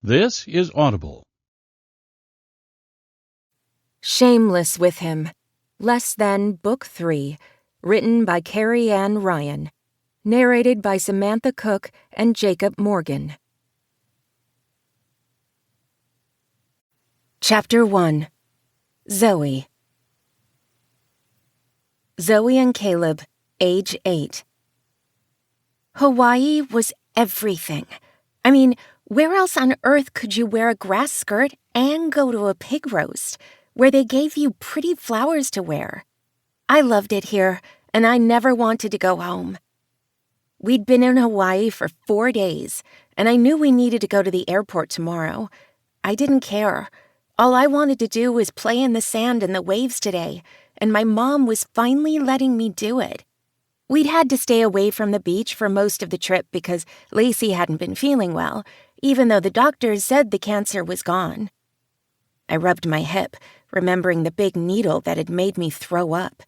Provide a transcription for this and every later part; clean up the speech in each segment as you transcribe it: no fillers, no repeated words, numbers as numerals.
This is Audible. Shameless with Him. Less Than Book 3. Written by Carrie Ann Ryan. Narrated by Samantha Cook and Jacob Morgan. Chapter 1. Zoe. Zoe and Caleb, age 8. Hawaii was everything. I mean, where else on earth could you wear a grass skirt and go to a pig roast, where they gave you pretty flowers to wear? I loved it here, and I never wanted to go home. We'd been in Hawaii for 4 days, and I knew we needed to go to the airport tomorrow. I didn't care. All I wanted to do was play in the sand and the waves today, and my mom was finally letting me do it. We'd had to stay away from the beach for most of the trip because Lacey hadn't been feeling well, even though the doctors said the cancer was gone. I rubbed my hip, remembering the big needle that had made me throw up.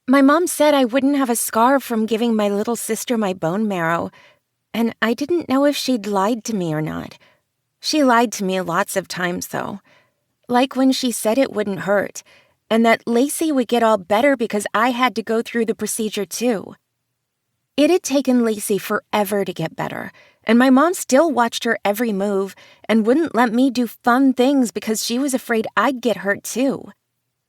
My mom said I wouldn't have a scar from giving my little sister my bone marrow, and I didn't know if she'd lied to me or not. She lied to me lots of times, though. Like when she said it wouldn't hurt, and that Lacey would get all better because I had to go through the procedure too. It had taken Lacey forever to get better, and my mom still watched her every move and wouldn't let me do fun things because she was afraid I'd get hurt too.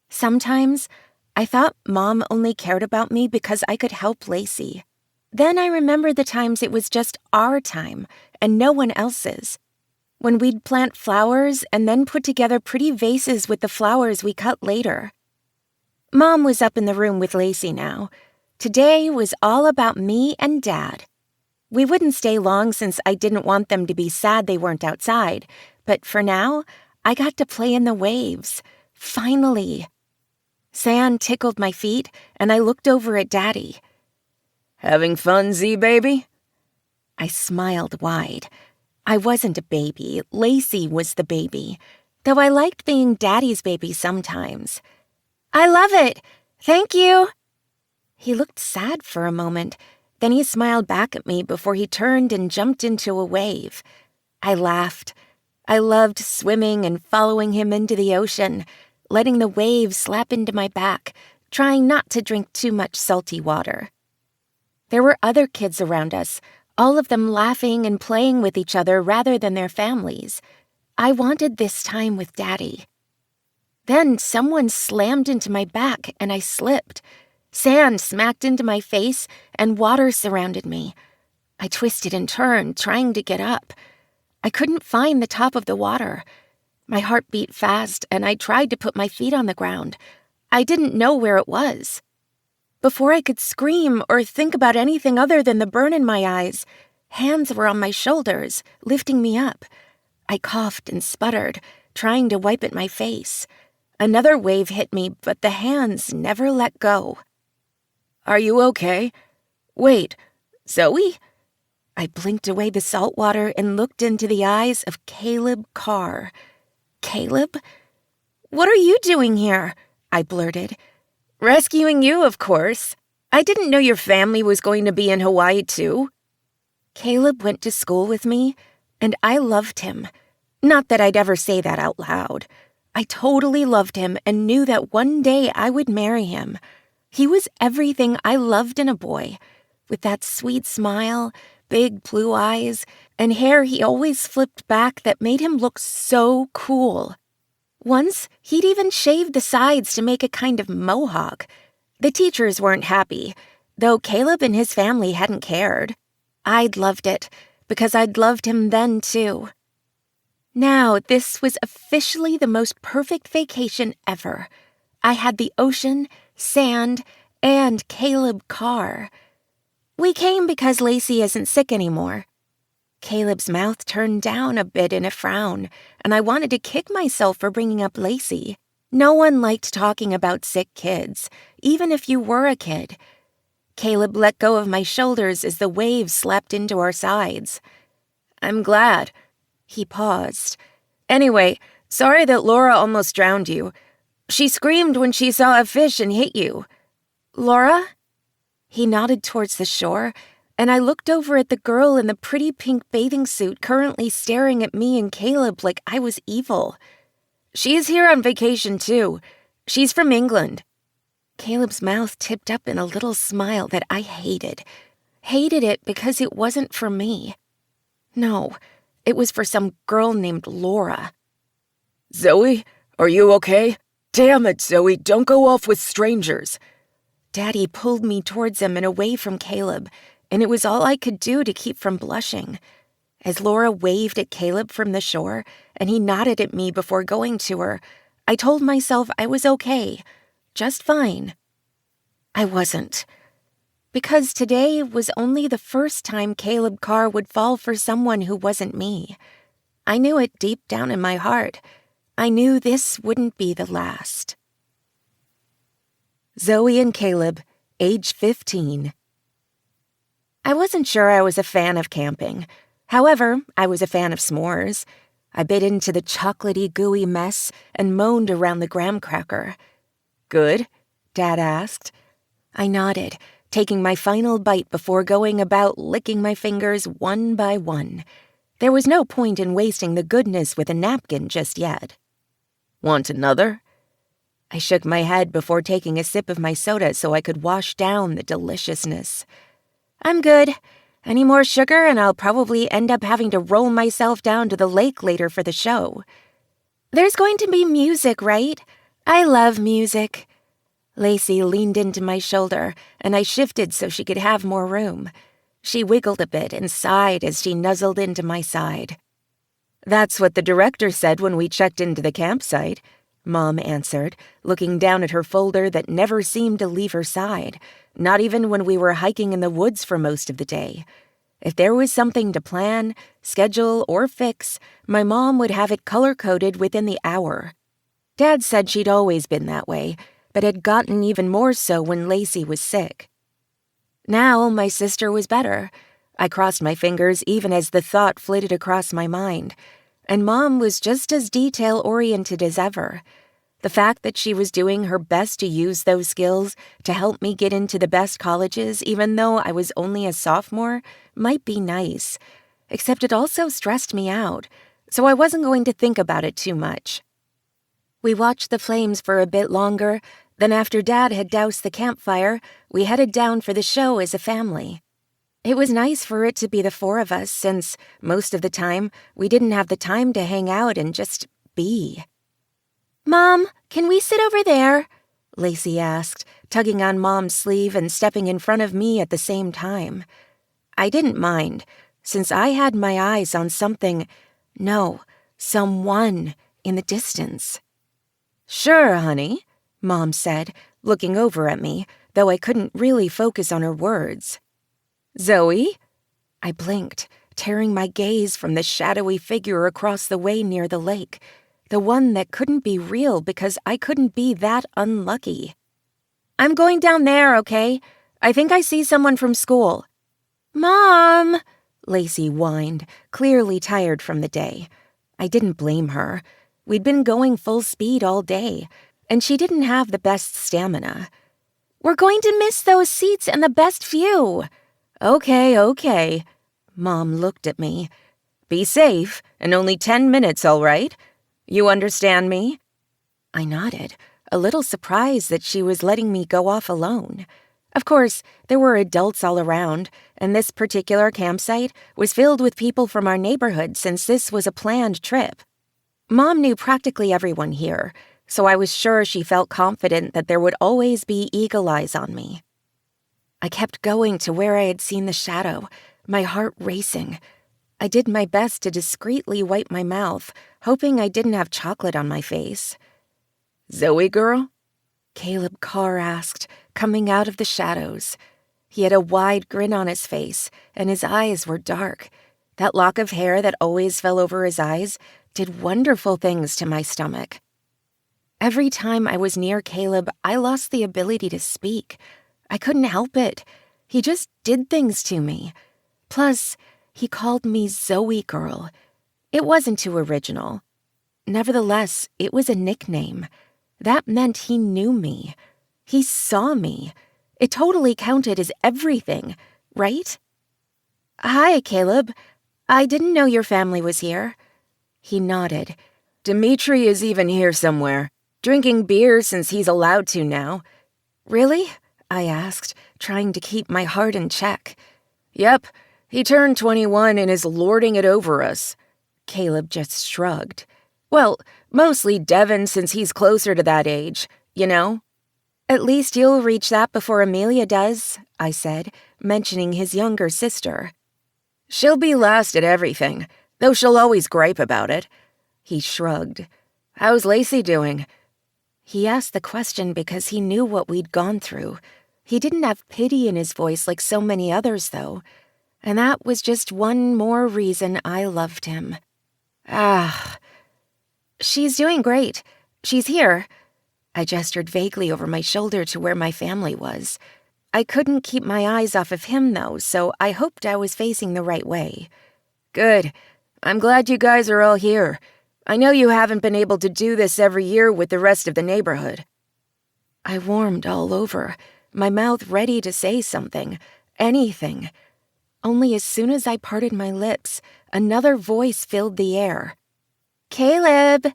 Sometimes, I thought Mom only cared about me because I could help Lacey. Then I remembered the times it was just our time and no one else's. When we'd plant flowers and then put together pretty vases with the flowers we cut later. Mom was up in the room with Lacey now. Today was all about me and Dad. We wouldn't stay long since I didn't want them to be sad they weren't outside, but for now, I got to play in the waves. Finally. Sand tickled my feet, and I looked over at Daddy. "Having fun, Z baby?" I smiled wide. I wasn't a baby. Lacey was the baby, though I liked being Daddy's baby sometimes. "I love it. Thank you." He looked sad for a moment, then he smiled back at me before he turned and jumped into a wave. I laughed. I loved swimming and following him into the ocean, letting the waves slap into my back, trying not to drink too much salty water. There were other kids around us, all of them laughing and playing with each other rather than their families. I wanted this time with Daddy. Then someone slammed into my back and I slipped. Sand smacked into my face and water surrounded me. I twisted and turned, trying to get up. I couldn't find the top of the water. My heart beat fast and I tried to put my feet on the ground. I didn't know where it was. Before I could scream or think about anything other than the burn in my eyes, hands were on my shoulders, lifting me up. I coughed and sputtered, trying to wipe at my face. Another wave hit me, but the hands never let go. "Are you okay? Wait, Zoe?" I blinked away the salt water and looked into the eyes of Caleb Carr. "Caleb? What are you doing here?" I blurted. "Rescuing you, of course. I didn't know your family was going to be in Hawaii, too." Caleb went to school with me, and I loved him. Not that I'd ever say that out loud. I totally loved him and knew that one day I would marry him. He was everything I loved in a boy, with that sweet smile, big blue eyes, and hair he always flipped back that made him look so cool. Once, he'd even shaved the sides to make a kind of mohawk. The teachers weren't happy, though Caleb and his family hadn't cared. I'd loved it, because I'd loved him then, too. Now, this was officially the most perfect vacation ever. I had the ocean, sand, and Caleb Carr. We came because Lacey isn't sick anymore. Caleb's mouth turned down a bit in a frown, and I wanted to kick myself for bringing up Lacey. No one liked talking about sick kids, even if you were a kid. Caleb let go of my shoulders as the waves slapped into our sides. "I'm glad." He paused. "Anyway, sorry that Laura almost drowned you. She screamed when she saw a fish and hit you." "Laura?" He nodded towards the shore, and I looked over at the girl in the pretty pink bathing suit currently staring at me and Caleb like I was evil. She's here on vacation, too. She's from England. Caleb's mouth tipped up in a little smile that I hated. Hated it because it wasn't for me. No, it was for some girl named Laura. Zoe, are you okay? Damn it, Zoe, don't go off with strangers. Daddy pulled me towards him and away from Caleb, and it was all I could do to keep from blushing. As Laura waved at Caleb from the shore, and he nodded at me before going to her, I told myself I was okay, just fine. I wasn't. Because today was only the first time Caleb Carr would fall for someone who wasn't me. I knew it deep down in my heart. I knew this wouldn't be the last. Zoe and Caleb, age 15. I wasn't sure I was a fan of camping. However, I was a fan of s'mores. I bit into the chocolatey, gooey mess and moaned around the graham cracker. Good? Dad asked. I nodded, taking my final bite before going about licking my fingers one by one. There was no point in wasting the goodness with a napkin just yet. Want another? I shook my head before taking a sip of my soda so I could wash down the deliciousness. I'm good. Any more sugar and I'll probably end up having to roll myself down to the lake later for the show. There's going to be music, right? I love music. Lacey leaned into my shoulder, and I shifted so she could have more room. She wiggled a bit and sighed as she nuzzled into my side. That's what the director said when we checked into the campsite, Mom answered, looking down at her folder that never seemed to leave her side, not even when we were hiking in the woods for most of the day. If there was something to plan, schedule, or fix, my mom would have it color-coded within the hour. Dad said she'd always been that way, but had gotten even more so when Lacey was sick. Now my sister was better. I crossed my fingers even as the thought flitted across my mind, and Mom was just as detail-oriented as ever. The fact that she was doing her best to use those skills to help me get into the best colleges, even though I was only a sophomore, might be nice. Except it also stressed me out, so I wasn't going to think about it too much. We watched the flames for a bit longer, then after Dad had doused the campfire, we headed down for the show as a family. It was nice for it to be the four of us since, most of the time, we didn't have the time to hang out and just be. Mom, can we sit over there? Lacey asked, tugging on Mom's sleeve and stepping in front of me at the same time. I didn't mind, since I had my eyes on someone in the distance. Sure, honey, Mom said, looking over at me, though I couldn't really focus on her words. Zoe? I blinked, tearing my gaze from the shadowy figure across the way near the lake, the one that couldn't be real because I couldn't be that unlucky. I'm going down there, okay? I think I see someone from school. Mom, Lacey whined, clearly tired from the day. I didn't blame her. We'd been going full speed all day, and she didn't have the best stamina. We're going to miss those seats and the best view. Okay. Mom looked at me. Be safe, and only 10 minutes, all right? You understand me? I nodded, a little surprised that she was letting me go off alone. Of course, there were adults all around, and this particular campsite was filled with people from our neighborhood since this was a planned trip. Mom knew practically everyone here, so I was sure she felt confident that there would always be eagle eyes on me. I kept going to where I had seen the shadow, my heart racing. I did my best to discreetly wipe my mouth, hoping I didn't have chocolate on my face. Zoe girl? Caleb Carr asked, coming out of the shadows. He had a wide grin on his face, and his eyes were dark. That lock of hair that always fell over his eyes did wonderful things to my stomach. Every time I was near Caleb, I lost the ability to speak. I couldn't help it. He just did things to me. Plus, he called me Zoe Girl. It wasn't too original. Nevertheless, it was a nickname. That meant he knew me. He saw me. It totally counted as everything, right? Hi, Caleb. I didn't know your family was here. He nodded. Dimitri is even here somewhere, drinking beer since he's allowed to now. Really? I asked, trying to keep my heart in check. Yep, he turned 21 and is lording it over us. Caleb just shrugged. Well, mostly Devin since he's closer to that age, you know? At least you'll reach that before Amelia does, I said, mentioning his younger sister. She'll be last at everything, though she'll always gripe about it. He shrugged. How's Lacey doing? He asked the question because he knew what we'd gone through. He didn't have pity in his voice like so many others, though. And that was just one more reason I loved him. She's doing great. She's here. I gestured vaguely over my shoulder to where my family was. I couldn't keep my eyes off of him, though, so I hoped I was facing the right way. Good. I'm glad you guys are all here. I know you haven't been able to do this every year with the rest of the neighborhood. I warmed all over, my mouth ready to say something, anything. Only as soon as I parted my lips, another voice filled the air. Caleb!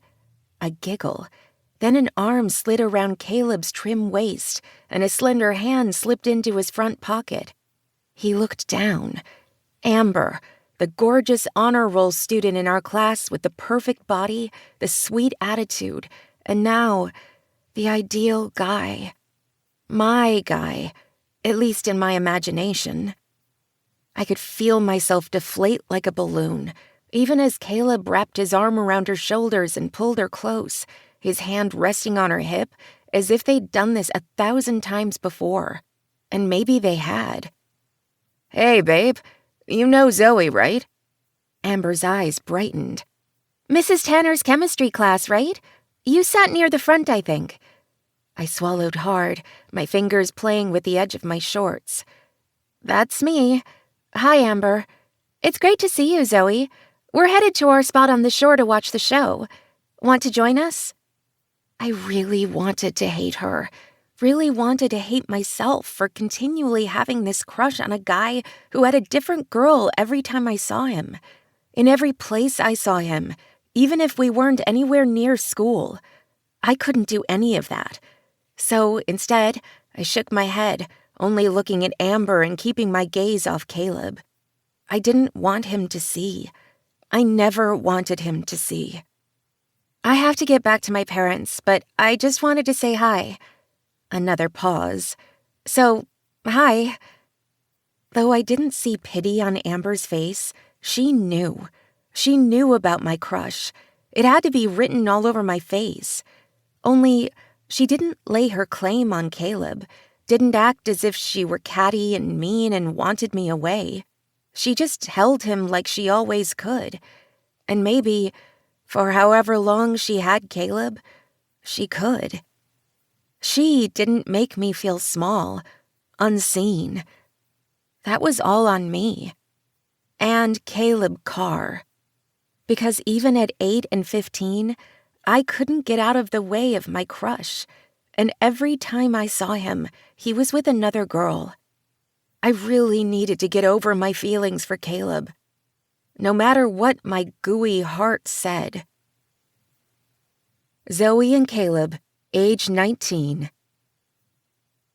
A giggle. Then an arm slid around Caleb's trim waist, and a slender hand slipped into his front pocket. He looked down. Amber, the gorgeous honor roll student in our class with the perfect body, the sweet attitude, and now, the ideal guy. My guy, at least in my imagination. I could feel myself deflate like a balloon, even as Caleb wrapped his arm around her shoulders and pulled her close, his hand resting on her hip, as if they'd done this 1,000 times before. And maybe they had. Hey, babe. You know Zoe, right? Amber's eyes brightened. Mrs. Tanner's chemistry class, right? You sat near the front, I think. I swallowed hard, my fingers playing with the edge of my shorts. That's me. Hi, Amber. It's great to see you, Zoe. We're headed to our spot on the shore to watch the show. Want to join us? I really wanted to hate her. Really wanted to hate myself for continually having this crush on a guy who had a different girl every time I saw him. In every place I saw him, even if we weren't anywhere near school. I couldn't do any of that. So instead, I shook my head, only looking at Amber and keeping my gaze off Caleb. I didn't want him to see. I never wanted him to see. I have to get back to my parents, but I just wanted to say hi. Another pause. So, hi. Though I didn't see pity on Amber's face, she knew. She knew about my crush. It had to be written all over my face. Only, she didn't lay her claim on Caleb, didn't act as if she were catty and mean and wanted me away. She just held him like she always could. And maybe, for however long she had Caleb, she could. She didn't make me feel small, unseen. That was all on me. And Caleb Carr. Because even at 8 and 15, I couldn't get out of the way of my crush. And every time I saw him, he was with another girl. I really needed to get over my feelings for Caleb. No matter what my gooey heart said. Zoe and Caleb, age 19.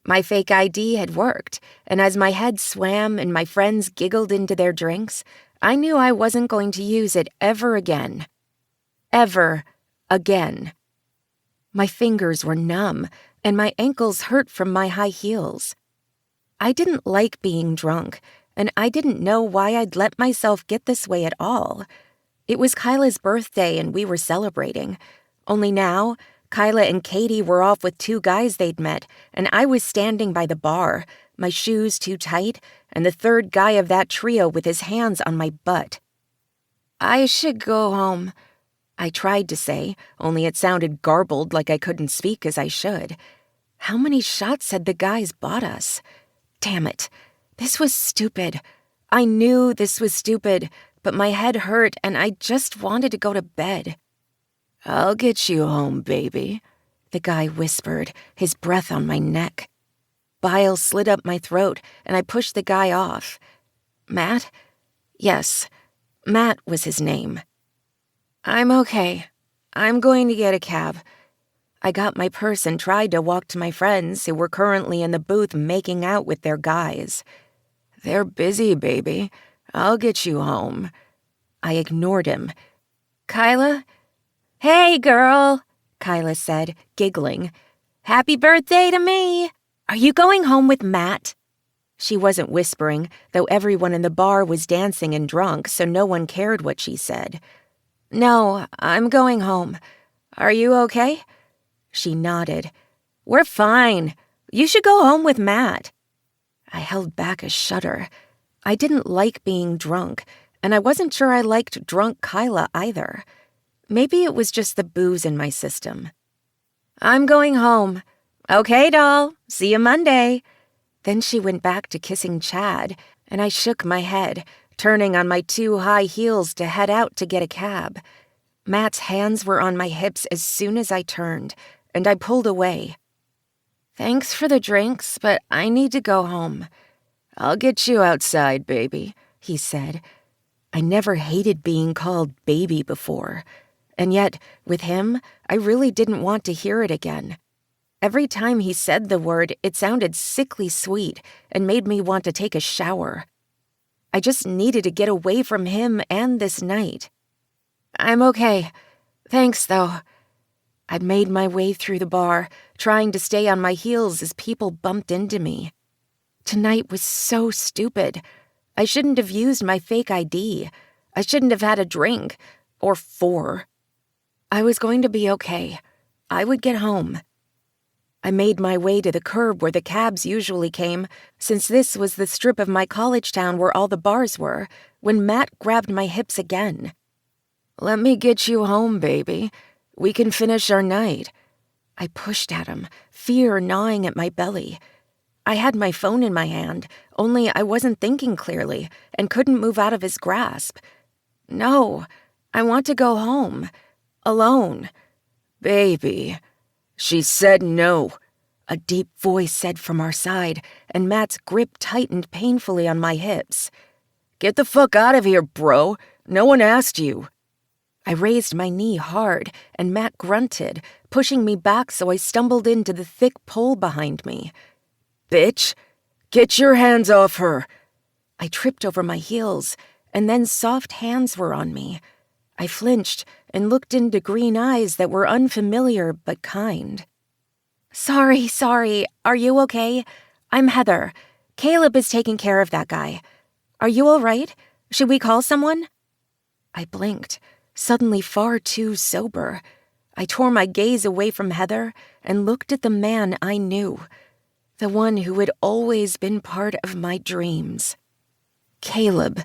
My fake ID had worked, and as my head swam and my friends giggled into their drinks, I knew I wasn't going to use it ever again. Ever again. My fingers were numb, and my ankles hurt from my high heels. I didn't like being drunk, and I didn't know why I'd let myself get this way at all. It was Kyla's birthday, and we were celebrating. Only now, Kyla and Katie were off with 2 guys they'd met, and I was standing by the bar, my shoes too tight, and the third guy of that trio with his hands on my butt. I should go home, I tried to say, only it sounded garbled like I couldn't speak as I should. How many shots had the guys bought us? Damn it. This was stupid. I knew this was stupid, but my head hurt and I just wanted to go to bed. I'll get you home, baby, the guy whispered, his breath on my neck. Bile slid up my throat and I pushed the guy off. Matt, Yes, Matt was his name. I'm okay. I'm going to get a cab. I got my purse and tried to walk to my friends who were currently in the booth making out with their guys. They're busy, baby. I'll get you home. I ignored him. Kyla? Hey, girl, Kyla said, giggling. Happy birthday to me! Are you going home with Matt? She wasn't whispering, though everyone in the bar was dancing and drunk, so no one cared what she said. No, I'm going home. Are you okay? She nodded. We're fine. You should go home with Matt. I held back a shudder. I didn't like being drunk, and I wasn't sure I liked drunk Kyla either. Maybe it was just the booze in my system. I'm going home. Okay, doll. See you Monday. Then she went back to kissing Chad, and I shook my head, turning on my 2 high heels to head out to get a cab. Matt's hands were on my hips as soon as I turned, and I pulled away. Thanks for the drinks, but I need to go home. I'll get you outside, baby, he said. I never hated being called baby before, and yet, with him, I really didn't want to hear it again. Every time he said the word, it sounded sickly sweet and made me want to take a shower. I just needed to get away from him and this night. I'm okay. Thanks, though. I made my way through the bar, trying to stay on my heels as people bumped into me. Tonight was so stupid. I shouldn't have used my fake ID. I shouldn't have had a drink. Or 4. I was going to be okay. I would get home. I made my way to the curb where the cabs usually came, since this was the strip of my college town where all the bars were, when Matt grabbed my hips again. Let me get you home, baby. We can finish our night. I pushed at him, fear gnawing at my belly. I had my phone in my hand, only I wasn't thinking clearly and couldn't move out of his grasp. No, I want to go home. Alone. Baby. She said no, a deep voice said from our side, and Matt's grip tightened painfully on my hips. Get the fuck out of here, bro. No one asked you. I raised my knee hard, and Matt grunted, pushing me back so I stumbled into the thick pole behind me. Bitch, get your hands off her. I tripped over my heels, and then soft hands were on me. I flinched and looked into green eyes that were unfamiliar but kind. Sorry. Are you okay? I'm Heather. Caleb is taking care of that guy. Are you all right? Should we call someone? I blinked, suddenly far too sober. I tore my gaze away from Heather and looked at the man I knew, the one who had always been part of my dreams. Caleb.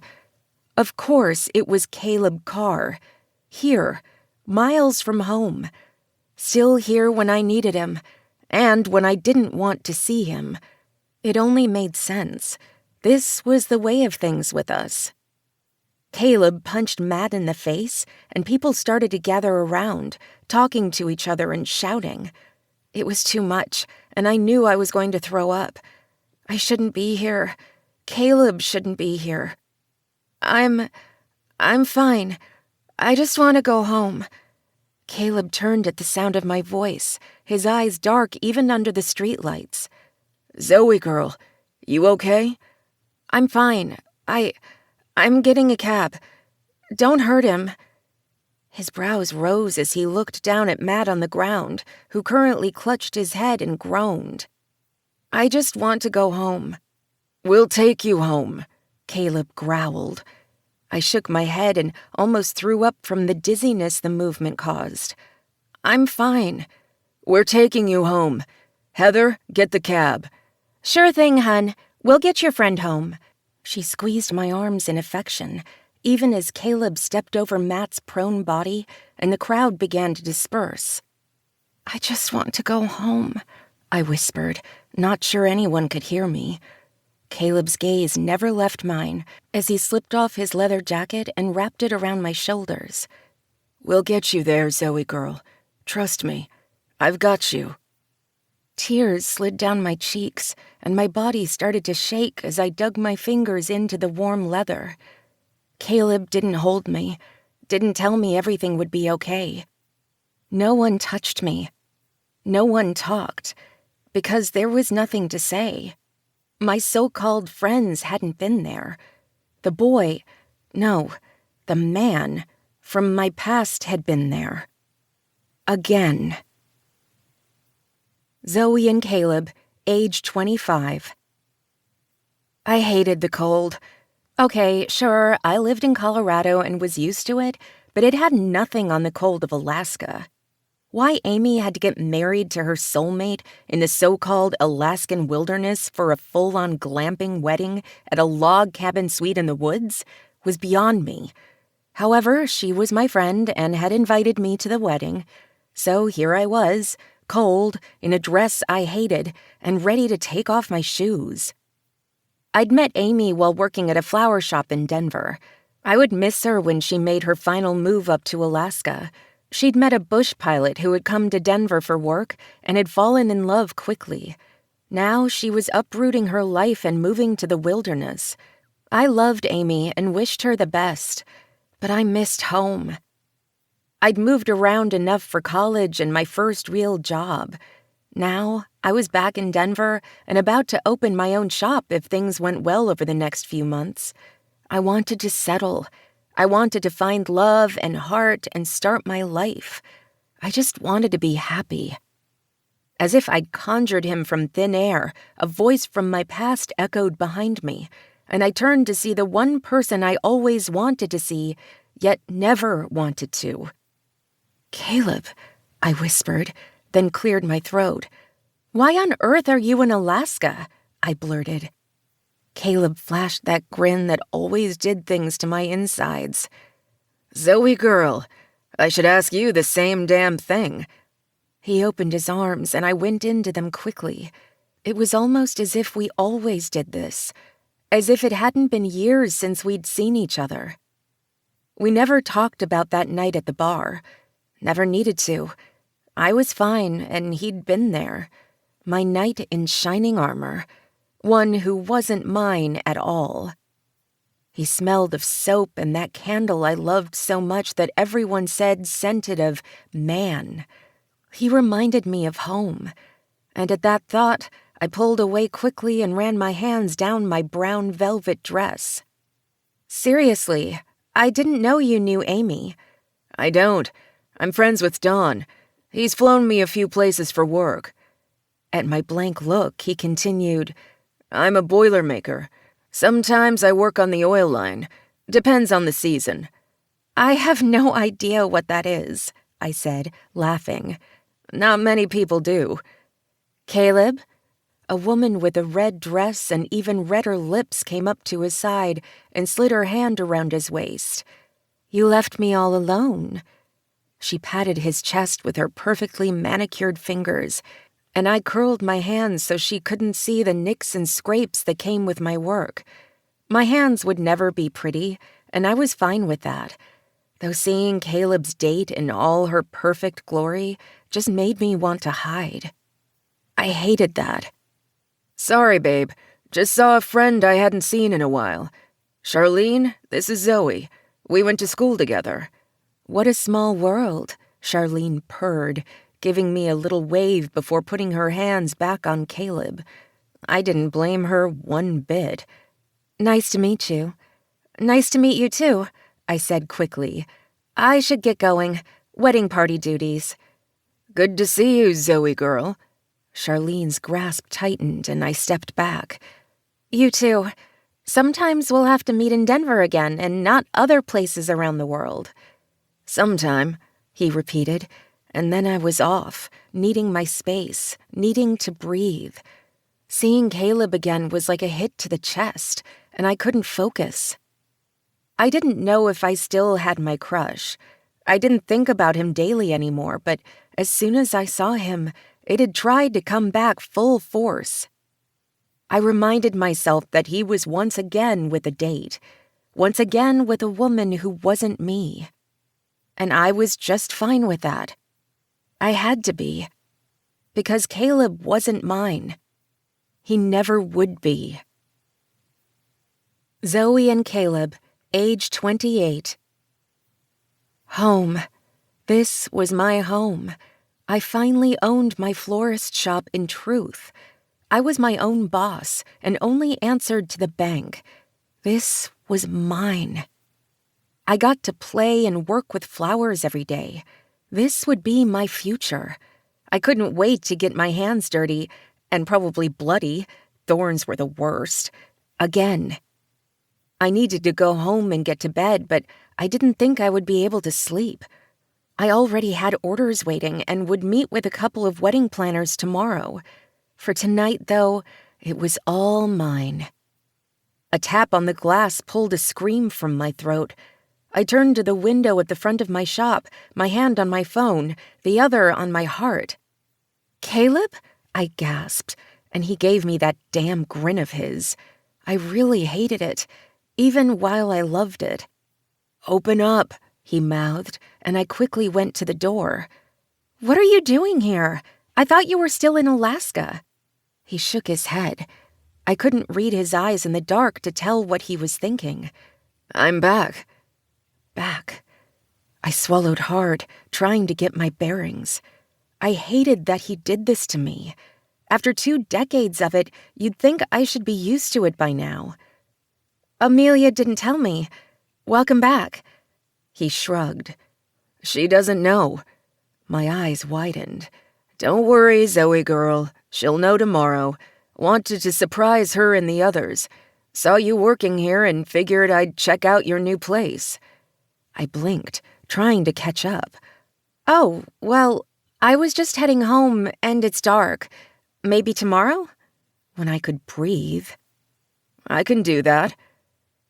Of course, it was Caleb Carr. Here, miles from home. Still here when I needed him, and when I didn't want to see him. It only made sense. This was the way of things with us. Caleb punched Matt in the face, and people started to gather around, talking to each other and shouting. It was too much, and I knew I was going to throw up. I shouldn't be here. Caleb shouldn't be here. I'm fine. I just want to go home. Caleb turned at the sound of my voice, his eyes dark even under the streetlights. Zoe girl, you okay? I'm fine. I'm getting a cab. Don't hurt him. His brows rose as he looked down at Matt on the ground, who currently clutched his head and groaned. I just want to go home. We'll take you home, Caleb growled. I shook my head and almost threw up from the dizziness the movement caused. I'm fine. We're taking you home. Heather, get the cab. Sure thing, hun. We'll get your friend home. She squeezed my arms in affection, even as Caleb stepped over Matt's prone body and the crowd began to disperse. I just want to go home, I whispered, not sure anyone could hear me. Caleb's gaze never left mine as he slipped off his leather jacket and wrapped it around my shoulders. We'll get you there, Zoe girl. Trust me. I've got you. Tears slid down my cheeks, and my body started to shake as I dug my fingers into the warm leather. Caleb didn't hold me, didn't tell me everything would be okay. No one touched me. No one talked, because there was nothing to say. My so-called friends hadn't been there. The boy, no, the man from my past had been there. Again. Zoe and Caleb, age 25. I hated the cold. Okay, sure, I lived in Colorado and was used to it, but it had nothing on the cold of Alaska. Why Amy had to get married to her soulmate in the so-called Alaskan wilderness for a full-on glamping wedding at a log cabin suite in the woods was beyond me. However, she was my friend and had invited me to the wedding, so here I was, cold, in a dress I hated, and ready to take off my shoes. I'd met Amy while working at a flower shop in Denver. I would miss her when she made her final move up to Alaska. She'd met a bush pilot who had come to Denver for work and had fallen in love quickly. Now she was uprooting her life and moving to the wilderness. I loved Amy and wished her the best, but I missed home. I'd moved around enough for college and my first real job. Now I was back in Denver and about to open my own shop if things went well over the next few months. I wanted to settle. I wanted to find love and heart and start my life. I just wanted to be happy. As if I'd conjured him from thin air, a voice from my past echoed behind me, and I turned to see the one person I always wanted to see, yet never wanted to. "Caleb," I whispered, then cleared my throat. "Why on earth are you in Alaska?" I blurted. Caleb flashed that grin that always did things to my insides. "Zoe girl, I should ask you the same damn thing." He opened his arms and I went into them quickly. It was almost as if we always did this, as if it hadn't been years since we'd seen each other. We never talked about that night at the bar. Never needed to. I was fine and he'd been there. My knight in shining armor. One who wasn't mine at all. He smelled of soap and that candle I loved so much that everyone said scented of man. He reminded me of home. And at that thought, I pulled away quickly and ran my hands down my brown velvet dress. "Seriously, I didn't know you knew Amy." "I don't. I'm friends with Don. He's flown me a few places for work." At my blank look, he continued, "I'm a boilermaker. Sometimes I work on the oil line. Depends on the season." "I have no idea what that is," I said, laughing. "Not many people do." "Caleb?" A woman with a red dress and even redder lips came up to his side and slid her hand around his waist. "You left me all alone." She patted his chest with her perfectly manicured fingers, and I curled my hands so she couldn't see the nicks and scrapes that came with my work. My hands would never be pretty, and I was fine with that, though seeing Caleb's date in all her perfect glory just made me want to hide. I hated that. "Sorry, babe. Just saw a friend I hadn't seen in a while. Charlene, this is Zoe. We went to school together." "What a small world," Charlene purred, giving me a little wave before putting her hands back on Caleb. I didn't blame her one bit. "Nice to meet you." "Nice to meet you too," I said quickly. "I should get going. Wedding party duties." "Good to see you, Zoe girl." Charlene's grasp tightened and I stepped back. "You too. Sometimes we'll have to meet in Denver again and not other places around the world." "Sometime," he repeated, and then I was off, needing my space, needing to breathe. Seeing Caleb again was like a hit to the chest, and I couldn't focus. I didn't know if I still had my crush. I didn't think about him daily anymore, but as soon as I saw him, it had tried to come back full force. I reminded myself that he was once again with a date, once again with a woman who wasn't me. And I was just fine with that. I had to be. Because Caleb wasn't mine. He never would be. Zoe and Caleb, age 28. Home. This was my home. I finally owned my florist shop in truth. I was my own boss and only answered to the bank. This was mine. I got to play and work with flowers every day. This would be my future. I couldn't wait to get my hands dirty, and probably bloody. Thorns were the worst. Again. I needed to go home and get to bed, but I didn't think I would be able to sleep. I already had orders waiting and would meet with a couple of wedding planners tomorrow. For tonight, though, it was all mine. A tap on the glass pulled a scream from my throat. I turned to the window at the front of my shop, my hand on my phone, the other on my heart. "Caleb?" I gasped, and he gave me that damn grin of his. I really hated it, even while I loved it. "Open up," he mouthed, and I quickly went to the door. "What are you doing here? I thought you were still in Alaska." He shook his head. I couldn't read his eyes in the dark to tell what he was thinking. "I'm back." Back. I swallowed hard, trying to get my bearings. I hated that he did this to me. After 2 decades of it, you'd think I should be used to it by now. "Amelia didn't tell me. Welcome back." He shrugged. "She doesn't know." My eyes widened. "Don't worry, Zoe girl. She'll know tomorrow. Wanted to surprise her and the others. Saw you working here and figured I'd check out your new place." I blinked, trying to catch up. "Oh, well, I was just heading home and it's dark. Maybe tomorrow?" When I could breathe. "I can do that."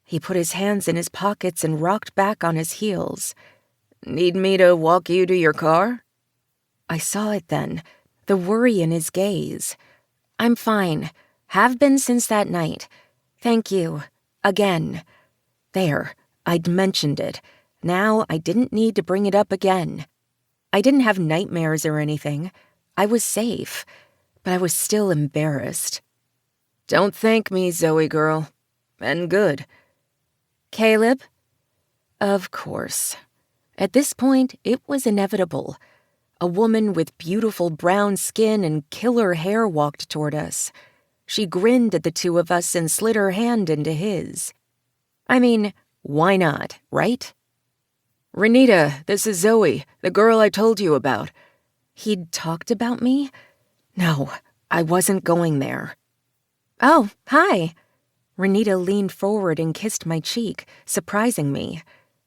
He put his hands in his pockets and rocked back on his heels. "Need me to walk you to your car?" I saw it then, the worry in his gaze. "I'm fine. Have been since that night. Thank you. Again." There, I'd mentioned it. Now I didn't need to bring it up again. I didn't have nightmares or anything. I was safe, but I was still embarrassed. "Don't thank me, Zoe girl. And good." "Caleb?" Of course. At this point, it was inevitable. A woman with beautiful brown skin and killer hair walked toward us. She grinned at the two of us and slid her hand into his. I mean, why not, right? "Renita, this is Zoe, the girl I told you about." He'd talked about me? No, I wasn't going there. "Oh, hi." Renita leaned forward and kissed my cheek, surprising me.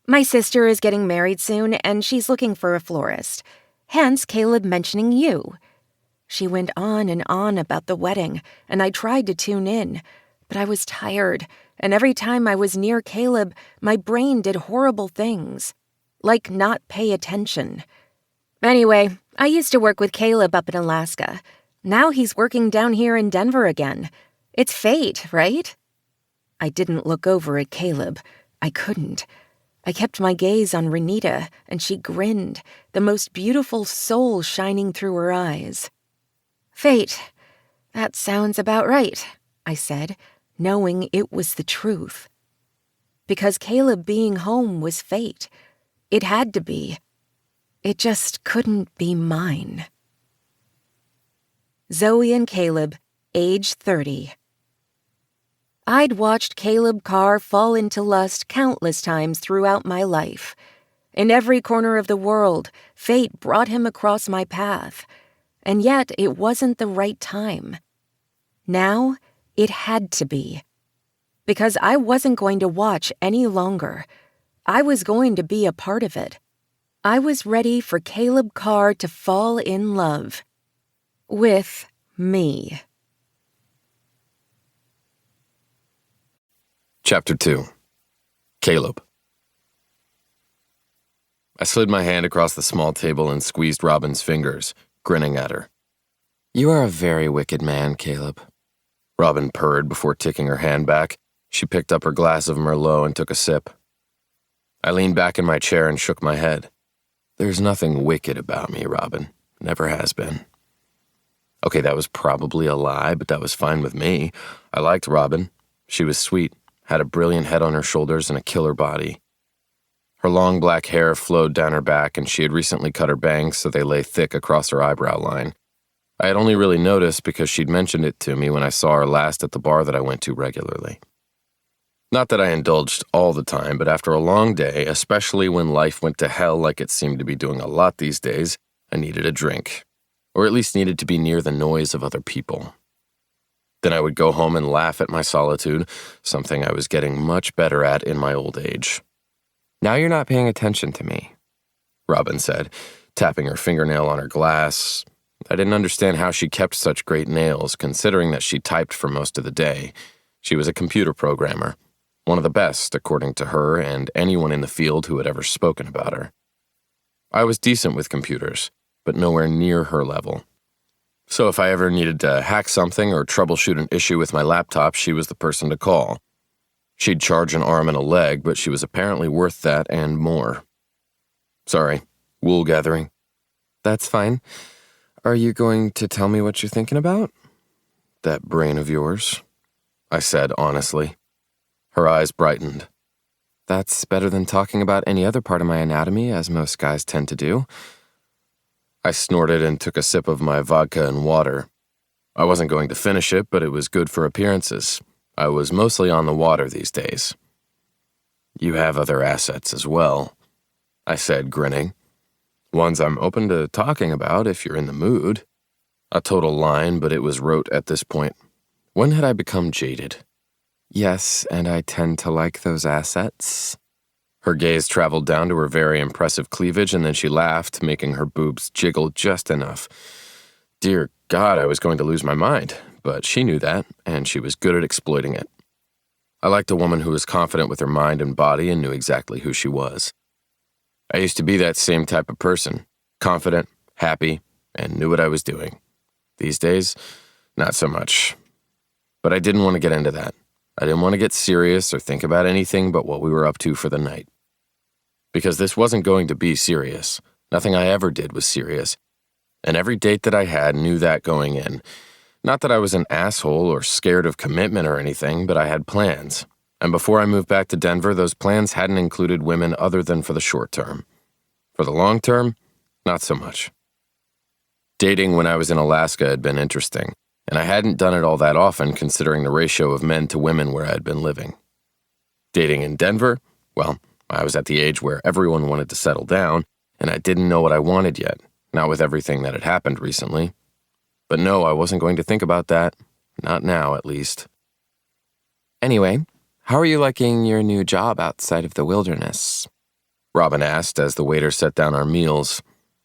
"My sister is getting married soon, and she's looking for a florist. Hence Caleb mentioning you." She went on and on about the wedding, and I tried to tune in, but I was tired, and every time I was near Caleb, my brain did horrible things. Like not pay attention. "Anyway, I used to work with Caleb up in Alaska. Now he's working down here in Denver again. It's fate, right?" I didn't look over at Caleb. I couldn't. I kept my gaze on Renita, and she grinned, the most beautiful soul shining through her eyes. "Fate. That sounds about right," I said, knowing it was the truth. Because Caleb being home was fate. It had to be. It just couldn't be mine. Zoe and Caleb, age 30. I'd watched Caleb Carr fall into lust countless times throughout my life. In every corner of the world, fate brought him across my path. And yet it wasn't the right time. Now, it had to be. Because I wasn't going to watch any longer. I was going to be a part of it. I was ready for Caleb Carr to fall in love. With me. Chapter 2. Caleb. I slid my hand across the small table and squeezed Robin's fingers, grinning at her. "You are a very wicked man, Caleb." Robin purred before ticking her hand back. She picked up her glass of Merlot and took a sip. I leaned back in my chair and shook my head. "There's nothing wicked about me, Robin. Never has been." Okay, that was probably a lie, but that was fine with me. I liked Robin. She was sweet, had a brilliant head on her shoulders and a killer body. Her long black hair flowed down her back, and she had recently cut her bangs so they lay thick across her eyebrow line. I had only really noticed because she'd mentioned it to me when I saw her last at the bar that I went to regularly. Not that I indulged all the time, but after a long day, especially when life went to hell like it seemed to be doing a lot these days, I needed a drink, or at least needed to be near the noise of other people. Then I would go home and laugh at my solitude, something I was getting much better at in my old age. "Now you're not paying attention to me," Robin said, tapping her fingernail on her glass. I didn't understand how she kept such great nails, considering that she typed for most of the day. She was a computer programmer, one of the best, according to her and anyone in the field who had ever spoken about her. I was decent with computers, but nowhere near her level. So if I ever needed to hack something or troubleshoot an issue with my laptop, she was the person to call. She'd charge an arm and a leg, but she was apparently worth that and more. Sorry, wool gathering. "That's fine. Are you going to tell me what you're thinking about?" That brain of yours, I said honestly. Her eyes brightened. "That's better than talking about any other part of my anatomy, as most guys tend to do." I snorted and took a sip of my vodka and water. I wasn't going to finish it, but it was good for appearances. I was mostly on the water these days. You have other assets as well, I said, grinning. Ones I'm open to talking about if you're in the mood. A total line, but it was rote at this point. When had I become jaded? "Yes, and I tend to like those assets." Her gaze traveled down to her very impressive cleavage, and then she laughed, making her boobs jiggle just enough. Dear God, I was going to lose my mind, but she knew that, and she was good at exploiting it. I liked a woman who was confident with her mind and body and knew exactly who she was. I used to be that same type of person, confident, happy, and knew what I was doing. These days, not so much. But I didn't want to get into that. I didn't want to get serious or think about anything but what we were up to for the night. Because this wasn't going to be serious. Nothing I ever did was serious. And every date that I had knew that going in. Not that I was an asshole or scared of commitment or anything, but I had plans. And before I moved back to Denver, those plans hadn't included women other than for the short term. For the long term, not so much. Dating when I was in Alaska had been interesting, and I hadn't done it all that often considering the ratio of men to women where I had been living. Dating in Denver, well, I was at the age where everyone wanted to settle down, and I didn't know what I wanted yet, not with everything that had happened recently. But no, I wasn't going to think about that. Not now, at least. "Anyway, how are you liking your new job outside of the wilderness?" Robin asked as the waiter set down our meals.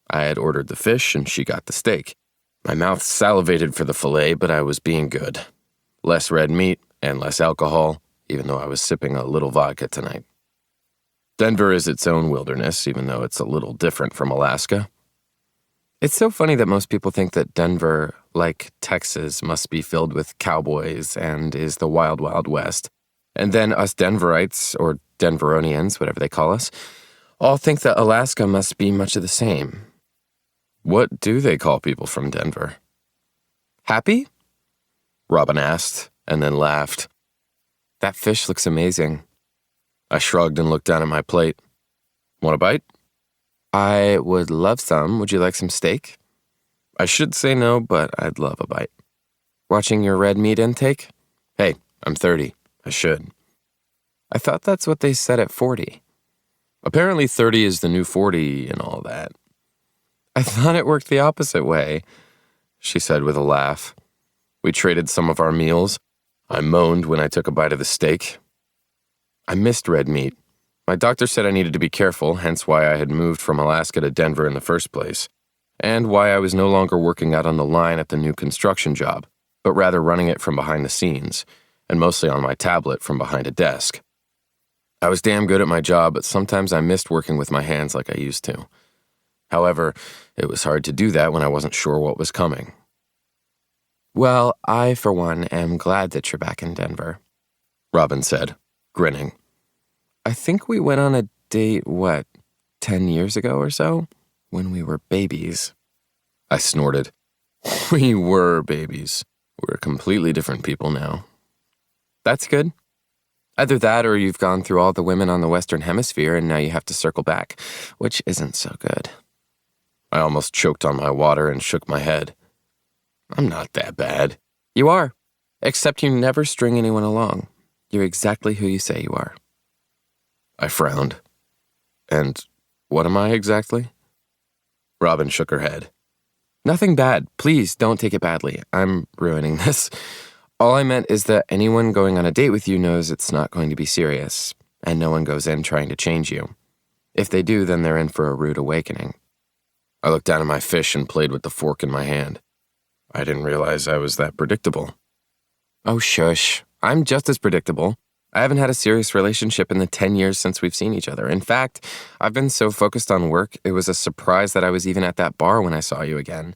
I had ordered the fish, and she got the steak. My mouth salivated for the filet, but I was being good. Less red meat and less alcohol, even though I was sipping a little vodka tonight. Denver is its own wilderness, even though it's a little different from Alaska. It's so funny that most people think that Denver, like Texas, must be filled with cowboys and is the wild, wild west. And then us Denverites, or Denveronians, whatever they call us, all think that Alaska must be much of the same. What do they call people from Denver? "Happy?" Robin asked, and then laughed. "That fish looks amazing." I shrugged and looked down at my plate. Want a bite? "I would love some. Would you like some steak?" I should say no, but I'd love a bite. "Watching your red meat intake?" Hey, I'm 30. I should. "I thought that's what they said at 40. Apparently 30 is the new 40 and all that. "I thought it worked the opposite way," she said with a laugh. We traded some of our meals. I moaned when I took a bite of the steak. I missed red meat. My doctor said I needed to be careful, hence why I had moved from Alaska to Denver in the first place, and why I was no longer working out on the line at the new construction job, but rather running it from behind the scenes, and mostly on my tablet from behind a desk. I was damn good at my job, but sometimes I missed working with my hands like I used to. However, it was hard to do that when I wasn't sure what was coming. "Well, I, for one, am glad that you're back in Denver," Robin said, grinning. "I think we went on a date, 10 years ago or so? When we were babies." I snorted. We were babies. We're completely different people now. "That's good." Either that or you've gone through all the women on the Western Hemisphere and now you have to circle back, which isn't so good. I almost choked on my water and shook my head. I'm not that bad. You are, except you never string anyone along. You're exactly who you say you are. I frowned. And what am I exactly? Robin shook her head. Nothing bad. Please don't take it badly. I'm ruining this. All I meant is that anyone going on a date with you knows it's not going to be serious, and no one goes in trying to change you. If they do, then they're in for a rude awakening. I looked down at my fish and played with the fork in my hand. I didn't realize I was that predictable. Oh, shush. I'm just as predictable. I haven't had a serious relationship in the 10 years since we've seen each other. In fact, I've been so focused on work, it was a surprise that I was even at that bar when I saw you again.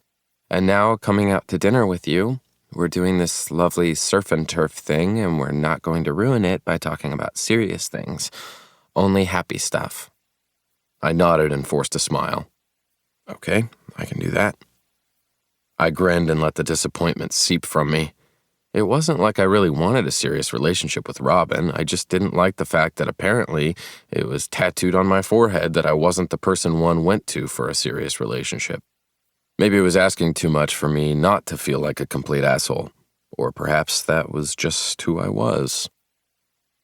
And now, coming out to dinner with you, we're doing this lovely surf and turf thing, and we're not going to ruin it by talking about serious things. Only happy stuff. I nodded and forced a smile. Okay, I can do that. I grinned and let the disappointment seep from me. It wasn't like I really wanted a serious relationship with Robin. I just didn't like the fact that apparently it was tattooed on my forehead that I wasn't the person one went to for a serious relationship. Maybe it was asking too much for me not to feel like a complete asshole. Or perhaps that was just who I was.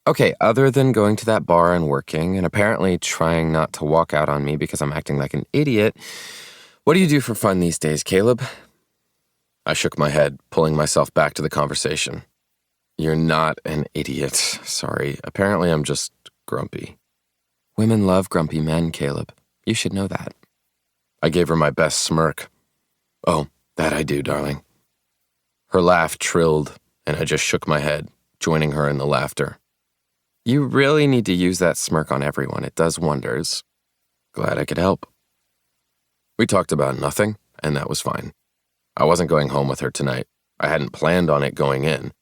Okay, other than going to that bar and working, and apparently trying not to walk out on me because I'm acting like an idiot, what do you do for fun these days, Caleb? I shook my head, pulling myself back to the conversation. You're not an idiot. Sorry. Apparently I'm just grumpy. Women love grumpy men, Caleb. You should know that. I gave her my best smirk. Oh, that I do, darling. Her laugh trilled, and I just shook my head, joining her in the laughter. You really need to use that smirk on everyone. It does wonders. Glad I could help. We talked about nothing, and that was fine. I wasn't going home with her tonight. I hadn't planned on it going in.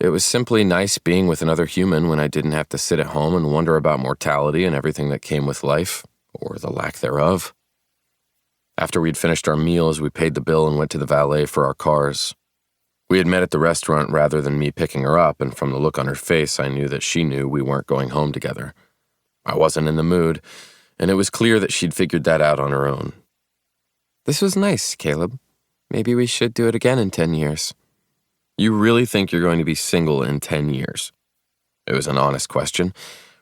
It was simply nice being with another human when I didn't have to sit at home and wonder about mortality and everything that came with life, or the lack thereof. After we'd finished our meals, we paid the bill and went to the valet for our cars. We had met at the restaurant rather than me picking her up, and from the look on her face, I knew that she knew we weren't going home together. I wasn't in the mood, and it was clear that she'd figured that out on her own. This was nice, Caleb. Maybe we should do it again in 10 years. You really think you're going to be single in 10 years? It was an honest question.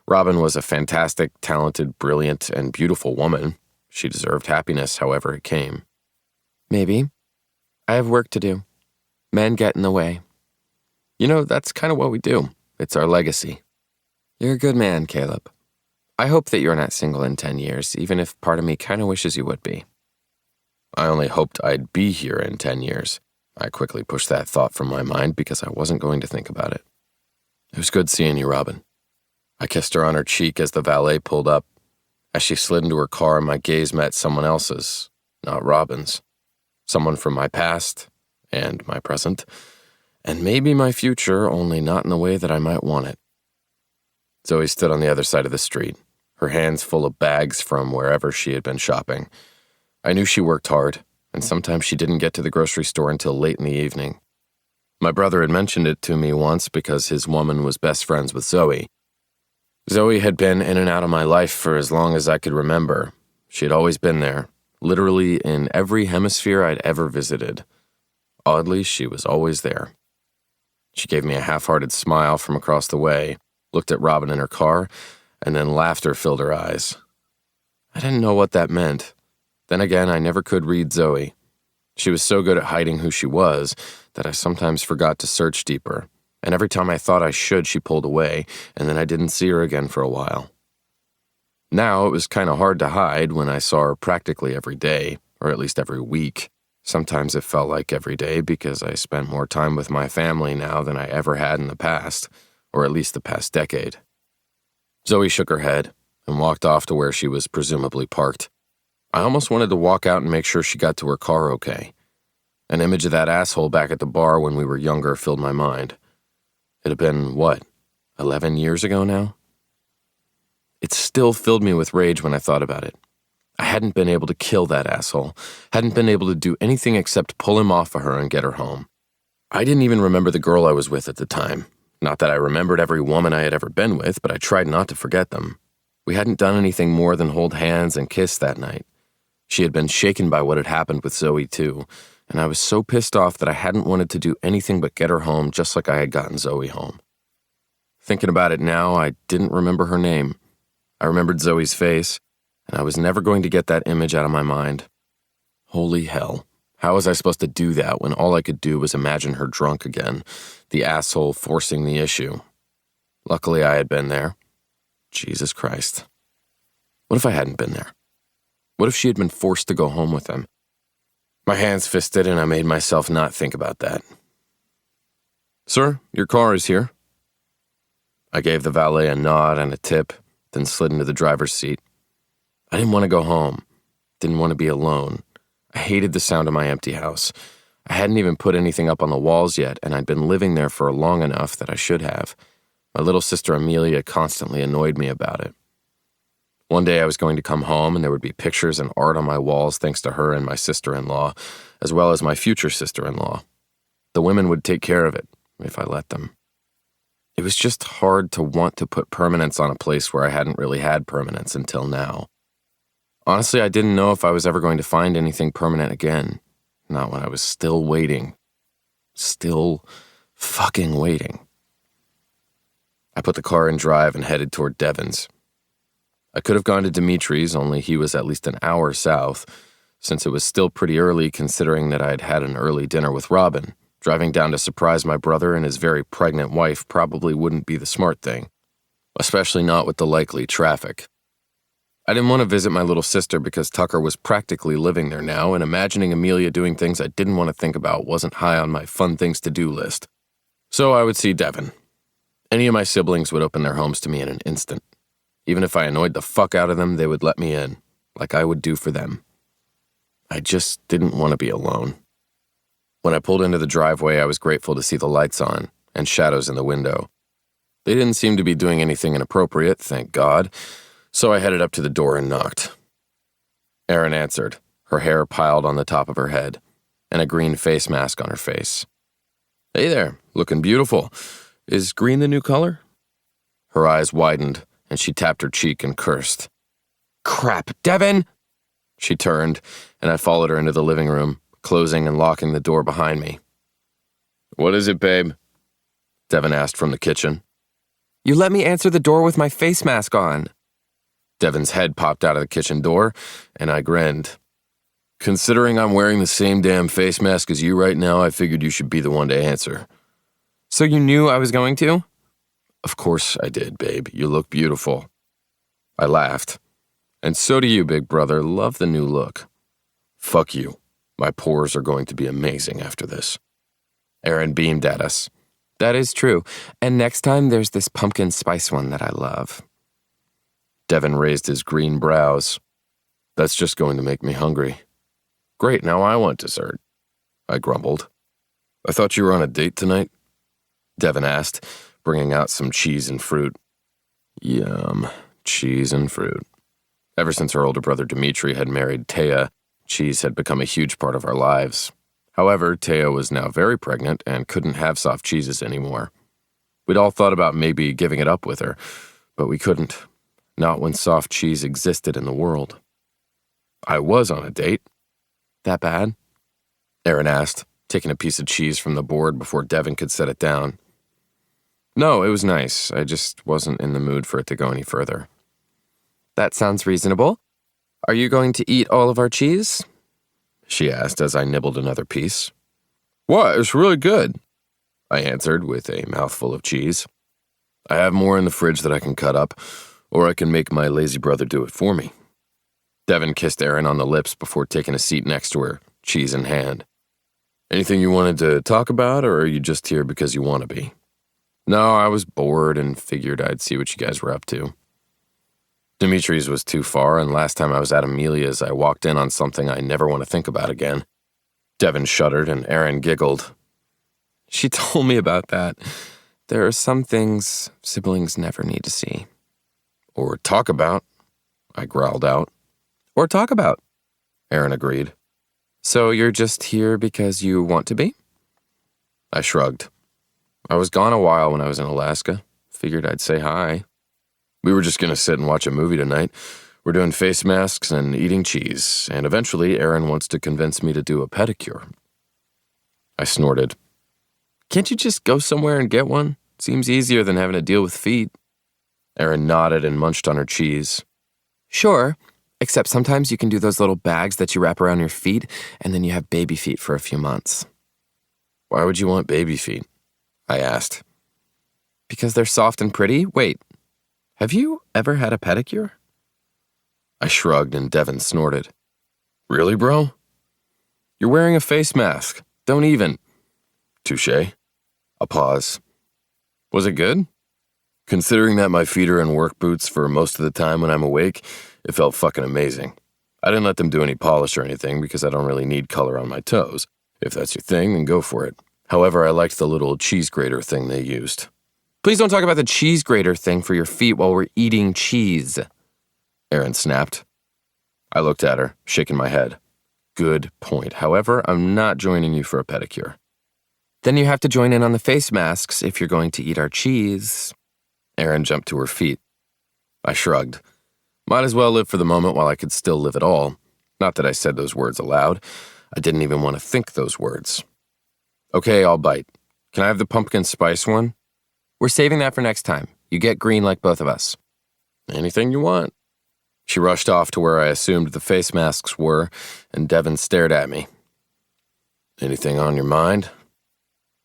Robin was a fantastic, talented, brilliant, and beautiful woman. She deserved happiness however it came. Maybe. I have work to do. Men get in the way. You know, that's kind of what we do. It's our legacy. You're a good man, Caleb. I hope that you're not single in 10 years, even if part of me kind of wishes you would be. I only hoped I'd be here in 10 years. I quickly pushed that thought from my mind because I wasn't going to think about it. It was good seeing you, Robin. I kissed her on her cheek as the valet pulled up. As she slid into her car, my gaze met someone else's, not Robin's. Someone from my past and my present, and maybe my future, only not in the way that I might want it. Zoe stood on the other side of the street, her hands full of bags from wherever she had been shopping. I knew she worked hard, and sometimes she didn't get to the grocery store until late in the evening. My brother had mentioned it to me once because his woman was best friends with Zoe. Zoe had been in and out of my life for as long as I could remember. She had always been there, literally in every hemisphere I'd ever visited. Oddly, she was always there. She gave me a half-hearted smile from across the way, looked at Robin in her car, and then laughter filled her eyes. I didn't know what that meant. Then again, I never could read Zoe. She was so good at hiding who she was that I sometimes forgot to search deeper, and every time I thought I should, she pulled away, and then I didn't see her again for a while. Now, it was kind of hard to hide when I saw her practically every day, or at least every week. Sometimes it felt like every day because I spent more time with my family now than I ever had in the past, or at least the past decade. Zoe shook her head and walked off to where she was presumably parked. I almost wanted to walk out and make sure she got to her car okay. An image of that asshole back at the bar when we were younger filled my mind. It had been, 11 years ago now? It still filled me with rage when I thought about it. I hadn't been able to kill that asshole, hadn't been able to do anything except pull him off of her and get her home. I didn't even remember the girl I was with at the time, Not that I remembered every woman I had ever been with, but I tried not to forget them. We hadn't done anything more than hold hands and kiss that night. She had been shaken by what had happened with Zoe, too, and I was so pissed off that I hadn't wanted to do anything but get her home just like I had gotten Zoe home. Thinking about it now, I didn't remember her name. I remembered Zoe's face, and I was never going to get that image out of my mind. Holy hell. How was I supposed to do that when all I could do was imagine her drunk again, the asshole forcing the issue? Luckily, I had been there. Jesus Christ. What if I hadn't been there? What if she had been forced to go home with him? My hands fisted, and I made myself not think about that. "Sir, your car is here." I gave the valet a nod and a tip, then slid into the driver's seat. I didn't want to go home. Didn't want to be alone. I hated the sound of my empty house. I hadn't even put anything up on the walls yet, and I'd been living there for long enough that I should have. My little sister Amelia constantly annoyed me about it. One day I was going to come home, and there would be pictures and art on my walls thanks to her and my sister-in-law, as well as my future sister-in-law. The women would take care of it, if I let them. It was just hard to want to put permanence on a place where I hadn't really had permanence until now. Honestly, I didn't know if I was ever going to find anything permanent again. Not when I was still waiting. Still fucking waiting. I put the car in drive and headed toward Devon's. I could have gone to Dimitri's, only he was at least an hour south, since it was still pretty early considering that I had had an early dinner with Robin. Driving down to surprise my brother and his very pregnant wife probably wouldn't be the smart thing, especially not with the likely traffic. I didn't want to visit my little sister because Tucker was practically living there now, and imagining Amelia doing things I didn't want to think about wasn't high on my fun things to do list. So I would see Devon. Any of my siblings would open their homes to me in an instant. Even if I annoyed the fuck out of them, they would let me in, like I would do for them. I just didn't want to be alone. When I pulled into the driveway, I was grateful to see the lights on and shadows in the window. They didn't seem to be doing anything inappropriate, thank God, so I headed up to the door and knocked. Erin answered, her hair piled on the top of her head, and a green face mask on her face. "Hey there, looking beautiful. Is green the new color?" Her eyes widened, and she tapped her cheek and cursed. "Crap, Devon!" She turned, and I followed her into the living room, closing and locking the door behind me. "What is it, babe?" Devon asked from the kitchen. "You let me answer the door with my face mask on." Devon's head popped out of the kitchen door, and I grinned. "Considering I'm wearing the same damn face mask as you right now, I figured you should be the one to answer." "So you knew I was going to?" "Of course I did, babe. You look beautiful." I laughed. "And so do you, big brother. Love the new look." "Fuck you. My pores are going to be amazing after this." Erin beamed at us. "That is true. And next time there's this pumpkin spice one that I love." Devon raised his green brows. "That's just going to make me hungry." "Great, now I want dessert," I grumbled. "I thought you were on a date tonight?" Devon asked, bringing out some cheese and fruit. Yum, cheese and fruit. Ever since her older brother Dimitri had married Taya, cheese had become a huge part of our lives. However, Taya was now very pregnant and couldn't have soft cheeses anymore. We'd all thought about maybe giving it up with her, but we couldn't. Not when soft cheese existed in the world. "I was on a date." "That bad?" Erin asked, taking a piece of cheese from the board before Devon could set it down. "No, it was nice. I just wasn't in the mood for it to go any further." "That sounds reasonable. Are you going to eat all of our cheese?" she asked as I nibbled another piece. "What? It's really good," I answered with a mouthful of cheese. "I have more in the fridge that I can cut up, or I can make my lazy brother do it for me." Devon kissed Erin on the lips before taking a seat next to her, cheese in hand. "Anything you wanted to talk about, or are you just here because you want to be?" "No, I was bored and figured I'd see what you guys were up to." Dimitri's was too far, and last time I was at Amelia's, I walked in on something I never want to think about again. Devon shuddered, and Erin giggled. "She told me about that. There are some things siblings never need to see." "Or talk about," I growled out. "Or talk about," Erin agreed. "So you're just here because you want to be?" I shrugged. I was gone a while when I was in Alaska. Figured I'd say hi. We were just gonna sit and watch a movie tonight. We're doing face masks and eating cheese, and eventually Aaron wants to convince me to do a pedicure. I snorted. Can't you just go somewhere and get one? Seems easier than having to deal with feet. Aaron nodded and munched on her cheese. Sure, except sometimes you can do those little bags that you wrap around your feet, and then you have baby feet for a few months. Why would you want baby feet? I asked. Because they're soft and pretty? Wait, have you ever had a pedicure? I shrugged and Devin snorted. Really, bro? You're wearing a face mask. Don't even. Touché. A pause. Was it good? Considering that my feet are in work boots for most of the time when I'm awake, it felt fucking amazing. I didn't let them do any polish or anything because I don't really need color on my toes. If that's your thing, then go for it. However, I liked the little cheese grater thing they used. Please don't talk about the cheese grater thing for your feet while we're eating cheese, Aaron snapped. I looked at her, shaking my head. Good point. However, I'm not joining you for a pedicure. Then you have to join in on the face masks if you're going to eat our cheese. Aaron jumped to her feet. I shrugged. Might as well live for the moment while I could still live at all. Not that I said those words aloud. I didn't even want to think those words. Okay, I'll bite. Can I have the pumpkin spice one? We're saving that for next time. You get green like both of us. Anything you want. She rushed off to where I assumed the face masks were, and Devin stared at me. Anything on your mind?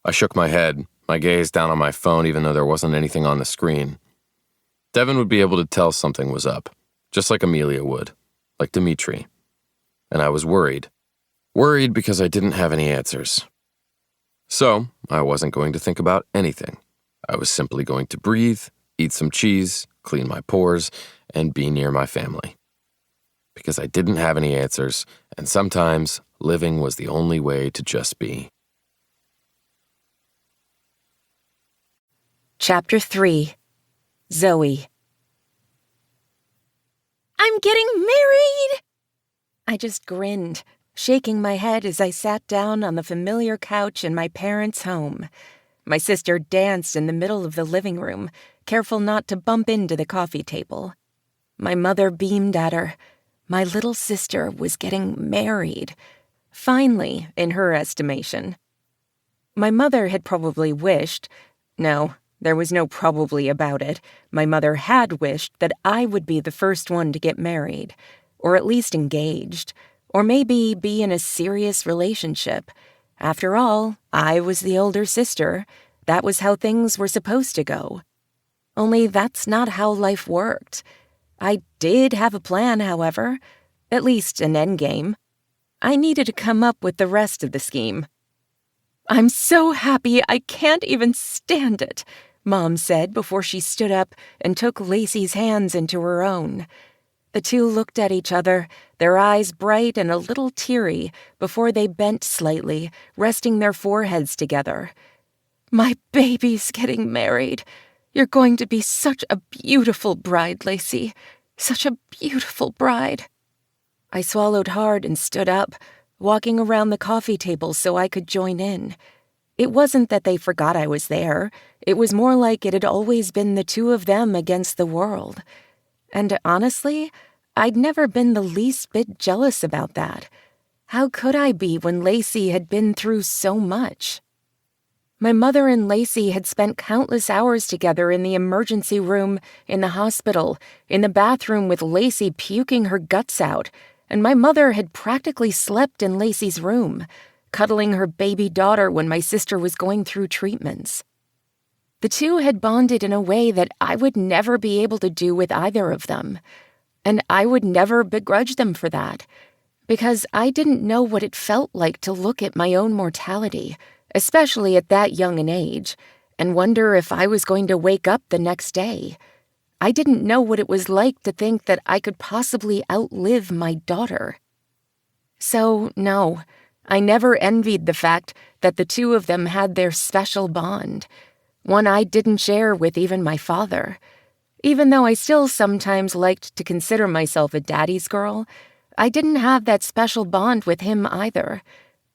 I shook my head, my gaze down on my phone even though there wasn't anything on the screen. Devin would be able to tell something was up, just like Amelia would, like Dimitri. And I was worried. Worried because I didn't have any answers. So, I wasn't going to think about anything. I was simply going to breathe, eat some cheese, clean my pores, and be near my family. Because I didn't have any answers, and sometimes living was the only way to just be. Chapter 3. Zoe. I'm getting married! I just grinned, shaking my head as I sat down on the familiar couch in my parents' home. My sister danced in the middle of the living room, careful not to bump into the coffee table. My mother beamed at her. My little sister was getting married. Finally, in her estimation. My mother had probably wished— no, there was no probably about it. My mother had wished that I would be the first one to get married, or at least engaged, or maybe be in a serious relationship. After all, I was the older sister. That was how things were supposed to go. Only that's not how life worked. I did have a plan, however, at least an endgame. I needed to come up with the rest of the scheme. "I'm so happy I can't even stand it," Mom said before she stood up and took Lacey's hands into her own. The two looked at each other, their eyes bright and a little teary, before they bent slightly, resting their foreheads together. "My baby's getting married. You're going to be such a beautiful bride, Lacey. Such a beautiful bride." I swallowed hard and stood up, walking around the coffee table so I could join in. It wasn't that they forgot I was there. It was more like it had always been the two of them against the world. And honestly, I'd never been the least bit jealous about that. How could I be when Lacey had been through so much? My mother and Lacey had spent countless hours together in the emergency room, in the hospital, in the bathroom with Lacey puking her guts out, and my mother had practically slept in Lacey's room, cuddling her baby daughter when my sister was going through treatments. The two had bonded in a way that I would never be able to do with either of them, and I would never begrudge them for that, because I didn't know what it felt like to look at my own mortality, especially at that young an age, and wonder if I was going to wake up the next day. I didn't know what it was like to think that I could possibly outlive my daughter. So, no, I never envied the fact that the two of them had their special bond, one I didn't share with even my father. Even though I still sometimes liked to consider myself a daddy's girl, I didn't have that special bond with him either,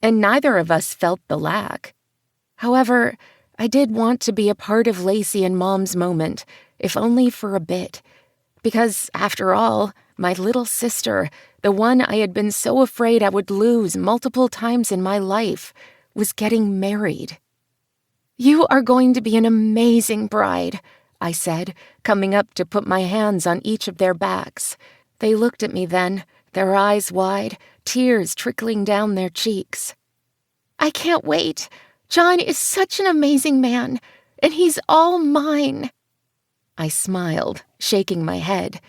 and neither of us felt the lack. However, I did want to be a part of Lacey and Mom's moment, if only for a bit. Because, after all, my little sister, the one I had been so afraid I would lose multiple times in my life, was getting married. "You are going to be an amazing bride," I said, coming up to put my hands on each of their backs. They looked at me then, their eyes wide, tears trickling down their cheeks. "I can't wait. John is such an amazing man, and he's all mine." I smiled, shaking my head.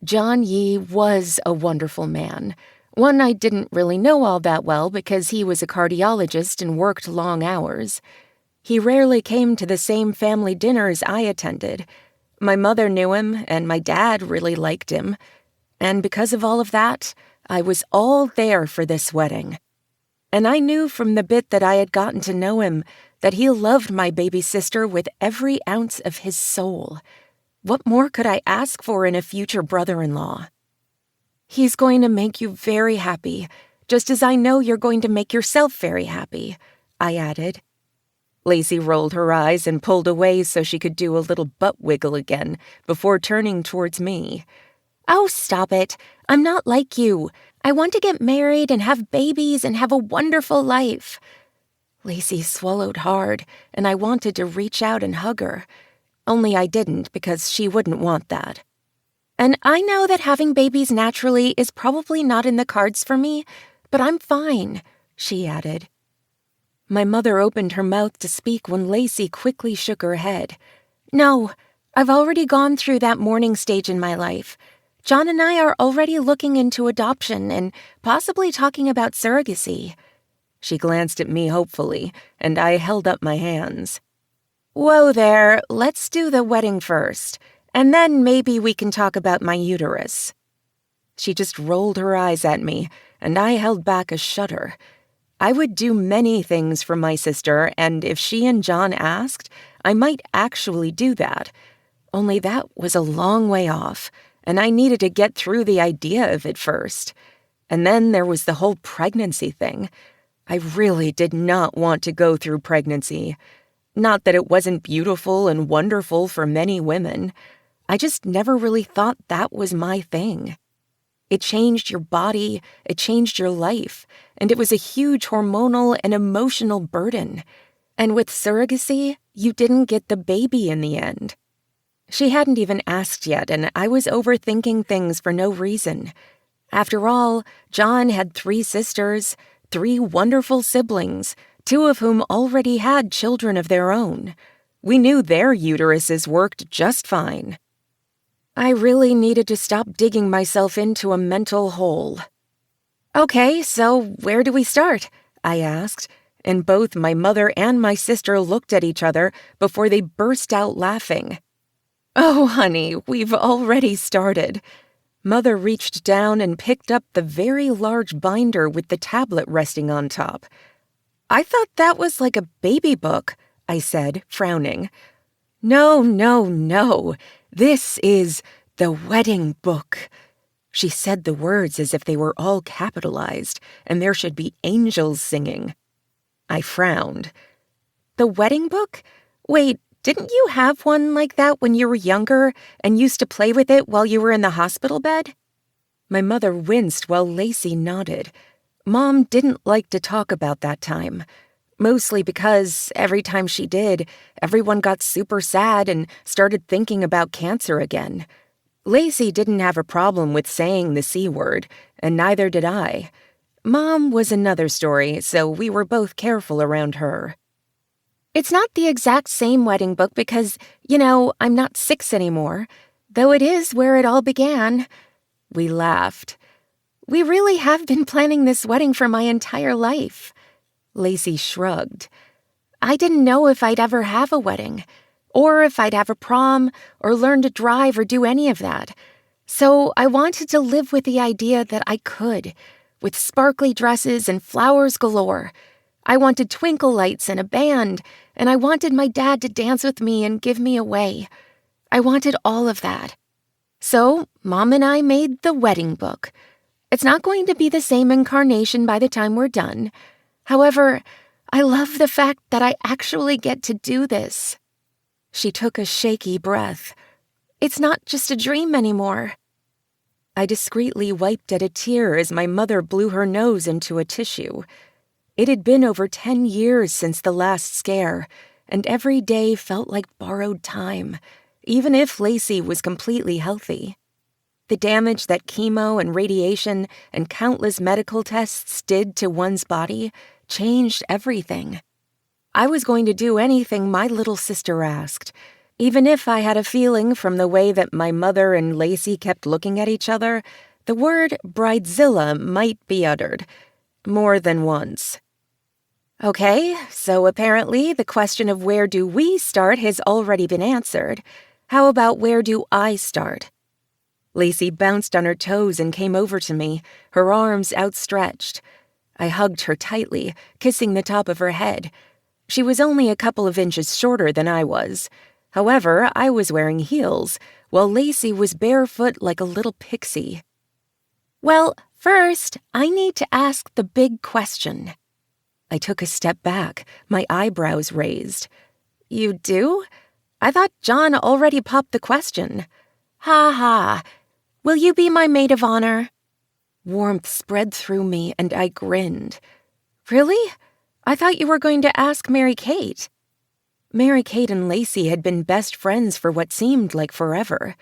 John Yee was a wonderful man, one I didn't really know all that well because he was a cardiologist and worked long hours. He rarely came to the same family dinners I attended. My mother knew him, and my dad really liked him. And because of all of that, I was all there for this wedding. And I knew from the bit that I had gotten to know him that he loved my baby sister with every ounce of his soul. What more could I ask for in a future brother-in-law? "He's going to make you very happy, just as I know you're going to make yourself very happy," I added. Lacey rolled her eyes and pulled away so she could do a little butt wiggle again before turning towards me. "Oh, stop it. I'm not like you. I want to get married and have babies and have a wonderful life." Lacey swallowed hard, and I wanted to reach out and hug her. Only I didn't because she wouldn't want that. "And I know that having babies naturally is probably not in the cards for me, but I'm fine," she added. My mother opened her mouth to speak when Lacey quickly shook her head. "No, I've already gone through that mourning stage in my life. John and I are already looking into adoption and possibly talking about surrogacy." She glanced at me hopefully, and I held up my hands. "Whoa there, let's do the wedding first, and then maybe we can talk about my uterus." She just rolled her eyes at me, and I held back a shudder. I would do many things for my sister, and if she and John asked, I might actually do that. Only that was a long way off, and I needed to get through the idea of it first. And then there was the whole pregnancy thing. I really did not want to go through pregnancy. Not that it wasn't beautiful and wonderful for many women. I just never really thought that was my thing. It changed your body, it changed your life, and it was a huge hormonal and emotional burden. And with surrogacy, you didn't get the baby in the end. She hadn't even asked yet, and I was overthinking things for no reason. After all, John had 3 sisters, 3 wonderful siblings, 2 of whom already had children of their own. We knew their uteruses worked just fine. I really needed to stop digging myself into a mental hole. "Okay, so where do we start?" I asked, and both my mother and my sister looked at each other before they burst out laughing. "Oh, honey, we've already started." Mother reached down and picked up the very large binder with the tablet resting on top. "I thought that was like a baby book," I said, frowning. No. This is the wedding book." She said the words as if they were all capitalized, and there should be angels singing. I frowned. "The wedding book? Wait, didn't you have one like that when you were younger and used to play with it while you were in the hospital bed?" My mother winced while Lacey nodded. Mom didn't like to talk about that time. Mostly because every time she did, everyone got super sad and started thinking about cancer again. Lacey didn't have a problem with saying the C word, and neither did I. Mom was another story, so we were both careful around her. "It's not the exact same wedding book because, I'm not 6 anymore, though it is where it all began." We laughed. "We really have been planning this wedding for my entire life." Lacey shrugged. "I didn't know if I'd ever have a wedding, or if I'd have a prom, or learn to drive or do any of that. So I wanted to live with the idea that I could, with sparkly dresses and flowers galore. I wanted twinkle lights and a band, and I wanted my dad to dance with me and give me away. I wanted all of that. So Mom and I made the wedding book. It's not going to be the same incarnation by the time we're done. However, I love the fact that I actually get to do this." She took a shaky breath. "It's not just a dream anymore." I discreetly wiped at a tear as my mother blew her nose into a tissue. It had been over 10 years since the last scare, and every day felt like borrowed time, even if Lacey was completely healthy. The damage that chemo and radiation and countless medical tests did to one's body changed everything. I was going to do anything my little sister asked, even if I had a feeling from the way that my mother and Lacey kept looking at each other, the word bridezilla might be uttered more than once. Okay, so apparently the question of where do we start has already been answered. How about where do I start? Lacey bounced on her toes and came over to me, her arms outstretched. I hugged her tightly, kissing the top of her head. She was only a couple of inches shorter than I was. However, I was wearing heels, while Lacey was barefoot like a little pixie. "Well, first, I need to ask the big question." I took a step back, my eyebrows raised. "You do? I thought John already popped the question." "Ha ha. Will you be my maid of honor?" Warmth spread through me, and I grinned. "Really? I thought you were going to ask Mary-Kate." Mary-Kate and Lacey had been best friends for what seemed like forever.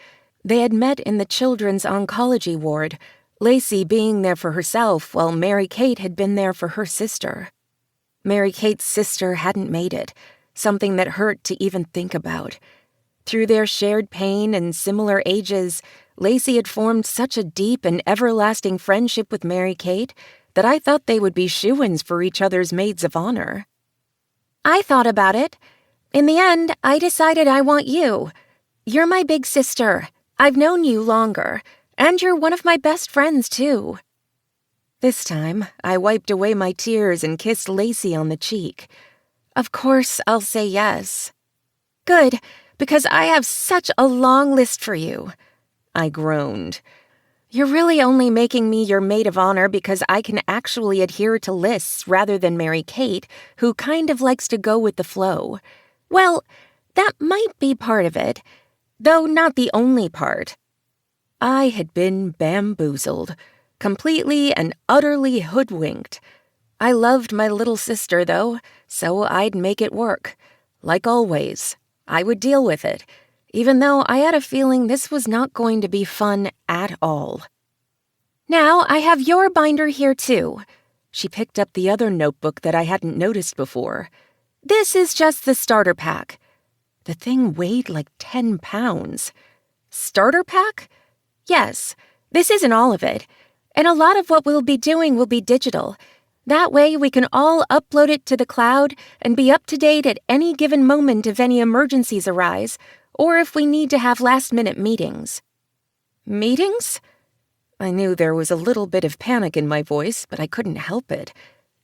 They had met in the children's oncology ward, Lacey being there for herself while Mary-Kate had been there for her sister. Mary-Kate's sister hadn't made it, something that hurt to even think about. Through their shared pain and similar ages, Lacey had formed such a deep and everlasting friendship with Mary-Kate that I thought they would be shoo-ins for each other's maids of honor. "I thought about it. In the end, I decided I want you. You're my big sister. I've known you longer, and you're one of my best friends, too." This time, I wiped away my tears and kissed Lacey on the cheek. "Of course I'll say yes." "Good, because I have such a long list for you." I groaned. "You're really only making me your maid of honor because I can actually adhere to lists rather than Mary-Kate, who kind of likes to go with the flow." "Well, that might be part of it, though not the only part." I had been bamboozled. Completely and utterly hoodwinked. I loved my little sister, though, so I'd make it work. Like always, I would deal with it, even though I had a feeling this was not going to be fun at all. "Now I have your binder here, too." She picked up the other notebook that I hadn't noticed before. "This is just the starter pack." The thing weighed like 10 pounds. "Starter pack?" "Yes, this isn't all of it. And a lot of what we'll be doing will be digital. That way we can all upload it to the cloud and be up to date at any given moment if any emergencies arise, or if we need to have last-minute meetings." "Meetings?" I knew there was a little bit of panic in my voice, but I couldn't help it.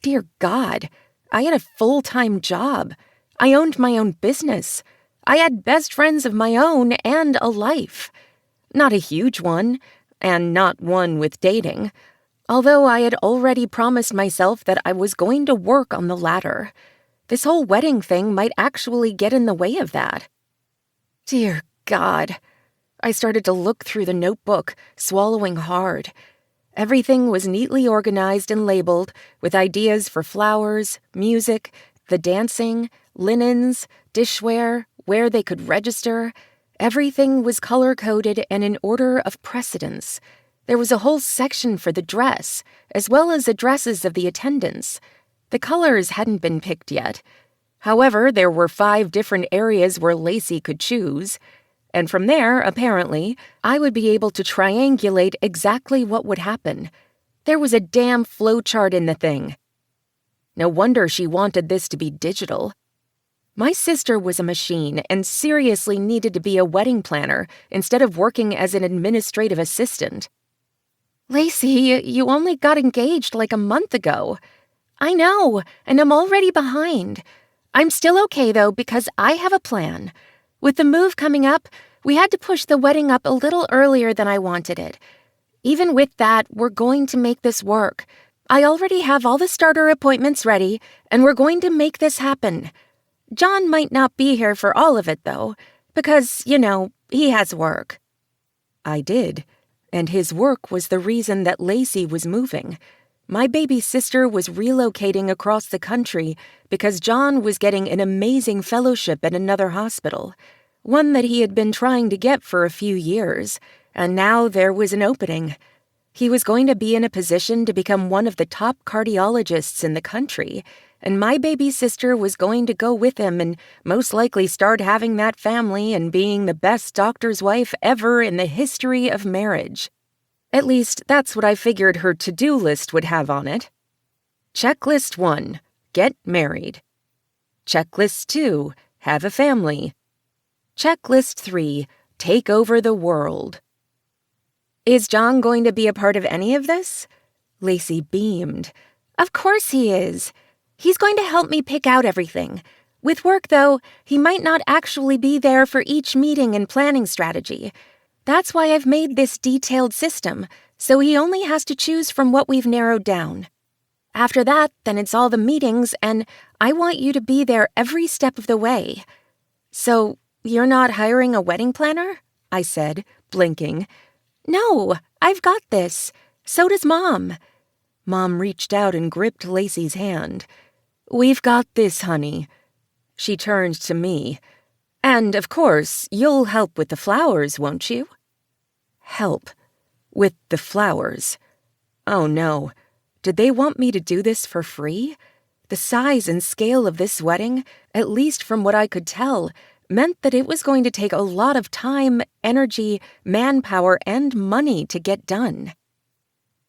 Dear God, I had a full-time job. I owned my own business. I had best friends of my own and a life. Not a huge one, and not one with dating, although I had already promised myself that I was going to work on the latter. This whole wedding thing might actually get in the way of that. Dear God. I started to look through the notebook, swallowing hard. Everything was neatly organized and labeled, with ideas for flowers, music, the dancing, linens, dishware, where they could register. Everything was color-coded and in order of precedence. There was a whole section for the dress, as well as addresses of the attendants. The colors hadn't been picked yet. However, there were 5 different areas where Lacey could choose. And from there, apparently, I would be able to triangulate exactly what would happen. There was a damn flowchart in the thing. No wonder she wanted this to be digital. My sister was a machine and seriously needed to be a wedding planner instead of working as an administrative assistant. "Lacey, you only got engaged like a month ago." "I know, and I'm already behind. I'm still okay, though, because I have a plan. With the move coming up, we had to push the wedding up a little earlier than I wanted it. Even with that, we're going to make this work. I already have all the starter appointments ready, and we're going to make this happen. John might not be here for all of it, though, because, he has work." I did, and his work was the reason that Lacey was moving. My baby sister was relocating across the country because John was getting an amazing fellowship at another hospital, one that he had been trying to get for a few years, and now there was an opening. He was going to be in a position to become one of the top cardiologists in the country, and my baby sister was going to go with him and most likely start having that family and being the best doctor's wife ever in the history of marriage. At least, that's what I figured her to-do list would have on it. Checklist 1, get married. Checklist 2, have a family. Checklist 3, take over the world. Is John going to be a part of any of this? Lacey beamed. Of course he is. He's going to help me pick out everything. With work, though, he might not actually be there for each meeting and planning strategy. That's why I've made this detailed system, so he only has to choose from what we've narrowed down. After that, then it's all the meetings, and I want you to be there every step of the way. So, you're not hiring a wedding planner? I said, blinking. No, I've got this. So does Mom. Mom reached out and gripped Lacey's hand. We've got this, honey. She turned to me. And, of course, you'll help with the flowers, won't you? Help. With the flowers. Oh, no. Did they want me to do this for free? The size and scale of this wedding, at least from what I could tell, meant that it was going to take a lot of time, energy, manpower, and money to get done.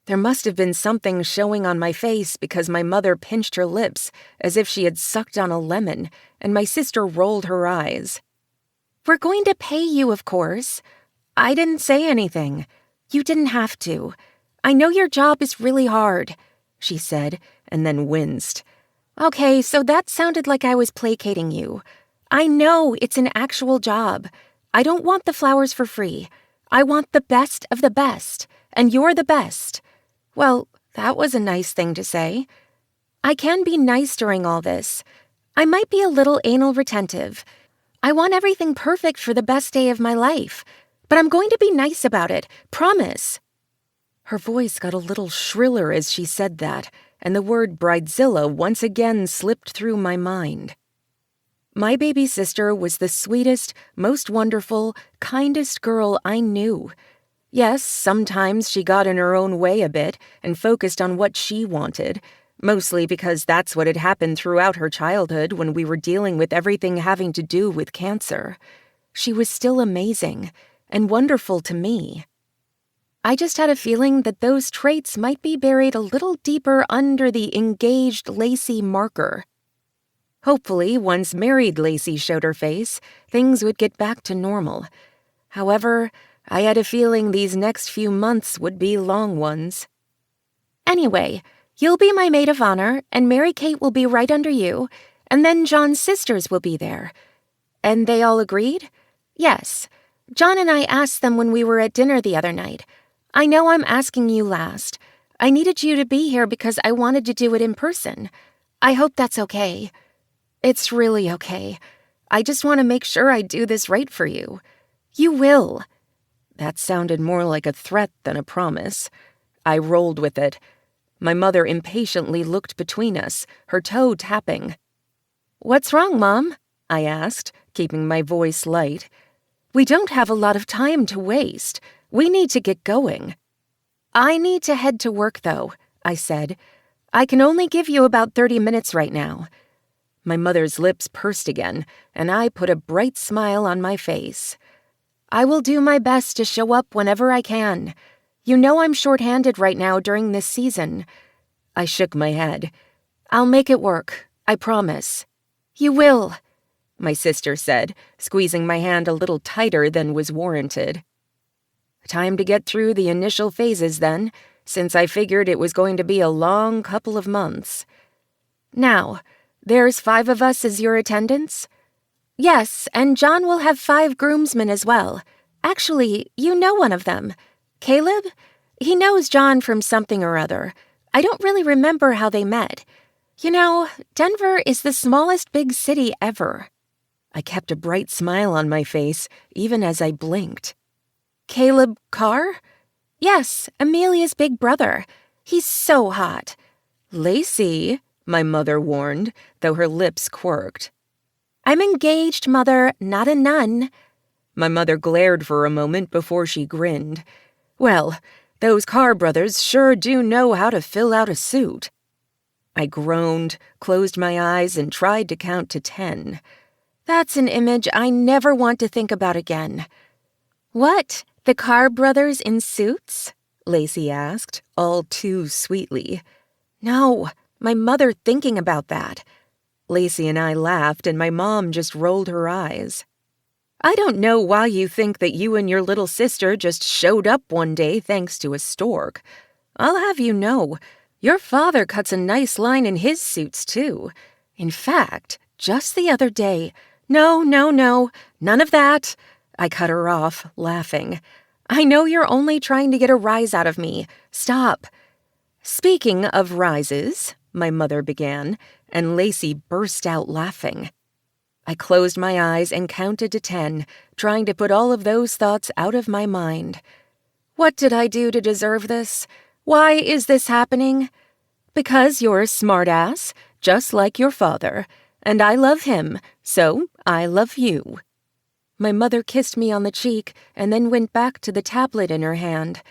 There must have been something showing on my face because my mother pinched her lips as if she had sucked on a lemon, and my sister rolled her eyes. We're going to pay you, of course. I didn't say anything. You didn't have to. I know your job is really hard, she said, and then winced. Okay, so that sounded like I was placating you. I know it's an actual job. I don't want the flowers for free. I want the best of the best, and you're the best. Well, that was a nice thing to say. I can be nice during all this. I might be a little anal retentive. I want everything perfect for the best day of my life, but I'm going to be nice about it, promise. Her voice got a little shriller as she said that, and the word bridezilla once again slipped through my mind. My baby sister was the sweetest, most wonderful, kindest girl I knew. Yes, sometimes she got in her own way a bit and focused on what she wanted, mostly because that's what had happened throughout her childhood when we were dealing with everything having to do with cancer. She was still amazing and wonderful to me. I just had a feeling that those traits might be buried a little deeper under the engaged Lacey marker. Hopefully, once married Lacey showed her face, things would get back to normal. However, I had a feeling these next few months would be long ones. Anyway, you'll be my maid of honor, and Mary-Kate will be right under you, and then John's sisters will be there. And they all agreed? Yes. John and I asked them when we were at dinner the other night. I know I'm asking you last. I needed you to be here because I wanted to do it in person. I hope that's okay. It's really okay. I just want to make sure I do this right for you. You will. That sounded more like a threat than a promise. I rolled with it. My mother impatiently looked between us, her toe tapping. What's wrong, Mom? I asked, keeping my voice light. We don't have a lot of time to waste. We need to get going. I need to head to work, though, I said. I can only give you about 30 minutes right now. My mother's lips pursed again, and I put a bright smile on my face. I will do my best to show up whenever I can. You know I'm short-handed right now during this season. I shook my head. I'll make it work, I promise. You will, my sister said, squeezing my hand a little tighter than was warranted. Time to get through the initial phases then, since I figured it was going to be a long couple of months. Now, there's 5 of us as your attendants? Yes, and John will have 5 groomsmen as well. Actually, you know one of them. Caleb? He knows John from something or other. I don't really remember how they met. You know, Denver is the smallest big city ever. I kept a bright smile on my face, even as I blinked. Caleb Carr? Yes, Amelia's big brother. He's so hot. Lacey, my mother warned, though her lips quirked. I'm engaged, Mother, not a nun. My mother glared for a moment before she grinned. Well, those Carr brothers sure do know how to fill out a suit. I groaned, closed my eyes, and tried to count to 10. That's an image I never want to think about again. What? The Carr brothers in suits? Lacey asked, all too sweetly. No, my mother thinking about that. Lacey and I laughed, and my mom just rolled her eyes. I don't know why you think that you and your little sister just showed up one day thanks to a stork. I'll have you know, your father cuts a nice line in his suits, too. In fact, just the other day— No, none of that. I cut her off, laughing. I know you're only trying to get a rise out of me. Stop. Speaking of rises, my mother began, and Lacey burst out laughing. I closed my eyes and counted to 10, trying to put all of those thoughts out of my mind. What did I do to deserve this? Why is this happening? Because you're a smartass, just like your father, and I love him, so I love you. My mother kissed me on the cheek and then went back to the tablet in her hand.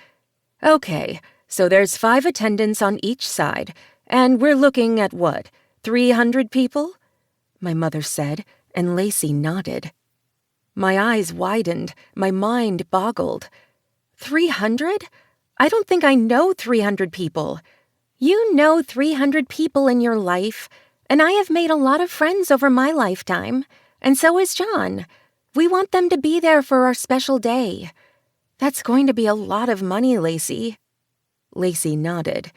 Okay, so there's 5 attendants on each side, and we're looking at what, 300 people? My mother said, and Lacey nodded. My eyes widened, my mind boggled. 300? I don't think I know 300 people. You know 300 people in your life, and I have made a lot of friends over my lifetime, and so has John. We want them to be there for our special day. That's going to be a lot of money, Lacey. Lacey nodded.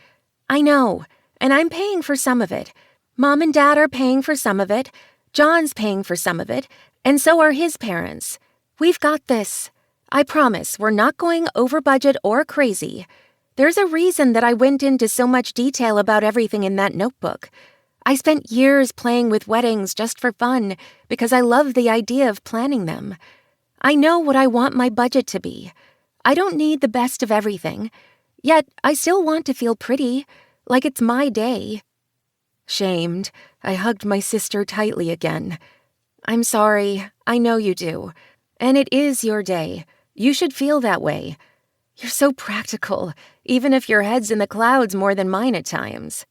I know, and I'm paying for some of it. Mom and Dad are paying for some of it. John's paying for some of it, and so are his parents. We've got this. I promise we're not going over budget or crazy. There's a reason that I went into so much detail about everything in that notebook. I spent years playing with weddings just for fun because I love the idea of planning them. I know what I want my budget to be. I don't need the best of everything, yet I still want to feel pretty, like it's my day. Shamed, I hugged my sister tightly again. I'm sorry, I know you do. And it is your day. You should feel that way. You're so practical, even if your head's in the clouds more than mine at times.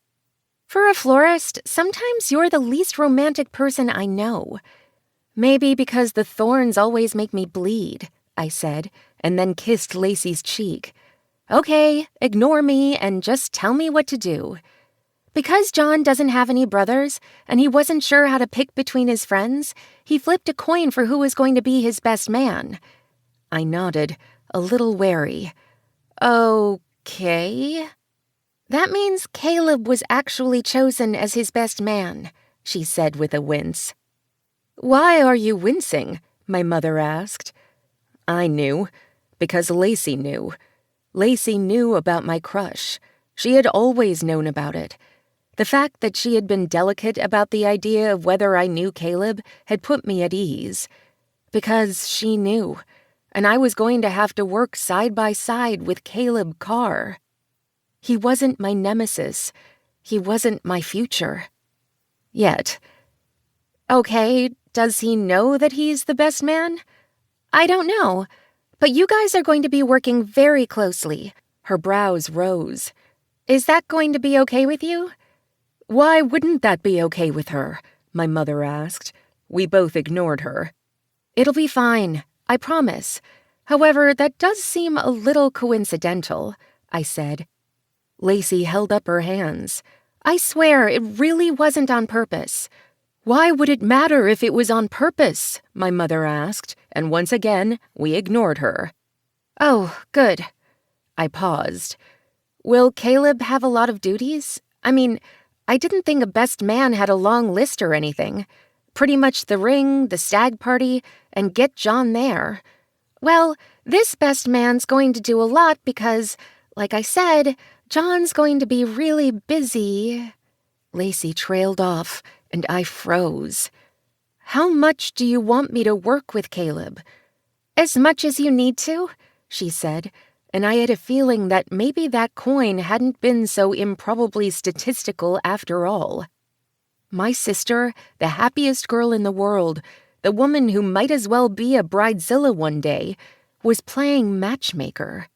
For a florist, sometimes you're the least romantic person I know. Maybe because the thorns always make me bleed, I said, and then kissed Lacey's cheek. Okay, ignore me and just tell me what to do. Because John doesn't have any brothers, and he wasn't sure how to pick between his friends, he flipped a coin for who was going to be his best man. I nodded, a little wary. Okay. That means Caleb was actually chosen as his best man, she said with a wince. Why are you wincing? My mother asked. I knew, because Lacey knew. Lacey knew about my crush. She had always known about it. The fact that she had been delicate about the idea of whether I knew Caleb had put me at ease. Because she knew, and I was going to have to work side by side with Caleb Carr. He wasn't my nemesis. He wasn't my future. Yet. Okay, does he know that he's the best man? I don't know, but you guys are going to be working very closely. Her brows rose. Is that going to be okay with you? Why wouldn't that be okay with her? My mother asked. We both ignored her. It'll be fine, I promise. However, that does seem a little coincidental, I said. Lacey held up her hands. I swear it really wasn't on purpose. Why would it matter if it was on purpose? My mother asked, and once again, we ignored her. Oh, good. I paused. Will Caleb have a lot of duties? I mean, I didn't think a best man had a long list or anything. Pretty much the ring, the stag party, and get John there. Well, this best man's going to do a lot because, like I said, John's going to be really busy. Lacey trailed off, and I froze. How much do you want me to work with, Caleb? As much as you need to, she said, and I had a feeling that maybe that coin hadn't been so improbably statistical after all. My sister, the happiest girl in the world, the woman who might as well be a bridezilla one day, was playing matchmaker.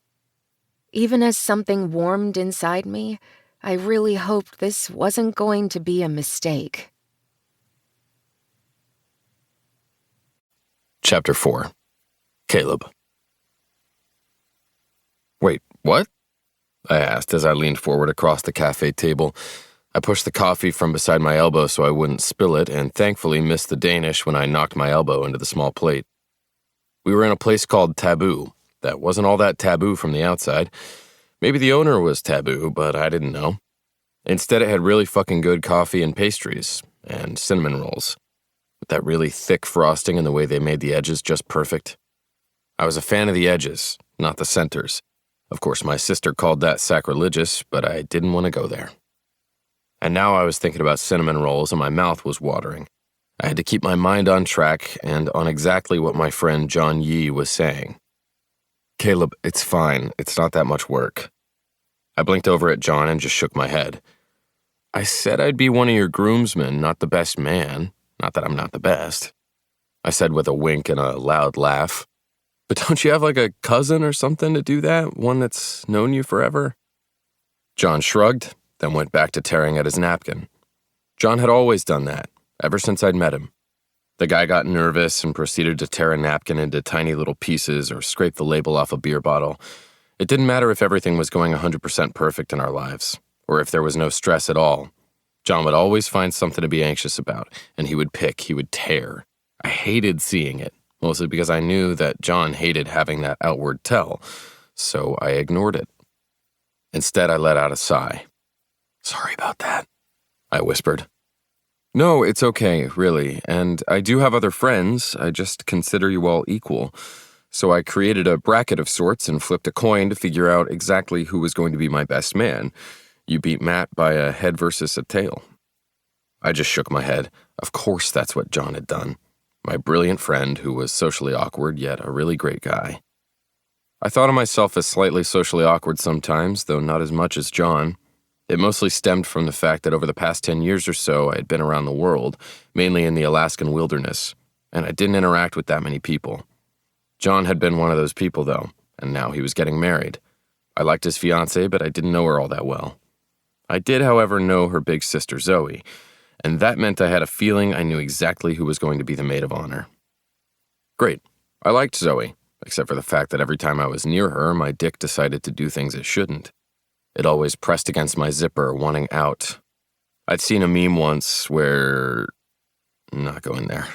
Even as something warmed inside me, I really hoped this wasn't going to be a mistake. Chapter 4. Caleb. Wait, what? I asked as I leaned forward across the cafe table. I pushed the coffee from beside my elbow so I wouldn't spill it, and thankfully missed the Danish when I knocked my elbow into the small plate. We were in a place called Taboo. That wasn't all that taboo from the outside. Maybe the owner was taboo, but I didn't know. Instead, it had really fucking good coffee and pastries, and cinnamon rolls, with that really thick frosting and the way they made the edges just perfect. I was a fan of the edges, not the centers. Of course, my sister called that sacrilegious, but I didn't want to go there. And now I was thinking about cinnamon rolls and my mouth was watering. I had to keep my mind on track and on exactly what my friend John Yee was saying. Caleb, it's fine. It's not that much work. I blinked over at John and just shook my head. I said I'd be one of your groomsmen, not the best man. Not that I'm not the best. I said with a wink and a loud laugh. But don't you have like a cousin or something to do that? One that's known you forever? John shrugged, then went back to tearing at his napkin. John had always done that, ever since I'd met him. The guy got nervous and proceeded to tear a napkin into tiny little pieces or scrape the label off a beer bottle. It didn't matter if everything was going 100% perfect in our lives, or if there was no stress at all. John would always find something to be anxious about, and he would tear. I hated seeing it, mostly because I knew that John hated having that outward tell, so I ignored it. Instead, I let out a sigh. Sorry about that, I whispered. No, it's okay, really, and I do have other friends. I just consider you all equal. So I created a bracket of sorts and flipped a coin to figure out exactly who was going to be my best man. You beat Matt by a head versus a tail. I just shook my head. Of course that's what John had done. My brilliant friend who was socially awkward, yet a really great guy. I thought of myself as slightly socially awkward sometimes, though not as much as John. It mostly stemmed from the fact that over the past 10 years or so, I had been around the world, mainly in the Alaskan wilderness, and I didn't interact with that many people. John had been one of those people, though, and now he was getting married. I liked his fiancée, but I didn't know her all that well. I did, however, know her big sister, Zoe, and that meant I had a feeling I knew exactly who was going to be the maid of honor. Great. I liked Zoe, except for the fact that every time I was near her, my dick decided to do things it shouldn't. It always pressed against my zipper, wanting out. I'd seen a meme once where... not going there.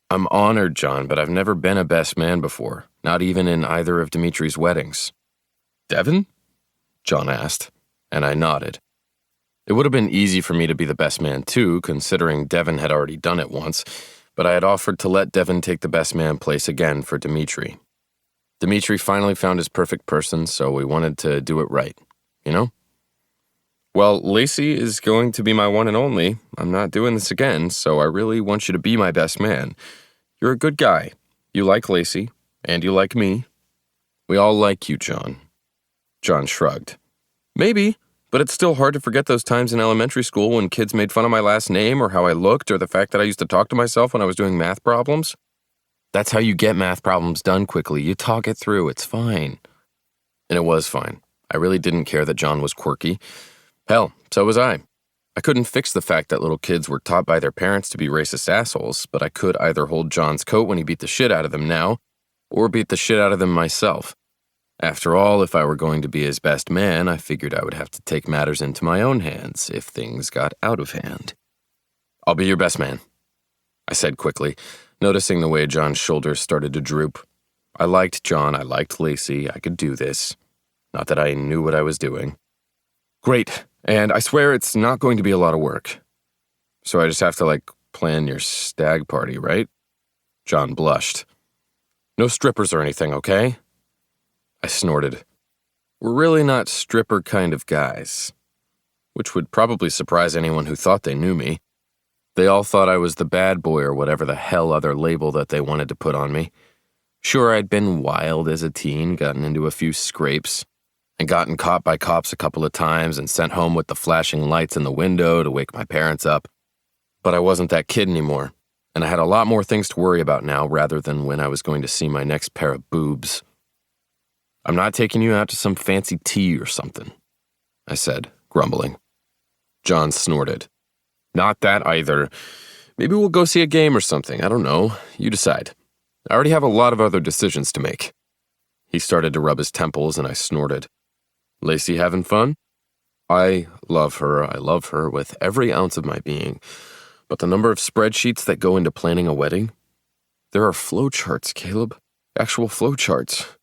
I'm honored, John, but I've never been a best man before, not even in either of Dimitri's weddings. Devin? John asked, and I nodded. It would have been easy for me to be the best man too, considering Devin had already done it once, but I had offered to let Devin take the best man place again for Dimitri. Dimitri finally found his perfect person, so we wanted to do it right, you know? Well, Lacey is going to be my one and only. I'm not doing this again, so I really want you to be my best man. You're a good guy. You like Lacey, and you like me. We all like you, John. John shrugged. Maybe, but it's still hard to forget those times in elementary school when kids made fun of my last name or how I looked or the fact that I used to talk to myself when I was doing math problems. That's how you get math problems done quickly. You talk it through. It's fine. And it was fine. I really didn't care that John was quirky. Hell, so was I. I couldn't fix the fact that little kids were taught by their parents to be racist assholes, but I could either hold John's coat when he beat the shit out of them now, or beat the shit out of them myself. After all, if I were going to be his best man, I figured I would have to take matters into my own hands if things got out of hand. I'll be your best man, I said quickly, noticing the way John's shoulders started to droop. I liked John, I liked Lacey, I could do this. Not that I knew what I was doing. Great, and I swear it's not going to be a lot of work. So I just have to, plan your stag party, right? John blushed. No strippers or anything, okay? I snorted. We're really not stripper kind of guys, which would probably surprise anyone who thought they knew me. They all thought I was the bad boy or whatever the hell other label that they wanted to put on me. Sure, I'd been wild as a teen, gotten into a few scrapes, and gotten caught by cops a couple of times and sent home with the flashing lights in the window to wake my parents up. But I wasn't that kid anymore, and I had a lot more things to worry about now rather than when I was going to see my next pair of boobs. I'm not taking you out to some fancy tea or something, I said, grumbling. John snorted. Not that either. Maybe we'll go see a game or something. I don't know. You decide. I already have a lot of other decisions to make. He started to rub his temples, and I snorted. Lacey having fun? I love her with every ounce of my being. But the number of spreadsheets that go into planning a wedding? There are flowcharts, Caleb. Actual flowcharts.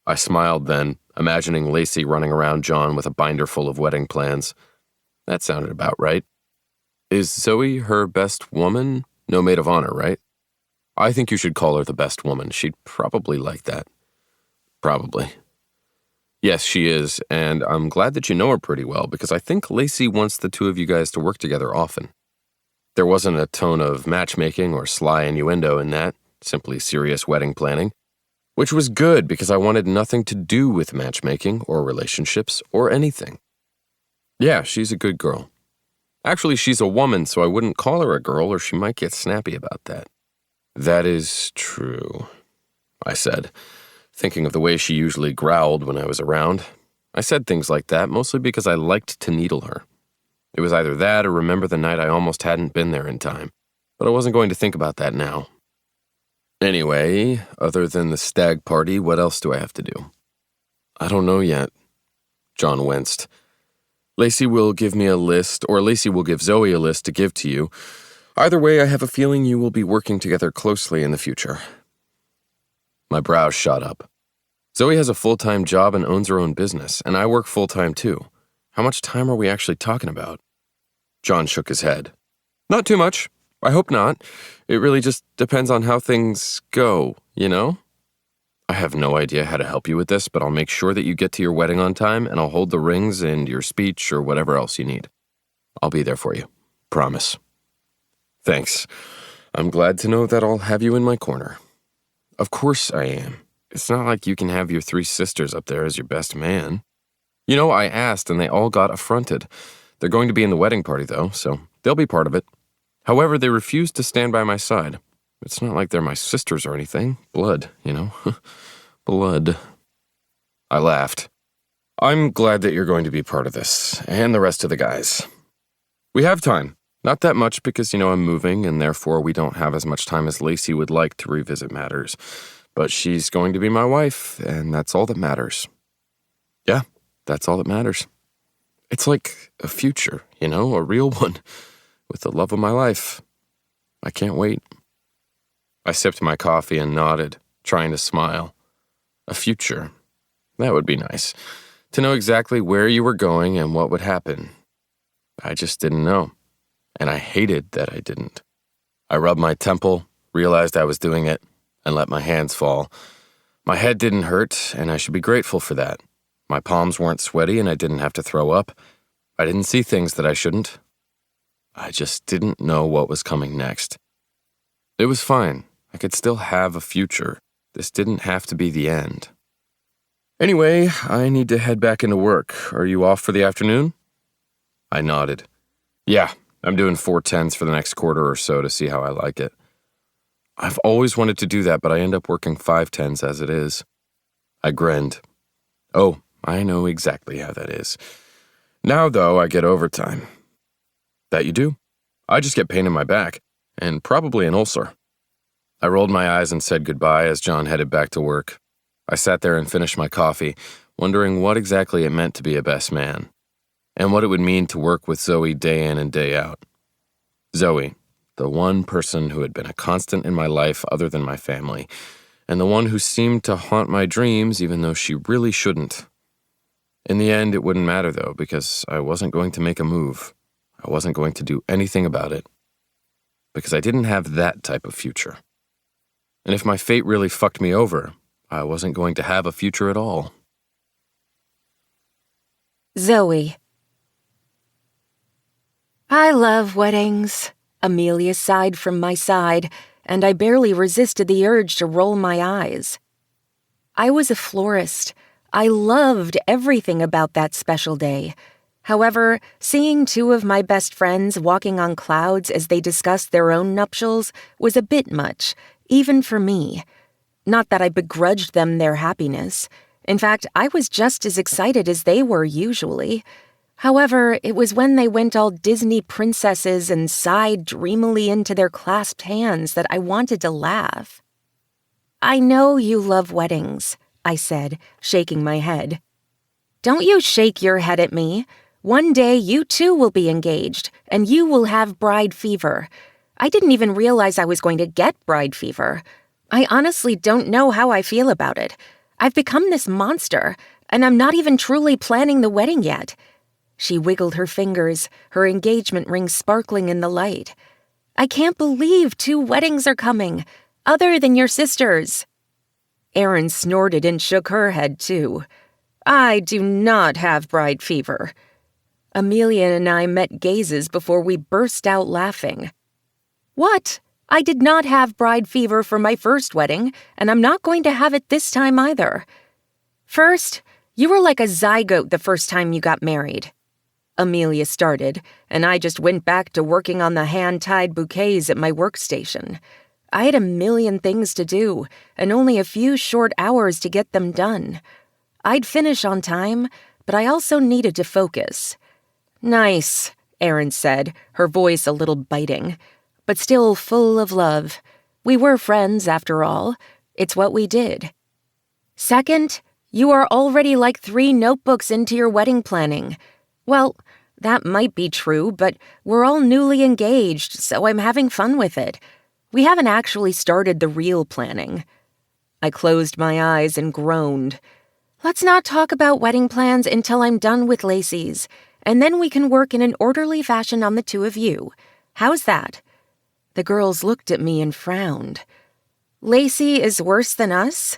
I smiled then, imagining Lacey running around John with a binder full of wedding plans. That sounded about right. Is Zoe her best woman? No maid of honor, right? I think you should call her the best woman. She'd probably like that. Probably. Yes, she is, and I'm glad that you know her pretty well, because I think Lacey wants the two of you guys to work together often. There wasn't a tone of matchmaking or sly innuendo in that, simply serious wedding planning, which was good because I wanted nothing to do with matchmaking or relationships or anything. Yeah, she's a good girl. Actually, she's a woman, so I wouldn't call her a girl or she might get snappy about that. That is true, I said, thinking of the way she usually growled when I was around. I said things like that mostly because I liked to needle her. It was either that or remember the night I almost hadn't been there in time, but I wasn't going to think about that now. Anyway, other than the stag party, what else do I have to do? I don't know yet. John winced. Lacey will give me a list, or Lacey will give Zoe a list to give to you. Either way, I have a feeling you will be working together closely in the future. My brows shot up. Zoe has a full-time job and owns her own business, and I work full-time too. How much time are we actually talking about? John shook his head. Not too much. I hope not. It really just depends on how things go, you know? I have no idea how to help you with this, but I'll make sure that you get to your wedding on time, and I'll hold the rings and your speech or whatever else you need. I'll be there for you. Promise. Thanks. I'm glad to know that I'll have you in my corner. Of course I am. It's not like you can have your 3 sisters up there as your best man. You know, I asked and they all got affronted. They're going to be in the wedding party, though, so they'll be part of it. However, they refused to stand by my side. It's not like they're my sisters or anything. Blood, you know? Blood. I laughed. I'm glad that you're going to be part of this, and the rest of the guys. We have time. Not that much because, I'm moving, and therefore we don't have as much time as Lacey would like to revisit matters. But she's going to be my wife, and that's all that matters. Yeah, that's all that matters. It's like a future, a real one, with the love of my life. I can't wait. I sipped my coffee and nodded, trying to smile. A future. That would be nice. To know exactly where you were going and what would happen. I just didn't know. And I hated that I didn't. I rubbed my temple, realized I was doing it, and let my hands fall. My head didn't hurt, and I should be grateful for that. My palms weren't sweaty, and I didn't have to throw up. I didn't see things that I shouldn't. I just didn't know what was coming next. It was fine. I could still have a future. This didn't have to be the end. Anyway, I need to head back into work. Are you off for the afternoon? I nodded. Yeah, I'm doing 410s for the next quarter or so to see how I like it. I've always wanted to do that, but I end up working 510s as it is. I grinned. Oh, I know exactly how that is. Now, though, I get overtime. That you do? I just get pain in my back, and probably an ulcer. I rolled my eyes and said goodbye as John headed back to work. I sat there and finished my coffee, wondering what exactly it meant to be a best man, and what it would mean to work with Zoe day in and day out. Zoe, the one person who had been a constant in my life other than my family, and the one who seemed to haunt my dreams even though she really shouldn't. In the end, it wouldn't matter, though, because I wasn't going to make a move. I wasn't going to do anything about it, because I didn't have that type of future. And if my fate really fucked me over, I wasn't going to have a future at all. Zoe. I love weddings, Amelia sighed from my side, and I barely resisted the urge to roll my eyes. I was a florist. I loved everything about that special day. However, seeing two of my best friends walking on clouds as they discussed their own nuptials was a bit much, even for me. Not that I begrudged them their happiness. In fact, I was just as excited as they were usually. However, it was when they went all Disney princesses and sighed dreamily into their clasped hands that I wanted to laugh. I know you love weddings, I said, shaking my head. Don't you shake your head at me. One day you too will be engaged, and you will have bride fever. I didn't even realize I was going to get bride fever. I honestly don't know how I feel about it. I've become this monster, and I'm not even truly planning the wedding yet. She wiggled her fingers, her engagement ring sparkling in the light. I can't believe 2 weddings are coming, other than your sister's. Erin snorted and shook her head too. I do not have bride fever. Amelia and I met gazes before we burst out laughing. What? I did not have bride fever for my first wedding, and I'm not going to have it this time either. First, you were like a zygote the first time you got married. Amelia started, and I just went back to working on the hand-tied bouquets at my workstation. I had a million things to do, and only a few short hours to get them done. I'd finish on time, but I also needed to focus. Nice, Erin said, her voice a little biting, but still full of love. We were friends, after all. It's what we did. Second, you are already like 3 notebooks into your wedding planning. Well, that might be true, but we're all newly engaged, so I'm having fun with it. We haven't actually started the real planning. I closed my eyes and groaned. Let's not talk about wedding plans until I'm done with Lacey's, and then we can work in an orderly fashion on the 2 of you. How's that? The girls looked at me and frowned. Lacey is worse than us?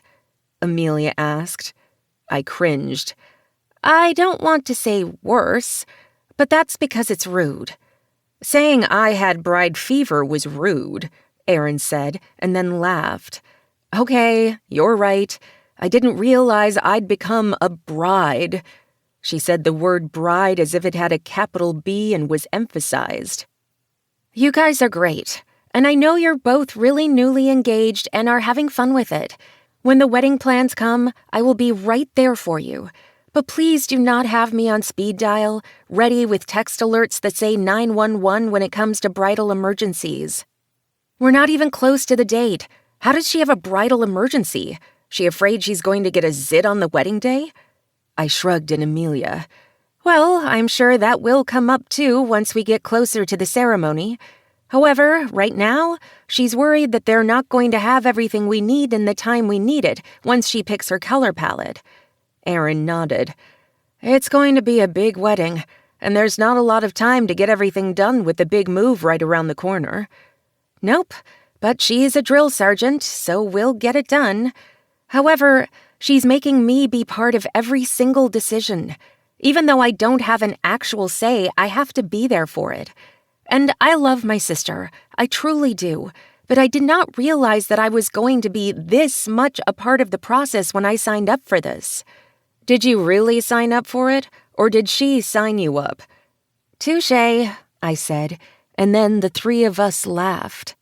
Amelia asked. I cringed. I don't want to say worse, but that's because it's rude. Saying I had bride fever was rude, Erin said, and then laughed. Okay, you're right. I didn't realize I'd become a bride. She said the word bride as if it had a capital B and was emphasized. You guys are great, and I know you're both really newly engaged and are having fun with it. When the wedding plans come, I will be right there for you. But please do not have me on speed dial, ready with text alerts that say 911 when it comes to bridal emergencies. We're not even close to the date. How does she have a bridal emergency? She afraid she's going to get a zit on the wedding day? I shrugged at Amelia. Well, I'm sure that will come up too once we get closer to the ceremony. However, right now, she's worried that they're not going to have everything we need in the time we need it once she picks her color palette. Erin nodded. It's going to be a big wedding, and there's not a lot of time to get everything done with the big move right around the corner. Nope, but she's a drill sergeant, so we'll get it done. However, she's making me be part of every single decision. Even though I don't have an actual say, I have to be there for it. And I love my sister, I truly do, but I did not realize that I was going to be this much a part of the process when I signed up for this. Did you really sign up for it, or did she sign you up? Touché, I said, and then the 3 of us laughed.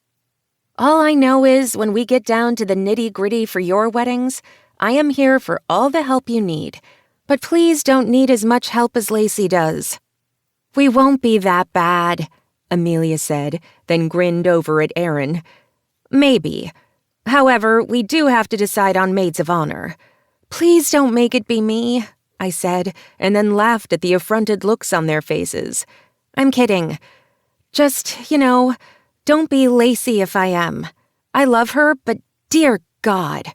All I know is when we get down to the nitty-gritty for your weddings, I am here for all the help you need, but please don't need as much help as Lacey does. We won't be that bad, Amelia said, then grinned over at Erin. Maybe. However, we do have to decide on maids of honor. Please don't make it be me, I said, and then laughed at the affronted looks on their faces. I'm kidding. Just, don't be Lacey if I am. I love her, but dear God.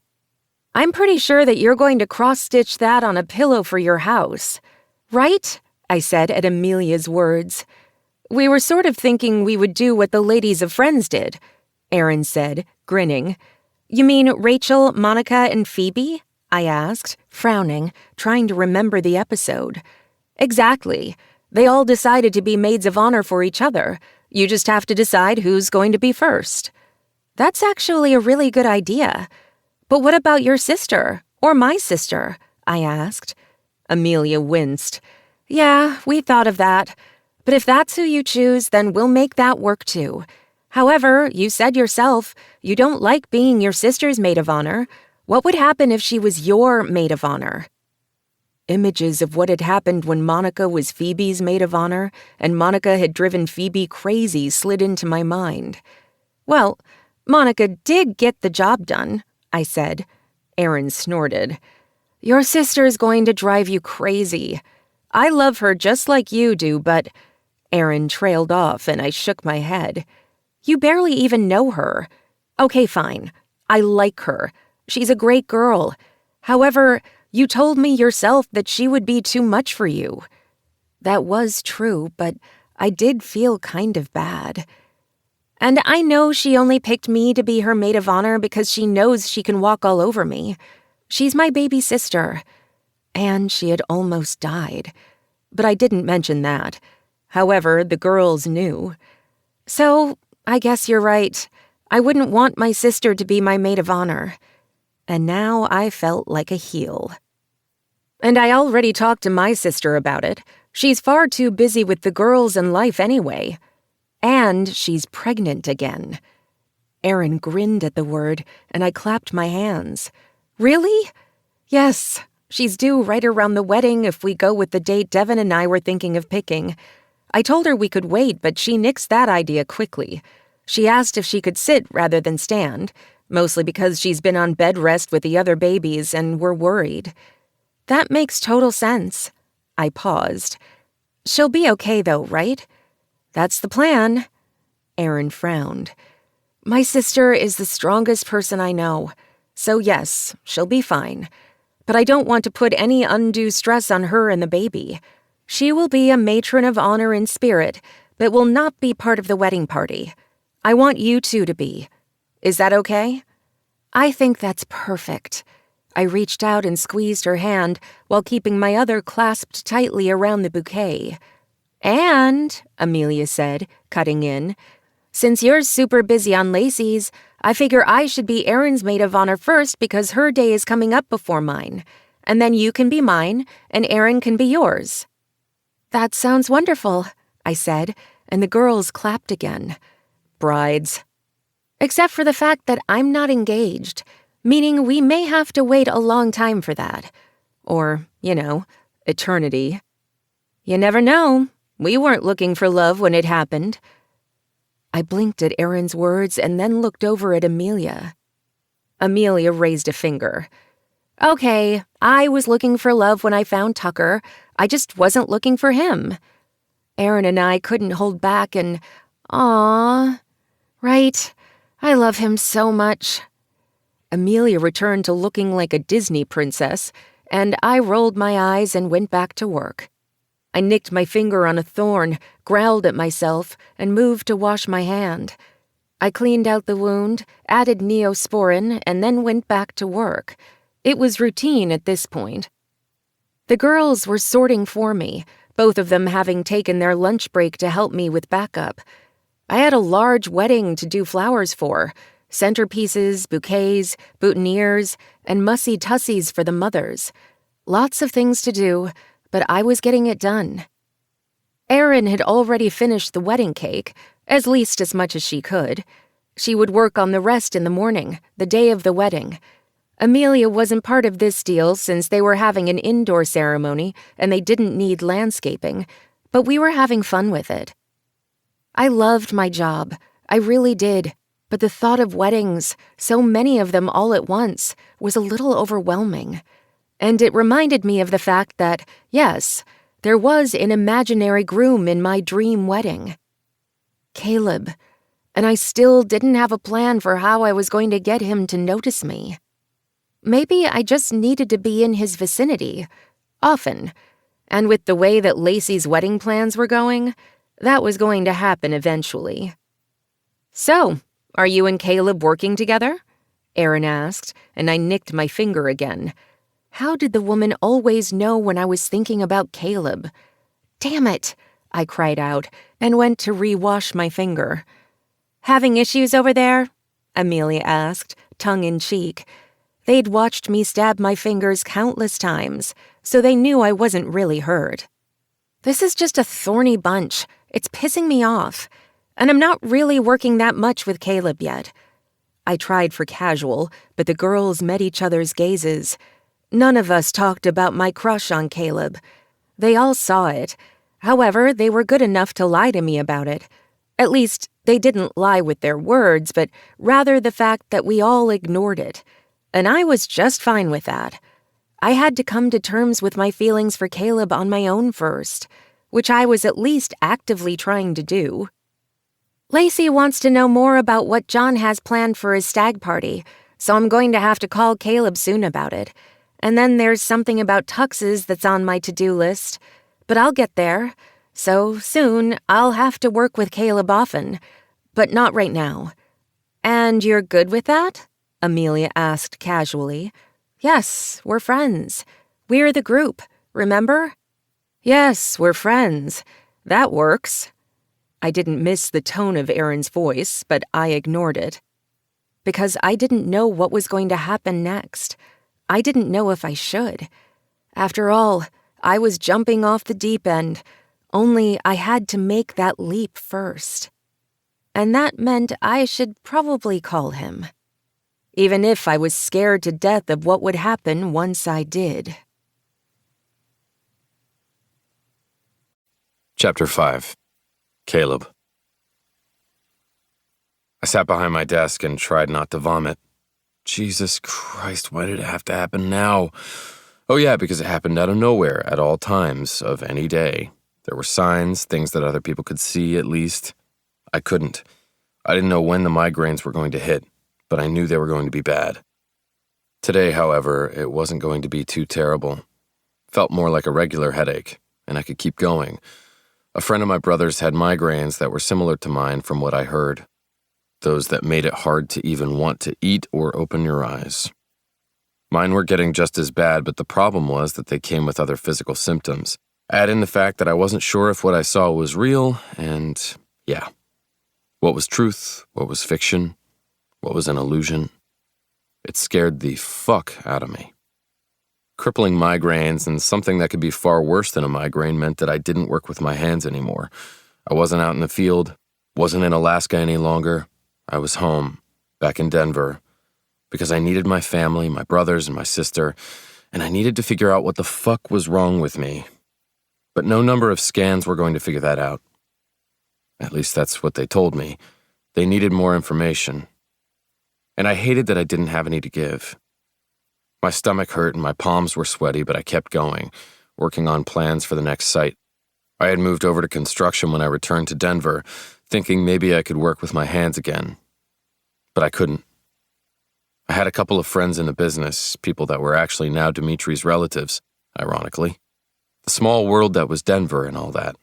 I'm pretty sure that you're going to cross-stitch that on a pillow for your house. Right? I said at Amelia's words. We were sort of thinking we would do what the ladies of Friends did, Erin said, grinning. You mean Rachel, Monica, and Phoebe? I asked, frowning, trying to remember the episode. Exactly. They all decided to be maids of honor for each other. You just have to decide who's going to be first. That's actually a really good idea. But what about your sister, or my sister? I asked. Amelia winced. Yeah, we thought of that. But if that's who you choose, then we'll make that work too. However, you said yourself, you don't like being your sister's maid of honor. What would happen if she was your maid of honor? Images of what had happened when Monica was Phoebe's maid of honor and Monica had driven Phoebe crazy slid into my mind. Well, Monica did get the job done, I said. Erin snorted. Your sister's going to drive you crazy. I love her just like you do, but... Erin trailed off and I shook my head. You barely even know her. Okay, fine. I like her. She's a great girl. However, you told me yourself that she would be too much for you. That was true, but I did feel kind of bad. And I know she only picked me to be her maid of honor because she knows she can walk all over me. She's my baby sister. And she had almost died. But I didn't mention that. However, the girls knew. So, I guess you're right. I wouldn't want my sister to be my maid of honor. And now I felt like a heel. And I already talked to my sister about it. She's far too busy with the girls and life anyway. And she's pregnant again. Erin grinned at the word, and I clapped my hands. Really? Yes, she's due right around the wedding if we go with the date Devin and I were thinking of picking. I told her we could wait, but she nixed that idea quickly. She asked if she could sit rather than stand, mostly because she's been on bed rest with the other babies and we're worried. That makes total sense. I paused. She'll be okay though, right? That's the plan. Erin frowned. My sister is the strongest person I know. So yes, she'll be fine. But I don't want to put any undue stress on her and the baby. She will be a matron of honor in spirit, but will not be part of the wedding party. I want you two to be. Is that okay? I think that's perfect. I reached out and squeezed her hand while keeping my other clasped tightly around the bouquet. And, Amelia said, cutting in, since you're super busy on Lacey's, I figure I should be Erin's maid of honor first because her day is coming up before mine. And then you can be mine, and Erin can be yours. That sounds wonderful, I said, and the girls clapped again. Brides. Except for the fact that I'm not engaged, meaning we may have to wait a long time for that. Or, eternity. You never know. We weren't looking for love when it happened. I blinked at Erin's words and then looked over at Amelia. Amelia raised a finger. Okay, I was looking for love when I found Tucker. I just wasn't looking for him. Erin and I couldn't hold back and, aww, right, I love him so much. Amelia returned to looking like a Disney princess, and I rolled my eyes and went back to work. I nicked my finger on a thorn, growled at myself, and moved to wash my hand. I cleaned out the wound, added Neosporin, and then went back to work. It was routine at this point. The girls were sorting for me, both of them having taken their lunch break to help me with backup. I had a large wedding to do flowers for, centerpieces, bouquets, boutonnieres, and mussy-tussies for the mothers. Lots of things to do, but I was getting it done. Erin had already finished the wedding cake, at least as much as she could. She would work on the rest in the morning, the day of the wedding. Amelia wasn't part of this deal since they were having an indoor ceremony and they didn't need landscaping, but we were having fun with it. I loved my job. I really did. But the thought of weddings, so many of them all at once, was a little overwhelming. And it reminded me of the fact that, yes, there was an imaginary groom in my dream wedding. Caleb. And I still didn't have a plan for how I was going to get him to notice me. Maybe I just needed to be in his vicinity, often. And with the way that Lacey's wedding plans were going, that was going to happen eventually. So, are you and Caleb working together? Erin asked, and I nicked my finger again. How did the woman always know when I was thinking about Caleb? Damn it, I cried out and went to re-wash my finger. Having issues over there? Amelia asked, tongue in cheek. They'd watched me stab my fingers countless times, so they knew I wasn't really hurt. This is just a thorny bunch. It's pissing me off. And I'm not really working that much with Caleb yet. I tried for casual, but the girls met each other's gazes. None of us talked about my crush on Caleb. They all saw it. However, they were good enough to lie to me about it. At least, they didn't lie with their words, but rather the fact that we all ignored it. And I was just fine with that. I had to come to terms with my feelings for Caleb on my own first, which I was at least actively trying to do. Lacey wants to know more about what John has planned for his stag party, so I'm going to have to call Caleb soon about it. And then there's something about tuxes that's on my to-do list. But I'll get there. So soon, I'll have to work with Caleb often. But not right now. And you're good with that? Amelia asked casually. Yes, we're friends. We're the group, remember? Yes, we're friends. That works. I didn't miss the tone of Aaron's voice, but I ignored it. Because I didn't know what was going to happen next. I didn't know if I should. After all, I was jumping off the deep end, only I had to make that leap first. And that meant I should probably call him. Even if I was scared to death of what would happen once I did. Chapter 5. Caleb. I sat behind my desk and tried not to vomit. Jesus Christ, why did it have to happen now? Oh yeah, because it happened out of nowhere at all times of any day. There were signs, things that other people could see at least. I couldn't. I didn't know when the migraines were going to hit, but I knew they were going to be bad. Today, however, it wasn't going to be too terrible. Felt more like a regular headache, and I could keep going. A friend of my brother's had migraines that were similar to mine from what I heard. Those that made it hard to even want to eat or open your eyes. Mine were getting just as bad, but the problem was that they came with other physical symptoms. Add in the fact that I wasn't sure if what I saw was real, and yeah. What was truth? What was fiction? What was an illusion? It scared the fuck out of me. Crippling migraines and something that could be far worse than a migraine meant that I didn't work with my hands anymore. I wasn't out in the field, wasn't in Alaska any longer. I was home, back in Denver, because I needed my family, my brothers and my sister, and I needed to figure out what the fuck was wrong with me. But no number of scans were going to figure that out. At least that's what they told me. They needed more information. And I hated that I didn't have any to give. My stomach hurt and my palms were sweaty, but I kept going, working on plans for the next site. I had moved over to construction when I returned to Denver, thinking maybe I could work with my hands again. But I couldn't. I had a couple of friends in the business, people that were actually now Dimitri's relatives, ironically. The small world that was Denver and all that.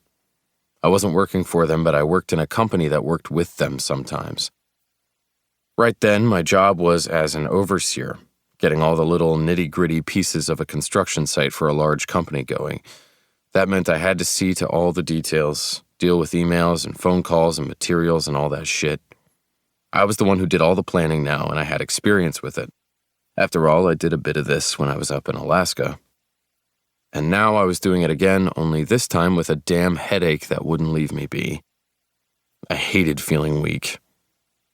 I wasn't working for them, but I worked in a company that worked with them sometimes. Right then, my job was as an overseer, getting all the little nitty-gritty pieces of a construction site for a large company going. That meant I had to see to all the details, deal with emails and phone calls and materials and all that shit. I was the one who did all the planning now, and I had experience with it. After all, I did a bit of this when I was up in Alaska. And now I was doing it again, only this time with a damn headache that wouldn't leave me be. I hated feeling weak,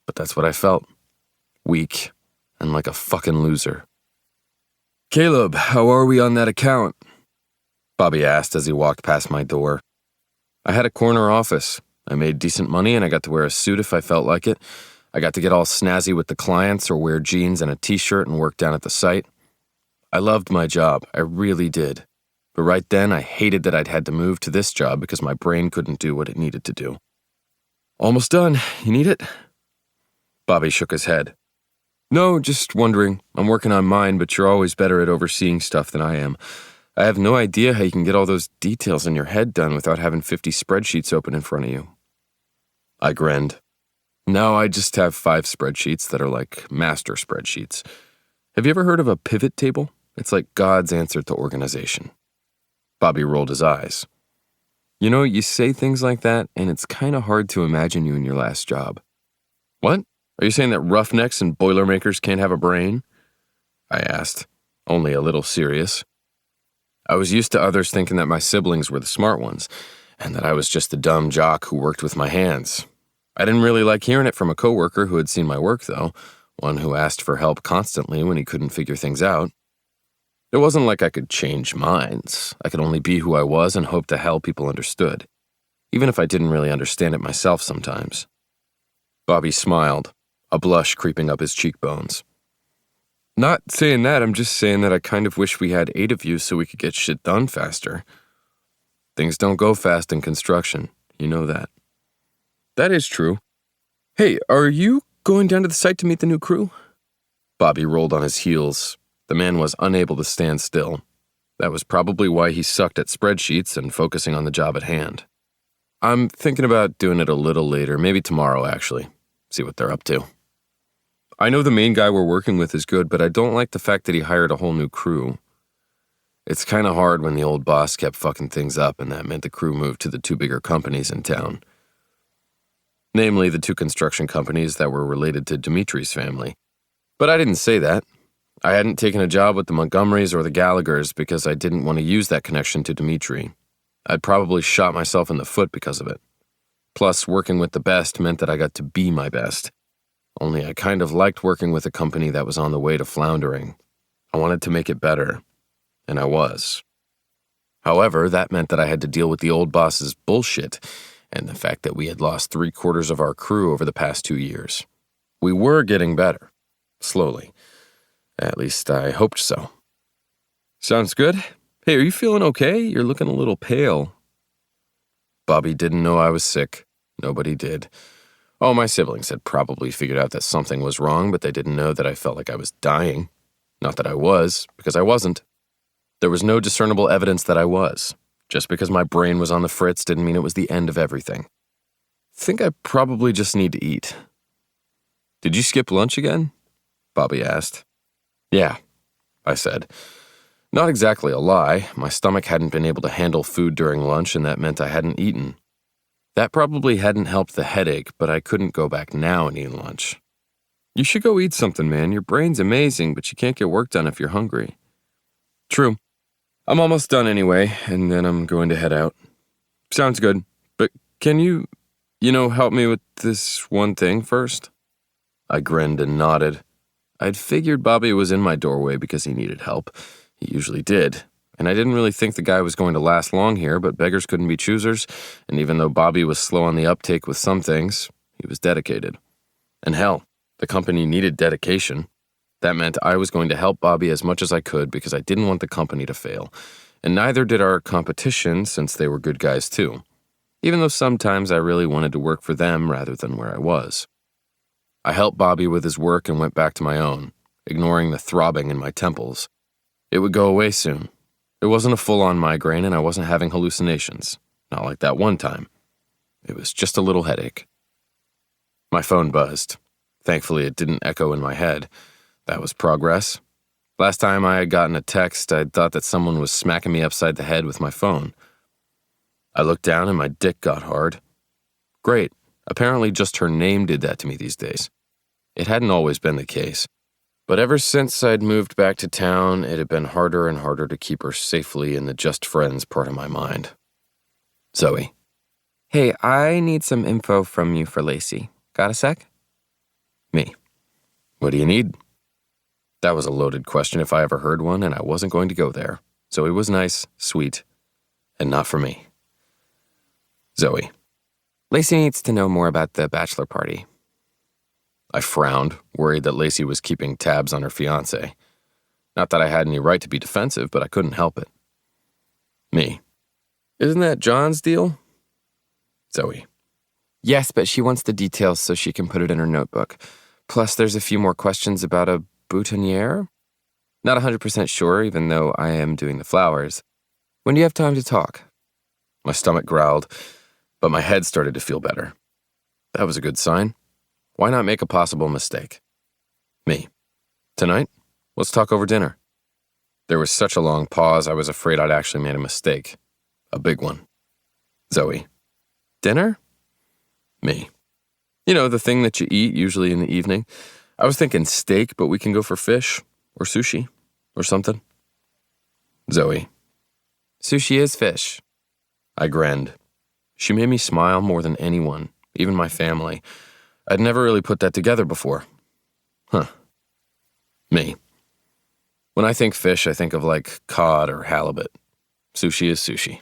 but that's what I felt. Weak. And like a fucking loser. Caleb, how are we on that account? Bobby asked as he walked past my door. I had a corner office. I made decent money and I got to wear a suit if I felt like it. I got to get all snazzy with the clients or wear jeans and a t-shirt and work down at the site. I loved my job, I really did. But right then I hated that I'd had to move to this job because my brain couldn't do what it needed to do. Almost done. You need it? Bobby shook his head. No, just wondering. I'm working on mine, but you're always better at overseeing stuff than I am. I have no idea how you can get all those details in your head done without having 50 spreadsheets open in front of you. I grinned. No, I just have 5 spreadsheets that are like master spreadsheets. Have you ever heard of a pivot table? It's like God's answer to organization. Bobby rolled his eyes. You know, you say things like that, and it's kind of hard to imagine you in your last job. What? Are you saying that roughnecks and boilermakers can't have a brain? I asked, only a little serious. I was used to others thinking that my siblings were the smart ones, and that I was just the dumb jock who worked with my hands. I didn't really like hearing it from a coworker who had seen my work, though, one who asked for help constantly when he couldn't figure things out. It wasn't like I could change minds. I could only be who I was and hope to hell people understood, even if I didn't really understand it myself sometimes. Bobby smiled, a blush creeping up his cheekbones. Not saying that, I'm just saying that I kind of wish we had 8 of you so we could get shit done faster. Things don't go fast in construction, you know that. That is true. Hey, are you going down to the site to meet the new crew? Bobby rolled on his heels. The man was unable to stand still. That was probably why he sucked at spreadsheets and focusing on the job at hand. I'm thinking about doing it a little later, maybe tomorrow actually. See what they're up to. I know the main guy we're working with is good, but I don't like the fact that he hired a whole new crew. It's kind of hard when the old boss kept fucking things up, and that meant the crew moved to the 2 bigger companies in town. Namely, the 2 construction companies that were related to Dimitri's family. But I didn't say that. I hadn't taken a job with the Montgomerys or the Gallaghers because I didn't want to use that connection to Dimitri. I'd probably shot myself in the foot because of it. Plus, working with the best meant that I got to be my best. Only I kind of liked working with a company that was on the way to floundering. I wanted to make it better, and I was. However, that meant that I had to deal with the old boss's bullshit and the fact that we had lost 3/4 of our crew over the past 2 years. We were getting better, slowly. At least I hoped so. Sounds good. Hey, are you feeling okay? You're looking a little pale. Bobby didn't know I was sick. Nobody did. Oh, my siblings had probably figured out that something was wrong, but they didn't know that I felt like I was dying. Not that I was, because I wasn't. There was no discernible evidence that I was. Just because my brain was on the fritz didn't mean it was the end of everything. Think I probably just need to eat. Did you skip lunch again? Bobby asked. Yeah, I said. Not exactly a lie. My stomach hadn't been able to handle food during lunch, and that meant I hadn't eaten. That probably hadn't helped the headache, but I couldn't go back now and eat lunch. You should go eat something, man. Your brain's amazing, but you can't get work done if you're hungry. True. I'm almost done anyway, and then I'm going to head out. Sounds good, but can you help me with this one thing first? I grinned and nodded. I'd figured Bobby was in my doorway because he needed help. He usually did. And I didn't really think the guy was going to last long here, but beggars couldn't be choosers, and even though Bobby was slow on the uptake with some things, he was dedicated. And hell, the company needed dedication. That meant I was going to help Bobby as much as I could because I didn't want the company to fail. And neither did our competition since they were good guys too. Even though sometimes I really wanted to work for them rather than where I was. I helped Bobby with his work and went back to my own, ignoring the throbbing in my temples. It would go away soon. It wasn't a full-on migraine and I wasn't having hallucinations. Not like that one time. It was just a little headache. My phone buzzed. Thankfully, it didn't echo in my head. That was progress. Last time I had gotten a text, I'd thought that someone was smacking me upside the head with my phone. I looked down and my dick got hard. Great. Apparently just her name did that to me these days. It hadn't always been the case. But ever since I'd moved back to town, it had been harder and harder to keep her safely in the just friends part of my mind. Zoe. Hey, I need some info from you for Lacey. Got a sec? Me. What do you need? That was a loaded question if I ever heard one, and I wasn't going to go there. Zoe was nice, sweet, and not for me. Zoe. Lacey needs to know more about the bachelor party. I frowned, worried that Lacey was keeping tabs on her fiancé. Not that I had any right to be defensive, but I couldn't help it. Me. Isn't that John's deal? Zoe. Yes, but she wants the details so she can put it in her notebook. Plus, there's a few more questions about a boutonniere? Not 100% sure, even though I am doing the flowers. When do you have time to talk? My stomach growled, but my head started to feel better. That was a good sign. Why not make a possible mistake? Me. Tonight? Let's talk over dinner. There was such a long pause, I was afraid I'd actually made a mistake. A big one. Zoe. Dinner? Me. You know, the thing that you eat usually in the evening. I was thinking steak, but we can go for fish or sushi or something. Zoe. Sushi is fish. I grinned. She made me smile more than anyone, even my family. I'd never really put that together before. Huh. Me. When I think fish, I think of like cod or halibut. Sushi is sushi.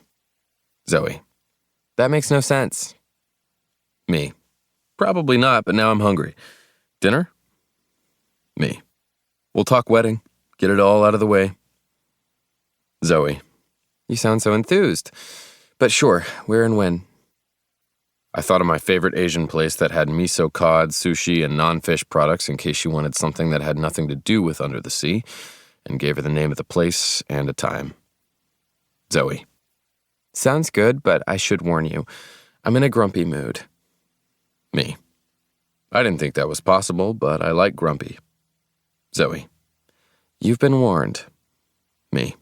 Zoe. That makes no sense. Me. Probably not, but now I'm hungry. Dinner? Me. We'll talk wedding. Get it all out of the way. Zoe. You sound so enthused. But sure, where and when? I thought of my favorite Asian place that had miso cod, sushi, and non-fish products in case she wanted something that had nothing to do with under the sea, and gave her the name of the place and a time. Zoe. Sounds good, but I should warn you. I'm in a grumpy mood. Me. I didn't think that was possible, but I like grumpy. Zoe. You've been warned. Me.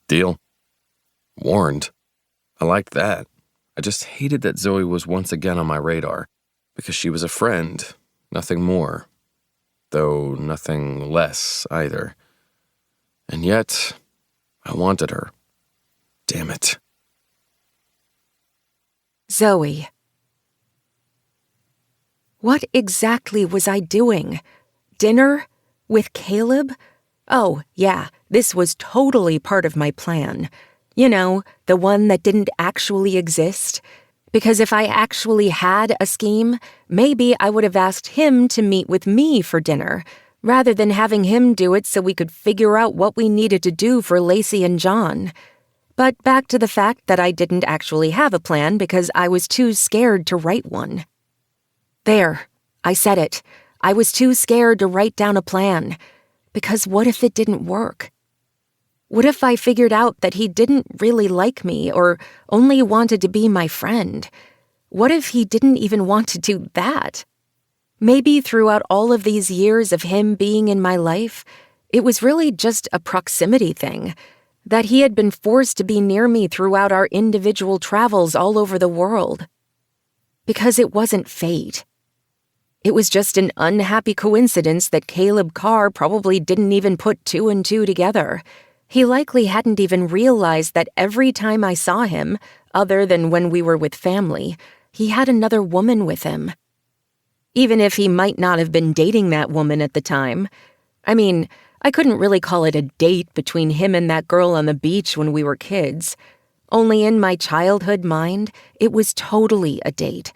Deal. Warned. I liked that. I just hated that Zoe was once again on my radar, because she was a friend, nothing more, though nothing less either. And yet, I wanted her. Damn it. Zoe. What exactly was I doing? Dinner? With Caleb? Oh, yeah, this was totally part of my plan. You know, the one that didn't actually exist. Because if I actually had a scheme, maybe I would have asked him to meet with me for dinner, rather than having him do it so we could figure out what we needed to do for Lacey and John. But back to the fact that I didn't actually have a plan because I was too scared to write one. There, I said it. I was too scared to write down a plan. Because what if it didn't work? What if I figured out that he didn't really like me or only wanted to be my friend? What if he didn't even want to do that? Maybe throughout all of these years of him being in my life, it was really just a proximity thing, that he had been forced to be near me throughout our individual travels all over the world. Because it wasn't fate. It was just an unhappy coincidence that Caleb Carr probably didn't even put two and two together. He likely hadn't even realized that every time I saw him, other than when we were with family, he had another woman with him. Even if he might not have been dating that woman at the time. I mean, I couldn't really call it a date between him and that girl on the beach when we were kids. Only in my childhood mind, it was totally a date.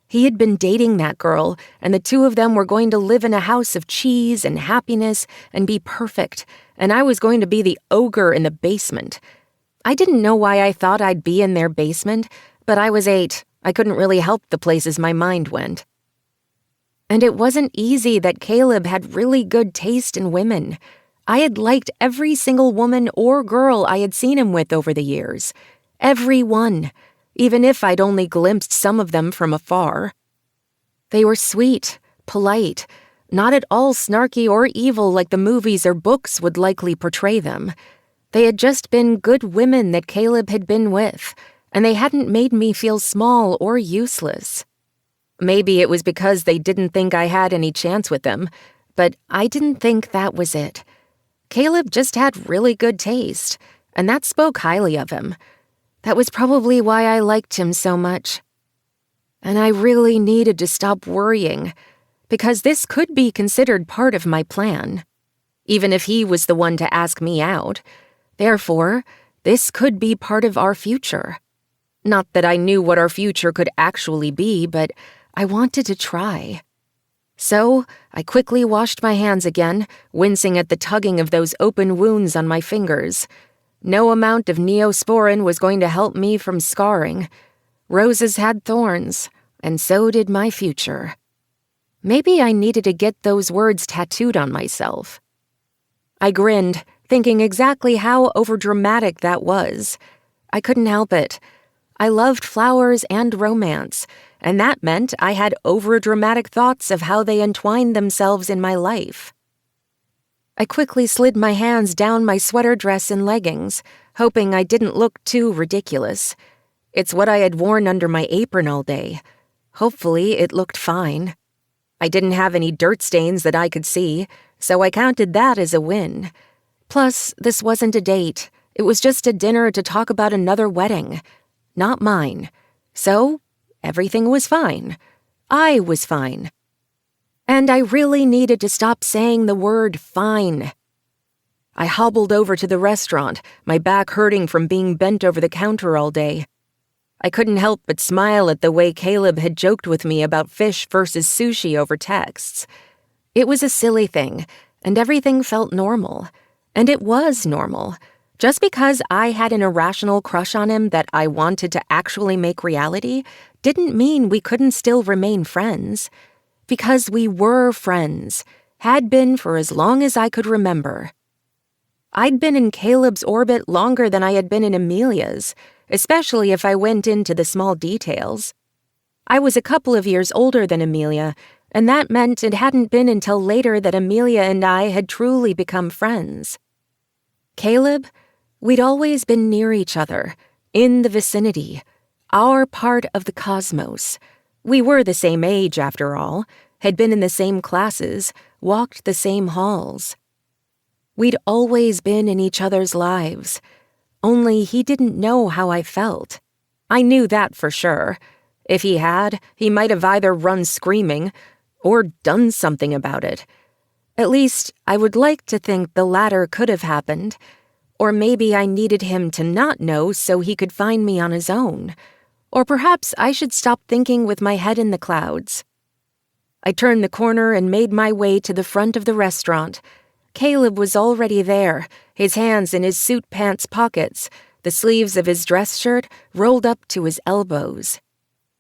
He had been dating that girl, and the two of them were going to live in a house of cheese and happiness and be perfect, and I was going to be the ogre in the basement. I didn't know why I thought I'd be in their basement, but I was 8. I couldn't really help the places my mind went. And it wasn't easy that Caleb had really good taste in women. I had liked every single woman or girl I had seen him with over the years. Every one. Even if I'd only glimpsed some of them from afar. They were sweet, polite, not at all snarky or evil like the movies or books would likely portray them. They had just been good women that Caleb had been with, and they hadn't made me feel small or useless. Maybe it was because they didn't think I had any chance with them, but I didn't think that was it. Caleb just had really good taste, and that spoke highly of him. That was probably why I liked him so much. And I really needed to stop worrying, because this could be considered part of my plan, even if he was the one to ask me out. Therefore, this could be part of our future. Not that I knew what our future could actually be, but I wanted to try. So, I quickly washed my hands again, wincing at the tugging of those open wounds on my fingers. No amount of Neosporin was going to help me from scarring. Roses had thorns, and so did my future. Maybe I needed to get those words tattooed on myself. I grinned, thinking exactly how overdramatic that was. I couldn't help it. I loved flowers and romance, and that meant I had overdramatic thoughts of how they entwined themselves in my life. I quickly slid my hands down my sweater dress and leggings, hoping I didn't look too ridiculous. It's what I had worn under my apron all day. Hopefully, it looked fine. I didn't have any dirt stains that I could see, so I counted that as a win. Plus, this wasn't a date. It was just a dinner to talk about another wedding. Not mine. So, everything was fine. I was fine. And I really needed to stop saying the word fine. I hobbled over to the restaurant, my back hurting from being bent over the counter all day. I couldn't help but smile at the way Caleb had joked with me about fish versus sushi over texts. It was a silly thing, and everything felt normal. And it was normal. Just because I had an irrational crush on him that I wanted to actually make reality didn't mean we couldn't still remain friends. Because we were friends, had been for as long as I could remember. I'd been in Caleb's orbit longer than I had been in Amelia's, especially if I went into the small details. I was a couple of years older than Amelia, and that meant it hadn't been until later that Amelia and I had truly become friends. Caleb, we'd always been near each other, in the vicinity, our part of the cosmos. We were the same age, after all, had been in the same classes, walked the same halls. We'd always been in each other's lives, only he didn't know how I felt. I knew that for sure. If he had, he might have either run screaming or done something about it. At least, I would like to think the latter could have happened. Or maybe I needed him to not know so he could find me on his own. Or perhaps I should stop thinking with my head in the clouds. I turned the corner and made my way to the front of the restaurant. Caleb was already there, his hands in his suit pants pockets, the sleeves of his dress shirt rolled up to his elbows.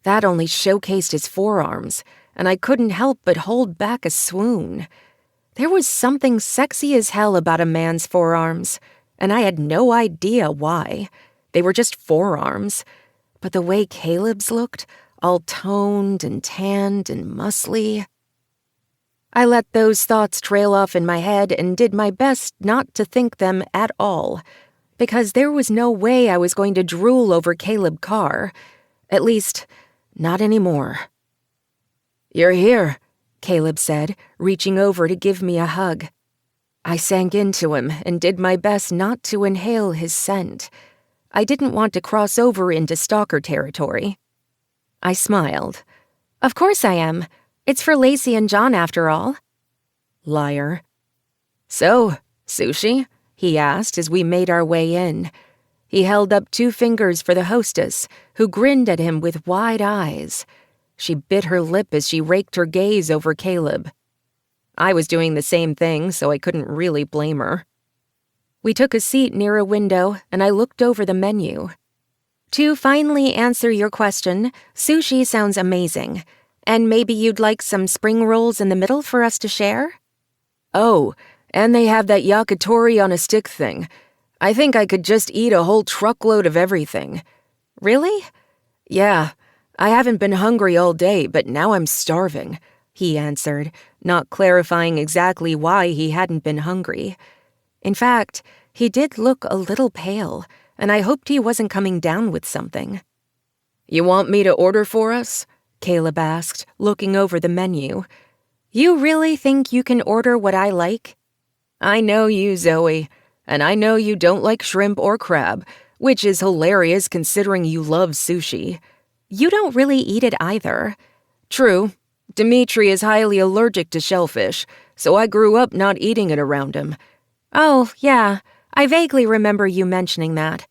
That only showcased his forearms, and I couldn't help but hold back a swoon. There was something sexy as hell about a man's forearms, and I had no idea why. They were just forearms. But the way Caleb's looked, all toned and tanned and muscly. I let those thoughts trail off in my head and did my best not to think them at all, because there was no way I was going to drool over Caleb Carr. At least, not anymore. "You're here," Caleb said, reaching over to give me a hug. I sank into him and did my best not to inhale his scent. I didn't want to cross over into stalker territory. I smiled. "Of course I am. It's for Lacey and John, after all." Liar. "So, sushi?" he asked as we made our way in. He held up 2 fingers for the hostess, who grinned at him with wide eyes. She bit her lip as she raked her gaze over Caleb. I was doing the same thing, so I couldn't really blame her. We took a seat near a window, and I looked over the menu. "To finally answer your question, sushi sounds amazing. And maybe you'd like some spring rolls in the middle for us to share?" "Oh, and they have that yakitori on a stick thing. I think I could just eat a whole truckload of everything." "Really?" "Yeah, I haven't been hungry all day, but now I'm starving," he answered, not clarifying exactly why he hadn't been hungry. In fact, he did look a little pale, and I hoped he wasn't coming down with something. "You want me to order for us?" Caleb asked, looking over the menu. "You really think you can order what I like?" "I know you, Zoe, and I know you don't like shrimp or crab, which is hilarious considering you love sushi." "You don't really eat it either." "True. Dimitri is highly allergic to shellfish, so I grew up not eating it around him." "Oh, yeah, I vaguely remember you mentioning that."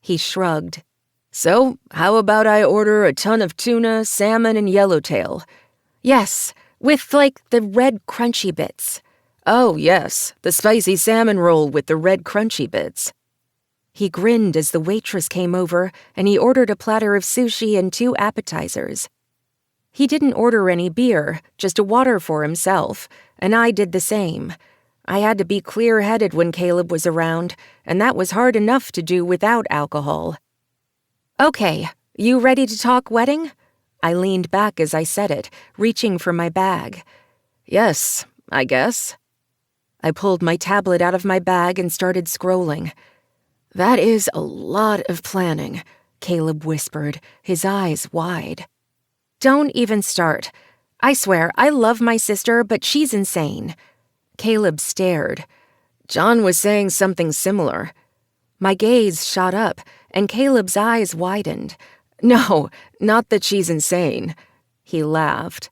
He shrugged. "So, how about I order a ton of tuna, salmon, and yellowtail?" "Yes, with, like, the red crunchy bits." "Oh, yes, the spicy salmon roll with the red crunchy bits." He grinned as the waitress came over, and he ordered a platter of sushi and 2 appetizers. He didn't order any beer, just a water for himself, and I did the same. I had to be clear-headed when Caleb was around, and that was hard enough to do without alcohol. "Okay, you ready to talk wedding?" I leaned back as I said it, reaching for my bag. "Yes, I guess." I pulled my tablet out of my bag and started scrolling. "That is a lot of planning," Caleb whispered, his eyes wide. Don't even start. I swear, I love my sister, but she's insane. Caleb stared. John was saying something similar. My gaze shot up, and Caleb's eyes widened. No, not that she's insane. He laughed.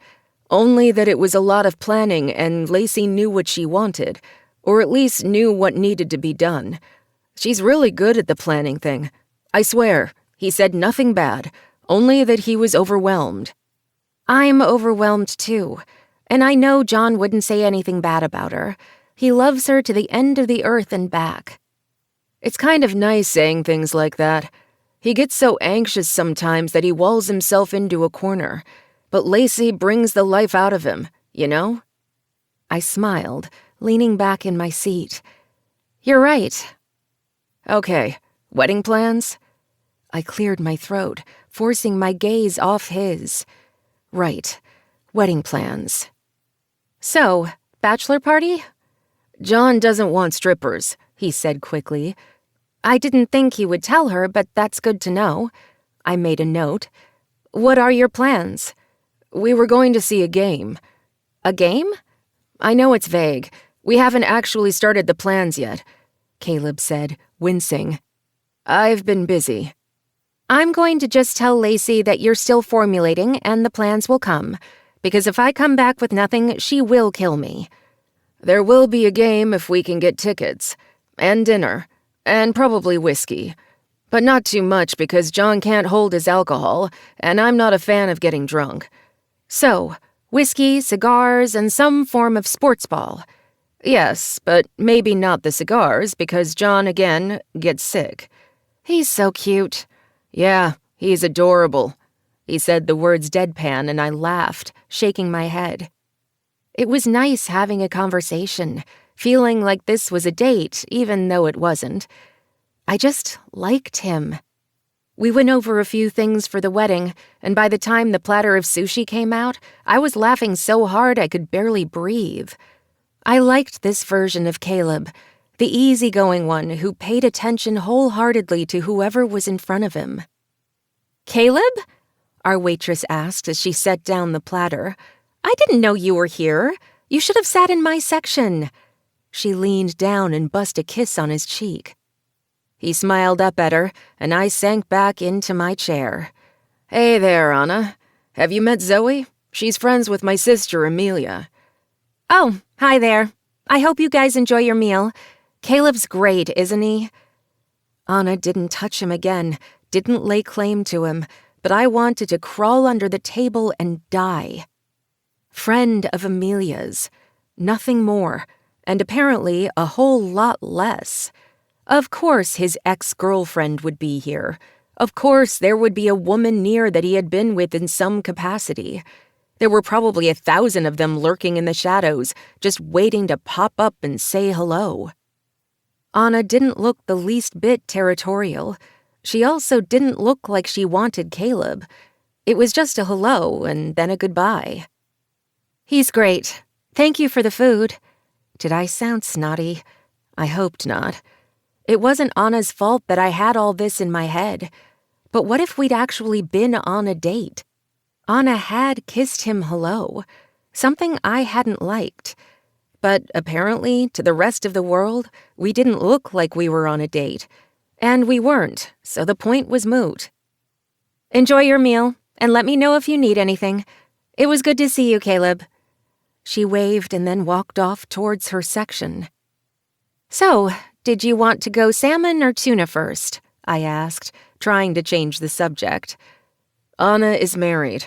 Only that it was a lot of planning and Lacey knew what she wanted, or at least knew what needed to be done. She's really good at the planning thing. I swear, he said nothing bad, only that he was overwhelmed. I'm overwhelmed too, and I know John wouldn't say anything bad about her. He loves her to the end of the earth and back. It's kind of nice saying things like that. He gets so anxious sometimes that he walls himself into a corner, but Lacey brings the life out of him, you know? I smiled, leaning back in my seat. You're right. Okay, wedding plans? I cleared my throat, forcing my gaze off his. Right, wedding plans. So, bachelor party? John doesn't want strippers, he said quickly. I didn't think he would tell her, but that's good to know. I made a note. What are your plans? We were going to see a game. A game? I know it's vague. We haven't actually started the plans yet, Caleb said, wincing. I've been busy. I'm going to just tell Lacey that you're still formulating and the plans will come, because if I come back with nothing, she will kill me. There will be a game if we can get tickets, and dinner, and probably whiskey. But not too much because John can't hold his alcohol, and I'm not a fan of getting drunk. So, whiskey, cigars, and some form of sports ball. Yes, but maybe not the cigars because John, again, gets sick. He's so cute. Yeah, he's adorable. He said the words deadpan and I laughed, shaking my head. It was nice having a conversation, feeling like this was a date even though it wasn't. I just liked him. We went over a few things for the wedding, and by the time the platter of sushi came out, I was laughing so hard I could barely breathe. I liked this version of Caleb, the easygoing one who paid attention wholeheartedly to whoever was in front of him. Caleb? Our waitress asked as she set down the platter. I didn't know you were here. You should have sat in my section. She leaned down and bussed a kiss on his cheek. He smiled up at her, and I sank back into my chair. Hey there, Anna. Have you met Zoe? She's friends with my sister, Amelia. Oh, hi there. I hope you guys enjoy your meal. Caleb's great, isn't he? Anna didn't touch him again, didn't lay claim to him, but I wanted to crawl under the table and die. Friend of Amelia's. Nothing more, and apparently a whole lot less. Of course his ex-girlfriend would be here. Of course there would be a woman near that he had been with in some capacity. There were probably 1,000 of them lurking in the shadows, just waiting to pop up and say hello. Anna didn't look the least bit territorial. She also didn't look like she wanted Caleb. It was just a hello and then a goodbye. He's great. Thank you for the food. Did I sound snotty? I hoped not. It wasn't Anna's fault that I had all this in my head. But what if we'd actually been on a date? Anna had kissed him hello, something I hadn't liked. But apparently, to the rest of the world, we didn't look like we were on a date. And we weren't, so the point was moot. Enjoy your meal, and let me know if you need anything. It was good to see you, Caleb. She waved and then walked off towards her section. So, did you want to go salmon or tuna first? I asked, trying to change the subject. Anna is married.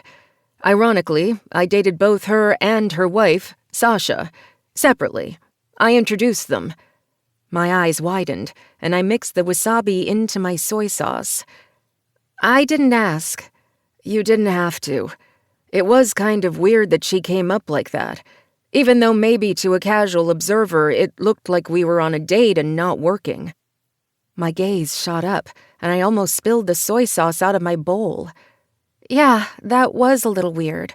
Ironically, I dated both her and her wife, Sasha, separately. I introduced them. My eyes widened, and I mixed the wasabi into my soy sauce. I didn't ask. You didn't have to. It was kind of weird that she came up like that, even though maybe to a casual observer it looked like we were on a date and not working. My gaze shot up, and I almost spilled the soy sauce out of my bowl. Yeah, that was a little weird.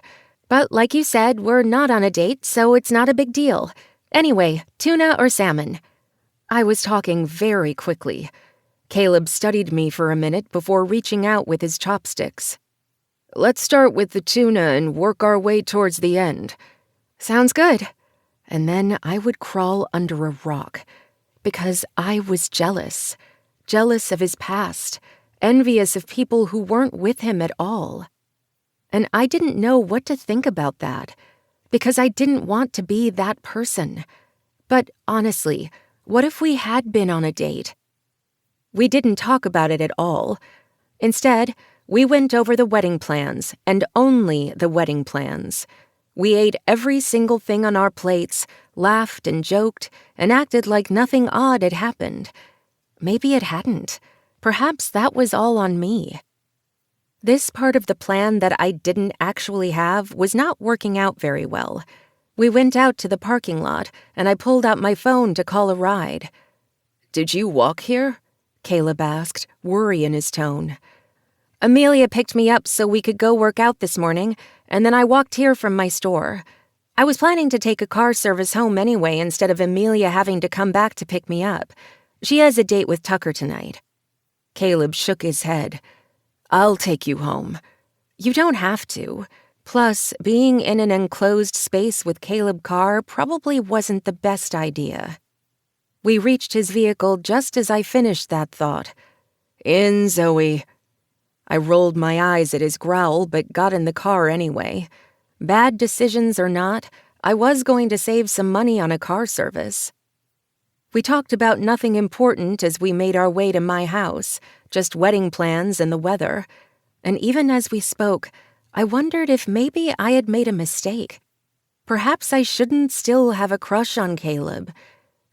But like you said, we're not on a date, so it's not a big deal. Anyway, tuna or salmon? I was talking very quickly. Caleb studied me for a minute before reaching out with his chopsticks. Let's start with the tuna and work our way towards the end. Sounds good. And then I would crawl under a rock because I was jealous. Jealous of his past, envious of people who weren't with him at all. And I didn't know what to think about that because I didn't want to be that person. But honestly, what if we had been on a date? We didn't talk about it at all. Instead, we went over the wedding plans, and only the wedding plans. We ate every single thing on our plates, laughed and joked, and acted like nothing odd had happened. Maybe it hadn't. Perhaps that was all on me. This part of the plan that I didn't actually have was not working out very well. We went out to the parking lot, and I pulled out my phone to call a ride. Did you walk here? Caleb asked, worry in his tone. Amelia picked me up so we could go work out this morning, and then I walked here from my store. I was planning to take a car service home anyway instead of Amelia having to come back to pick me up. She has a date with Tucker tonight. Caleb shook his head. I'll take you home. You don't have to. Plus, being in an enclosed space with Caleb Carr probably wasn't the best idea. We reached his vehicle just as I finished that thought. In, Zoe. I rolled my eyes at his growl, but got in the car anyway. Bad decisions or not, I was going to save some money on a car service. We talked about nothing important as we made our way to my house, just wedding plans and the weather. And even as we spoke, I wondered if maybe I had made a mistake. Perhaps I shouldn't still have a crush on Caleb.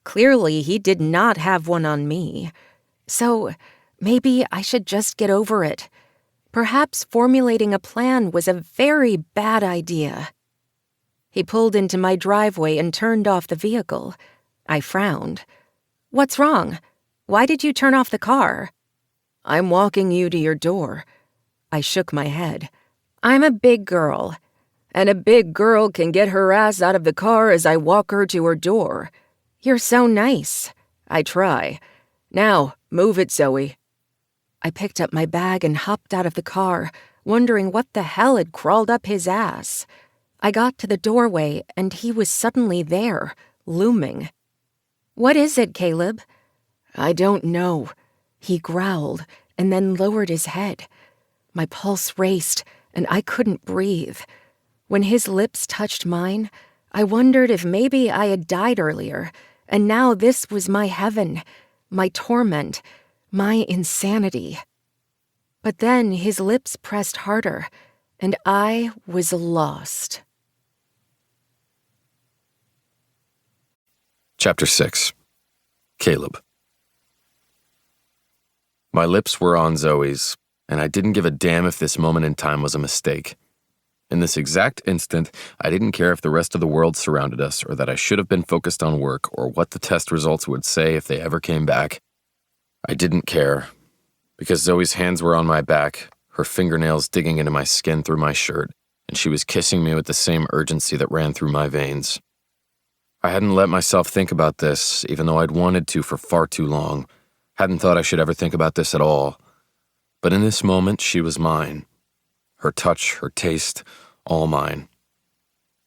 Clearly, he did not have one on me. So maybe I should just get over it. Perhaps formulating a plan was a very bad idea. He pulled into my driveway and turned off the vehicle. I frowned. What's wrong? Why did you turn off the car? I'm walking you to your door. I shook my head. I'm a big girl. And a big girl can get her ass out of the car as I walk her to her door. You're so nice. I try. Now, move it, Zoe. I picked up my bag and hopped out of the car, wondering what the hell had crawled up his ass. I got to the doorway, and he was suddenly there, looming. What is it, Caleb? I don't know. He growled, and then lowered his head. My pulse raced, and I couldn't breathe. When his lips touched mine, I wondered if maybe I had died earlier, and now this was my heaven, my torment, my insanity. But then his lips pressed harder, and I was lost. Chapter 6. Caleb. My lips were on Zoe's, and I didn't give a damn if this moment in time was a mistake. In this exact instant, I didn't care if the rest of the world surrounded us or that I should have been focused on work or what the test results would say if they ever came back. I didn't care, because Zoe's hands were on my back, her fingernails digging into my skin through my shirt, and she was kissing me with the same urgency that ran through my veins. I hadn't let myself think about this, even though I'd wanted to for far too long. Hadn't thought I should ever think about this at all. But in this moment, she was mine. Her touch, her taste, all mine.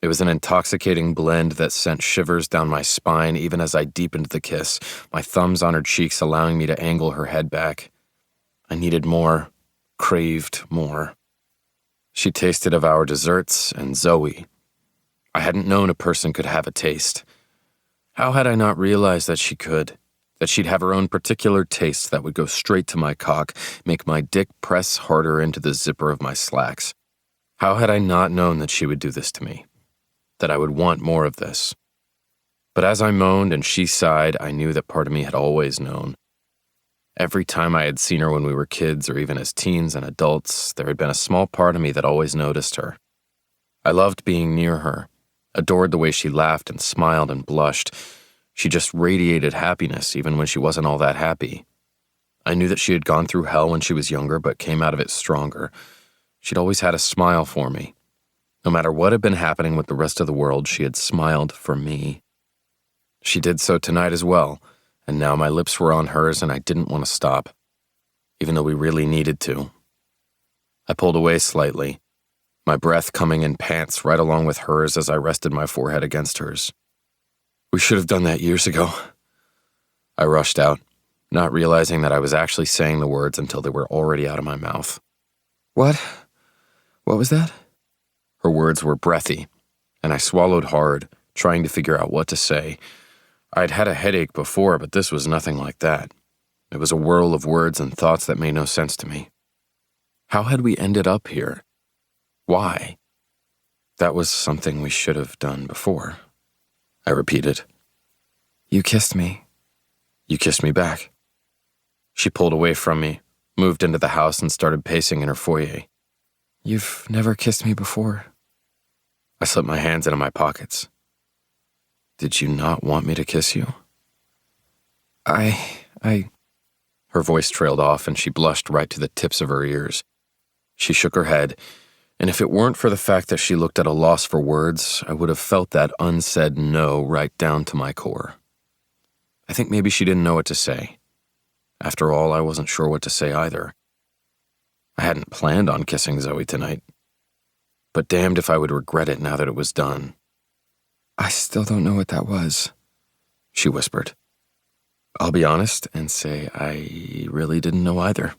It was an intoxicating blend that sent shivers down my spine even as I deepened the kiss, my thumbs on her cheeks allowing me to angle her head back. I needed more, craved more. She tasted of our desserts and Zoe. I hadn't known a person could have a taste. How had I not realized that she could? That she'd have her own particular taste that would go straight to my cock, make my dick press harder into the zipper of my slacks. How had I not known that she would do this to me? That I would want more of this? But as I moaned and she sighed, I knew that part of me had always known. Every time I had seen her when we were kids or even as teens and adults, there had been a small part of me that always noticed her. I loved being near her, adored the way she laughed and smiled and blushed. She just radiated happiness even when she wasn't all that happy. I knew that she had gone through hell when she was younger but came out of it stronger. She'd always had a smile for me. No matter what had been happening with the rest of the world, she had smiled for me. She did so tonight as well, and now my lips were on hers and I didn't want to stop. even though we really needed to. I pulled away slightly, my breath coming in pants right along with hers as I rested my forehead against hers. We should have done that years ago. I rushed out, not realizing that I was actually saying the words until they were already out of my mouth. What? What was that? Her words were breathy, and I swallowed hard, trying to figure out what to say. I'd had a headache before, but this was nothing like that. It was a whirl of words and thoughts that made no sense to me. How had we ended up here? Why? That was something we should have done before. I repeated. You kissed me. You kissed me back. She pulled away from me, moved into the house, and started pacing in her foyer. You've never kissed me before. I slipped my hands into my pockets. Did you not want me to kiss you? Her voice trailed off and she blushed right to the tips of her ears. She shook her head, and if it weren't for the fact that she looked at a loss for words, I would have felt that unsaid no right down to my core. I think maybe she didn't know what to say. After all, I wasn't sure what to say either. I hadn't planned on kissing Zoe tonight, but damned if I would regret it now that it was done. I still don't know what that was, she whispered. I'll be honest and say I really didn't know either.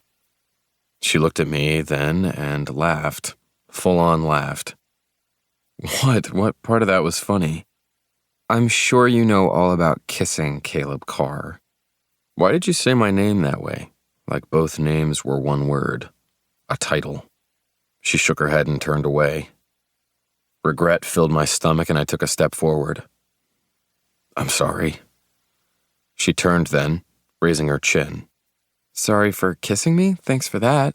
She looked at me then and laughed, full-on laughed. What? What part of that was funny? I'm sure you know all about kissing, Caleb Carr. Why did you say my name that way? Like both names were one word. A title. She shook her head and turned away. Regret filled my stomach and I took a step forward. I'm sorry. She turned then, raising her chin. Sorry for kissing me? Thanks for that.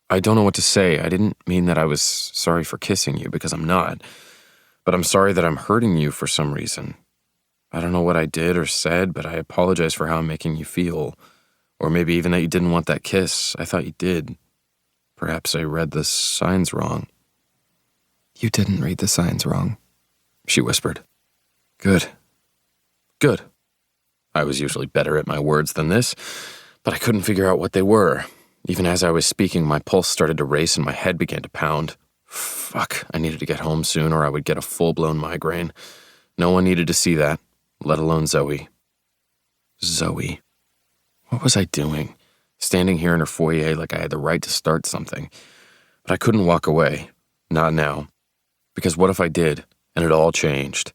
I don't know what to say. I didn't mean that I was sorry for kissing you, because I'm not. But I'm sorry that I'm hurting you for some reason. I don't know what I did or said, but I apologize for how I'm making you feel. Or maybe even that you didn't want that kiss. I thought you did. Perhaps I read the signs wrong. You didn't read the signs wrong, she whispered. Good. Good. I was usually better at my words than this, but I couldn't figure out what they were. Even as I was speaking, my pulse started to race and my head began to pound. Fuck, I needed to get home soon or I would get a full-blown migraine. No one needed to see that, let alone Zoe. Zoe. What was I doing? Standing here in her foyer like I had the right to start something. But I couldn't walk away. Not now. Because what if I did, and it all changed?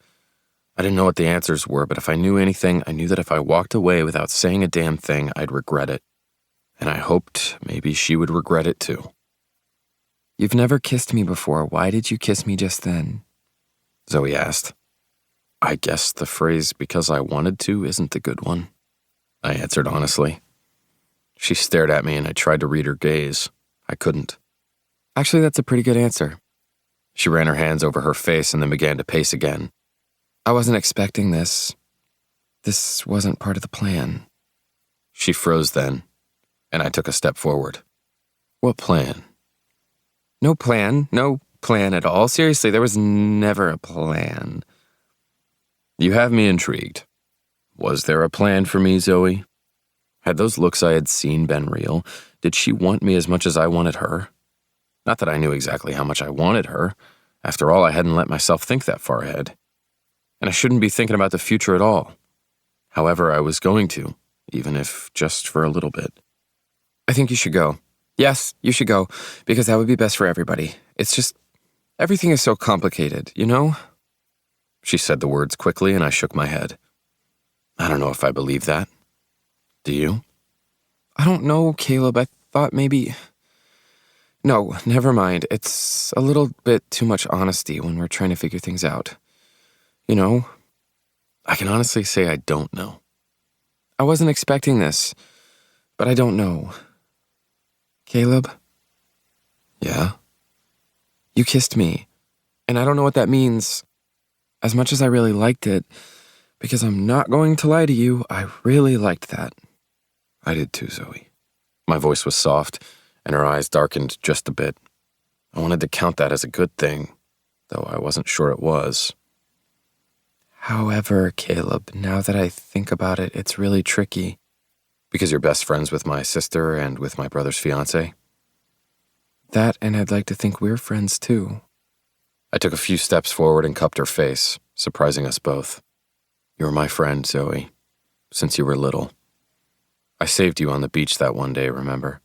I didn't know what the answers were, but if I knew anything, I knew that if I walked away without saying a damn thing, I'd regret it. And I hoped maybe she would regret it too. You've never kissed me before. Why did you kiss me just then? Zoe asked. I guess the phrase because I wanted to isn't the good one, I answered honestly. She stared at me and I tried to read her gaze. I couldn't. Actually, that's a pretty good answer. She ran her hands over her face and then began to pace again. I wasn't expecting this. This wasn't part of the plan. She froze then, and I took a step forward. What plan? No plan at all. Seriously, there was never a plan. You have me intrigued. Was there a plan for me, Zoe? Had those looks I had seen been real? Did she want me as much as I wanted her? Not that I knew exactly how much I wanted her. After all, I hadn't let myself think that far ahead. And I shouldn't be thinking about the future at all. However, I was going to, even if just for a little bit. I think you should go. Yes, you should go, because that would be best for everybody. It's just, everything is so complicated, you know? She said the words quickly, and I shook my head. I don't know if I believe that. Do you? I don't know, Caleb. I thought maybe... No, never mind. It's a little bit too much honesty when we're trying to figure things out. You know, I can honestly say I don't know. I wasn't expecting this, but I don't know. Caleb? Yeah? You kissed me, and I don't know what that means. As much as I really liked it, because I'm not going to lie to you, I really liked that. I did too, Zoe. My voice was soft, and her eyes darkened just a bit. I wanted to count that as a good thing, though I wasn't sure it was. However, Caleb, now that I think about it, it's really tricky. Because you're best friends with my sister and with my brother's fiancé? That, and I'd like to think we're friends too. I took a few steps forward and cupped her face, surprising us both. You're my friend, Zoe, since you were little. I saved you on the beach that one day, remember?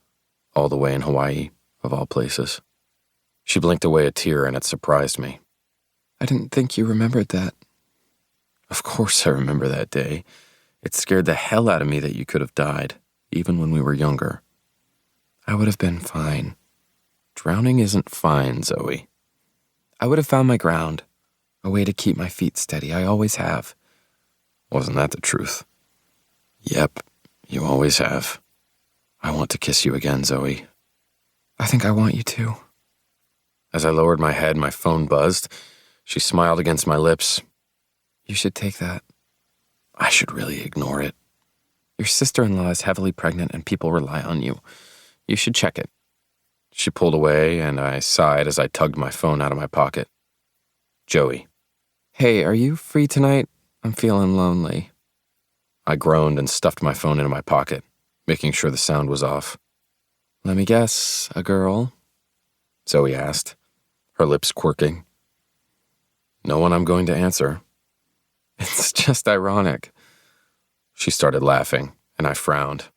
All the way in Hawaii, of all places. She blinked away a tear, and it surprised me. I didn't think you remembered that. Of course I remember that day. It scared the hell out of me that you could have died, even when we were younger. I would have been fine. Drowning isn't fine, Zoe. I would have found my ground, a way to keep my feet steady. I always have. Wasn't that the truth? Yep, you always have. I want to kiss you again, Zoe. I think I want you to. As I lowered my head, my phone buzzed. She smiled against my lips. You should take that. I should really ignore it. Your sister-in-law is heavily pregnant and people rely on you. You should check it. She pulled away, and I sighed as I tugged my phone out of my pocket. Joey. Hey, are you free tonight? I'm feeling lonely. I groaned and stuffed my phone into my pocket, making sure the sound was off. Let me guess, a girl? Zoe asked, her lips quirking. No one I'm going to answer. It's just ironic. She started laughing, and I frowned.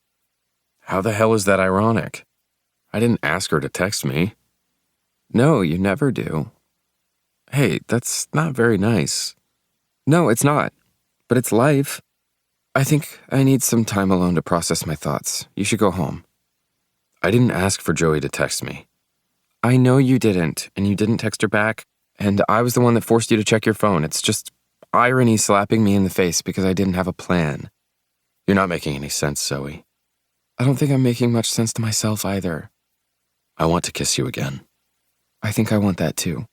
How the hell is that ironic? I didn't ask her to text me. No, you never do. Hey, that's not very nice. No, it's not. But it's life. I think I need some time alone to process my thoughts. You should go home. I didn't ask for Joey to text me. I know you didn't, and you didn't text her back, and I was the one that forced you to check your phone. It's just irony slapping me in the face because I didn't have a plan. You're not making any sense, Zoe. I don't think I'm making much sense to myself either. I want to kiss you again. I think I want that too.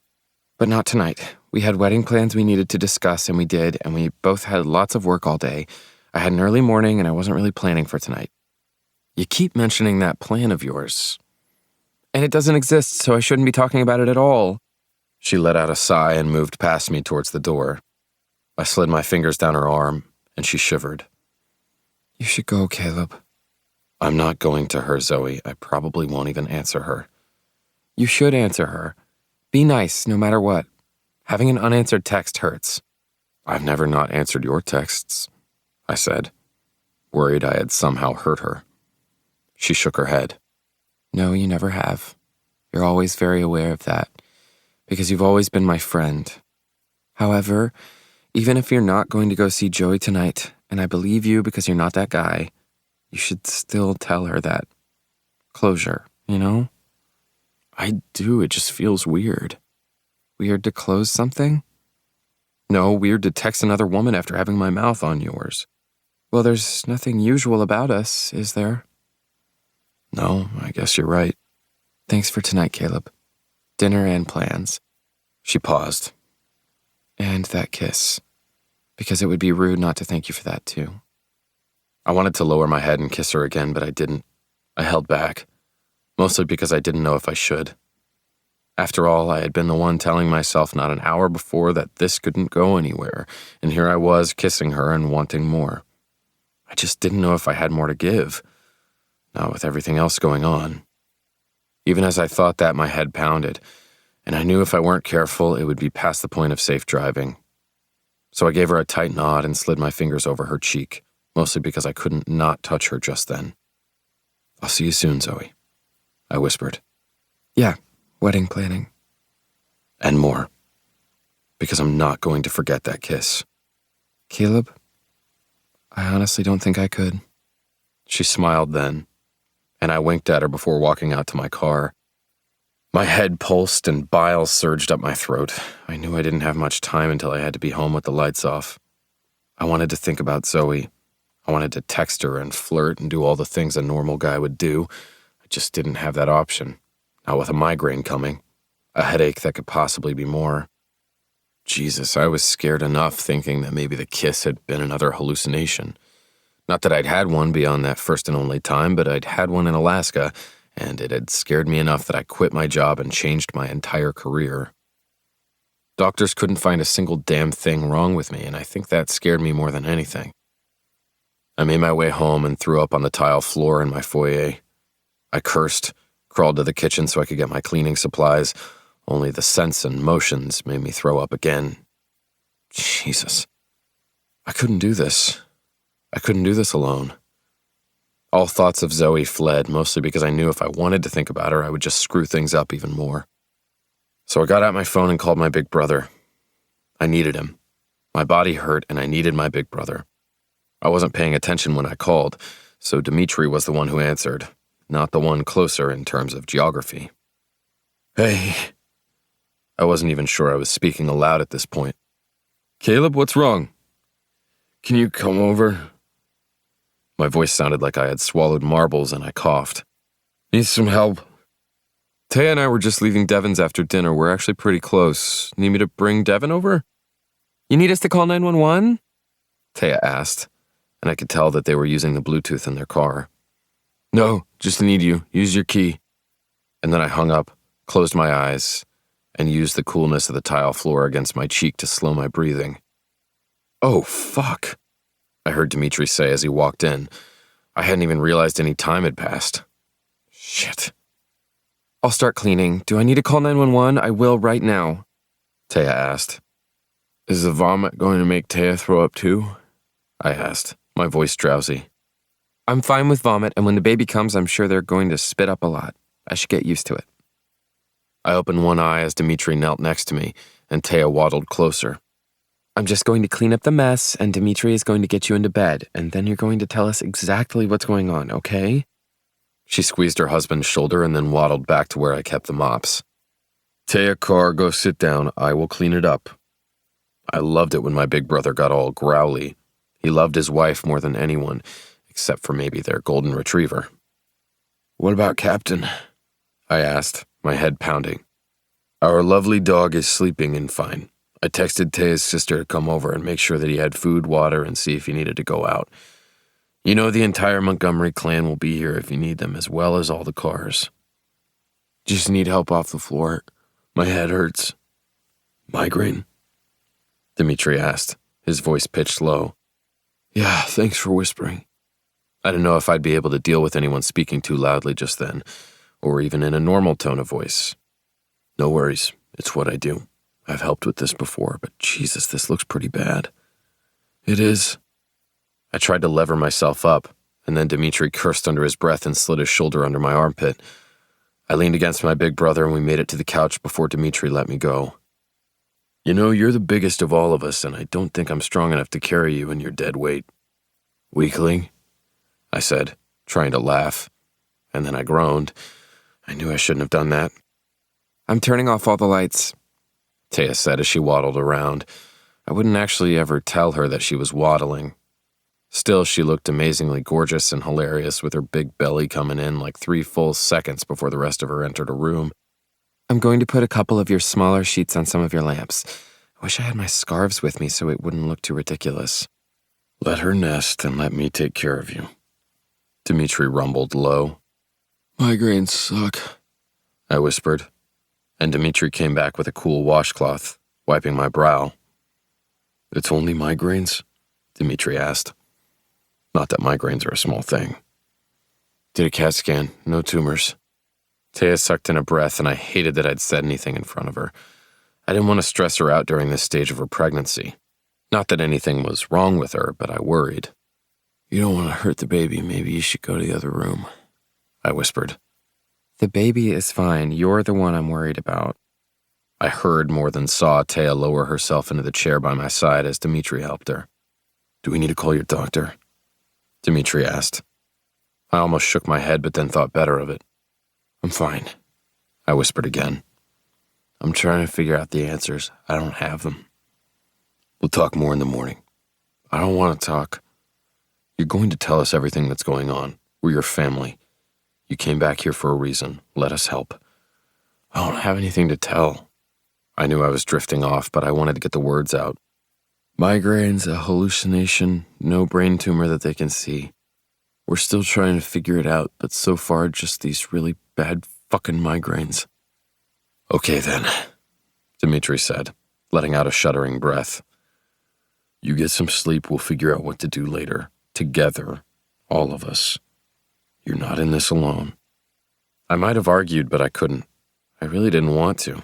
But not tonight. We had wedding plans we needed to discuss, and we did, and we both had lots of work all day. I had an early morning, and I wasn't really planning for tonight. You keep mentioning that plan of yours. And it doesn't exist, so I shouldn't be talking about it at all. She let out a sigh and moved past me towards the door. I slid my fingers down her arm, and she shivered. You should go, Caleb. I'm not going to her, Zoe. I probably won't even answer her. You should answer her. Be nice, no matter what. Having an unanswered text hurts. I've never not answered your texts, I said, worried I had somehow hurt her. She shook her head. No, you never have. You're always very aware of that, because you've always been my friend. However, even if you're not going to go see Joey tonight, and I believe you because you're not that guy, you should still tell her that. Closure, you know? I do, it just feels weird. Weird to close something? No, weird to text another woman after having my mouth on yours. Well, there's nothing usual about us, is there? No, I guess you're right. Thanks for tonight, Caleb. Dinner and plans. She paused. And that kiss. Because it would be rude not to thank you for that, too. I wanted to lower my head and kiss her again, but I didn't. I held back, mostly because I didn't know if I should. After all, I had been the one telling myself not an hour before that this couldn't go anywhere, and here I was kissing her and wanting more. I just didn't know if I had more to give, not with everything else going on. Even as I thought that, my head pounded, and I knew if I weren't careful, it would be past the point of safe driving. So I gave her a tight nod and slid my fingers over her cheek, mostly because I couldn't not touch her just then. I'll see you soon, Zoe, I whispered. Yeah, wedding planning. And more, because I'm not going to forget that kiss. Caleb, I honestly don't think I could. She smiled then, and I winked at her before walking out to my car. My head pulsed and bile surged up my throat. I knew I didn't have much time until I had to be home with the lights off. I wanted to think about Zoe. I wanted to text her and flirt and do all the things a normal guy would do. I just didn't have that option. Not with a migraine coming. A headache that could possibly be more. Jesus, I was scared enough thinking that maybe the kiss had been another hallucination. Not that I'd had one beyond that first and only time, but I'd had one in Alaska, and it had scared me enough that I quit my job and changed my entire career. Doctors couldn't find a single damn thing wrong with me, and I think that scared me more than anything. I made my way home and threw up on the tile floor in my foyer. I cursed, crawled to the kitchen so I could get my cleaning supplies, only the scents and motions made me throw up again. Jesus. I couldn't do this. I couldn't do this alone. All thoughts of Zoe fled, mostly because I knew if I wanted to think about her, I would just screw things up even more. So I got out my phone and called my big brother. I needed him. My body hurt, and I needed my big brother. I wasn't paying attention when I called, so Dimitri was the one who answered, not the one closer in terms of geography. Hey. I wasn't even sure I was speaking aloud at this point. Caleb, what's wrong? Can you come over? My voice sounded like I had swallowed marbles, and I coughed. Need some help? Taya and I were just leaving Devon's after dinner. We're actually pretty close. Need me to bring Devon over? You need us to call 911? Taya asked, and I could tell that they were using the Bluetooth in their car. No, just need you. Use your key. And then I hung up, closed my eyes, and used the coolness of the tile floor against my cheek to slow my breathing. Oh, fuck, I heard Dimitri say as he walked in. I hadn't even realized any time had passed. Shit. I'll start cleaning. Do I need to call 911? I will right now, Taya asked. Is the vomit going to make Taya throw up too? I asked, my voice drowsy. I'm fine with vomit, and when the baby comes, I'm sure they're going to spit up a lot. I should get used to it. I opened one eye as Dimitri knelt next to me, and Taya waddled closer. I'm just going to clean up the mess, and Dimitri is going to get you into bed, and then you're going to tell us exactly what's going on, okay? She squeezed her husband's shoulder and then waddled back to where I kept the mops. Taya, Carr, go sit down. I will clean it up. I loved it when my big brother got all growly. He loved his wife more than anyone, except for maybe their golden retriever. What about Captain? I asked, my head pounding. Our lovely dog is sleeping and fine. I texted Taya's sister to come over and make sure that he had food, water, and see if he needed to go out. You know the entire Montgomery clan will be here if you need them, as well as all the cars. Just need help off the floor. My head hurts. Migraine? Dimitri asked, his voice pitched low. Yeah, thanks for whispering. I didn't know if I'd be able to deal with anyone speaking too loudly just then, or even in a normal tone of voice. No worries, it's what I do. I've helped with this before, but Jesus, this looks pretty bad. It is. I tried to lever myself up, and then Dimitri cursed under his breath and slid his shoulder under my armpit. I leaned against my big brother and we made it to the couch before Dimitri let me go. You know, you're the biggest of all of us, and I don't think I'm strong enough to carry you in your dead weight. Weakling? I said, trying to laugh, and then I groaned. I knew I shouldn't have done that. I'm turning off all the lights, Taya said as she waddled around. I wouldn't actually ever tell her that she was waddling. Still, she looked amazingly gorgeous and hilarious with her big belly coming in like 3 full seconds before the rest of her entered a room. I'm going to put a couple of your smaller sheets on some of your lamps. I wish I had my scarves with me so it wouldn't look too ridiculous. Let her nest and let me take care of you, Dimitri rumbled low. Migraines suck, I whispered, and Dimitri came back with a cool washcloth, wiping my brow. It's only migraines? Dimitri asked. Not that migraines are a small thing. Did a CAT scan, no tumors. Taya sucked in a breath, and I hated that I'd said anything in front of her. I didn't want to stress her out during this stage of her pregnancy. Not that anything was wrong with her, but I worried. You don't want to hurt the baby. Maybe you should go to the other room, I whispered. The baby is fine. You're the one I'm worried about. I heard more than saw Taya lower herself into the chair by my side as Dimitri helped her. Do we need to call your doctor? Dimitri asked. I almost shook my head, but then thought better of it. I'm fine, I whispered again. I'm trying to figure out the answers. I don't have them. We'll talk more in the morning. I don't want to talk. You're going to tell us everything that's going on. We're your family. You came back here for a reason. Let us help. I don't have anything to tell. I knew I was drifting off, but I wanted to get the words out. Migraines, a hallucination, no brain tumor that they can see. We're still trying to figure it out, but so far just these really bad fucking migraines. Okay then, Dimitri said, letting out a shuddering breath. You get some sleep, we'll figure out what to do later. Together, all of us. You're not in this alone. I might have argued, but I couldn't. I really didn't want to.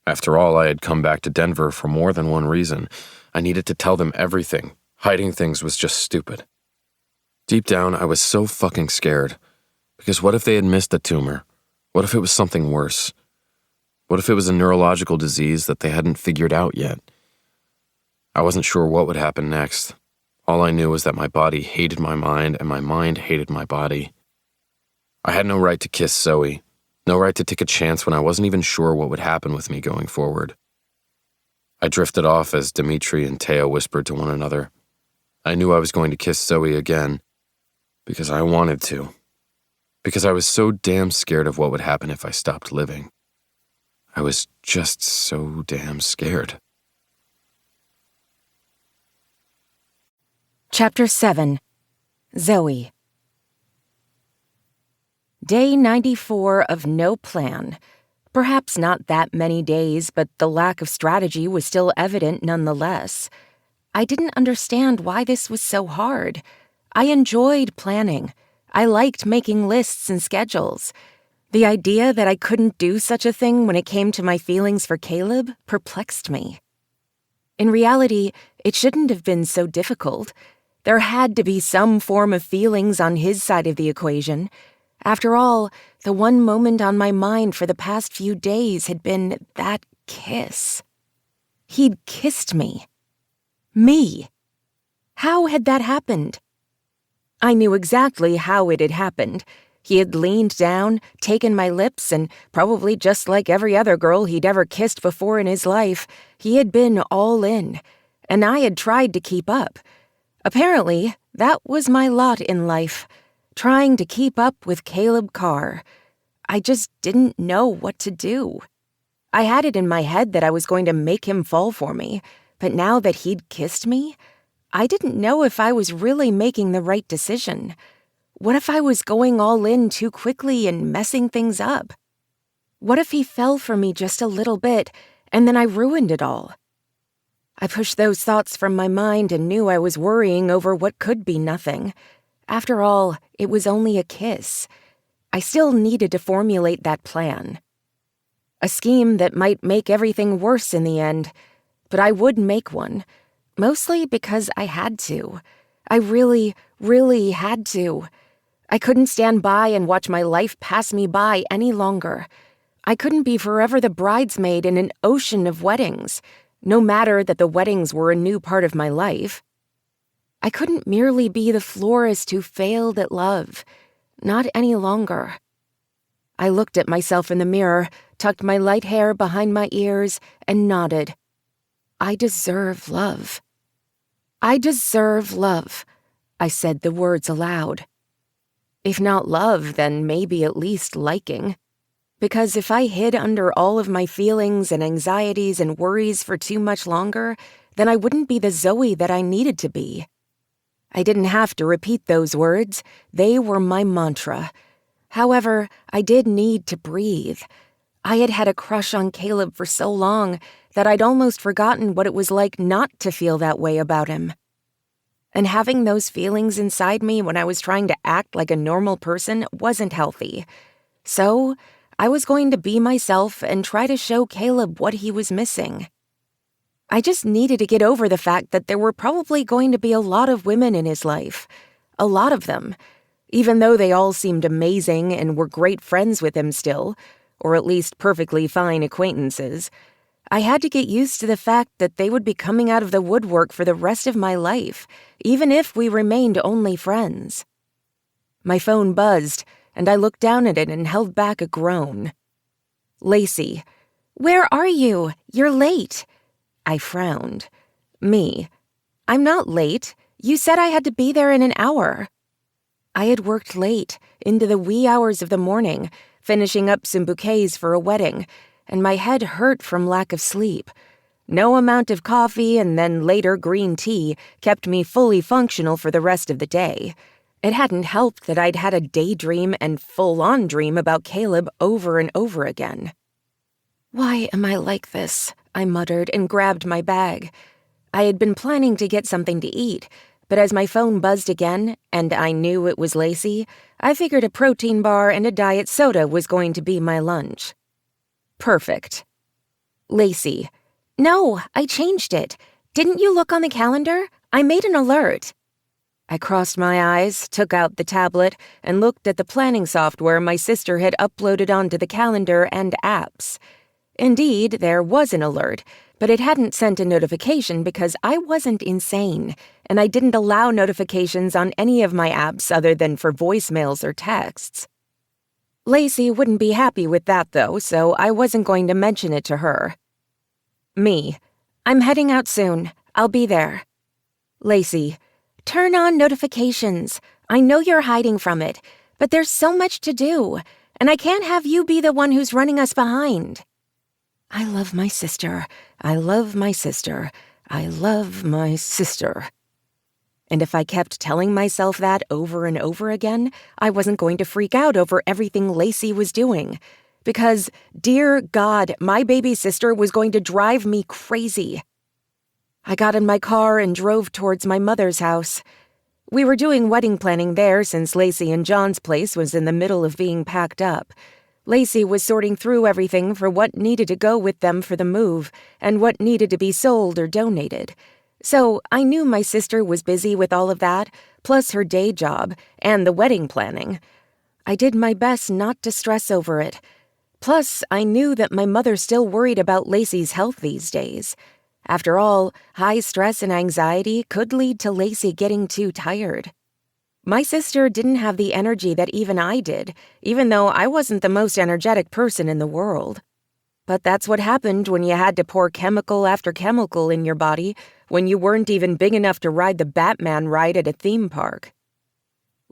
After all, I had come back to Denver for more than one reason. I needed to tell them everything. Hiding things was just stupid. Deep down, I was so fucking scared. Because what if they had missed a tumor? What if it was something worse? What if it was a neurological disease that they hadn't figured out yet? I wasn't sure what would happen next. All I knew was that my body hated my mind and my mind hated my body. I had no right to kiss Zoe, no right to take a chance when I wasn't even sure what would happen with me going forward. I drifted off as Dimitri and Teo whispered to one another. I knew I was going to kiss Zoe again, because I wanted to. Because I was so damn scared of what would happen if I stopped living. I was just so damn scared. Chapter 7. Zoe. Day 94 of no plan. Perhaps not that many days, but the lack of strategy was still evident nonetheless. I didn't understand why this was so hard. I enjoyed planning. I liked making lists and schedules. The idea that I couldn't do such a thing when it came to my feelings for Caleb perplexed me. In reality, it shouldn't have been so difficult. There had to be some form of feelings on his side of the equation. After all, the one moment on my mind for the past few days had been that kiss. He'd kissed me. Me. How had that happened? I knew exactly how it had happened. He had leaned down, taken my lips, and probably just like every other girl he'd ever kissed before in his life, he had been all in, and I had tried to keep up. Apparently, that was my lot in life, trying to keep up with Caleb Carr. I just didn't know what to do. I had it in my head that I was going to make him fall for me, but now that he'd kissed me, I didn't know if I was really making the right decision. What if I was going all in too quickly and messing things up? What if he fell for me just a little bit, and then I ruined it all? I pushed those thoughts from my mind and knew I was worrying over what could be nothing. After all, it was only a kiss. I still needed to formulate that plan. A scheme that might make everything worse in the end, but I would make one, mostly because I had to. I really, really had to. I couldn't stand by and watch my life pass me by any longer. I couldn't be forever the bridesmaid in an ocean of weddings, no matter that the weddings were a new part of my life. I couldn't merely be the florist who failed at love, not any longer. I looked at myself in the mirror, tucked my light hair behind my ears, and nodded. I deserve love. I deserve love. I said the words aloud. If not love, then maybe at least liking. Because if I hid under all of my feelings and anxieties and worries for too much longer, then I wouldn't be the Zoe that I needed to be. I didn't have to repeat those words. They were my mantra. However, I did need to breathe. I had had a crush on Caleb for so long that I'd almost forgotten what it was like not to feel that way about him. And having those feelings inside me when I was trying to act like a normal person wasn't healthy. So, I was going to be myself and try to show Caleb what he was missing. I just needed to get over the fact that there were probably going to be a lot of women in his life. A lot of them. Even though they all seemed amazing and were great friends with him still, or at least perfectly fine acquaintances, I had to get used to the fact that they would be coming out of the woodwork for the rest of my life, even if we remained only friends. My phone buzzed, and I looked down at it and held back a groan. Lacey. Where are you? You're late. I frowned. Me. I'm not late. You said I had to be there in an hour. I had worked late, into the wee hours of the morning, finishing up some bouquets for a wedding, and my head hurt from lack of sleep. No amount of coffee and then later green tea kept me fully functional for the rest of the day. It hadn't helped that I'd had a daydream and full-on dream about Caleb over and over again. Why am I like this? I muttered and grabbed my bag. I had been planning to get something to eat, but as my phone buzzed again, and I knew it was Lacey, I figured a protein bar and a diet soda was going to be my lunch. Perfect. Lacey. No, I changed it. Didn't you look on the calendar? I made an alert. I crossed my eyes, took out the tablet, and looked at the planning software my sister had uploaded onto the calendar and apps. Indeed, there was an alert, but it hadn't sent a notification because I wasn't insane, and I didn't allow notifications on any of my apps other than for voicemails or texts. Lacey wouldn't be happy with that, though, so I wasn't going to mention it to her. Me. I'm heading out soon. I'll be there. Lacey. Turn on notifications. I know you're hiding from it, but there's so much to do, and I can't have you be the one who's running us behind. I love my sister. I love my sister. I love my sister. And if I kept telling myself that over and over again, I wasn't going to freak out over everything Lacey was doing. Because, dear God, my baby sister was going to drive me crazy. I got in my car and drove towards my mother's house. We were doing wedding planning there since Lacey and John's place was in the middle of being packed up. Lacey was sorting through everything for what needed to go with them for the move and what needed to be sold or donated. So I knew my sister was busy with all of that, plus her day job and the wedding planning. I did my best not to stress over it. Plus, I knew that my mother still worried about Lacey's health these days. After all, high stress and anxiety could lead to Lacey getting too tired. My sister didn't have the energy that even I did, even though I wasn't the most energetic person in the world. But that's what happened when you had to pour chemical after chemical in your body when you weren't even big enough to ride the Batman ride at a theme park.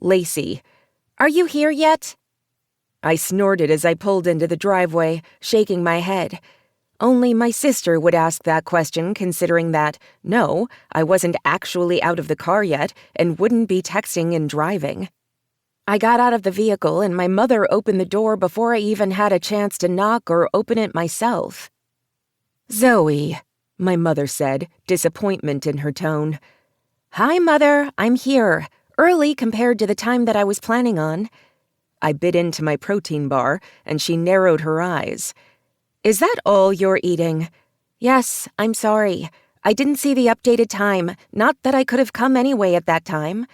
Lacey. Are you here yet? I snorted as I pulled into the driveway, shaking my head. Only my sister would ask that question, considering that, no, I wasn't actually out of the car yet and wouldn't be texting and driving. I got out of the vehicle and my mother opened the door before I even had a chance to knock or open it myself. Zoe, my mother said, disappointment in her tone. Hi, Mother, I'm here, early compared to the time that I was planning on. I bit into my protein bar and she narrowed her eyes. Is that all you're eating? Yes, I'm sorry. I didn't see the updated time, not that I could have come anyway at that time.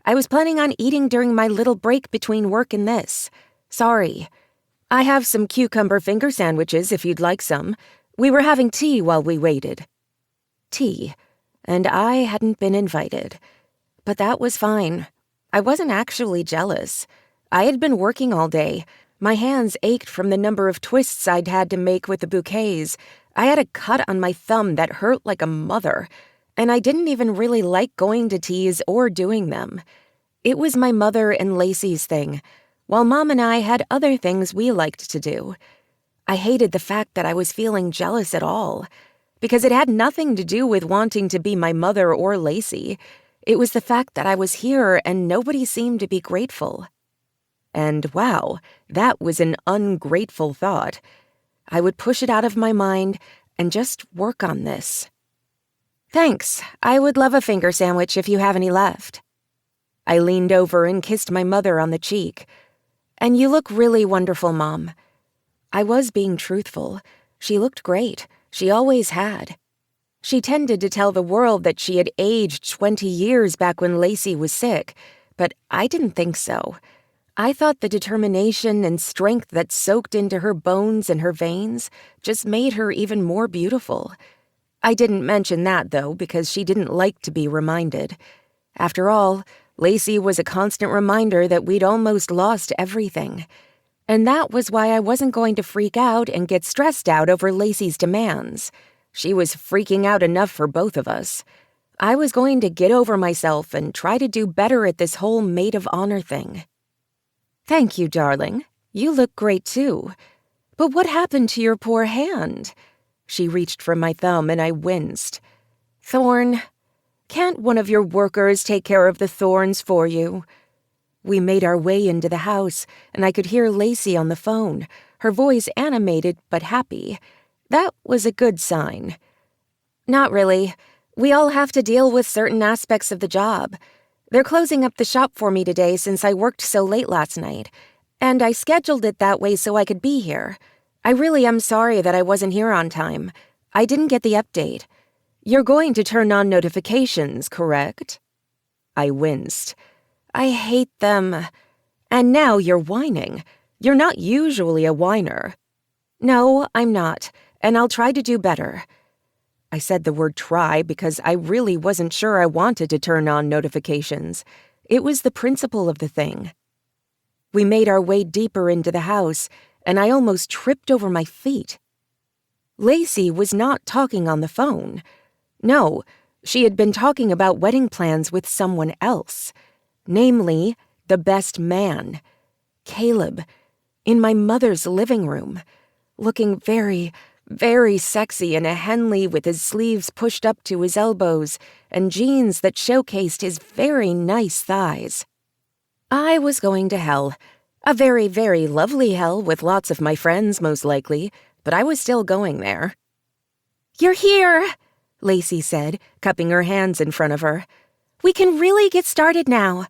I was planning on eating during my little break between work and this. Sorry. I have some cucumber finger sandwiches if you'd like some. We were having tea while we waited. Tea. And I hadn't been invited. But that was fine. I wasn't actually jealous. I had been working all day. My hands ached from the number of twists I'd had to make with the bouquets. I had a cut on my thumb that hurt like a mother, and I didn't even really like going to teas or doing them. It was my mother and Lacey's thing, while Mom and I had other things we liked to do. I hated the fact that I was feeling jealous at all, because it had nothing to do with wanting to be my mother or Lacey. It was the fact that I was here and nobody seemed to be grateful. And wow, that was an ungrateful thought. I would push it out of my mind and just work on this. Thanks. I would love a finger sandwich if you have any left. I leaned over and kissed my mother on the cheek. And you look really wonderful, Mom. I was being truthful. She looked great. She always had. She tended to tell the world that she had aged 20 years back when Lacey was sick, but I didn't think so. I thought the determination and strength that soaked into her bones and her veins just made her even more beautiful. I didn't mention that, though, because she didn't like to be reminded. After all, Lacey was a constant reminder that we'd almost lost everything. And that was why I wasn't going to freak out and get stressed out over Lacey's demands. She was freaking out enough for both of us. I was going to get over myself and try to do better at this whole maid of honor thing. Thank you, darling. You look great, too. But what happened to your poor hand? She reached for my thumb and I winced. Thorn. Can't one of your workers take care of the thorns for you? We made our way into the house, and I could hear Lacey on the phone, her voice animated but happy. That was a good sign. Not really. We all have to deal with certain aspects of the job. They're closing up the shop for me today since I worked so late last night, and I scheduled it that way so I could be here. I really am sorry that I wasn't here on time. I didn't get the update. You're going to turn on notifications, correct? I winced. I hate them. And now you're whining. You're not usually a whiner. No, I'm not, and I'll try to do better. I said the word try because I really wasn't sure I wanted to turn on notifications. It was the principle of the thing. We made our way deeper into the house, and I almost tripped over my feet. Lacey was not talking on the phone. No, she had been talking about wedding plans with someone else, namely, the best man, Caleb, in my mother's living room, looking very, very sexy in a Henley with his sleeves pushed up to his elbows and jeans that showcased his very nice thighs. I was going to hell. A very, very lovely hell with lots of my friends, most likely, but I was still going there. "You're here," Lacey said, cupping her hands in front of her. "We can really get started now."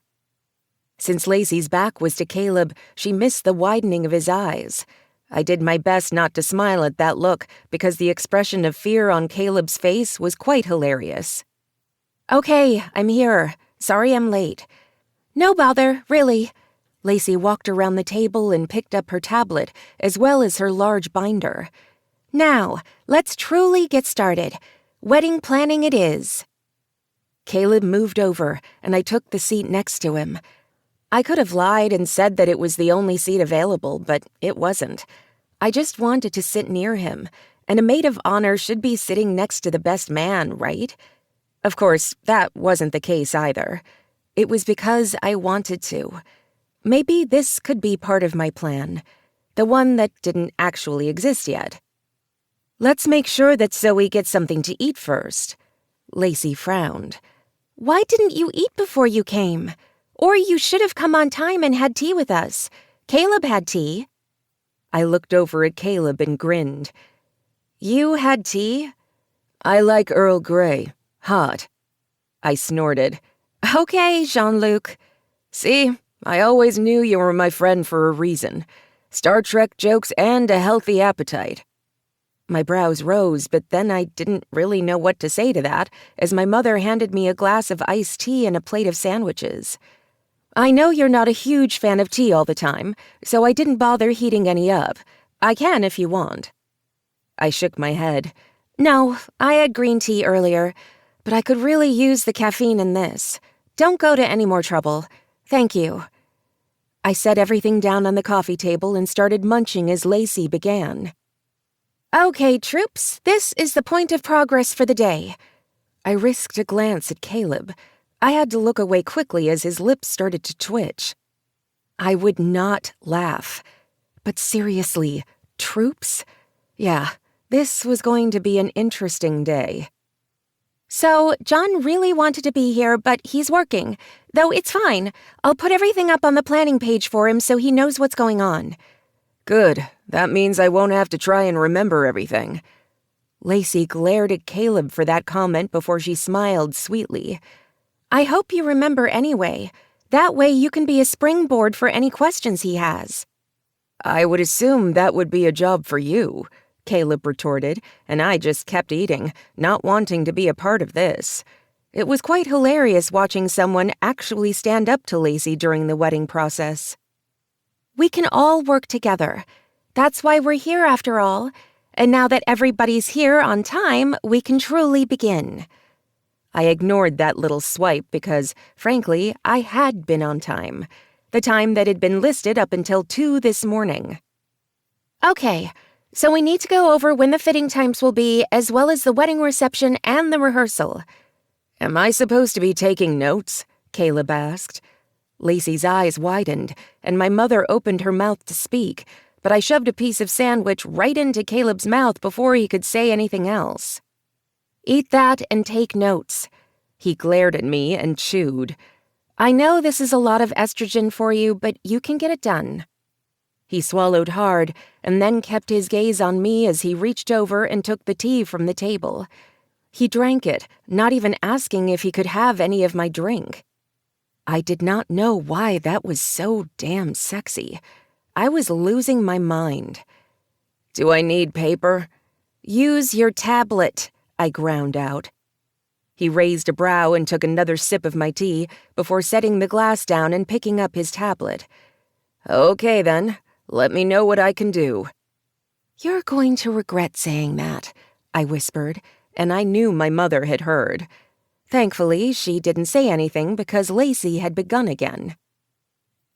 Since Lacey's back was to Caleb, she missed the widening of his eyes. I did my best not to smile at that look because the expression of fear on Caleb's face was quite hilarious. "Okay, I'm here. Sorry I'm late." "No bother, really." Lacey walked around the table and picked up her tablet, as well as her large binder. "Now, let's truly get started. Wedding planning it is." Caleb moved over, and I took the seat next to him. I could have lied and said that it was the only seat available, but it wasn't. I just wanted to sit near him, and a maid of honor should be sitting next to the best man, right? Of course, that wasn't the case either. It was because I wanted to. Maybe this could be part of my plan, the one that didn't actually exist yet. "Let's make sure that Zoe gets something to eat first." Lacey frowned. "Why didn't you eat before you came? Or you should have come on time and had tea with us. Caleb had tea." I looked over at Caleb and grinned. "You had tea?" "I like Earl Grey. Hot." I snorted. "Okay, Jean-Luc. See, I always knew you were my friend for a reason. Star Trek jokes and a healthy appetite." My brows rose, but then I didn't really know what to say to that, as my mother handed me a glass of iced tea and a plate of sandwiches. "I know you're not a huge fan of tea all the time, so I didn't bother heating any up. I can if you want." I shook my head. "No, I had green tea earlier, but I could really use the caffeine in this. Don't go to any more trouble. Thank you." I set everything down on the coffee table and started munching as Lacey began. "Okay, troops, this is the point of progress for the day." I risked a glance at Caleb. I had to look away quickly as his lips started to twitch. I would not laugh. But seriously, troops? Yeah, this was going to be an interesting day. "So, John really wanted to be here, but he's working. Though it's fine. I'll put everything up on the planning page for him so he knows what's going on." "Good. That means I won't have to try and remember everything." Lacey glared at Caleb for that comment before she smiled sweetly. "I hope you remember anyway. That way you can be a springboard for any questions he has." "I would assume that would be a job for you," Caleb retorted, and I just kept eating, not wanting to be a part of this. It was quite hilarious watching someone actually stand up to Lacey during the wedding process. "We can all work together. That's why we're here after all. And now that everybody's here on time, we can truly begin." I ignored that little swipe because, frankly, I had been on time. The time that had been listed up until 2 this morning. "Okay, so we need to go over when the fitting times will be, as well as the wedding reception and the rehearsal." "Am I supposed to be taking notes?" Caleb asked. Lacey's eyes widened, and my mother opened her mouth to speak, but I shoved a piece of sandwich right into Caleb's mouth before he could say anything else. "Eat that and take notes." He glared at me and chewed. "I know this is a lot of estrogen for you, but you can get it done." He swallowed hard and then kept his gaze on me as he reached over and took the tea from the table. He drank it, not even asking if he could have any of my drink. I did not know why that was so damn sexy. I was losing my mind. "Do I need paper?" "Use your tablet," I ground out. He raised a brow and took another sip of my tea before setting the glass down and picking up his tablet. "Okay then, let me know what I can do." "You're going to regret saying that," I whispered, and I knew my mother had heard. Thankfully, she didn't say anything because Lacey had begun again.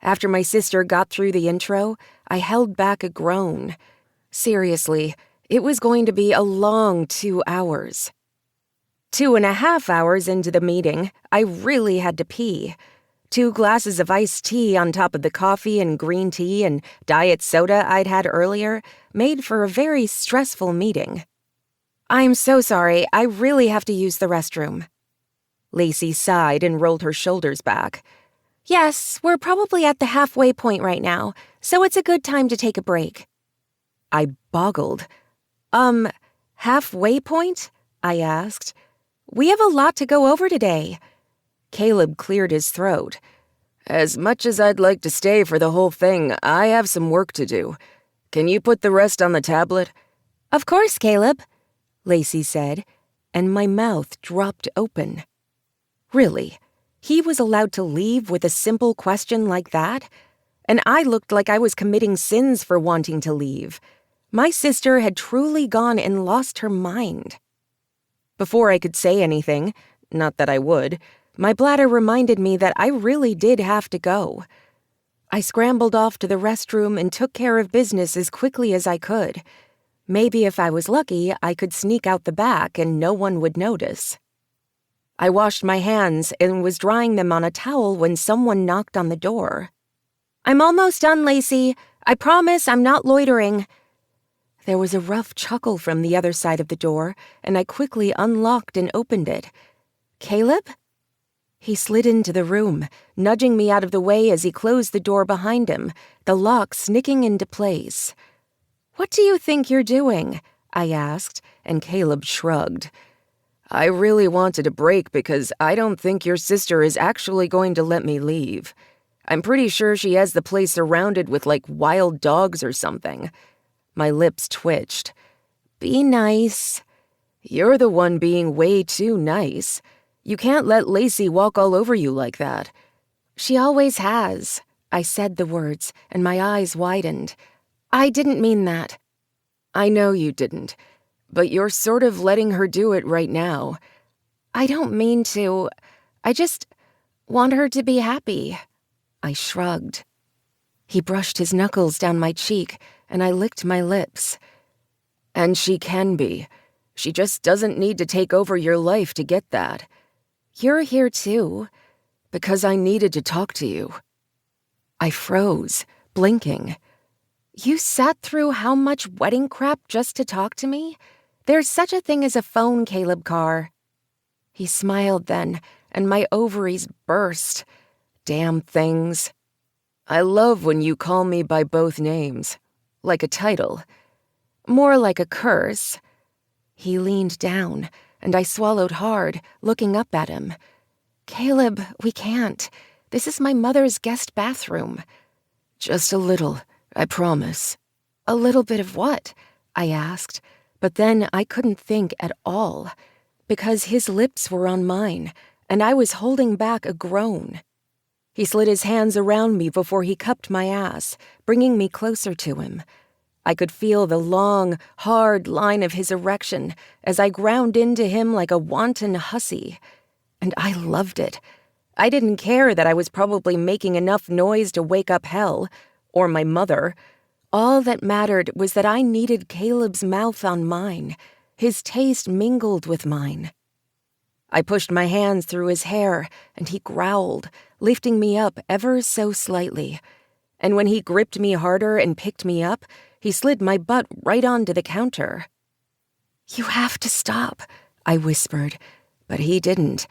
After my sister got through the intro, I held back a groan. Seriously, it was going to be a long 2 hours. 2.5 hours into the meeting, I really had to pee. 2 glasses of iced tea on top of the coffee and green tea and diet soda I'd had earlier made for a very stressful meeting. "I'm so sorry, I really have to use the restroom." Lacey sighed and rolled her shoulders back. "Yes, we're probably at the halfway point right now, so it's a good time to take a break." I boggled. Halfway point?" I asked. "We have a lot to go over today." Caleb cleared his throat. "As much as I'd like to stay for the whole thing, I have some work to do. Can you put the rest on the tablet?" "Of course, Caleb," Lacey said, and my mouth dropped open. Really? He was allowed to leave with a simple question like that? And I looked like I was committing sins for wanting to leave. My sister had truly gone and lost her mind. Before I could say anything, not that I would, my bladder reminded me that I really did have to go. I scrambled off to the restroom and took care of business as quickly as I could. Maybe if I was lucky, I could sneak out the back and no one would notice. I washed my hands and was drying them on a towel when someone knocked on the door. "I'm almost done, Lacey. I promise I'm not loitering." There was a rough chuckle from the other side of the door, and I quickly unlocked and opened it. "Caleb?" He slid into the room, nudging me out of the way as he closed the door behind him, the lock snicking into place. "What do you think you're doing?" I asked, and Caleb shrugged. "I really wanted a break because I don't think your sister is actually going to let me leave. I'm pretty sure she has the place surrounded with, like, wild dogs or something." My lips twitched. "Be nice." "You're the one being way too nice. You can't let Lacey walk all over you like that." "She always has." I said the words, and my eyes widened. "I didn't mean that." "I know you didn't. But you're sort of letting her do it right now." "I don't mean to. I just want her to be happy." I shrugged. He brushed his knuckles down my cheek, and I licked my lips. "And she can be. She just doesn't need to take over your life to get that." "You're here too." "Because I needed to talk to you." I froze, blinking. "You sat through how much wedding crap just to talk to me? There's such a thing as a phone, Caleb Carr." He smiled then, and my ovaries burst. Damn things. "I love when you call me by both names. Like a title. More like a curse." He leaned down, and I swallowed hard, looking up at him. "Caleb, we can't. This is my mother's guest bathroom." "Just a little, I promise." "A little bit of what?" I asked. But then I couldn't think at all, because his lips were on mine, and I was holding back a groan. He slid his hands around me before he cupped my ass, bringing me closer to him. I could feel the long, hard line of his erection as I ground into him like a wanton hussy. And I loved it. I didn't care that I was probably making enough noise to wake up hell, or my mother. All that mattered was that I needed Caleb's mouth on mine. His taste mingled with mine. I pushed my hands through his hair, and he growled, lifting me up ever so slightly. And when he gripped me harder and picked me up, he slid my butt right onto the counter. "You have to stop," I whispered, but he didn't.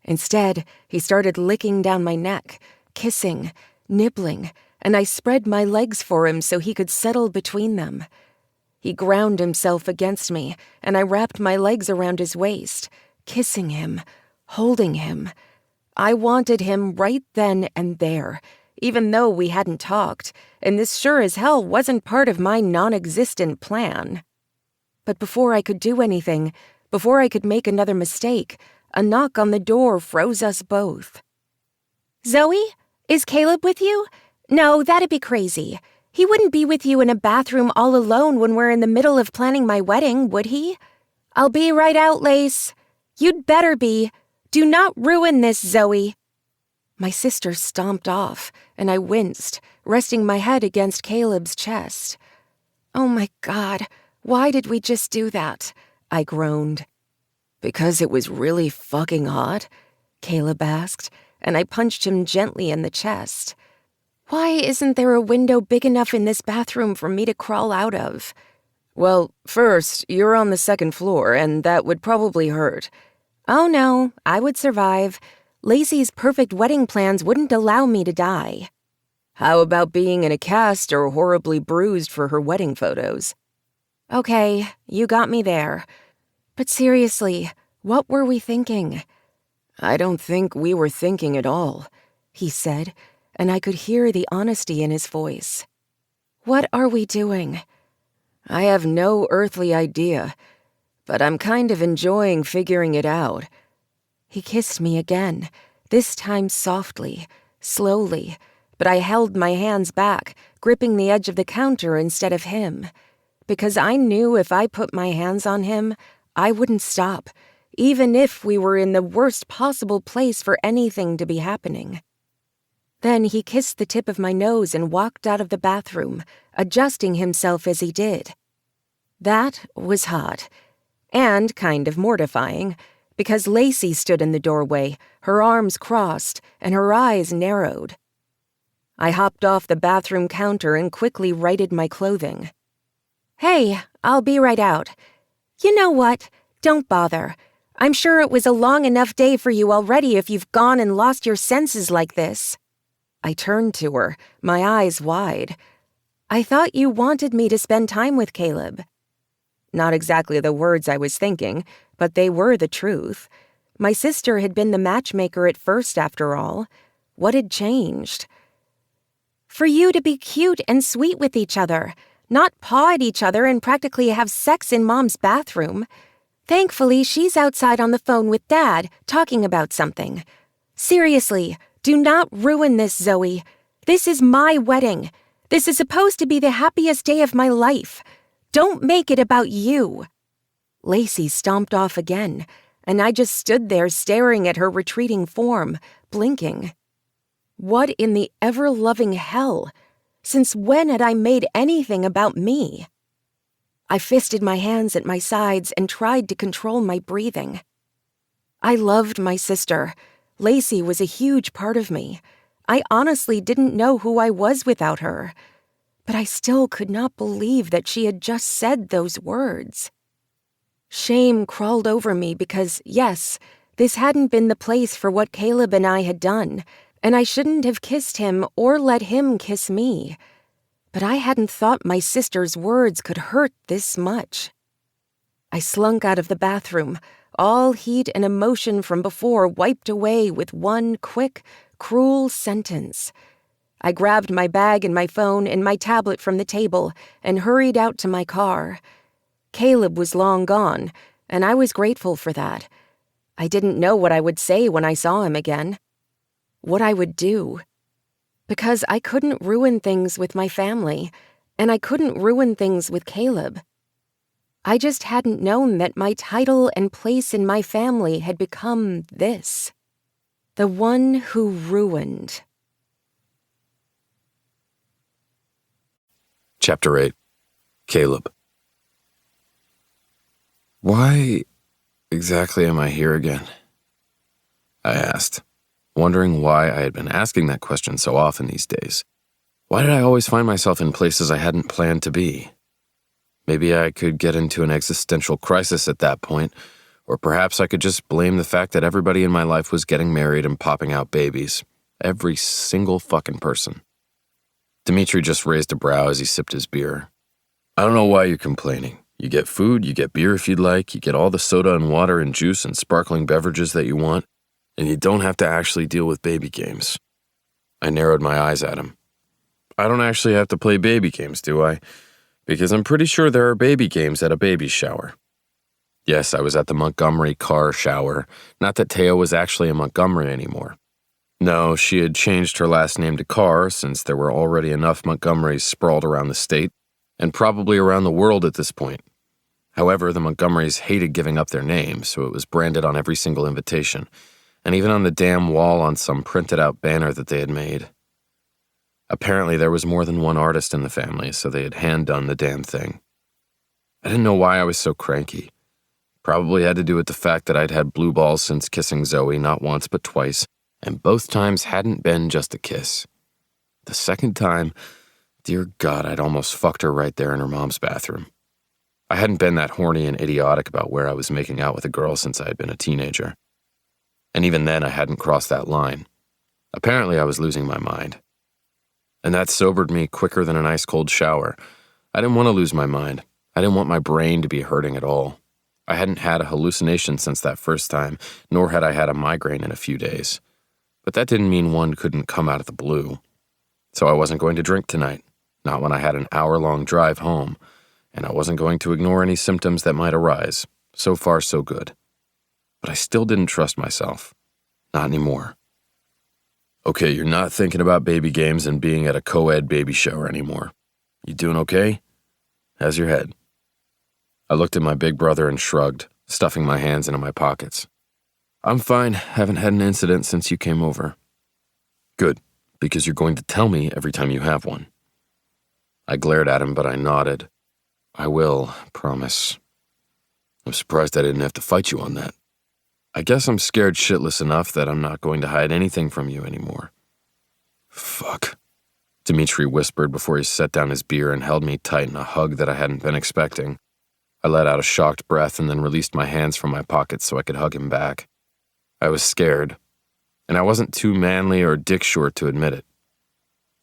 Instead, he started licking down my neck, kissing, nibbling, and I spread my legs for him so he could settle between them. He ground himself against me, and I wrapped my legs around his waist, kissing him, holding him. I wanted him right then and there, even though we hadn't talked, and this sure as hell wasn't part of my non-existent plan. But before I could do anything, before I could make another mistake, a knock on the door froze us both. Zoe? Is Caleb with you? No, that'd be crazy. He wouldn't be with you in a bathroom all alone when we're in the middle of planning my wedding, would he? I'll be right out, Lace. You'd better be. Do not ruin this, Zoe. My sister stomped off, and I winced, resting my head against Caleb's chest. Oh my God, why did we just do that? I groaned. Because it was really fucking hot? Caleb asked, and I punched him gently in the chest. Why isn't there a window big enough in this bathroom for me to crawl out of? Well, first, you're on the second floor, and that would probably hurt. Oh no, I would survive. Lacey's perfect wedding plans wouldn't allow me to die. How about being in a cast or horribly bruised for her wedding photos? Okay, you got me there. But seriously, what were we thinking? I don't think we were thinking at all, he said, and I could hear the honesty in his voice. What are we doing? I have no earthly idea, but I'm kind of enjoying figuring it out. He kissed me again, this time softly, slowly, but I held my hands back, gripping the edge of the counter instead of him, because I knew if I put my hands on him, I wouldn't stop, even if we were in the worst possible place for anything to be happening. Then he kissed the tip of my nose and walked out of the bathroom, adjusting himself as he did. That was hot, and kind of mortifying, because Lacey stood in the doorway, her arms crossed and her eyes narrowed. I hopped off the bathroom counter and quickly righted my clothing. Hey, I'll be right out. You know what? Don't bother. I'm sure it was a long enough day for you already if you've gone and lost your senses like this. I turned to her, my eyes wide. I thought you wanted me to spend time with Caleb. Not exactly the words I was thinking, but they were the truth. My sister had been the matchmaker at first, after all. What had changed? For you to be cute and sweet with each other, not paw at each other and practically have sex in Mom's bathroom. Thankfully, she's outside on the phone with Dad, talking about something. Seriously, do not ruin this, Zoe. This is my wedding. This is supposed to be the happiest day of my life. Don't make it about you. Lacey stomped off again, and I just stood there staring at her retreating form, blinking. What in the ever-loving hell? Since when had I made anything about me? I fisted my hands at my sides and tried to control my breathing. I loved my sister. Lacey was a huge part of me. I honestly didn't know who I was without her. But I still could not believe that she had just said those words. Shame crawled over me because, yes, this hadn't been the place for what Caleb and I had done, and I shouldn't have kissed him or let him kiss me. But I hadn't thought my sister's words could hurt this much. I slunk out of the bathroom, all heat and emotion from before wiped away with one quick, cruel sentence. I grabbed my bag and my phone and my tablet from the table and hurried out to my car. Caleb was long gone, and I was grateful for that. I didn't know what I would say when I saw him again. What I would do. Because I couldn't ruin things with my family, and I couldn't ruin things with Caleb. I just hadn't known that my title and place in my family had become this. The one who ruined. Chapter 8. Caleb. Why exactly am I here again? I asked, wondering why I had been asking that question so often these days. Why did I always find myself in places I hadn't planned to be? Maybe I could get into an existential crisis at that point, or perhaps I could just blame the fact that everybody in my life was getting married and popping out babies. Every single fucking person. Dimitri just raised a brow as he sipped his beer. I don't know why you're complaining. You get food, you get beer if you'd like, you get all the soda and water and juice and sparkling beverages that you want, and you don't have to actually deal with baby games. I narrowed my eyes at him. I don't actually have to play baby games, do I? Because I'm pretty sure there are baby games at a baby shower. Yes, I was at the Montgomery car shower. Not that Taya was actually in Montgomery anymore. No, she had changed her last name to Carr since there were already enough Montgomerys sprawled around the state, and probably around the world at this point. However, the Montgomerys hated giving up their name, so it was branded on every single invitation, and even on the damn wall on some printed-out banner that they had made. Apparently, there was more than one artist in the family, so they had hand-done the damn thing. I didn't know why I was so cranky. Probably had to do with the fact that I'd had blue balls since kissing Zoe not once but twice, and both times hadn't been just a kiss. The second time, dear God, I'd almost fucked her right there in her mom's bathroom. I hadn't been that horny and idiotic about where I was making out with a girl since I had been a teenager. And even then, I hadn't crossed that line. Apparently, I was losing my mind. And that sobered me quicker than an ice-cold shower. I didn't want to lose my mind. I didn't want my brain to be hurting at all. I hadn't had a hallucination since that first time, nor had I had a migraine in a few days. But that didn't mean one couldn't come out of the blue. So I wasn't going to drink tonight, not when I had an hour-long drive home, and I wasn't going to ignore any symptoms that might arise. So far, so good. But I still didn't trust myself. Not anymore. Okay, you're not thinking about baby games and being at a co-ed baby shower anymore. You doing okay? How's your head? I looked at my big brother and shrugged, stuffing my hands into my pockets. I'm fine. Haven't had an incident since you came over. Good, because you're going to tell me every time you have one. I glared at him, but I nodded. I will, promise. I'm surprised I didn't have to fight you on that. I guess I'm scared shitless enough that I'm not going to hide anything from you anymore. Fuck, Dimitri whispered before he set down his beer and held me tight in a hug that I hadn't been expecting. I let out a shocked breath and then released my hands from my pockets so I could hug him back. I was scared, and I wasn't too manly or dick-short to admit it.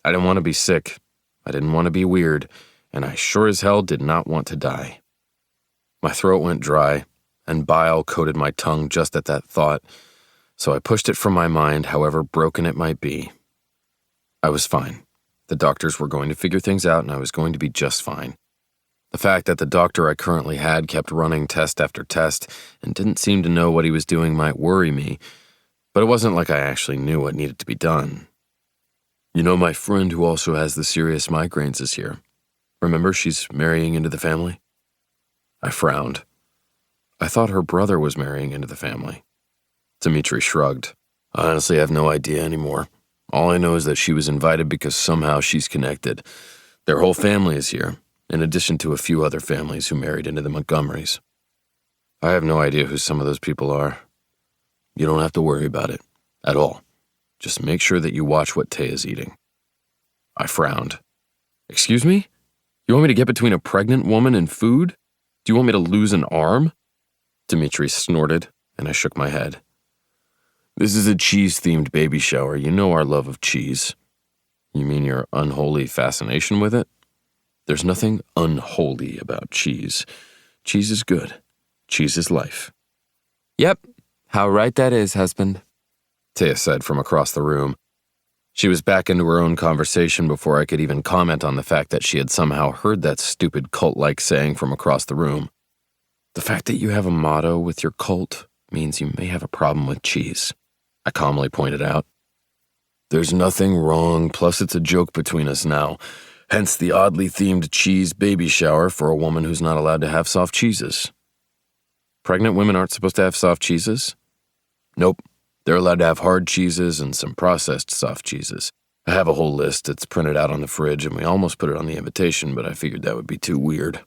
I didn't want to be sick, I didn't want to be weird, and I sure as hell did not want to die. My throat went dry, and bile coated my tongue just at that thought, so I pushed it from my mind, however broken it might be. I was fine. The doctors were going to figure things out, and I was going to be just fine. The fact that the doctor I currently had kept running test after test and didn't seem to know what he was doing might worry me, but it wasn't like I actually knew what needed to be done. You know, my friend who also has the serious migraines is here. Remember, she's marrying into the family? I frowned. I thought her brother was marrying into the family. Dimitri shrugged. I honestly have no idea anymore. All I know is that she was invited because somehow she's connected. Their whole family is here, in addition to a few other families who married into the Montgomerys. I have no idea who some of those people are. You don't have to worry about it, at all. Just make sure that you watch what Taya's eating. I frowned. Excuse me? You want me to get between a pregnant woman and food? Do you want me to lose an arm? Dimitri snorted, and I shook my head. This is a cheese-themed baby shower. You know our love of cheese. You mean your unholy fascination with it? There's nothing unholy about cheese. Cheese is good. Cheese is life. Yep, how right that is, husband, Taya said from across the room. She was back into her own conversation before I could even comment on the fact that she had somehow heard that stupid cult-like saying from across the room. The fact that you have a motto with your cult means you may have a problem with cheese, I calmly pointed out. There's nothing wrong, plus it's a joke between us now. Hence the oddly themed cheese baby shower for a woman who's not allowed to have soft cheeses. Pregnant women aren't supposed to have soft cheeses? Nope. They're allowed to have hard cheeses and some processed soft cheeses. I have a whole list. It's printed out on the fridge, and we almost put it on the invitation, but I figured that would be too weird.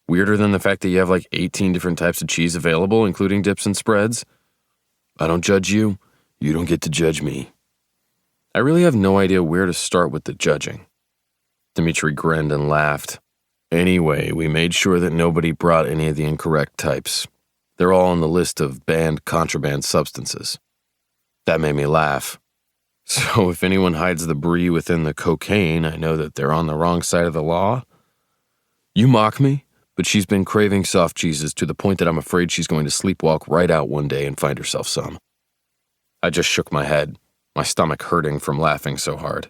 Weirder than the fact that you have like 18 different types of cheese available, including dips and spreads? I don't judge you. You don't get to judge me. I really have no idea where to start with the judging. Dimitri grinned and laughed. Anyway, we made sure that nobody brought any of the incorrect types. They're all on the list of banned contraband substances. That made me laugh. So if anyone hides the brie within the cocaine, I know that they're on the wrong side of the law? You mock me, but she's been craving soft cheeses to the point that I'm afraid she's going to sleepwalk right out one day and find herself some. I just shook my head, my stomach hurting from laughing so hard.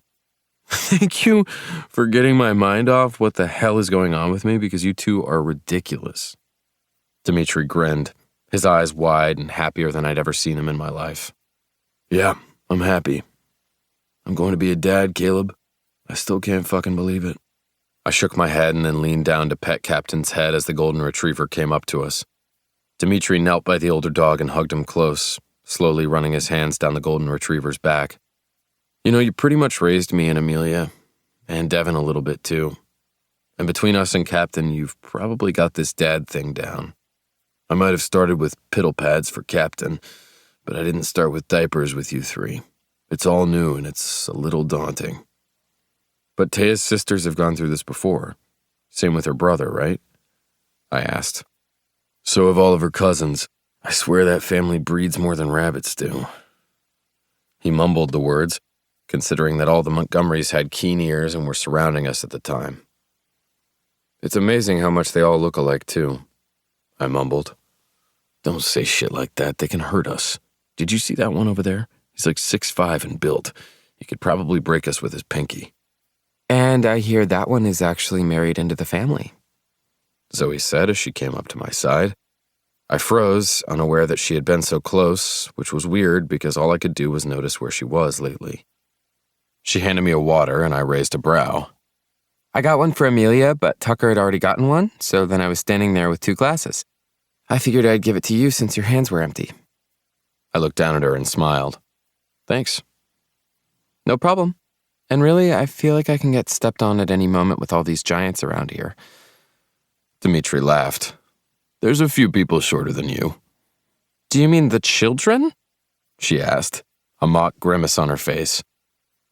Thank you for getting my mind off what the hell is going on with me, because you two are ridiculous. Dimitri grinned, his eyes wide and happier than I'd ever seen him in my life. Yeah, I'm happy. I'm going to be a dad, Caleb. I still can't fucking believe it. I shook my head and then leaned down to pet Captain's head as the golden retriever came up to us. Dimitri knelt by the older dog and hugged him close, slowly running his hands down the golden retriever's back. You know, you pretty much raised me and Amelia, and Devin a little bit too. And between us and Captain, you've probably got this dad thing down. I might have started with piddle pads for Captain, but I didn't start with diapers with you three. It's all new and it's a little daunting. But Taya's sisters have gone through this before. Same with her brother, right? I asked. So have all of her cousins. I swear that family breeds more than rabbits do. He mumbled the words, considering that all the Montgomerys had keen ears and were surrounding us at the time. It's amazing how much they all look alike, too, I mumbled. Don't say shit like that, they can hurt us. Did you see that one over there? He's like 6'5" and built. He could probably break us with his pinky. And I hear that one is actually married into the family, Zoe said as she came up to my side. I froze, unaware that she had been so close, which was weird because all I could do was notice where she was lately. She handed me a water and I raised a brow. I got one for Amelia, but Tucker had already gotten one, so then I was standing there with 2 glasses. I figured I'd give it to you since your hands were empty. I looked down at her and smiled. Thanks. No problem. And really, I feel like I can get stepped on at any moment with all these giants around here. Dimitri laughed. There's a few people shorter than you. Do you mean the children? She asked, a mock grimace on her face.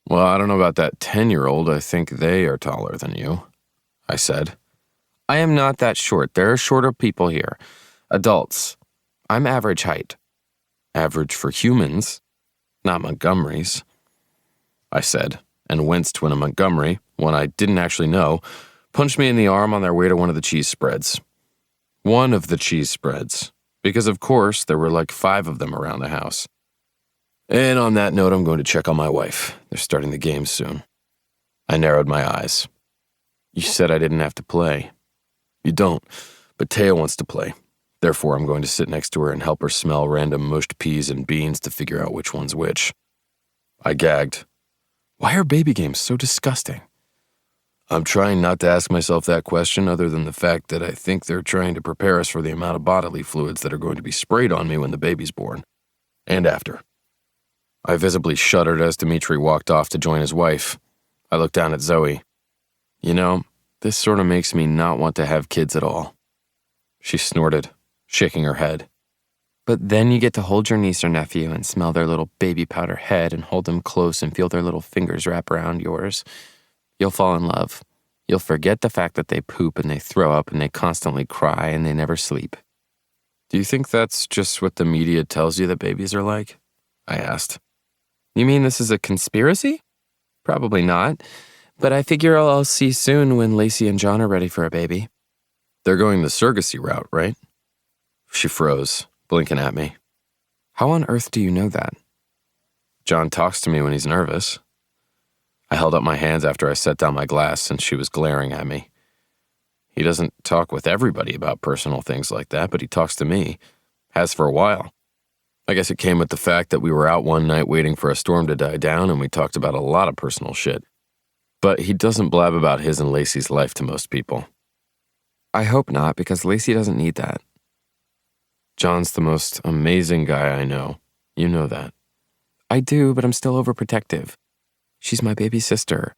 Well, I don't know about that 10-year-old. I think they are taller than you, I said. I am not that short. There are shorter people here. Adults. I'm average height. Average for humans, not Montgomerys, I said, and winced when a Montgomery, one I didn't actually know, punched me in the arm on their way to one of the cheese spreads. One of the cheese spreads, because of course there were like 5 of them around the house. And on that note, I'm going to check on my wife. They're starting the game soon. I narrowed my eyes. You said I didn't have to play. You don't, but Taya wants to play. Therefore, I'm going to sit next to her and help her smell random mushed peas and beans to figure out which one's which. I gagged. Why are baby games so disgusting? I'm trying not to ask myself that question other than the fact that I think they're trying to prepare us for the amount of bodily fluids that are going to be sprayed on me when the baby's born. And after. I visibly shuddered as Dimitri walked off to join his wife. I looked down at Zoe. You know, this sort of makes me not want to have kids at all. She snorted, shaking her head. But then you get to hold your niece or nephew and smell their little baby powder head and hold them close and feel their little fingers wrap around yours. You'll fall in love. You'll forget the fact that they poop and they throw up and they constantly cry and they never sleep. Do you think that's just what the media tells you that babies are like? I asked. You mean this is a conspiracy? Probably not. But I figure I'll see soon when Lacey and John are ready for a baby. They're going the surrogacy route, right? She froze, blinking at me. How on earth do you know that? John talks to me when he's nervous. I held up my hands after I set down my glass since she was glaring at me. He doesn't talk with everybody about personal things like that, but he talks to me. Has for a while. I guess it came with the fact that we were out one night waiting for a storm to die down and we talked about a lot of personal shit. But he doesn't blab about his and Lacey's life to most people. I hope not, because Lacey doesn't need that. John's the most amazing guy I know. You know that. I do, but I'm still overprotective. She's my baby sister.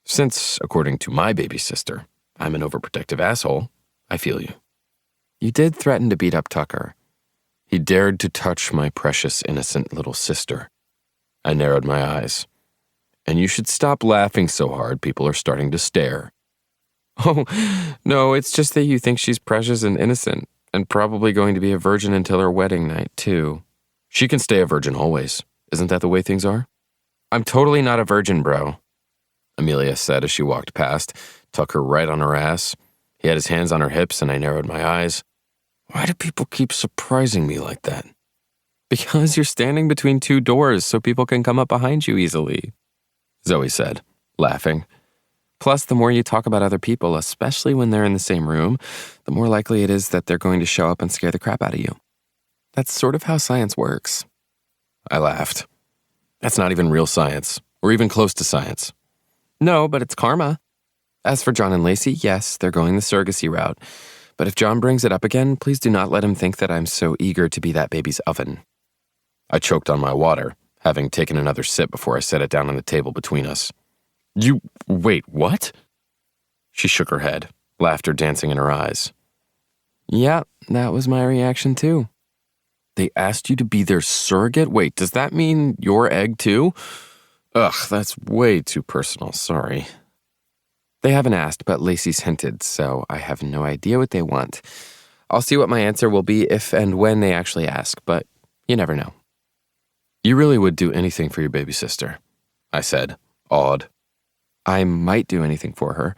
Since, according to my baby sister, I'm an overprotective asshole, I feel you. You did threaten to beat up Tucker. He dared to touch my precious, innocent little sister. I narrowed my eyes. And you should stop laughing so hard, people are starting to stare. Oh, no, it's just that you think she's precious and innocent, and probably going to be a virgin until her wedding night, too. She can stay a virgin always. Isn't that the way things are? I'm totally not a virgin, bro, Amelia said as she walked past, Tucker right on her ass, He had his hands on her hips, and I narrowed my eyes. Why do people keep surprising me like that? Because you're standing between two doors so people can come up behind you easily, Zoe said, laughing. Plus, the more you talk about other people, especially when they're in the same room, the more likely it is that they're going to show up and scare the crap out of you. That's sort of how science works. I laughed. That's not even real science, or even close to science. No, but it's karma. As for John and Lacey, yes, they're going the surrogacy route. But if John brings it up again, please do not let him think that I'm so eager to be that baby's oven. I choked on my water, having taken another sip before I set it down on the table between us. Wait, what? She shook her head, laughter dancing in her eyes. Yeah, that was my reaction too. They asked you to be their surrogate? Wait, does that mean your egg too? Ugh, that's way too personal, sorry. They haven't asked, but Lacey's hinted, so I have no idea what they want. I'll see what my answer will be if and when they actually ask, but you never know. You really would do anything for your baby sister, I said, awed. I might do anything for her.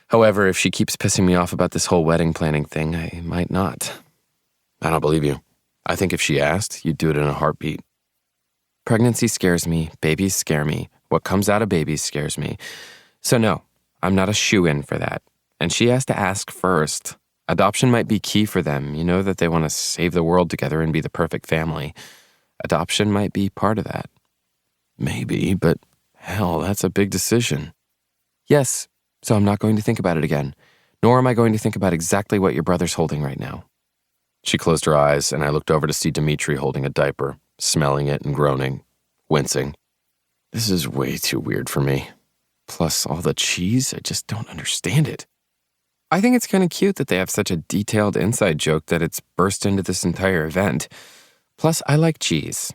However, if she keeps pissing me off about this whole wedding planning thing, I might not. I don't believe you. I think if she asked, you'd do it in a heartbeat. Pregnancy scares me, babies scare me, what comes out of babies scares me. So no, I'm not a shoo-in for that. And she has to ask first. Adoption might be key for them. You know that they want to save the world together and be the perfect family. Adoption might be part of that. Maybe, but hell, that's a big decision. Yes, so I'm not going to think about it again, nor am I going to think about exactly what your brother's holding right now. She closed her eyes, and I looked over to see Dimitri holding a diaper, smelling it and groaning, wincing. This is way too weird for me. Plus all the cheese, I just don't understand it. I think it's kind of cute that they have such a detailed inside joke that it's burst into this entire event. Plus, I like cheese.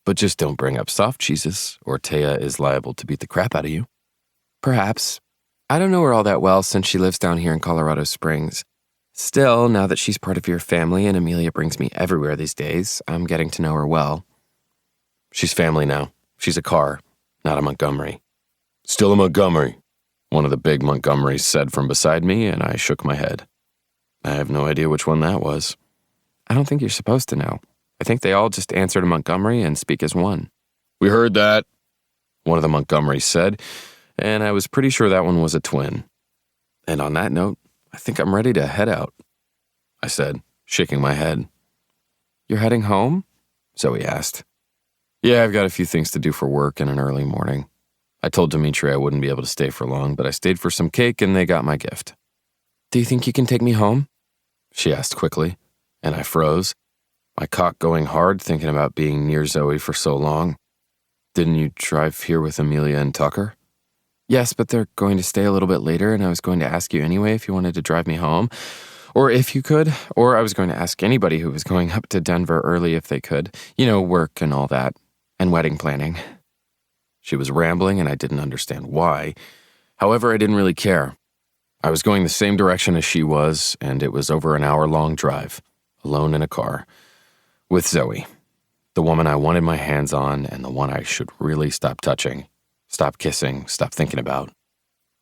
But just don't bring up soft cheeses, or Taya is liable to beat the crap out of you. Perhaps. I don't know her all that well since she lives down here in Colorado Springs. Still, now that she's part of your family and Amelia brings me everywhere these days, I'm getting to know her well. She's family now. She's a Carr, not a Montgomery. Still a Montgomery, one of the big Montgomerys said from beside me, and I shook my head. I have no idea which one that was. I don't think you're supposed to know. I think they all just answer to Montgomery and speak as one. We heard that, one of the Montgomerys said, and I was pretty sure that one was a twin. And on that note, I think I'm ready to head out, I said, shaking my head. You're heading home? Zoe asked. Yeah, I've got a few things to do for work and an early morning. I told Dimitri I wouldn't be able to stay for long, but I stayed for some cake and they got my gift. Do you think you can take me home? She asked quickly, and I froze, my cock going hard thinking about being near Zoe for so long. Didn't you drive here with Amelia and Tucker? Yes, but they're going to stay a little bit later, and I was going to ask you anyway if you wanted to drive me home. Or if you could, or I was going to ask anybody who was going up to Denver early if they could. You know, work and all that, and wedding planning. She was rambling, and I didn't understand why. However, I didn't really care. I was going the same direction as she was, and it was over an hour-long drive, alone in a car, with Zoe, the woman I wanted my hands on and the one I should really stop touching, stop kissing, stop thinking about.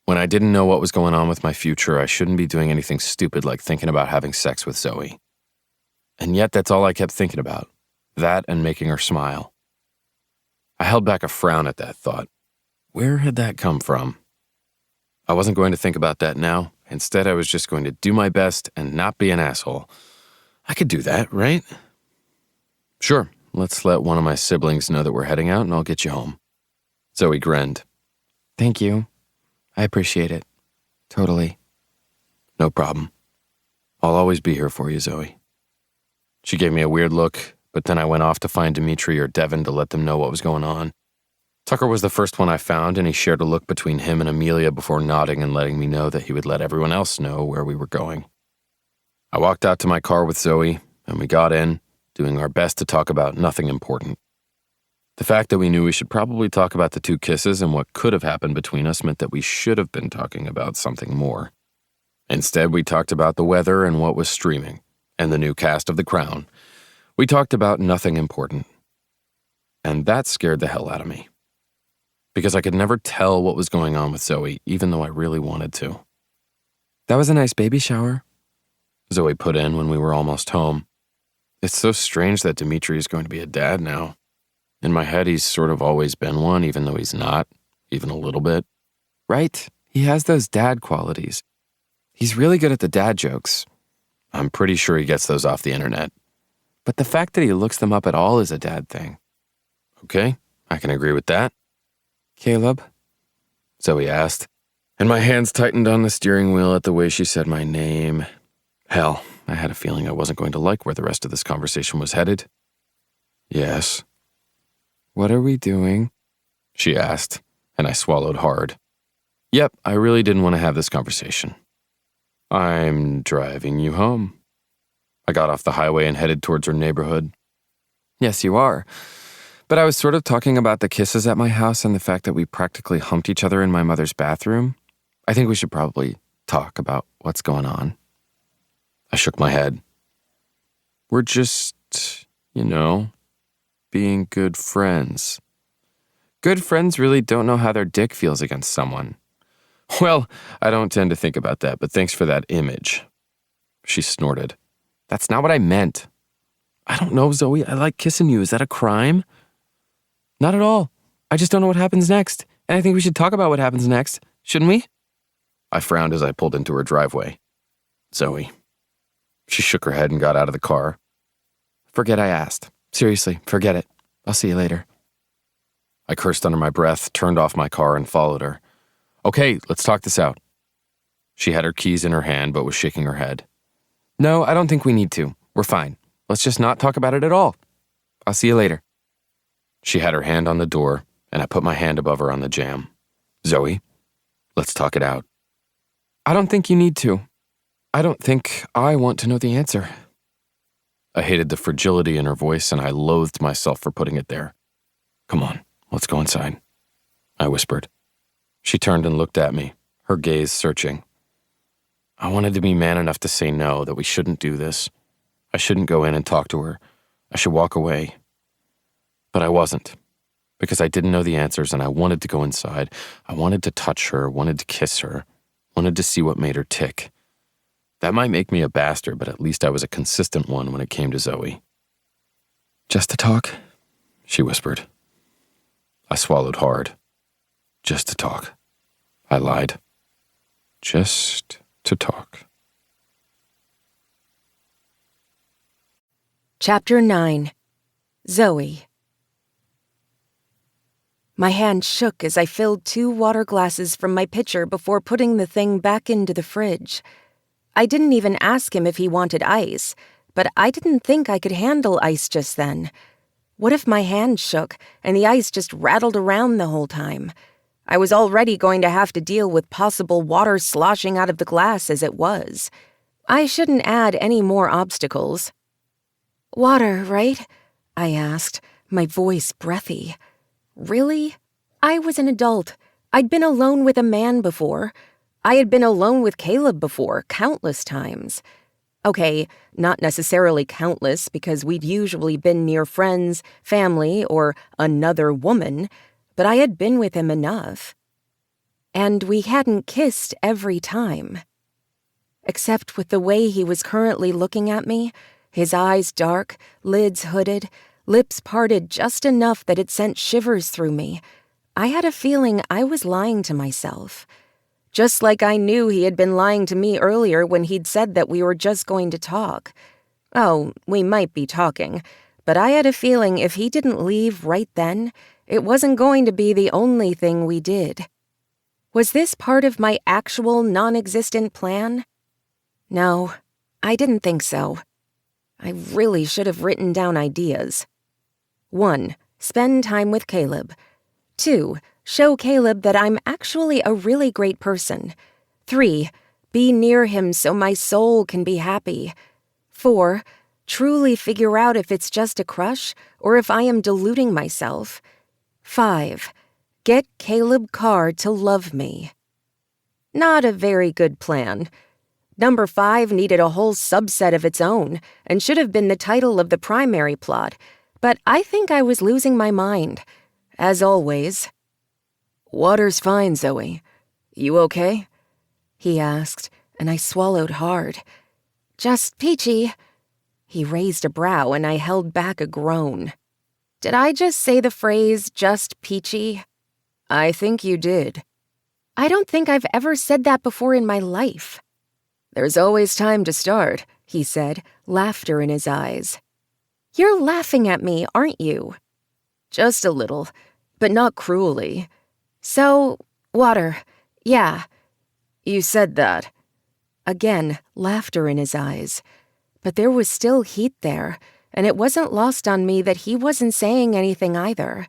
When I didn't know what was going on with my future, I shouldn't be doing anything stupid like thinking about having sex with Zoe. And yet that's all I kept thinking about, that and making her smile. I held back a frown at that thought. Where had that come from? I wasn't going to think about that now. Instead, I was just going to do my best and not be an asshole. I could do that, right? Sure, let's let one of my siblings know that we're heading out and I'll get you home. Zoe grinned. Thank you. I appreciate it. Totally. No problem. I'll always be here for you, Zoe. She gave me a weird look, but then I went off to find Dimitri or Devin to let them know what was going on. Tucker was the first one I found, and he shared a look between him and Amelia before nodding and letting me know that he would let everyone else know where we were going. I walked out to my car with Zoe, and we got in, doing our best to talk about nothing important. The fact that we knew we should probably talk about the 2 kisses and what could have happened between us meant that we should have been talking about something more. Instead, we talked about the weather and what was streaming, and the new cast of The Crown. We talked about nothing important. And that scared the hell out of me. Because I could never tell what was going on with Zoe, even though I really wanted to. That was a nice baby shower, Zoe put in when we were almost home. It's so strange that Dimitri is going to be a dad now. In my head, he's sort of always been one, even though he's not, even a little bit. Right? He has those dad qualities. He's really good at the dad jokes. I'm pretty sure he gets those off the internet. But the fact that he looks them up at all is a dad thing. Okay, I can agree with that. Caleb? Zoe asked, and my hands tightened on the steering wheel at the way she said my name. Hell, I had a feeling I wasn't going to like where the rest of this conversation was headed. Yes. What are we doing? She asked, and I swallowed hard. Yep, I really didn't want to have this conversation. I'm driving you home. I got off the highway and headed towards her neighborhood. Yes, you are. But I was sort of talking about the kisses at my house and the fact that we practically humped each other in my mother's bathroom. I think we should probably talk about what's going on. I shook my head. We're just, being good friends. Good friends really don't know how their dick feels against someone. Well, I don't tend to think about that, but thanks for that image. She snorted. That's not what I meant. I don't know, Zoe. I like kissing you. Is that a crime? Not at all. I just don't know what happens next. And I think we should talk about what happens next. Shouldn't we? I frowned as I pulled into her driveway. Zoe. She shook her head and got out of the car. Forget I asked. Seriously, forget it. I'll see you later. I cursed under my breath, turned off my car, and followed her. Okay, let's talk this out. She had her keys in her hand, but was shaking her head. No, I don't think we need to. We're fine. Let's just not talk about it at all. I'll see you later. She had her hand on the door, and I put my hand above her on the jamb. Zoe, let's talk it out. I don't think you need to. I don't think I want to know the answer. I hated the fragility in her voice, and I loathed myself for putting it there. Come on, let's go inside, I whispered. She turned and looked at me, her gaze searching. I wanted to be man enough to say no, that we shouldn't do this. I shouldn't go in and talk to her. I should walk away. But I wasn't, because I didn't know the answers and I wanted to go inside. I wanted to touch her, wanted to kiss her, wanted to see what made her tick. That might make me a bastard, but at least I was a consistent one when it came to Zoe. Just to talk, she whispered. I swallowed hard. Just to talk. I lied. Just to talk. Chapter 9. Zoe. My hand shook as I filled 2 water glasses from my pitcher before putting the thing back into the fridge. I didn't even ask him if he wanted ice, but I didn't think I could handle ice just then. What if my hand shook and the ice just rattled around the whole time? I was already going to have to deal with possible water sloshing out of the glass as it was. I shouldn't add any more obstacles. Water, right? I asked, my voice breathy. Really? I was an adult. I'd been alone with a man before. I had been alone with Caleb before, countless times. Okay, not necessarily countless because we'd usually been near friends, family, or another woman, but I had been with him enough. And we hadn't kissed every time. Except with the way he was currently looking at me, his eyes dark, lids hooded, lips parted just enough that it sent shivers through me. I had a feeling I was lying to myself. Just like I knew he had been lying to me earlier when he'd said that we were just going to talk. Oh, we might be talking, but I had a feeling if he didn't leave right then, it wasn't going to be the only thing we did. Was this part of my actual non-existent plan? No, I didn't think so. I really should have written down ideas. 1. Spend time with Caleb. 2. Show Caleb that I'm actually a really great person. 3. Be near him so my soul can be happy. 4. Truly figure out if it's just a crush or if I am deluding myself. 5. Get Caleb Carr to love me. Not a very good plan. Number 5 needed a whole subset of its own and should have been the title of the primary plot, but I think I was losing my mind. As always. Water's fine, Zoe. You okay? He asked, and I swallowed hard. Just peachy. He raised a brow, and I held back a groan. Did I just say the phrase, just peachy? I think you did. I don't think I've ever said that before in my life. There's always time to start, he said, laughter in his eyes. You're laughing at me, aren't you? Just a little, but not cruelly. So, water. Yeah. You said that. Again, laughter in his eyes. But there was still heat there, and it wasn't lost on me that he wasn't saying anything either.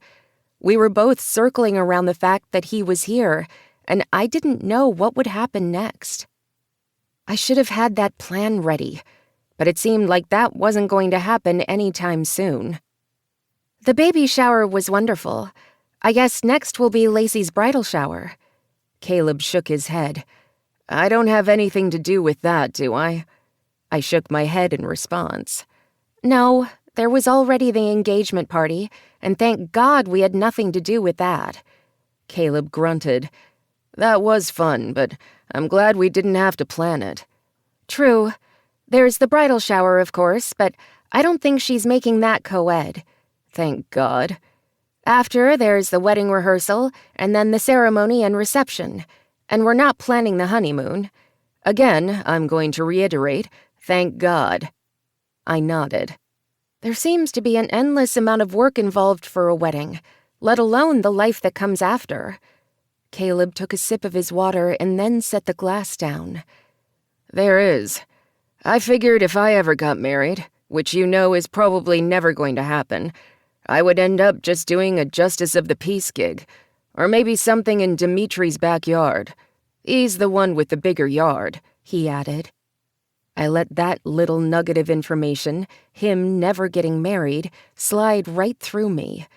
We were both circling around the fact that he was here, and I didn't know what would happen next. I should have had that plan ready, but it seemed like that wasn't going to happen anytime soon. The baby shower was wonderful. I guess next will be Lacey's bridal shower. Caleb shook his head. I don't have anything to do with that, do I? I shook my head in response. No, there was already the engagement party, and thank God we had nothing to do with that. Caleb grunted. That was fun, but I'm glad we didn't have to plan it. True. There's the bridal shower, of course, but I don't think she's making that co-ed. Thank God. After, there's the wedding rehearsal, and then the ceremony and reception. And we're not planning the honeymoon. Again, I'm going to reiterate, thank God. I nodded. There seems to be an endless amount of work involved for a wedding, let alone the life that comes after. Caleb took a sip of his water and then set the glass down. There is. I figured if I ever got married, which you know is probably never going to happen, I would end up just doing a Justice of the Peace gig, or maybe something in Dimitri's backyard. He's the one with the bigger yard, he added. I let that little nugget of information, him never getting married, slide right through me.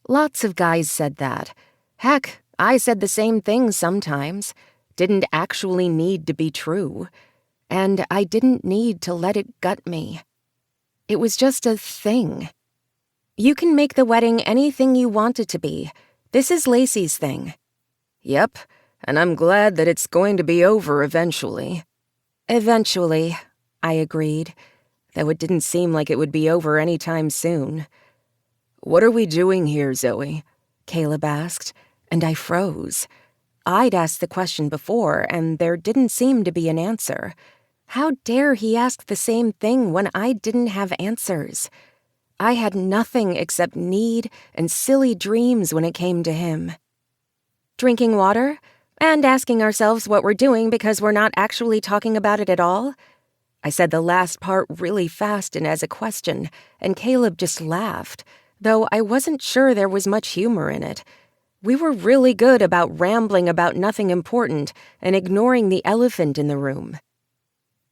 Lots of guys said that. Heck, I said the same thing sometimes. Didn't actually need to be true. And I didn't need to let it gut me. It was just a thing. You can make the wedding anything you want it to be. This is Lacey's thing. Yep, and I'm glad that it's going to be over eventually. Eventually, I agreed, though it didn't seem like it would be over anytime soon. What are we doing here, Zoe? Caleb asked, and I froze. I'd asked the question before, and there didn't seem to be an answer. How dare he ask the same thing when I didn't have answers? I had nothing except need and silly dreams when it came to him. Drinking water? And asking ourselves what we're doing because we're not actually talking about it at all? I said the last part really fast and as a question, and Caleb just laughed, though I wasn't sure there was much humor in it. We were really good about rambling about nothing important and ignoring the elephant in the room.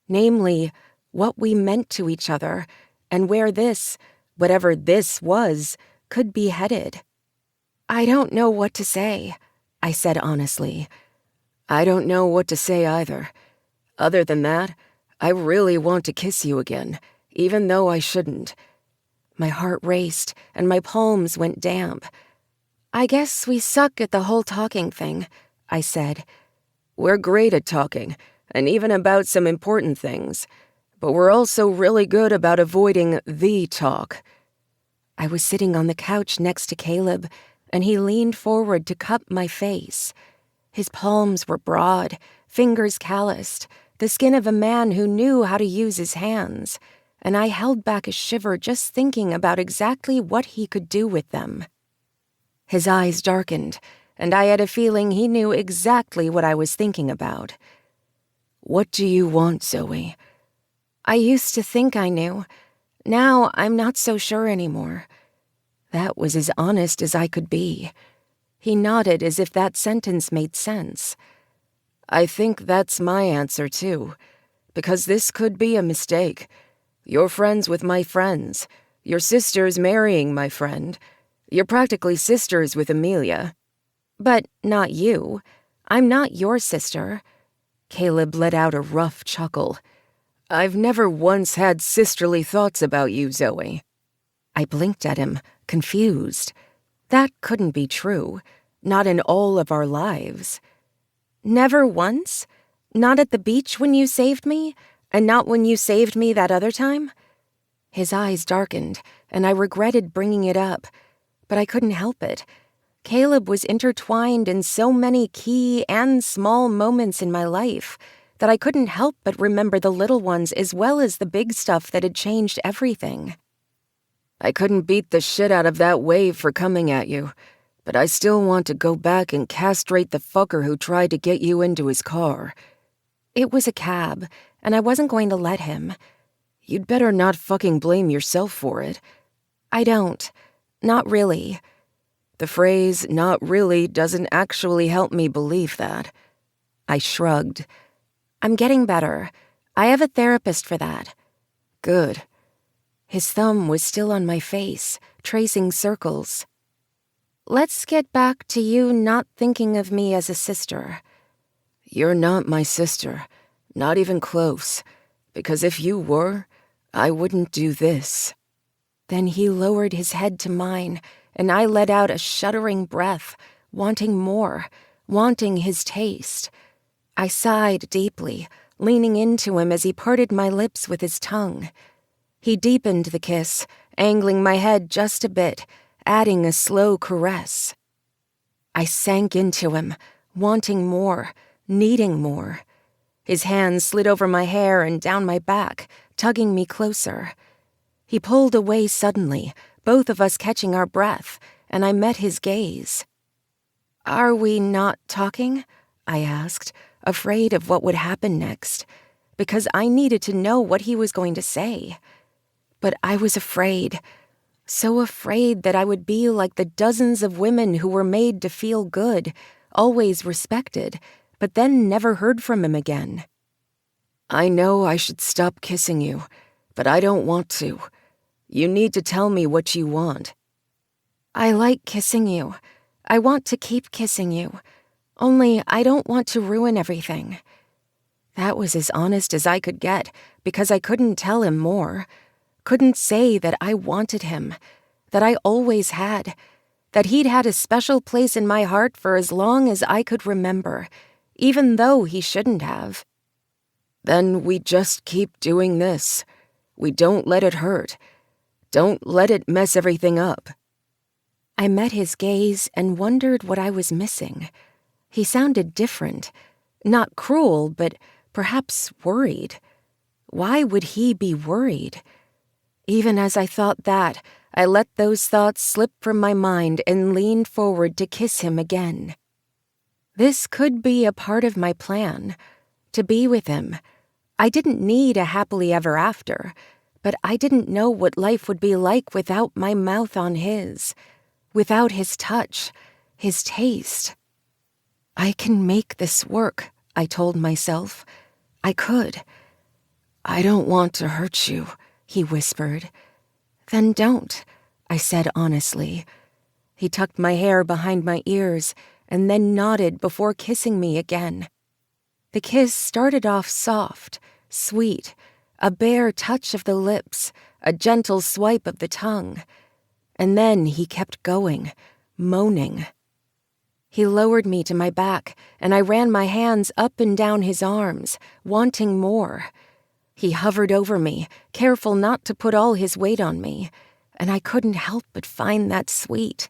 Namely, what we meant to each other, and where this, whatever this was, could be headed. I don't know what to say, I said honestly. I don't know what to say either. Other than that, I really want to kiss you again, even though I shouldn't. My heart raced, and my palms went damp. I guess we suck at the whole talking thing, I said. We're great at talking, and even about some important things, but we're also really good about avoiding the talk. I was sitting on the couch next to Caleb, and he leaned forward to cup my face. His palms were broad, fingers calloused, the skin of a man who knew how to use his hands, and I held back a shiver just thinking about exactly what he could do with them. His eyes darkened, and I had a feeling he knew exactly what I was thinking about. What do you want, Zoe? I used to think I knew. Now I'm not so sure anymore. That was as honest as I could be. He nodded as if that sentence made sense. I think that's my answer, too, because this could be a mistake. You're friends with my friends. Your sister's marrying my friend. You're practically sisters with Amelia. But not you. I'm not your sister. Caleb let out a rough chuckle. I've never once had sisterly thoughts about you, Zoe. I blinked at him, confused. That couldn't be true. Not in all of our lives. Never once? Not at the beach when you saved me? And not when you saved me that other time?" His eyes darkened, and I regretted bringing it up, but I couldn't help it. Caleb was intertwined in so many key and small moments in my life that I couldn't help but remember the little ones as well as the big stuff that had changed everything. "I couldn't beat the shit out of that wave for coming at you, but I still want to go back and castrate the fucker who tried to get you into his car." It was a cab, and I wasn't going to let him. "You'd better not fucking blame yourself for it." "I don't. Not really." The phrase, "not really," doesn't actually help me believe that. I shrugged. "I'm getting better. I have a therapist for that." "Good." His thumb was still on my face, tracing circles. "Let's get back to you not thinking of me as a sister." "You're not my sister. Not even close. Because if you were, I wouldn't do this." Then he lowered his head to mine, and I let out a shuddering breath, wanting more, wanting his taste. I sighed deeply, leaning into him as he parted my lips with his tongue. He deepened the kiss, angling my head just a bit, adding a slow caress. I sank into him, wanting more, needing more. His hands slid over my hair and down my back, tugging me closer. He pulled away suddenly, both of us catching our breath, and I met his gaze. "Are we not talking?" I asked, afraid of what would happen next, because I needed to know what he was going to say. But I was afraid, so afraid that I would be like the dozens of women who were made to feel good, always respected, but then never heard from him again. "I know I should stop kissing you, but I don't want to. You need to tell me what you want." "I like kissing you. I want to keep kissing you. Only I don't want to ruin everything." That was as honest as I could get, because I couldn't tell him more. Couldn't say that I wanted him, that I always had, that he'd had a special place in my heart for as long as I could remember, even though he shouldn't have. "Then we just keep doing this. We don't let it hurt. Don't let it mess everything up." I met his gaze and wondered what I was missing. He sounded different. Not cruel, but perhaps worried. Why would he be worried? Even as I thought that, I let those thoughts slip from my mind and leaned forward to kiss him again. This could be a part of my plan, to be with him. I didn't need a happily ever after, but I didn't know what life would be like without my mouth on his, without his touch, his taste. "I can make this work," I told myself. I could. "I don't want to hurt you," he whispered. "Then don't," I said honestly. He tucked my hair behind my ears and then nodded before kissing me again. The kiss started off soft, sweet, a bare touch of the lips, a gentle swipe of the tongue. And then he kept going, moaning. He lowered me to my back, and I ran my hands up and down his arms, wanting more. He hovered over me, careful not to put all his weight on me, and I couldn't help but find that sweet,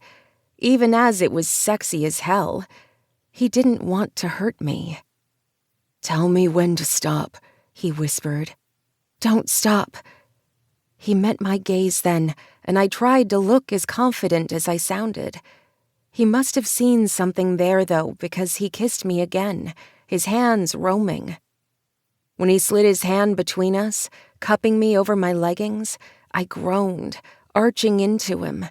even as it was sexy as hell. He didn't want to hurt me. "Tell me when to stop," he whispered. "Don't stop." He met my gaze then, and I tried to look as confident as I sounded. He must have seen something there, though, because he kissed me again, his hands roaming. When he slid his hand between us, cupping me over my leggings, I groaned, arching into him.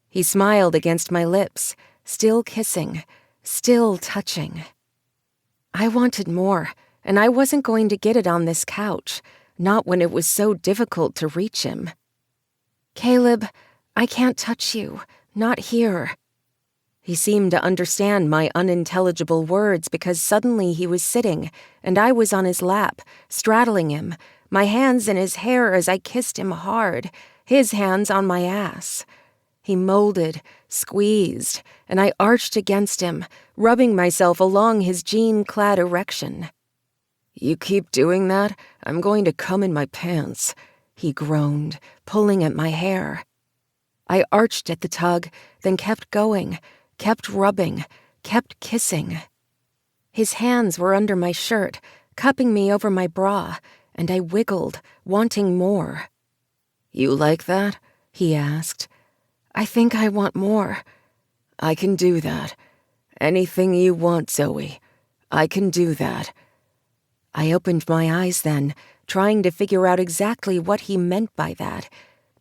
He smiled against my lips, still kissing, still touching. I wanted more, and I wasn't going to get it on this couch, not when it was so difficult to reach him. "Caleb, I can't touch you, not here." He seemed to understand my unintelligible words because suddenly he was sitting, and I was on his lap, straddling him, my hands in his hair as I kissed him hard, his hands on my ass. He molded, squeezed, and I arched against him, rubbing myself along his jean-clad erection. You keep doing that, I'm going to come in my pants, he groaned, pulling at my hair. I arched at the tug, then kept going, kept rubbing, kept kissing. His hands were under my shirt, cupping me over my bra, and I wiggled, wanting more. You like that? He asked. I think I want more. I can do that. Anything you want, Zoe. I can do that. I opened my eyes then, trying to figure out exactly what he meant by that.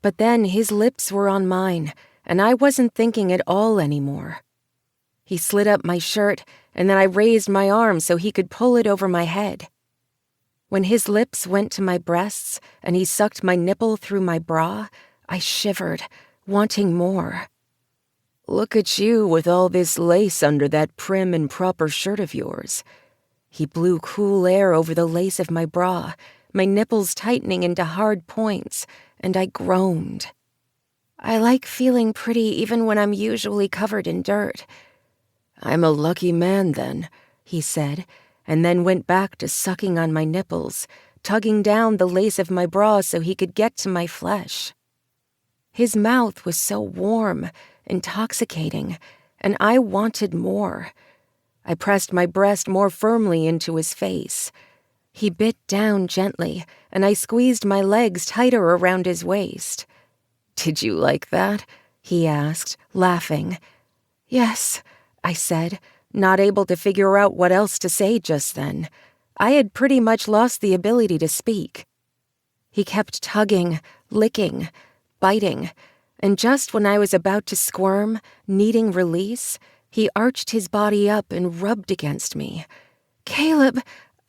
But then his lips were on mine, and I wasn't thinking at all anymore. He slid up my shirt, and then I raised my arm so he could pull it over my head. When his lips went to my breasts and he sucked my nipple through my bra, I shivered, wanting more. Look at you with all this lace under that prim and proper shirt of yours. He blew cool air over the lace of my bra, my nipples tightening into hard points, and I groaned. I like feeling pretty even when I'm usually covered in dirt. I'm a lucky man then, he said, and then went back to sucking on my nipples, tugging down the lace of my bra so he could get to my flesh. His mouth was so warm, intoxicating, and I wanted more. I pressed my breast more firmly into his face. He bit down gently, and I squeezed my legs tighter around his waist. Did you like that? He asked, laughing. Yes, I said, not able to figure out what else to say just then. I had pretty much lost the ability to speak. He kept tugging, licking, biting, and just when I was about to squirm, needing release, he arched his body up and rubbed against me. Caleb,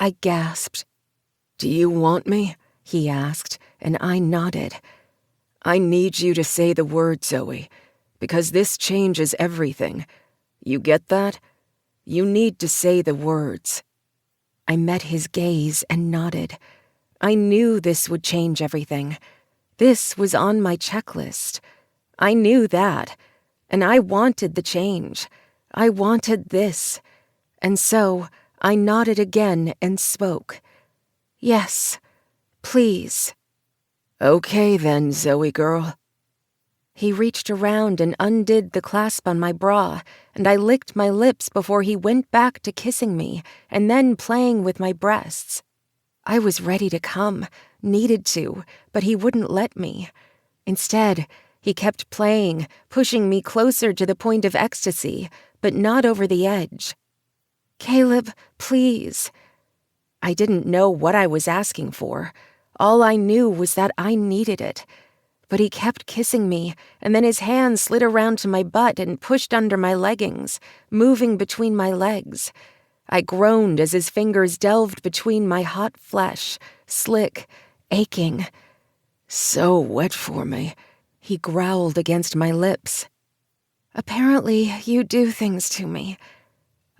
I gasped. Do you want me? He asked, and I nodded. I need you to say the word, Zoe, because this changes everything. You get that? You need to say the words. I met his gaze and nodded. I knew this would change everything. This was on my checklist. I knew that, and I wanted the change. I wanted this. And so I nodded again and spoke. Yes, please. Okay then, Zoe girl. He reached around and undid the clasp on my bra, and I licked my lips before he went back to kissing me and then playing with my breasts. I was ready to come, needed to, but he wouldn't let me. Instead, he kept playing, pushing me closer to the point of ecstasy, but not over the edge. Caleb, please. I didn't know what I was asking for. All I knew was that I needed it. But he kept kissing me, and then his hand slid around to my butt and pushed under my leggings, moving between my legs. I groaned as his fingers delved between my hot flesh, slick, aching. So wet for me, he growled against my lips. Apparently, you do things to me.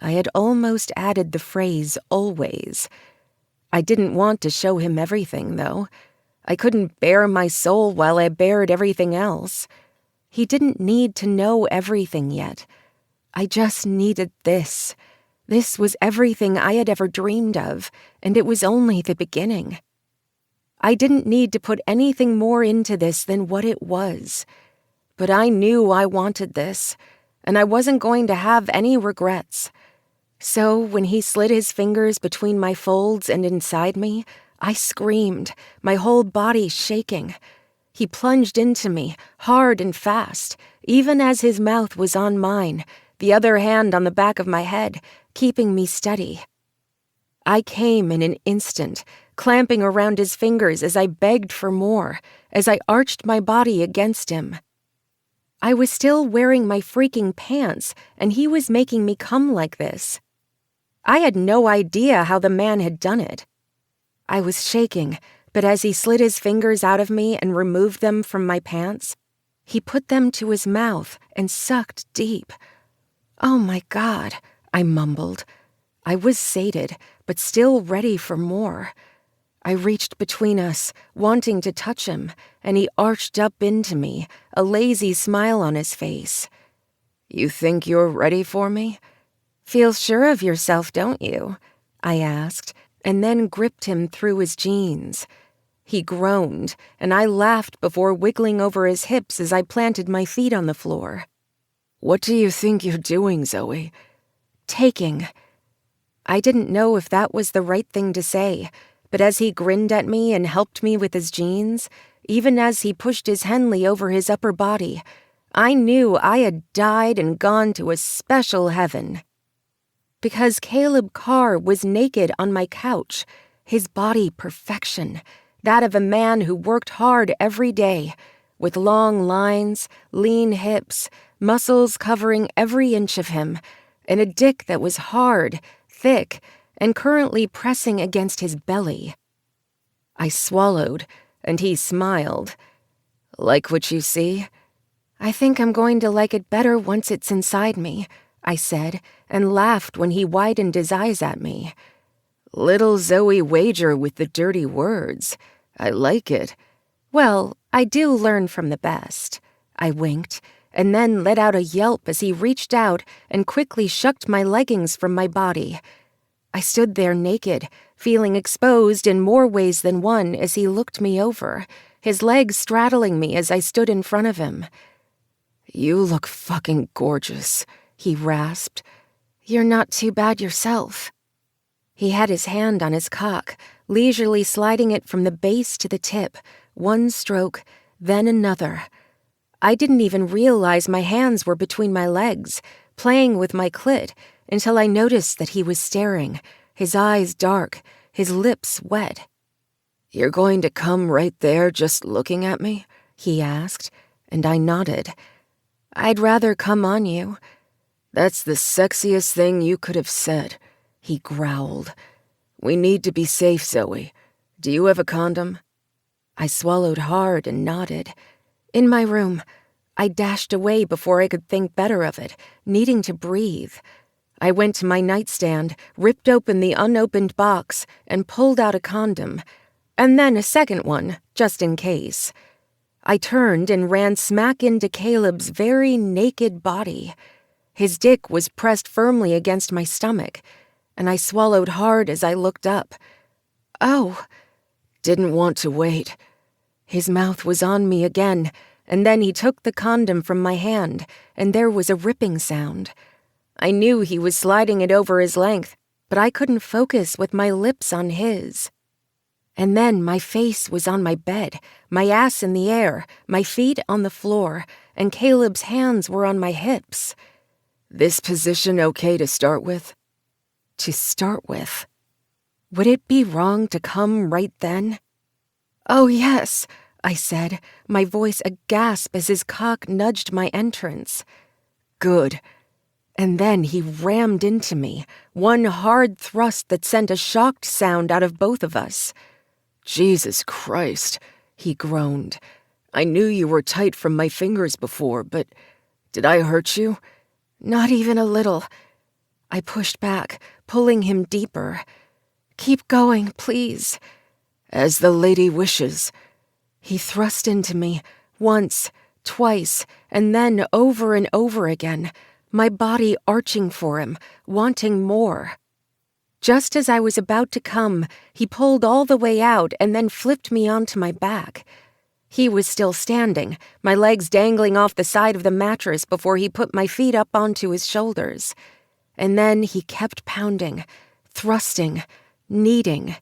I had almost added the phrase always. I didn't want to show him everything, though. I couldn't bare my soul while I bared everything else. He didn't need to know everything yet. I just needed this. This was everything I had ever dreamed of, and it was only the beginning. I didn't need to put anything more into this than what it was. But I knew I wanted this, and I wasn't going to have any regrets. So when he slid his fingers between my folds and inside me, I screamed, my whole body shaking. He plunged into me, hard and fast, even as his mouth was on mine, the other hand on the back of my head, keeping me steady. I came in an instant, clamping around his fingers as I begged for more, as I arched my body against him. I was still wearing my freaking pants, and he was making me come like this. I had no idea how the man had done it. I was shaking, but as he slid his fingers out of me and removed them from my pants, he put them to his mouth and sucked deep. Oh my God, I mumbled. I was sated, but still ready for more. I reached between us, wanting to touch him, and he arched up into me, a lazy smile on his face. You think you're ready for me? Feel sure of yourself, don't you? I asked, and then gripped him through his jeans. He groaned, and I laughed before wiggling over his hips as I planted my feet on the floor. "What do you think you're doing, Zoe?" Taking. I didn't know if that was the right thing to say, but as he grinned at me and helped me with his jeans, even as he pushed his Henley over his upper body, I knew I had died and gone to a special heaven. Because Caleb Carr was naked on my couch, his body perfection, that of a man who worked hard every day, with long lines, lean hips, muscles covering every inch of him, and a dick that was hard, thick, and currently pressing against his belly. I swallowed, and he smiled. "Like what you see?" "I think I'm going to like it better once it's inside me," I said, and laughed when he widened his eyes at me. "Little Zoe Wager with the dirty words. I like it." "Well, I do learn from the best." I winked, and then let out a yelp as he reached out and quickly shucked my leggings from my body. I stood there naked, feeling exposed in more ways than one as he looked me over, his legs straddling me as I stood in front of him. "You look fucking gorgeous," he rasped. "You're not too bad yourself." He had his hand on his cock, leisurely sliding it from the base to the tip, one stroke, then another. I didn't even realize my hands were between my legs, playing with my clit, until I noticed that he was staring, his eyes dark, his lips wet. "You're going to come right there just looking at me?" he asked, and I nodded. "I'd rather come on you." "That's the sexiest thing you could have said," he growled. "We need to be safe, Zoe. Do you have a condom?" I swallowed hard and nodded. "In my room." I dashed away before I could think better of it, needing to breathe. I went to my nightstand, ripped open the unopened box, and pulled out a condom, and then a second one, just in case. I turned and ran smack into Caleb's very naked body. His dick was pressed firmly against my stomach, and I swallowed hard as I looked up. "Oh." "Didn't want to wait." His mouth was on me again, and then he took the condom from my hand, and there was a ripping sound. I knew he was sliding it over his length, but I couldn't focus with my lips on his. And then my face was on my bed, my ass in the air, my feet on the floor, and Caleb's hands were on my hips. "This position okay to start with?" To start with. Would it be wrong to come right then? "Oh, yes," I said, my voice a gasp as his cock nudged my entrance. "Good." And then he rammed into me, one hard thrust that sent a shocked sound out of both of us. "Jesus Christ," he groaned. "I knew you were tight from my fingers before, but did I hurt you?" "Not even a little." I pushed back, pulling him deeper. "Keep going, please." "As the lady wishes." He thrust into me, once, twice, and then over and over again, my body arching for him, wanting more. Just as I was about to come, he pulled all the way out and then flipped me onto my back. He was still standing, my legs dangling off the side of the mattress before he put my feet up onto his shoulders. And then he kept pounding, thrusting, kneading.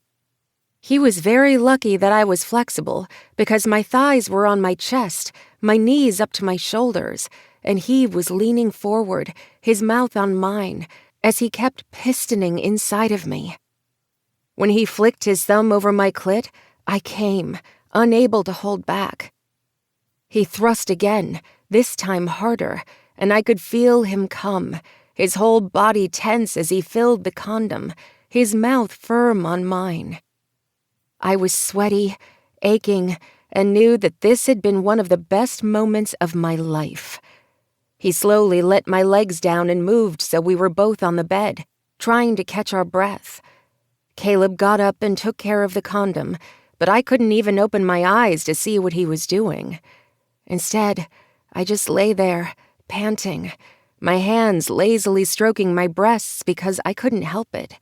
He was very lucky that I was flexible, because my thighs were on my chest, my knees up to my shoulders, and he was leaning forward, his mouth on mine, as he kept pistoning inside of me. When he flicked his thumb over my clit, I came, unable to hold back. He thrust again, this time harder, and I could feel him come, his whole body tense as he filled the condom, his mouth firm on mine. I was sweaty, aching, and knew that this had been one of the best moments of my life. He slowly let my legs down and moved so we were both on the bed, trying to catch our breath. Caleb got up and took care of the condom, but I couldn't even open my eyes to see what he was doing. Instead, I just lay there, panting, my hands lazily stroking my breasts because I couldn't help it.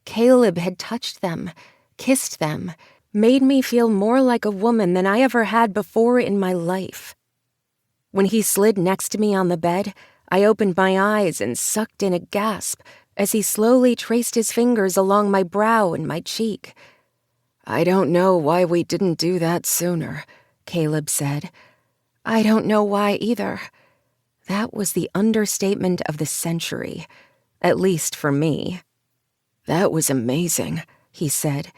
Caleb had touched them, kissed them, made me feel more like a woman than I ever had before in my life. When he slid next to me on the bed, I opened my eyes and sucked in a gasp as he slowly traced his fingers along my brow and my cheek. "I don't know why we didn't do that sooner," Caleb said. "I don't know why either." That was the understatement of the century, at least for me. "That was amazing," he said,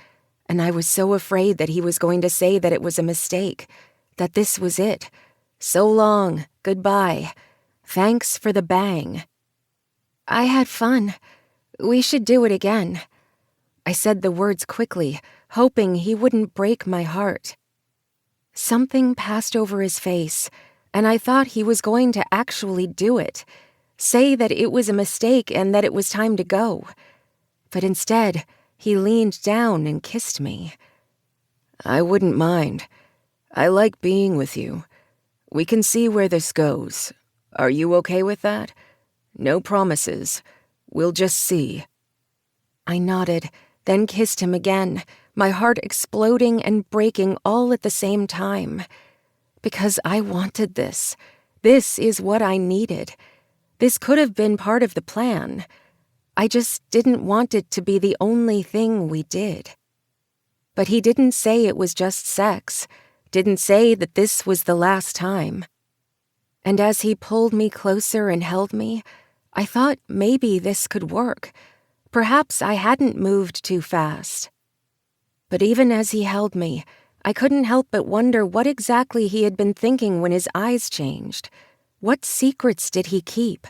and I was so afraid that he was going to say that it was a mistake, that this was it. So long, goodbye. Thanks for the bang. "I had fun. We should do it again." I said the words quickly, hoping he wouldn't break my heart. Something passed over his face, and I thought he was going to actually do it, say that it was a mistake and that it was time to go. But instead, he leaned down and kissed me. "I wouldn't mind. I like being with you. We can see where this goes. Are you okay with that? No promises. We'll just see." I nodded, then kissed him again, my heart exploding and breaking all at the same time. Because I wanted this. This is what I needed. This could have been part of the plan. I just didn't want it to be the only thing we did. But he didn't say it was just sex, didn't say that this was the last time. And as he pulled me closer and held me, I thought maybe this could work. Perhaps I hadn't moved too fast. But even as he held me, I couldn't help but wonder what exactly he had been thinking when his eyes changed. What secrets did he keep?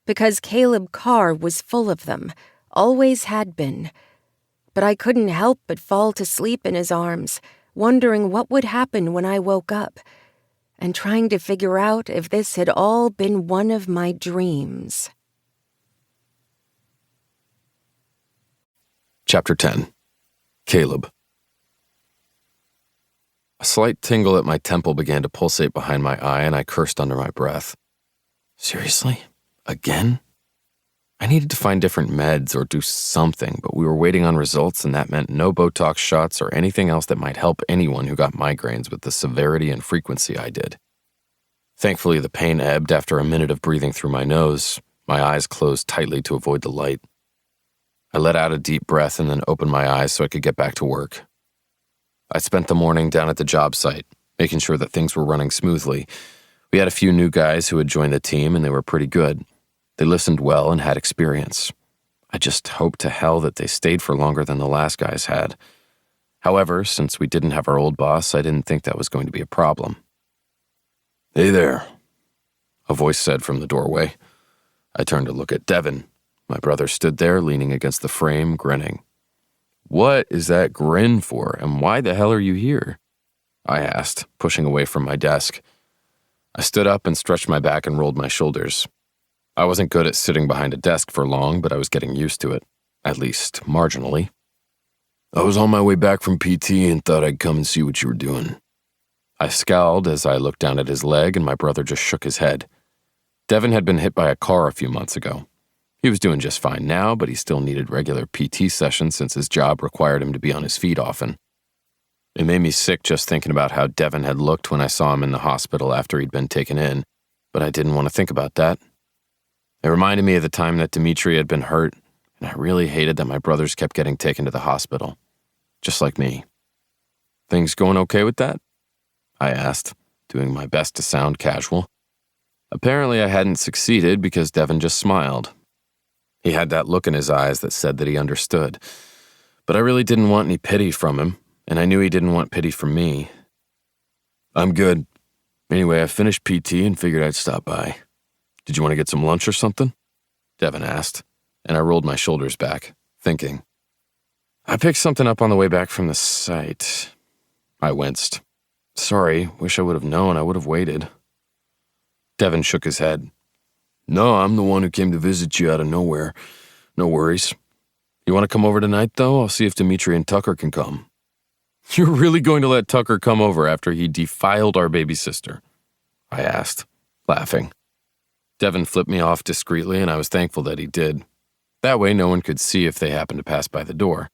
Because Caleb Carr was full of them, always had been. But I couldn't help but fall to sleep in his arms, wondering what would happen when I woke up, and trying to figure out if this had all been one of my dreams. Chapter 10. Caleb. A slight tingle at my temple began to pulsate behind my eye, and I cursed under my breath. Seriously? Again? I needed to find different meds or do something, but we were waiting on results, and that meant no Botox shots or anything else that might help anyone who got migraines with the severity and frequency I did. Thankfully, the pain ebbed after a minute of breathing through my nose. My eyes closed tightly to avoid the light. I let out a deep breath and then opened my eyes so I could get back to work. I spent the morning down at the job site, making sure that things were running smoothly. We had a few new guys who had joined the team, and they were pretty good. They listened well and had experience. I just hoped to hell that they stayed for longer than the last guys had. However, since we didn't have our old boss, I didn't think that was going to be a problem. "Hey there," a voice said from the doorway. I turned to look at Devin. My brother stood there, leaning against the frame, grinning. "What is that grin for, and why the hell are you here?" I asked, pushing away from my desk. I stood up and stretched my back and rolled my shoulders. I wasn't good at sitting behind a desk for long, but I was getting used to it, at least marginally. "I was on my way back from PT and thought I'd come and see what you were doing." I scowled as I looked down at his leg, and my brother just shook his head. Devin had been hit by a car a few months ago. He was doing just fine now, but he still needed regular PT sessions since his job required him to be on his feet often. It made me sick just thinking about how Devin had looked when I saw him in the hospital after he'd been taken in, but I didn't want to think about that. It reminded me of the time that Dimitri had been hurt, and I really hated that my brothers kept getting taken to the hospital, just like me. "Things going okay with that?" I asked, doing my best to sound casual. Apparently I hadn't succeeded because Devin just smiled. He had that look in his eyes that said that he understood, but I really didn't want any pity from him, and I knew he didn't want pity from me. "I'm good. Anyway, I finished PT and figured I'd stop by. Did you want to get some lunch or something?" Devin asked, and I rolled my shoulders back, thinking. "I picked something up on the way back from the site." I winced. "Sorry, wish I would have known. I would have waited." Devin shook his head. "No, I'm the one who came to visit you out of nowhere. No worries. You want to come over tonight, though? I'll see if Dimitri and Tucker can come." "You're really going to let Tucker come over after he defiled our baby sister?" I asked, laughing. Devin flipped me off discreetly, and I was thankful that he did. That way no one could see if they happened to pass by the door.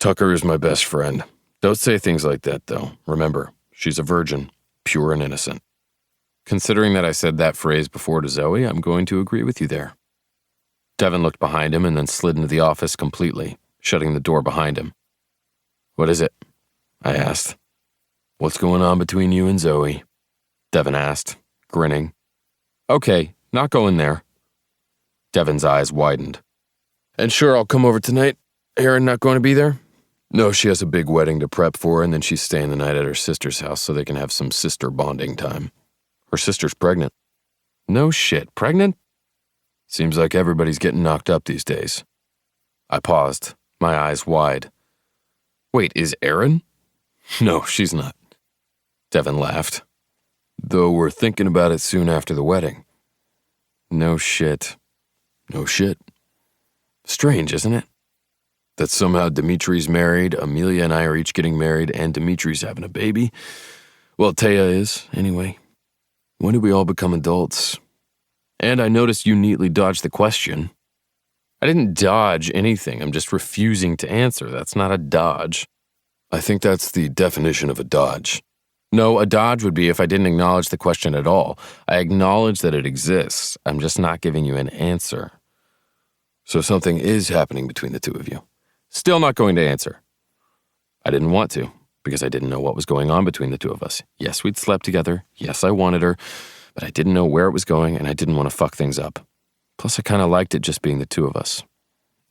Tucker is my best friend. Don't say things like that, though. Remember, she's a virgin, pure and innocent. Considering that I said that phrase before to Zoe, I'm going to agree with you there. Devin looked behind him and then slid into the office completely, shutting the door behind him. What is it? I asked. What's going on between you and Zoe? Devin asked, grinning. Okay, not going there. Devin's eyes widened. And sure, I'll come over tonight. Erin not going to be there? No, she has a big wedding to prep for, and then she's staying the night at her sister's house so they can have some sister bonding time. Her sister's pregnant. No shit, pregnant? Seems like everybody's getting knocked up these days. I paused, my eyes wide. Wait, is Erin? No, she's not. Devin laughed. Though we're thinking about it soon after the wedding. No shit. No shit. Strange, isn't it? That somehow Dimitri's married, Amelia and I are each getting married, and Dimitri's having a baby. Well, Taya is, anyway. When did we all become adults? And I noticed you neatly dodged the question. I didn't dodge anything, I'm just refusing to answer. That's not a dodge. I think that's the definition of a dodge. No, a dodge would be if I didn't acknowledge the question at all. I acknowledge that it exists. I'm just not giving you an answer. So something is happening between the two of you. Still not going to answer. I didn't want to, because I didn't know what was going on between the two of us. Yes, we'd slept together. Yes, I wanted her, but I didn't know where it was going, and I didn't want to fuck things up. Plus, I kind of liked it just being the two of us,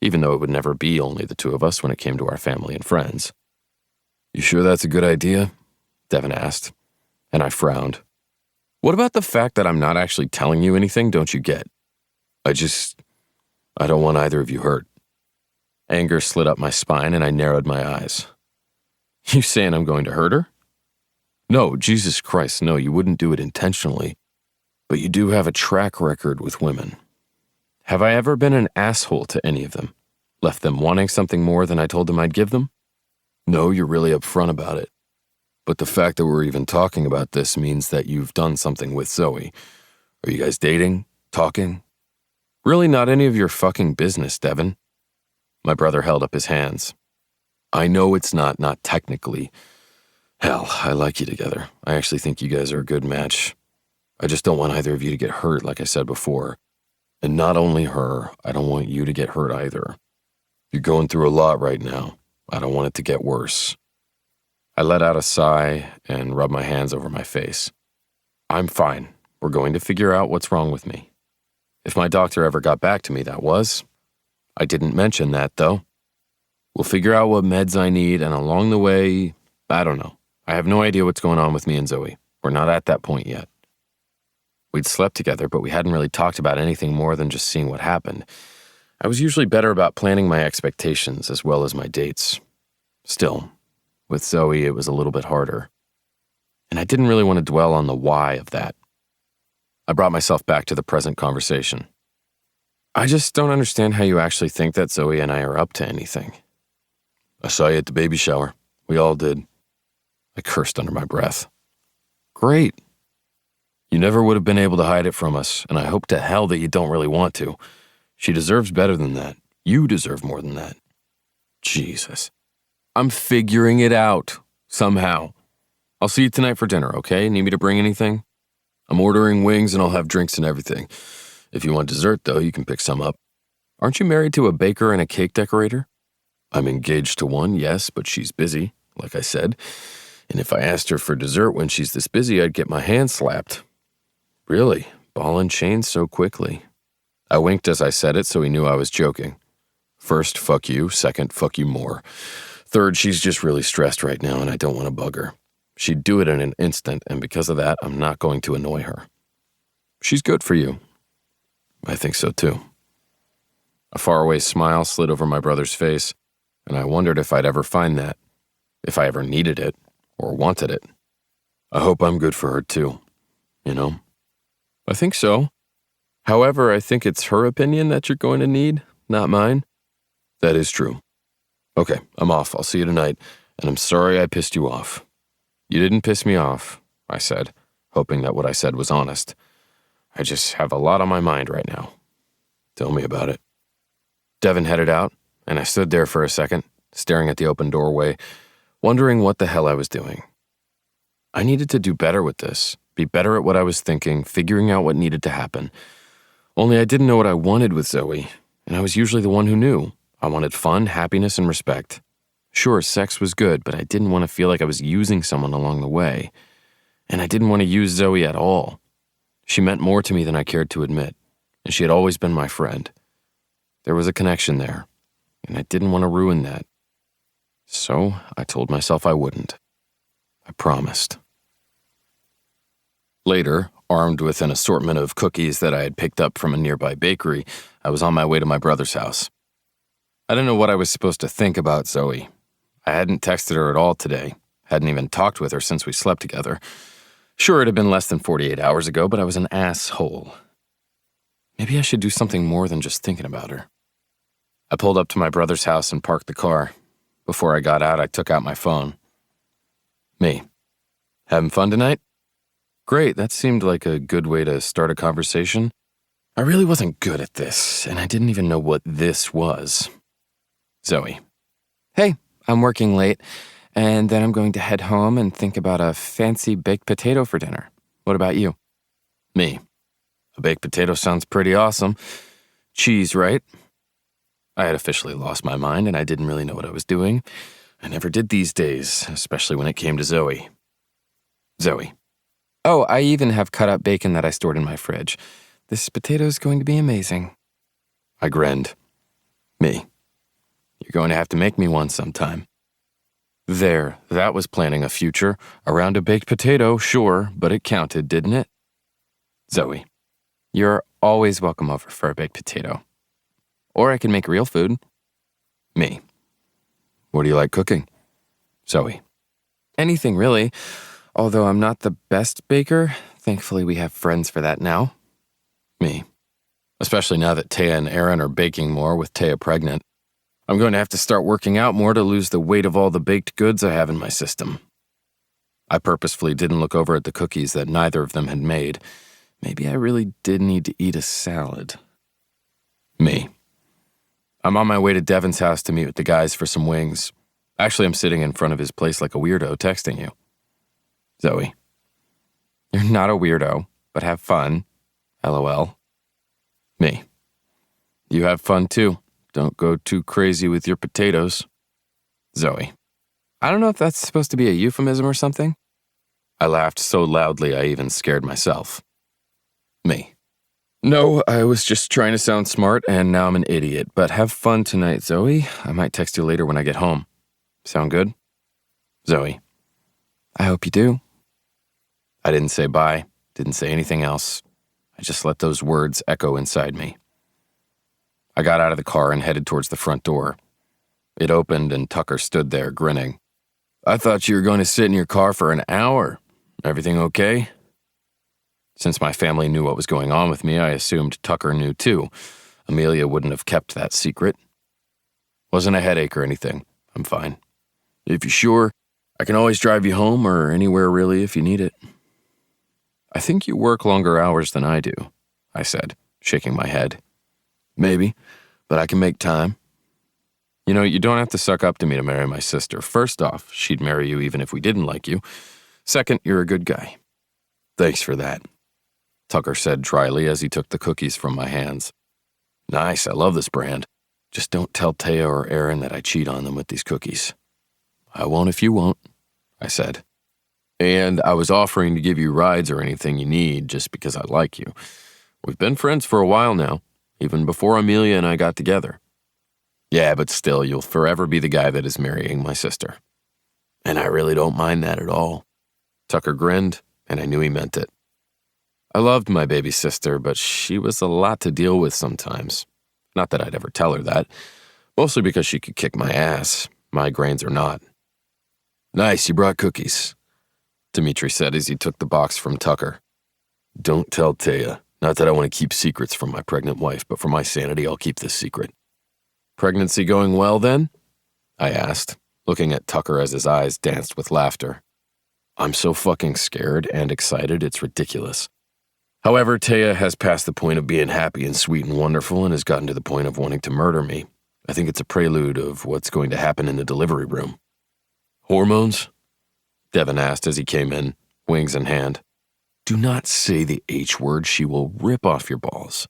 even though it would never be only the two of us when it came to our family and friends. You sure that's a good idea? Devin asked, and I frowned. What about the fact that I'm not actually telling you anything, don't you get? I don't want either of you hurt. Anger slid up my spine and I narrowed my eyes. You saying I'm going to hurt her? No, Jesus Christ, no, you wouldn't do it intentionally. But you do have a track record with women. Have I ever been an asshole to any of them? Left them wanting something more than I told them I'd give them? No, you're really upfront about it. But the fact that we're even talking about this means that you've done something with Zoe. Are you guys dating? Talking? Really not any of your fucking business, Devin. My brother held up his hands. I know it's not technically. Hell, I like you together. I actually think you guys are a good match. I just don't want either of you to get hurt, like I said before. And not only her, I don't want you to get hurt either. You're going through a lot right now. I don't want it to get worse. I let out a sigh and rubbed my hands over my face. I'm fine. We're going to figure out what's wrong with me. If my doctor ever got back to me, that was. I didn't mention that, though. We'll figure out what meds I need, and along the way, I don't know. I have no idea what's going on with me and Zoe. We're not at that point yet. We'd slept together, but we hadn't really talked about anything more than just seeing what happened. I was usually better about planning my expectations as well as my dates. Still, with Zoe, it was a little bit harder. And I didn't really want to dwell on the why of that. I brought myself back to the present conversation. I just don't understand how you actually think that Zoe and I are up to anything. I saw you at the baby shower. We all did. I cursed under my breath. Great. You never would have been able to hide it from us, and I hope to hell that you don't really want to. She deserves better than that. You deserve more than that. Jesus. I'm figuring it out. Somehow. I'll see you tonight for dinner, okay? Need me to bring anything? I'm ordering wings and I'll have drinks and everything. If you want dessert, though, you can pick some up. Aren't you married to a baker and a cake decorator? I'm engaged to one, yes, but she's busy, like I said. And if I asked her for dessert when she's this busy, I'd get my hand slapped. Really? Ball and chain so quickly. I winked as I said it, so he knew I was joking. First, fuck you. Second, fuck you more. Third, she's just really stressed right now and I don't want to bug her. She'd do it in an instant, and because of that, I'm not going to annoy her. She's good for you. I think so, too. A faraway smile slid over my brother's face, and I wondered if I'd ever find that, if I ever needed it or wanted it. I hope I'm good for her, too. You know? I think so. However, I think it's her opinion that you're going to need, not mine. That is true. Okay, I'm off. I'll see you tonight, and I'm sorry I pissed you off. You didn't piss me off, I said, hoping that what I said was honest. I just have a lot on my mind right now. Tell me about it. Devin headed out, and I stood there for a second, staring at the open doorway, wondering what the hell I was doing. I needed to do better with this, be better at what I was thinking, figuring out what needed to happen. Only I didn't know what I wanted with Zoe, and I was usually the one who knew. I wanted fun, happiness, and respect. Sure, sex was good, but I didn't want to feel like I was using someone along the way. And I didn't want to use Zoe at all. She meant more to me than I cared to admit, and she had always been my friend. There was a connection there, and I didn't want to ruin that. So I told myself I wouldn't. I promised. Later, armed with an assortment of cookies that I had picked up from a nearby bakery, I was on my way to my brother's house. I didn't know what I was supposed to think about Zoe. I hadn't texted her at all today, hadn't even talked with her since we slept together. Sure, it had been less than 48 hours ago, but I was an asshole. Maybe I should do something more than just thinking about her. I pulled up to my brother's house and parked the car. Before I got out, I took out my phone. Me. Having fun tonight? Great, that seemed like a good way to start a conversation. I really wasn't good at this, and I didn't even know what this was. Zoe. Hey, I'm working late, and then I'm going to head home and think about a fancy baked potato for dinner. What about you? Me. A baked potato sounds pretty awesome. Cheese, right? I had officially lost my mind, and I didn't really know what I was doing. I never did these days, especially when it came to Zoe. Zoe. Oh, I even have cut up bacon that I stored in my fridge. This potato is going to be amazing. I grinned. Me. You're going to have to make me one sometime. There, that was planning a future. Around a baked potato, sure, but it counted, didn't it? Zoe. You're always welcome over for a baked potato. Or I can make real food. Me. What do you like cooking? Zoe. Anything, really. Although I'm not the best baker, thankfully we have friends for that now. Me. Especially now that Taya and Aaron are baking more with Taya pregnant. I'm going to have to start working out more to lose the weight of all the baked goods I have in my system. I purposefully didn't look over at the cookies that neither of them had made. Maybe I really did need to eat a salad. Me. I'm on my way to Devin's house to meet with the guys for some wings. Actually, I'm sitting in front of his place like a weirdo texting you. Zoe. You're not a weirdo, but have fun. LOL. Me. You have fun too. Don't go too crazy with your potatoes. Zoe. I don't know if that's supposed to be a euphemism or something. I laughed so loudly I even scared myself. Me. No, I was just trying to sound smart and now I'm an idiot, but have fun tonight, Zoe. I might text you later when I get home. Sound good? Zoe. I hope you do. I didn't say bye, didn't say anything else. I just let those words echo inside me. I got out of the car and headed towards the front door. It opened and Tucker stood there grinning. I thought you were going to sit in your car for an hour. Everything okay? Since my family knew what was going on with me, I assumed Tucker knew too. Amelia wouldn't have kept that secret. Wasn't a headache or anything. I'm fine. If you're sure, I can always drive you home or anywhere really if you need it. I think you work longer hours than I do, I said, shaking my head. Maybe, but I can make time. You know, you don't have to suck up to me to marry my sister. First off, she'd marry you even if we didn't like you. Second, you're a good guy. Thanks for that, Tucker said dryly as he took the cookies from my hands. Nice, I love this brand. Just don't tell Taya or Aaron that I cheat on them with these cookies. I won't if you won't, I said. And I was offering to give you rides or anything you need just because I like you. We've been friends for a while now, even before Amelia and I got together. Yeah, but still, you'll forever be the guy that is marrying my sister. And I really don't mind that at all. Tucker grinned, and I knew he meant it. I loved my baby sister, but she was a lot to deal with sometimes. Not that I'd ever tell her that, mostly because she could kick my ass, migraines or not. Nice, you brought cookies, Dimitri said as he took the box from Tucker. Don't tell Taya. Not that I want to keep secrets from my pregnant wife, but for my sanity, I'll keep this secret. Pregnancy going well, then? I asked, looking at Tucker as his eyes danced with laughter. I'm so fucking scared and excited, it's ridiculous. However, Taya has passed the point of being happy and sweet and wonderful and has gotten to the point of wanting to murder me. I think it's a prelude of what's going to happen in the delivery room. Hormones? Devin asked as he came in, wings in hand. Do not say the H word, she will rip off your balls.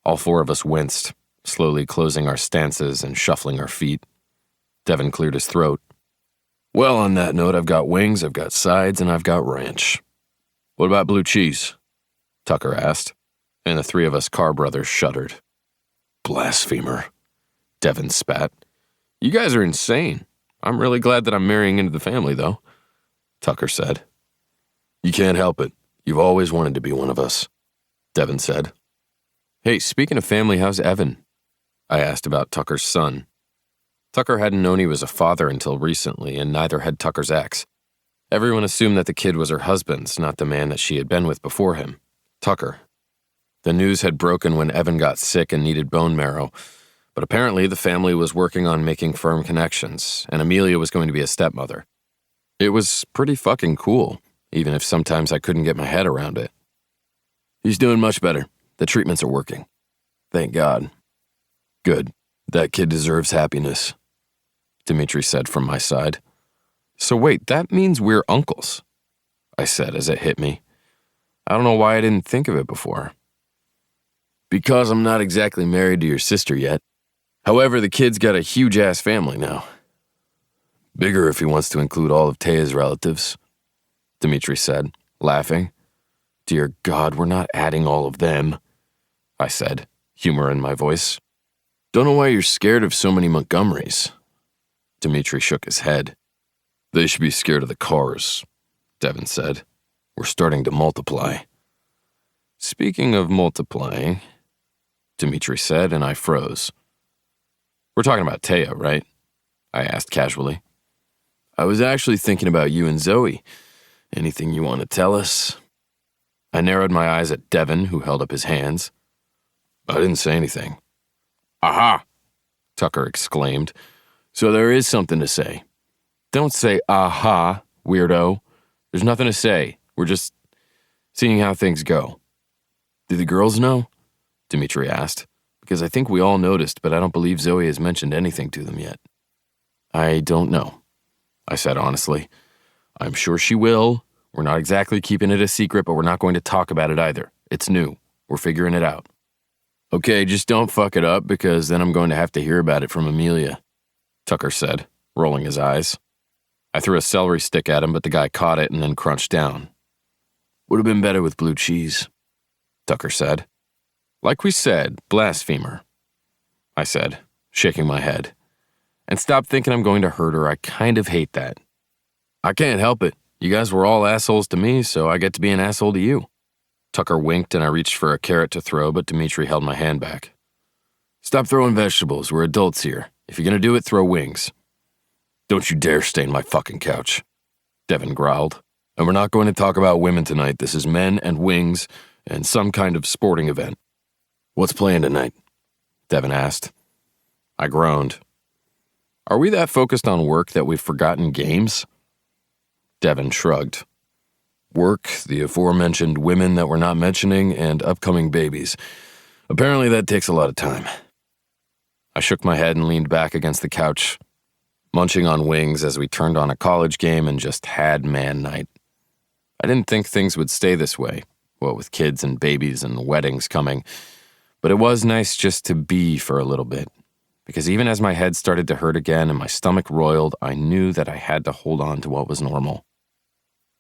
All four of us winced, slowly closing our stances and shuffling our feet. Devin cleared his throat. Well, on that note, I've got wings, I've got sides, and I've got ranch. What about blue cheese? Tucker asked, and the three of us Carr brothers shuddered. Blasphemer, Devin spat. You guys are insane. I'm really glad that I'm marrying into the family, though, Tucker said. You can't help it. You've always wanted to be one of us, Devin said. Hey, speaking of family, how's Evan? I asked about Tucker's son. Tucker hadn't known he was a father until recently, and neither had Tucker's ex. Everyone assumed that the kid was her husband's, not the man that she had been with before him, Tucker. The news had broken when Evan got sick and needed bone marrow, but apparently the family was working on making firm connections, and Amelia was going to be a stepmother. It was pretty fucking cool, even if sometimes I couldn't get my head around it. He's doing much better. The treatments are working. Thank God. Good. That kid deserves happiness, Dimitri said from my side. So wait, that means we're uncles, I said as it hit me. I don't know why I didn't think of it before. Because I'm not exactly married to your sister yet. However, the kid's got a huge-ass family now. Bigger if he wants to include all of Taya's relatives, Dimitri said, laughing. Dear God, we're not adding all of them, I said, humor in my voice. Don't know why you're scared of so many Montgomerys. Dimitri shook his head. They should be scared of the Carrs, Devin said. We're starting to multiply. Speaking of multiplying, Dimitri said, and I froze. We're talking about Taya, right? I asked casually. I was actually thinking about you and Zoe. Anything you want to tell us? I narrowed my eyes at Devin, who held up his hands. I didn't say anything. Aha! Tucker exclaimed. So there is something to say. Don't say aha, weirdo. There's nothing to say. We're just seeing how things go. Do the girls know? Dimitri asked, because I think we all noticed, but I don't believe Zoe has mentioned anything to them yet. I don't know, I said honestly. I'm sure she will. We're not exactly keeping it a secret, but we're not going to talk about it either. It's new. We're figuring it out. Okay, just don't fuck it up, because then I'm going to have to hear about it from Amelia, Tucker said, rolling his eyes. I threw a celery stick at him, but the guy caught it and then crunched down. Would have been better with blue cheese, Tucker said. Like we said, blasphemer, I said, shaking my head. And stop thinking I'm going to hurt her. I kind of hate that. I can't help it. You guys were all assholes to me, so I get to be an asshole to you. Tucker winked and I reached for a carrot to throw, but Dimitri held my hand back. Stop throwing vegetables. We're adults here. If you're going to do it, throw wings. Don't you dare stain my fucking couch, Devin growled. And we're not going to talk about women tonight. This is men and wings and some kind of sporting event. What's playing tonight? Devin asked. I groaned. Are we that focused on work that we've forgotten games? Devin shrugged. Work, the aforementioned women that we're not mentioning, and upcoming babies. Apparently that takes a lot of time. I shook my head and leaned back against the couch, munching on wings as we turned on a college game and just had man night. I didn't think things would stay this way, what with kids and babies and weddings coming, but it was nice just to be for a little bit, because even as my head started to hurt again and my stomach roiled, I knew that I had to hold on to what was normal,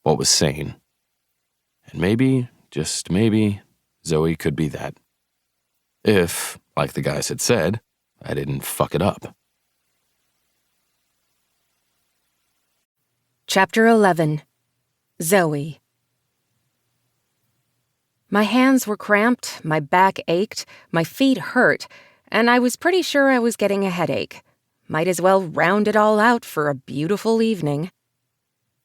what was sane. And maybe, just maybe, Zoe could be that. If, like the guys had said, I didn't fuck it up. Chapter 11. Zoe. My hands were cramped, my back ached, my feet hurt, and I was pretty sure I was getting a headache. Might as well round it all out for a beautiful evening.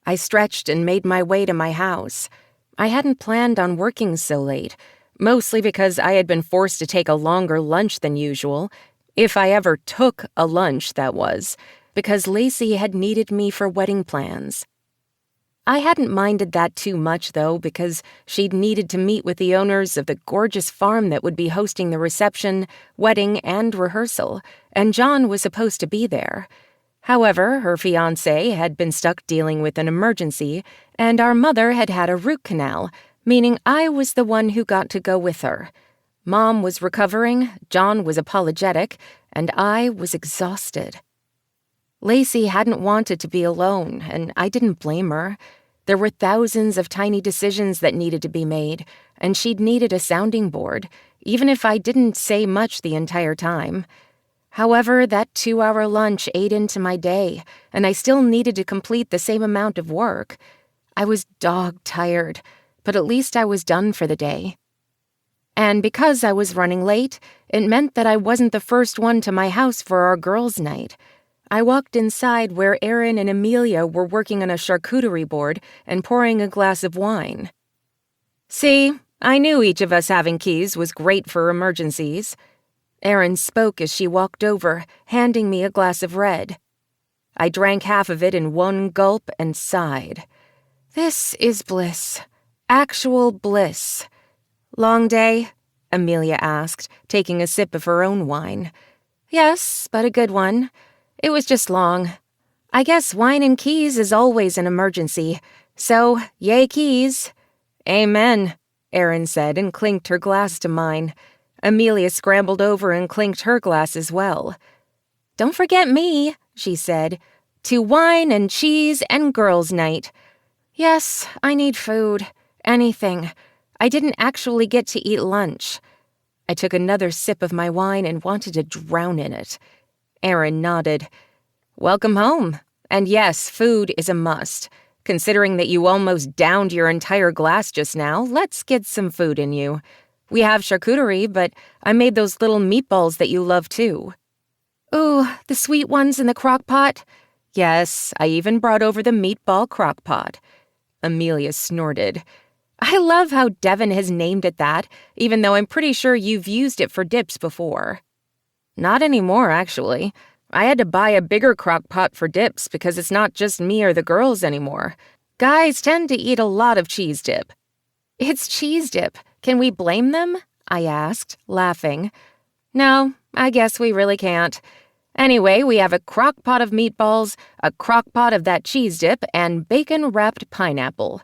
I stretched and made my way to my house. I hadn't planned on working so late, mostly because I had been forced to take a longer lunch than usual, if I ever took a lunch, that was, because Lacey had needed me for wedding plans. I hadn't minded that too much, though, because she'd needed to meet with the owners of the gorgeous farm that would be hosting the reception, wedding, and rehearsal, and John was supposed to be there. However, her fiancé had been stuck dealing with an emergency, and our mother had had a root canal, meaning I was the one who got to go with her. Mom was recovering, John was apologetic, and I was exhausted. Lacey hadn't wanted to be alone, and I didn't blame her. There were thousands of tiny decisions that needed to be made, and she'd needed a sounding board, even if I didn't say much the entire time. However, that 2-hour lunch ate into my day, and I still needed to complete the same amount of work. I was dog-tired, but at least I was done for the day. And because I was running late, it meant that I wasn't the first one to my house for our girls' night. I walked inside where Aaron and Amelia were working on a charcuterie board and pouring a glass of wine. See, I knew each of us having keys was great for emergencies. Aaron spoke as she walked over, handing me a glass of red. I drank half of it in one gulp and sighed. This is bliss. Actual bliss. Long day? Amelia asked, taking a sip of her own wine. Yes, but a good one. It was just long. I guess wine and keys is always an emergency. So, yay keys. Amen, Aaron said and clinked her glass to mine. Amelia scrambled over and clinked her glass as well. Don't forget me, she said. To wine and cheese and girls' night. Yes, I need food. Anything. I didn't actually get to eat lunch. I took another sip of my wine and wanted to drown in it. Aaron nodded. Welcome home. And yes, food is a must. Considering that you almost downed your entire glass just now, let's get some food in you. We have charcuterie, but I made those little meatballs that you love too. Ooh, the sweet ones in the crock pot? Yes, I even brought over the meatball crock pot. Amelia snorted. I love how Devin has named it that, even though I'm pretty sure you've used it for dips before. Not anymore, actually. I had to buy a bigger crock pot for dips because it's not just me or the girls anymore. Guys tend to eat a lot of cheese dip. It's cheese dip. Can we blame them? I asked, laughing. No, I guess we really can't. Anyway, we have a crock pot of meatballs, a crock pot of that cheese dip, and bacon-wrapped pineapple.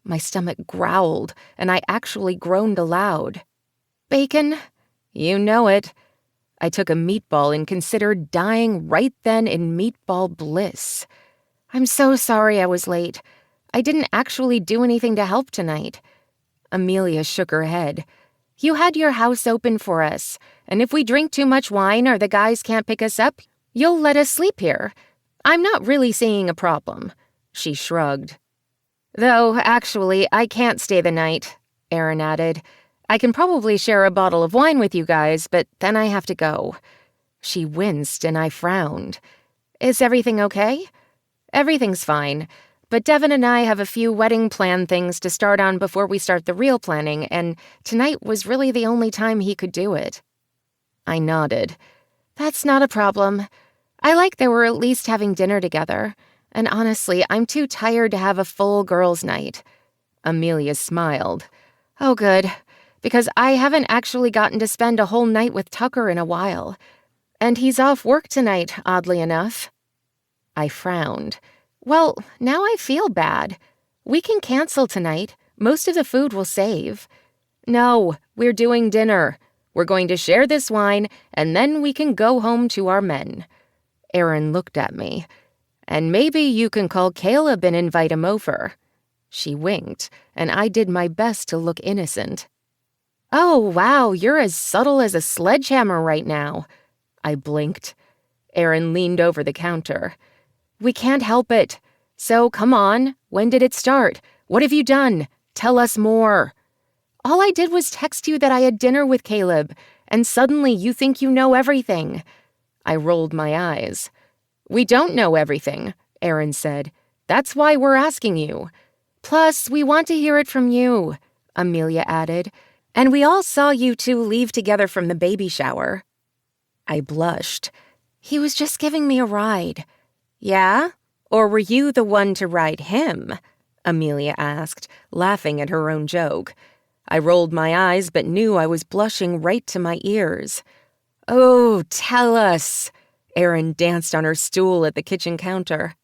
My stomach growled, and I actually groaned aloud. Bacon? You know it. I took a meatball and considered dying right then in meatball bliss. I'm so sorry I was late. I didn't actually do anything to help tonight. Amelia shook her head. You had your house open for us, and if we drink too much wine or the guys can't pick us up, you'll let us sleep here. I'm not really seeing a problem. She shrugged. Though, actually, I can't stay the night, Aaron added. I can probably share a bottle of wine with you guys, but then I have to go. She winced and I frowned. Is everything okay? Everything's fine, but Devin and I have a few wedding plan things to start on before we start the real planning, and tonight was really the only time he could do it. I nodded. That's not a problem. I like that we're at least having dinner together, and honestly, I'm too tired to have a full girls' night. Amelia smiled. Oh, good. Because I haven't actually gotten to spend a whole night with Tucker in a while. And he's off work tonight, oddly enough. I frowned. Well, now I feel bad. We can cancel tonight. Most of the food will save. No, we're doing dinner. We're going to share this wine, and then we can go home to our men. Aaron looked at me. And maybe you can call Caleb and invite him over. She winked, and I did my best to look innocent. Oh, wow, you're as subtle as a sledgehammer right now. I blinked. Aaron leaned over the counter. We can't help it. So, come on. When did it start? What have you done? Tell us more. All I did was text you that I had dinner with Caleb, and suddenly you think you know everything. I rolled my eyes. We don't know everything, Aaron said. That's why we're asking you. Plus, we want to hear it from you, Amelia added. And we all saw you two leave together from the baby shower. I blushed. He was just giving me a ride. Yeah? Or were you the one to ride him? Amelia asked, laughing at her own joke. I rolled my eyes but knew I was blushing right to my ears. "Oh, tell us." Erin danced on her stool at the kitchen counter.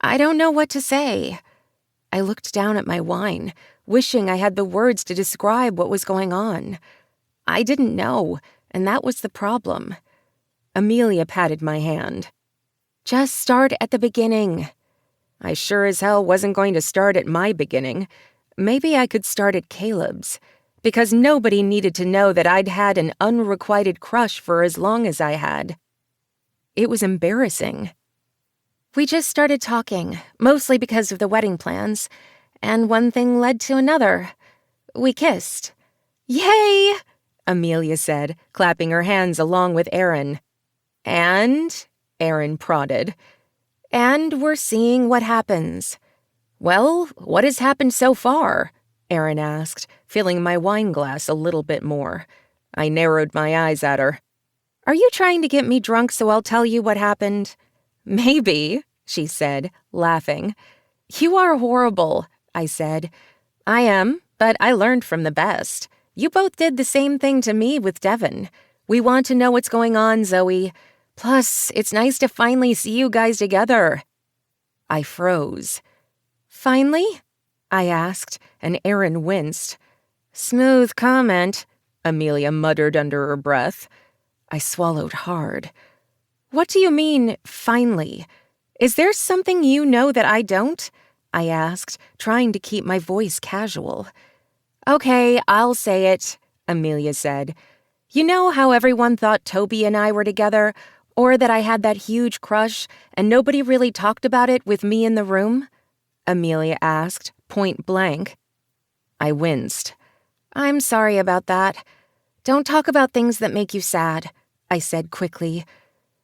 I don't know what to say. I looked down at my wine, wishing I had the words to describe what was going on. I didn't know, and that was the problem. Amelia patted my hand. "Just start at the beginning." I sure as hell wasn't going to start at my beginning. Maybe I could start at Caleb's, because nobody needed to know that I'd had an unrequited crush for as long as I had. It was embarrassing. We just started talking, mostly because of the wedding plans, and one thing led to another. We kissed. "Yay!" Amelia said, clapping her hands along with Erin. "And?" Erin prodded. "And we're seeing what happens." "Well, what has happened so far?" Erin asked, filling my wine glass a little bit more. I narrowed my eyes at her. "Are you trying to get me drunk so I'll tell you what happened?" "Maybe," she said, laughing. "You are horrible," I said. "I am, but I learned from the best. You both did the same thing to me with Devin. We want to know what's going on, Zoe. Plus, it's nice to finally see you guys together." I froze. "Finally?" I asked, and Erin winced. "Smooth comment," Amelia muttered under her breath. I swallowed hard. "What do you mean, finally? Is there something you know that I don't?" I asked, trying to keep my voice casual. "Okay, I'll say it," Amelia said. "You know how everyone thought Toby and I were together, or that I had that huge crush, and nobody really talked about it with me in the room?" Amelia asked, point blank. I winced. "I'm sorry about that. Don't talk about things that make you sad," I said quickly.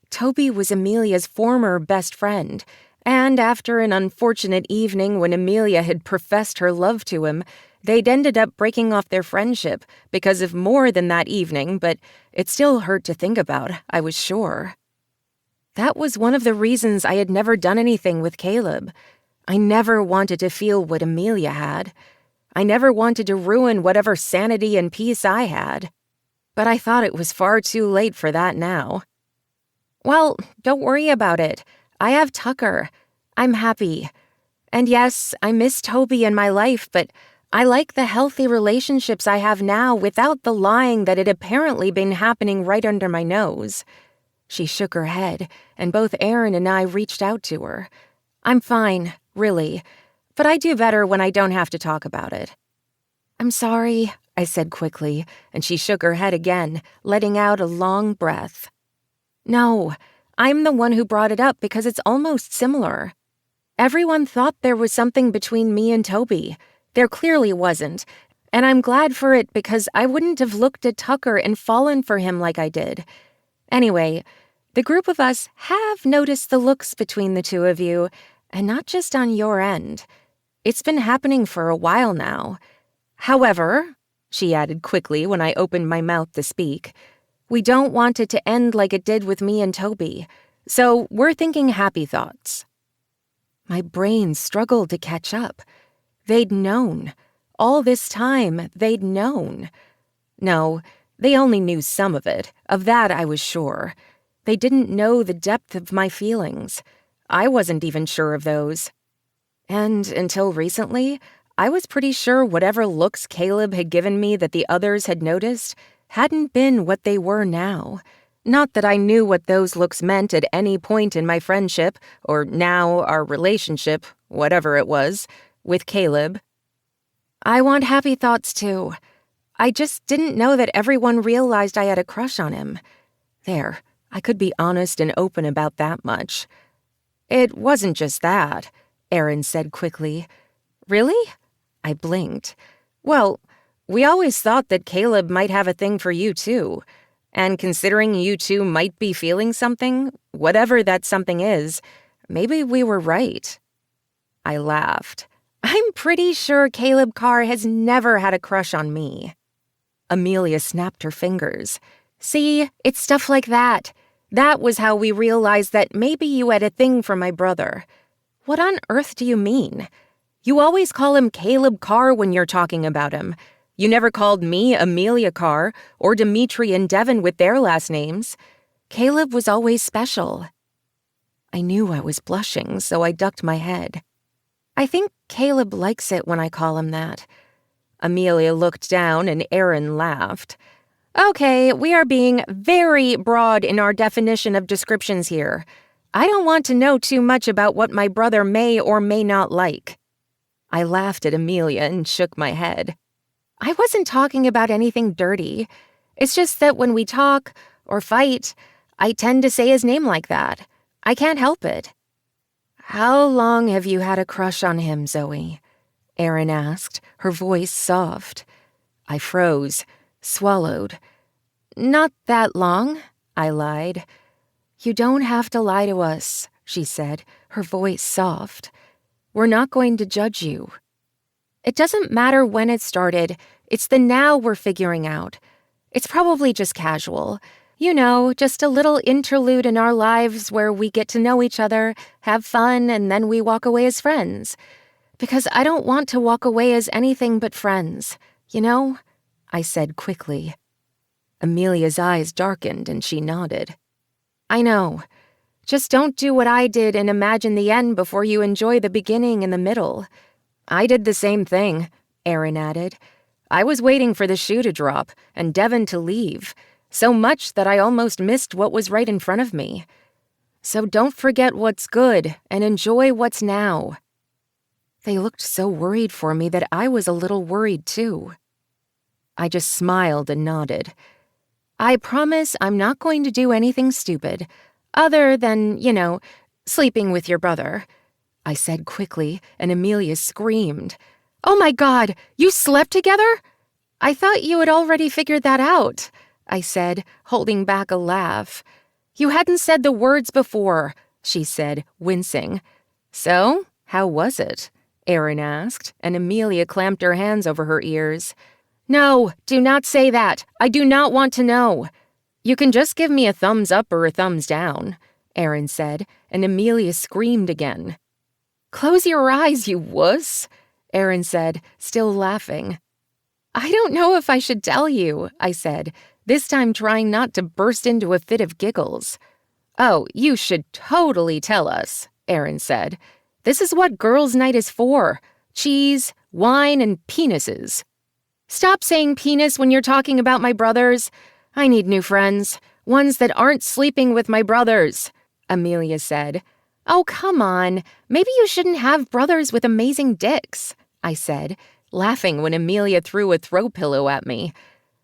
Toby was Amelia's former best friend, and after an unfortunate evening when Amelia had professed her love to him, they'd ended up breaking off their friendship because of more than that evening, but it still hurt to think about, I was sure. That was one of the reasons I had never done anything with Caleb. I never wanted to feel what Amelia had. I never wanted to ruin whatever sanity and peace I had. But I thought it was far too late for that now. "Well, don't worry about it. I have Tucker. I'm happy. And yes, I miss Toby in my life, but I like the healthy relationships I have now without the lying that had apparently been happening right under my nose." She shook her head, and both Erin and I reached out to her. "I'm fine, really, but I do better when I don't have to talk about it." "I'm sorry," I said quickly, and she shook her head again, letting out a long breath. "No, I'm the one who brought it up because it's almost similar. Everyone thought there was something between me and Toby. There clearly wasn't, and I'm glad for it because I wouldn't have looked at Tucker and fallen for him like I did. Anyway, the group of us have noticed the looks between the two of you, and not just on your end. It's been happening for a while now. However," she added quickly when I opened my mouth to speak, "we don't want it to end like it did with me and Toby, so we're thinking happy thoughts." My brain struggled to catch up. They'd known. All this time, they'd known. No, they only knew some of it. Of that I was sure. They didn't know the depth of my feelings. I wasn't even sure of those. And until recently, I was pretty sure whatever looks Caleb had given me that the others had noticed hadn't been what they were now. Not that I knew what those looks meant at any point in my friendship, or now our relationship, whatever it was, with Caleb. I want happy thoughts too. I just didn't know that everyone realized I had a crush on him. There, I could be honest and open about that much. "It wasn't just that," Erin said quickly. "Really?" I blinked. "Well, we always thought that Caleb might have a thing for you too. And considering you two might be feeling something, whatever that something is, maybe we were right." I laughed. "I'm pretty sure Caleb Carr has never had a crush on me." Amelia snapped her fingers. "See, it's stuff like that. That was how we realized that maybe you had a thing for my brother." "What on earth do you mean?" You always call him Caleb Carr when you're talking about him. You never called me Amelia Carr or Dimitri and Devin with their last names. Caleb was always special. I knew I was blushing, so I ducked my head. I think Caleb likes it when I call him that. Amelia looked down and Aaron laughed. Okay, we are being very broad in our definition of descriptions here. I don't want to know too much about what my brother may or may not like. I laughed at Amelia and shook my head. I wasn't talking about anything dirty. It's just that when we talk or fight, I tend to say his name like that. I can't help it. How long have you had a crush on him, Zoe? Erin asked, her voice soft. I froze, swallowed. Not that long, I lied. You don't have to lie to us, she said, her voice soft. We're not going to judge you. It doesn't matter when it started. It's the now we're figuring out. It's probably just casual. You know, just a little interlude in our lives where we get to know each other, have fun, and then we walk away as friends. Because I don't want to walk away as anything but friends, you know? I said quickly. Amelia's eyes darkened and she nodded. I know. Just don't do what I did and imagine the end before you enjoy the beginning and the middle. I did the same thing, Aaron added. I was waiting for the shoe to drop and Devin to leave, so much that I almost missed what was right in front of me. So don't forget what's good and enjoy what's now. They looked so worried for me that I was a little worried too. I just smiled and nodded. I promise I'm not going to do anything stupid, other than, sleeping with your brother, I said quickly, and Amelia screamed. Oh my God, you slept together? I thought you had already figured that out, I said, holding back a laugh. You hadn't said the words before, she said, wincing. So, how was it? Aaron asked, and Amelia clamped her hands over her ears. No, do not say that. I do not want to know. You can just give me a thumbs up or a thumbs down, Aaron said, and Amelia screamed again. Close your eyes, you wuss, Aaron said, still laughing. I don't know if I should tell you, I said, this time trying not to burst into a fit of giggles. Oh, you should totally tell us, Aaron said. This is what girls' night is for. Cheese, wine, and penises. Stop saying penis when you're talking about my brothers. I need new friends, ones that aren't sleeping with my brothers, Amelia said. Oh, come on. Maybe you shouldn't have brothers with amazing dicks, I said, laughing when Amelia threw a throw pillow at me.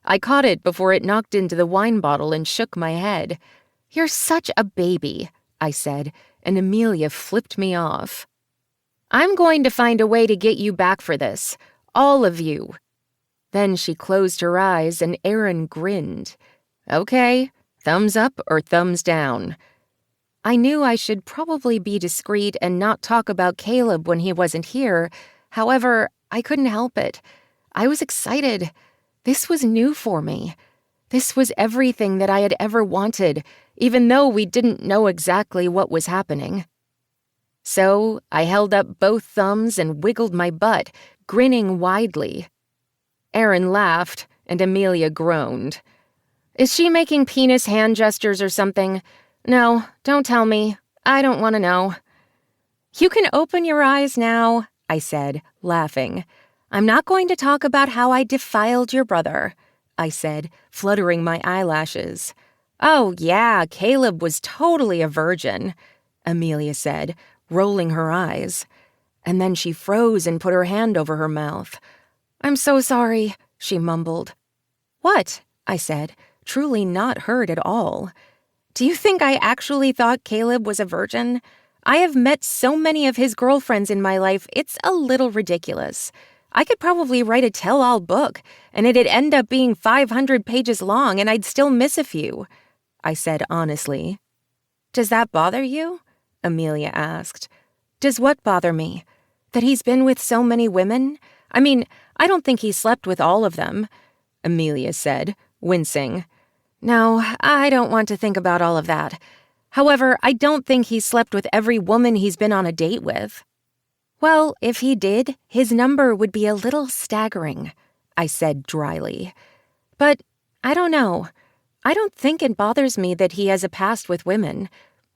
I caught it before it knocked into the wine bottle and shook my head. You're such a baby, I said, and Amelia flipped me off. I'm going to find a way to get you back for this, all of you. Then she closed her eyes and Aaron grinned. Okay, thumbs up or thumbs down. I knew I should probably be discreet and not talk about Caleb when he wasn't here. However, I couldn't help it. I was excited. This was new for me. This was everything that I had ever wanted, even though we didn't know exactly what was happening. So I held up both thumbs and wiggled my butt, grinning widely. Aaron laughed, and Amelia groaned. Is she making penis hand gestures or something? No, don't tell me. I don't want to know. You can open your eyes now, I said, laughing. I'm not going to talk about how I defiled your brother, I said, fluttering my eyelashes. Oh, yeah, Caleb was totally a virgin, Amelia said, rolling her eyes. And then she froze and put her hand over her mouth. I'm so sorry, she mumbled. What? I said, truly not hurt at all. Do you think I actually thought Caleb was a virgin? I have met so many of his girlfriends in my life, it's a little ridiculous. I could probably write a tell-all book, and it'd end up being 500 pages long, and I'd still miss a few, I said honestly. Does that bother you? Amelia asked. Does what bother me? That he's been with so many women? I mean, I don't think he slept with all of them, Amelia said, wincing. No, I don't want to think about all of that. However, I don't think he slept with every woman he's been on a date with. Well, if he did, his number would be a little staggering, I said dryly. But I don't know. I don't think it bothers me that he has a past with women.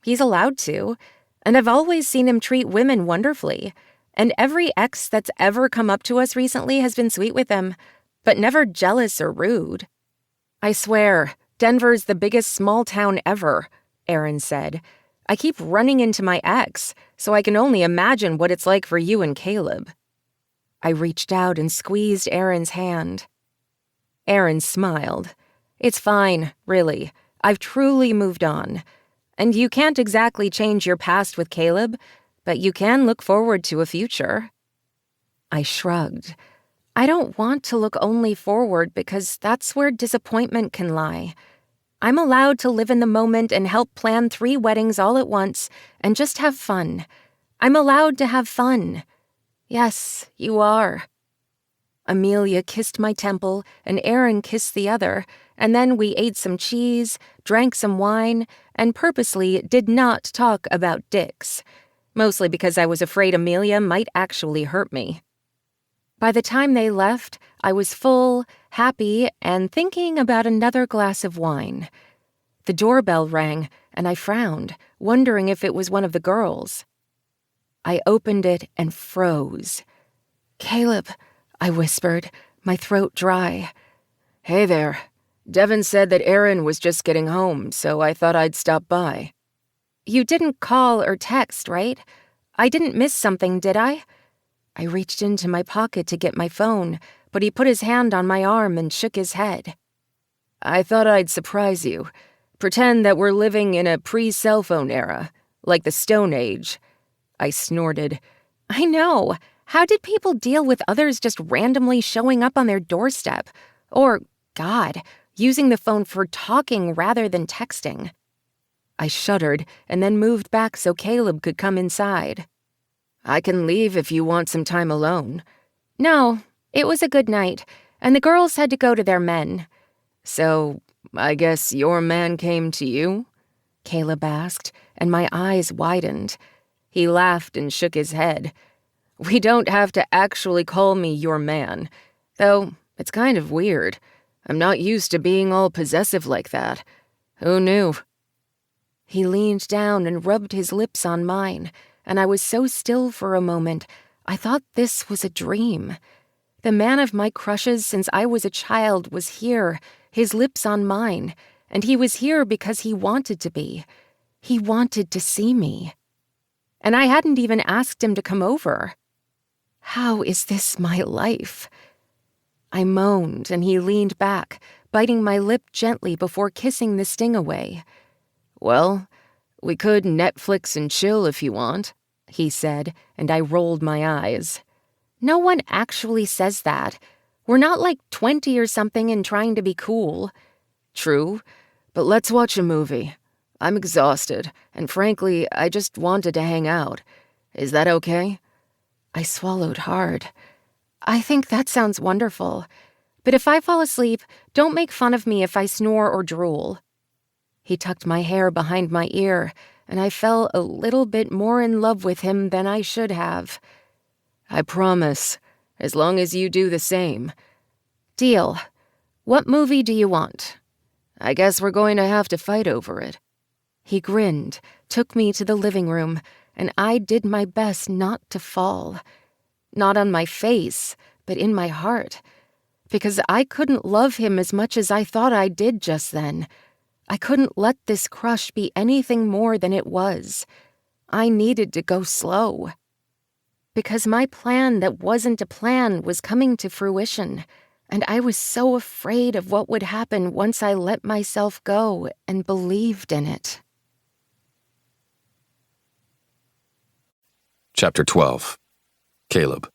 He's allowed to, and I've always seen him treat women wonderfully. And every ex that's ever come up to us recently has been sweet with him, but never jealous or rude. I swear, Denver's the biggest small town ever, Aaron said. I keep running into my ex, so I can only imagine what it's like for you and Caleb. I reached out and squeezed Aaron's hand. Aaron smiled. It's fine, really. I've truly moved on. And you can't exactly change your past with Caleb, but you can look forward to a future. I shrugged. I don't want to look only forward because that's where disappointment can lie. I'm allowed to live in the moment and help plan 3 weddings all at once and just have fun. I'm allowed to have fun. Yes, you are. Amelia kissed my temple and Aaron kissed the other, and then we ate some cheese, drank some wine, and purposely did not talk about dicks, mostly because I was afraid Amelia might actually hurt me. By the time they left, I was full, happy, and thinking about another glass of wine. The doorbell rang, and I frowned, wondering if it was one of the girls. I opened it and froze. "Caleb," I whispered, my throat dry. "Hey there. Devin said that Aaron was just getting home, so I thought I'd stop by." "You didn't call or text, right? I didn't miss something, did I?" I reached into my pocket to get my phone, but he put his hand on my arm and shook his head. "I thought I'd surprise you. Pretend that we're living in a pre-cell phone era, like the Stone Age." I snorted. "I know. How did people deal with others just randomly showing up on their doorstep? Or, God, using the phone for talking rather than texting?" I shuddered and then moved back so Caleb could come inside. "I can leave if you want some time alone." "No, it was a good night, and the girls had to go to their men." "So, I guess your man came to you?" Caleb asked, and my eyes widened. He laughed and shook his head. "We don't have to actually call me your man, though it's kind of weird. I'm not used to being all possessive like that. Who knew?" He leaned down and rubbed his lips on mine, and I was so still for a moment, I thought this was a dream. The man of my crushes since I was a child was here, his lips on mine, and he was here because he wanted to be. He wanted to see me. And I hadn't even asked him to come over. How is this my life? I moaned, and he leaned back, biting my lip gently before kissing the sting away. "Well, we could Netflix and chill if you want," he said, and I rolled my eyes. "No one actually says that. We're not like 20 or something and trying to be cool." "True, but let's watch a movie. I'm exhausted, and frankly, I just wanted to hang out. Is that okay?" I swallowed hard. "I think that sounds wonderful. But if I fall asleep, don't make fun of me if I snore or drool." He tucked my hair behind my ear, and I fell a little bit more in love with him than I should have. "I promise, as long as you do the same." "Deal. What movie do you want?" "I guess we're going to have to fight over it." He grinned, took me to the living room, and I did my best not to fall. Not on my face, but in my heart. Because I couldn't love him as much as I thought I did just then. I couldn't let this crush be anything more than it was. I needed to go slow. Because my plan that wasn't a plan was coming to fruition, and I was so afraid of what would happen once I let myself go and believed in it. Chapter 12. Caleb.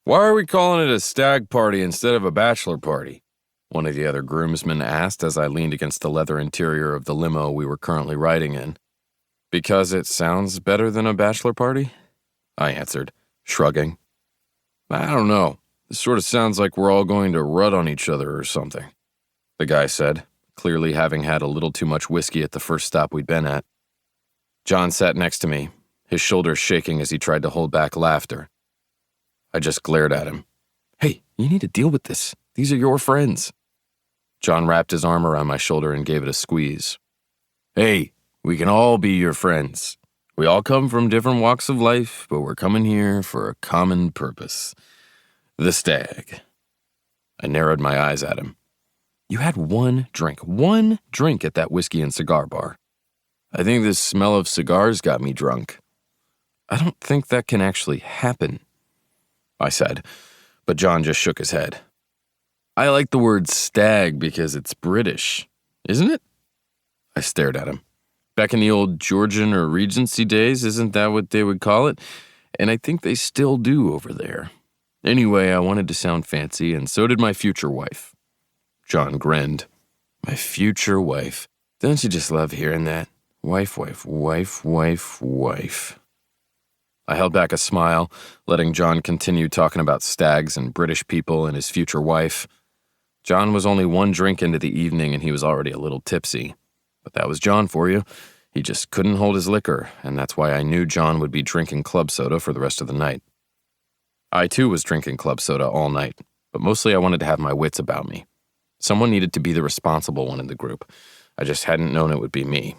"Why are we calling it a stag party instead of a bachelor party?" one of the other groomsmen asked as I leaned against the leather interior of the limo we were currently riding in. "Because it sounds better than a bachelor party?" I answered, shrugging. "I don't know. This sort of sounds like we're all going to rut on each other or something," the guy said, clearly having had a little too much whiskey at the first stop we'd been at. John sat next to me, his shoulders shaking as he tried to hold back laughter. I just glared at him. Hey, you need to deal with this. These are your friends. John wrapped his arm around my shoulder and gave it a squeeze. Hey, we can all be your friends. We all come from different walks of life, but we're coming here for a common purpose. The stag. I narrowed my eyes at him. You had one drink at that whiskey and cigar bar. I think the smell of cigars got me drunk. I don't think that can actually happen, I said, but John just shook his head. I like the word stag because it's British, isn't it? I stared at him. Back in the old Georgian or Regency days, isn't that what they would call it? And I think they still do over there. Anyway, I wanted to sound fancy, and so did my future wife. John grinned. My future wife. Don't you just love hearing that? Wife, wife, wife, wife, wife. I held back a smile, letting John continue talking about stags and British people and his future wife. John was only one drink into the evening, and he was already a little tipsy. But that was John for you. He just couldn't hold his liquor, and that's why I knew John would be drinking club soda for the rest of the night. I, too, was drinking club soda all night, but mostly I wanted to have my wits about me. Someone needed to be the responsible one in the group. I just hadn't known it would be me.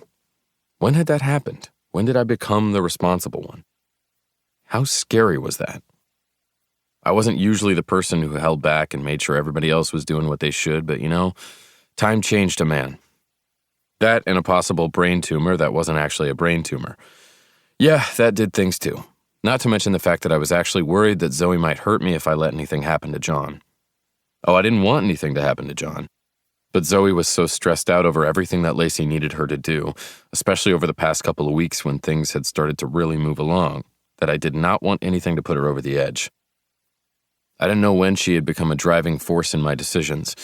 When had that happened? When did I become the responsible one? How scary was that? I wasn't usually the person who held back and made sure everybody else was doing what they should, but time changed a man. That and a possible brain tumor that wasn't actually a brain tumor. Yeah, that did things too. Not to mention the fact that I was actually worried that Zoe might hurt me if I let anything happen to John. Oh, I didn't want anything to happen to John. But Zoe was so stressed out over everything that Lacey needed her to do, especially over the past couple of weeks when things had started to really move along, that I did not want anything to put her over the edge. I didn't know when she had become a driving force in my decisions,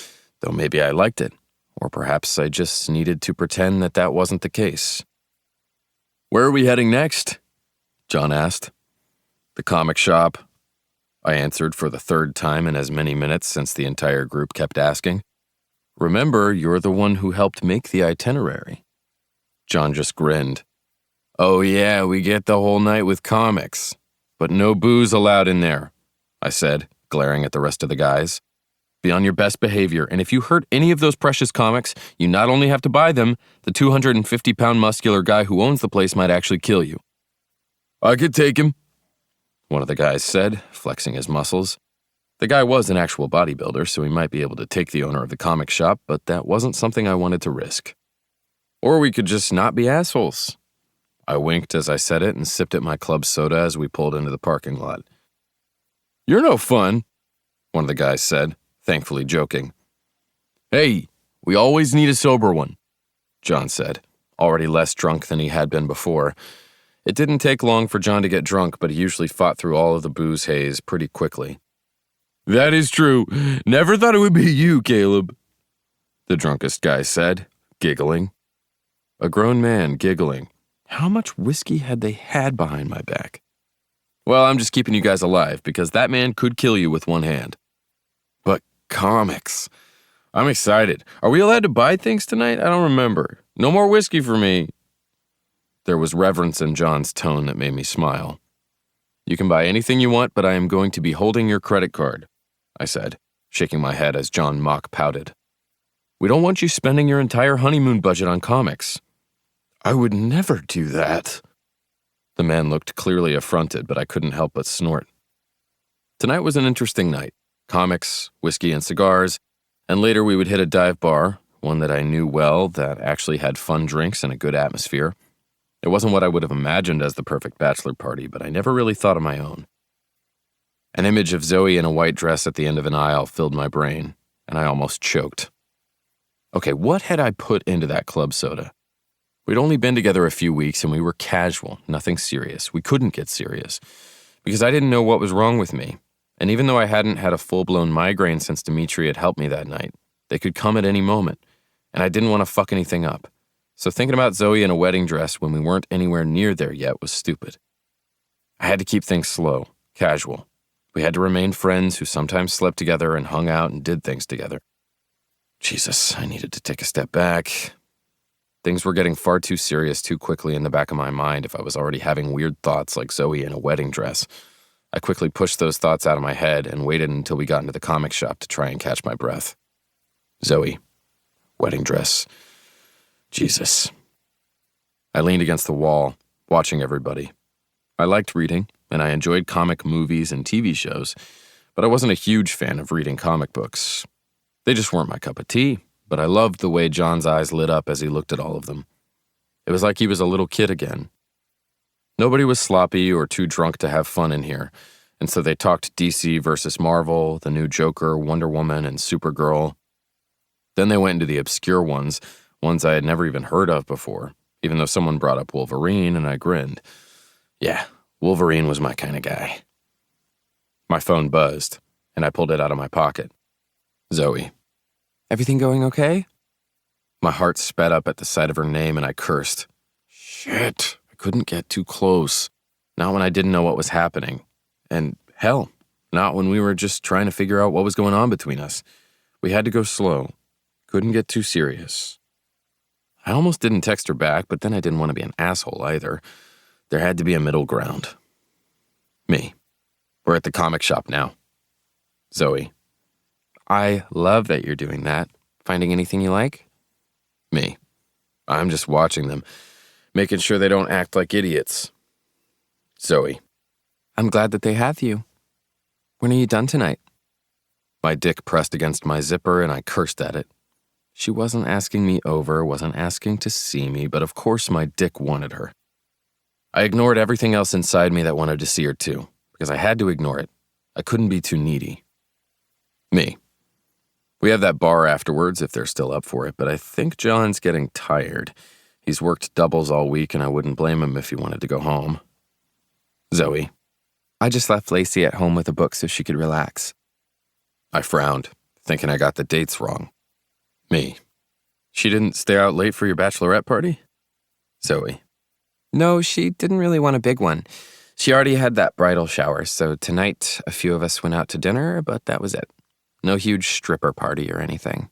though maybe I liked it, or perhaps I just needed to pretend that that wasn't the case. Where are we heading next? John asked. The comic shop, I answered for the third time in as many minutes since the entire group kept asking. Remember, you're the one who helped make the itinerary. John just grinned. Oh yeah, we get the whole night with comics, but no booze allowed in there, I said, glaring at the rest of the guys. Be on your best behavior, and if you hurt any of those precious comics, you not only have to buy them, the 250-pound muscular guy who owns the place might actually kill you. I could take him, one of the guys said, flexing his muscles. The guy was an actual bodybuilder, so he might be able to take the owner of the comic shop, but that wasn't something I wanted to risk. Or we could just not be assholes. I winked as I said it and sipped at my club soda as we pulled into the parking lot. You're no fun, one of the guys said, thankfully joking. Hey, we always need a sober one, John said, already less drunk than he had been before. It didn't take long for John to get drunk, but he usually fought through all of the booze haze pretty quickly. That is true. Never thought it would be you, Caleb, the drunkest guy said, giggling. A grown man giggling. How much whiskey had they had behind my back? Well, I'm just keeping you guys alive, because that man could kill you with one hand. But comics. I'm excited. Are we allowed to buy things tonight? I don't remember. No more whiskey for me. There was reverence in John's tone that made me smile. You can buy anything you want, but I am going to be holding your credit card, I said, shaking my head as John mock pouted. We don't want you spending your entire honeymoon budget on comics. I would never do that. The man looked clearly affronted, but I couldn't help but snort. Tonight was an interesting night. Comics, whiskey, and cigars, and later we would hit a dive bar, one that I knew well that actually had fun drinks and a good atmosphere. It wasn't what I would have imagined as the perfect bachelor party, but I never really thought of my own. An image of Zoe in a white dress at the end of an aisle filled my brain, and I almost choked. Okay, what had I put into that club soda? We'd only been together a few weeks, and we were casual, nothing serious. We couldn't get serious, because I didn't know what was wrong with me. And even though I hadn't had a full-blown migraine since Dimitri had helped me that night, they could come at any moment, and I didn't want to fuck anything up. So thinking about Zoe in a wedding dress when we weren't anywhere near there yet was stupid. I had to keep things slow, casual. We had to remain friends who sometimes slept together and hung out and did things together. Jesus, I needed to take a step back. Things were getting far too serious too quickly in the back of my mind if I was already having weird thoughts like Zoe in a wedding dress. I quickly pushed those thoughts out of my head and waited until we got into the comic shop to try and catch my breath. Zoe. Wedding dress. Jesus. I leaned against the wall, watching everybody. I liked reading, and I enjoyed comic movies and TV shows, but I wasn't a huge fan of reading comic books. They just weren't my cup of tea, but I loved the way John's eyes lit up as he looked at all of them. It was like he was a little kid again. Nobody was sloppy or too drunk to have fun in here, and so they talked DC versus Marvel, the new Joker, Wonder Woman, and Supergirl. Then they went into the obscure ones I had never even heard of before, even though someone brought up Wolverine, and I grinned. Yeah, Wolverine was my kind of guy. My phone buzzed, and I pulled it out of my pocket. Zoe. Everything going okay? My heart sped up at the sight of her name, and I cursed. Shit, I couldn't get too close. Not when I didn't know what was happening. And hell, not when we were just trying to figure out what was going on between us. We had to go slow. Couldn't get too serious. I almost didn't text her back, but then I didn't want to be an asshole either. There had to be a middle ground. Me. We're at the comic shop now. Zoe. I love that you're doing that. Finding anything you like? Me. I'm just watching them, making sure they don't act like idiots. Zoe. I'm glad that they have you. When are you done tonight? My dick pressed against my zipper and I cursed at it. She wasn't asking me over, wasn't asking to see me, but of course my dick wanted her. I ignored everything else inside me that wanted to see her too, because I had to ignore it. I couldn't be too needy. Me. We have that bar afterwards if they're still up for it, but I think John's getting tired. He's worked doubles all week and I wouldn't blame him if he wanted to go home. Zoe. I just left Lacey at home with a book so she could relax. I frowned, thinking I got the dates wrong. Me. She didn't stay out late for your bachelorette party? Zoe. No, she didn't really want a big one. She already had that bridal shower, so tonight a few of us went out to dinner, but that was it. No huge stripper party or anything.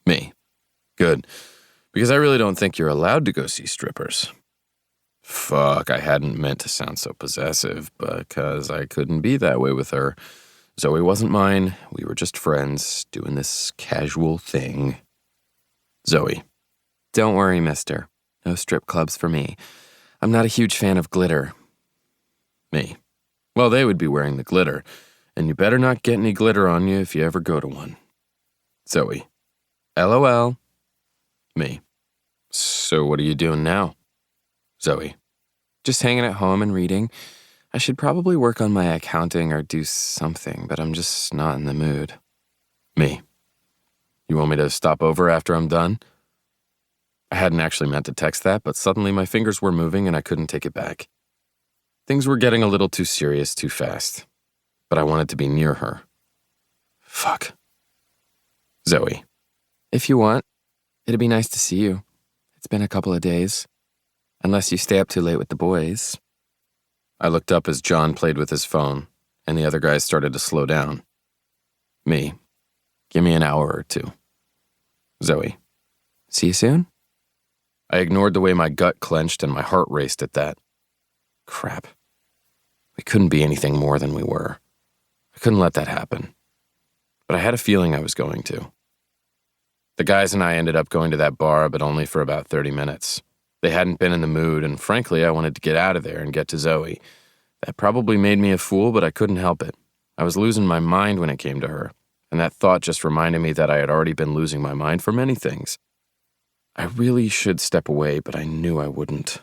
Me. Good. Because I really don't think you're allowed to go see strippers. Fuck, I hadn't meant to sound so possessive, because I couldn't be that way with her. Zoe wasn't mine. We were just friends, doing this casual thing. Zoe. Don't worry, mister. No strip clubs for me. I'm not a huge fan of glitter. Me. Well, they would be wearing the glitter, and you better not get any glitter on you if you ever go to one. Zoe. LOL. Me. So what are you doing now? Zoe. Just hanging at home and reading. I should probably work on my accounting or do something, but I'm just not in the mood. Me. You want me to stop over after I'm done? I hadn't actually meant to text that, but suddenly my fingers were moving and I couldn't take it back. Things were getting a little too serious too fast, but I wanted to be near her. Fuck. Zoe. If you want, it'd be nice to see you. It's been a couple of days. Unless you stay up too late with the boys. I looked up as John played with his phone, and the other guys started to slow down. Me. Give me an hour or two. Zoe. See you soon? I ignored the way my gut clenched and my heart raced at that. Crap. We couldn't be anything more than we were. I couldn't let that happen. But I had a feeling I was going to. The guys and I ended up going to that bar, but only for about 30 minutes. They hadn't been in the mood, and frankly, I wanted to get out of there and get to Zoe. That probably made me a fool, but I couldn't help it. I was losing my mind when it came to her, and that thought just reminded me that I had already been losing my mind for many things. I really should step away, but I knew I wouldn't.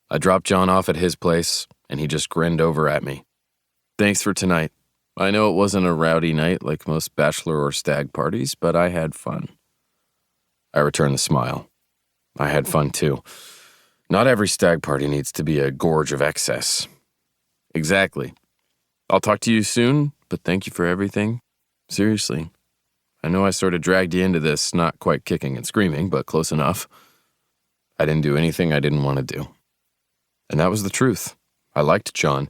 I dropped John off at his place, and he just grinned over at me. Thanks for tonight. I know it wasn't a rowdy night like most bachelor or stag parties, but I had fun. I returned the smile. I had fun too. Not every stag party needs to be a gorge of excess. Exactly. I'll talk to you soon, but thank you for everything. Seriously. I know I sort of dragged you into this, not quite kicking and screaming, but close enough. I didn't do anything I didn't want to do. And that was the truth. I liked John,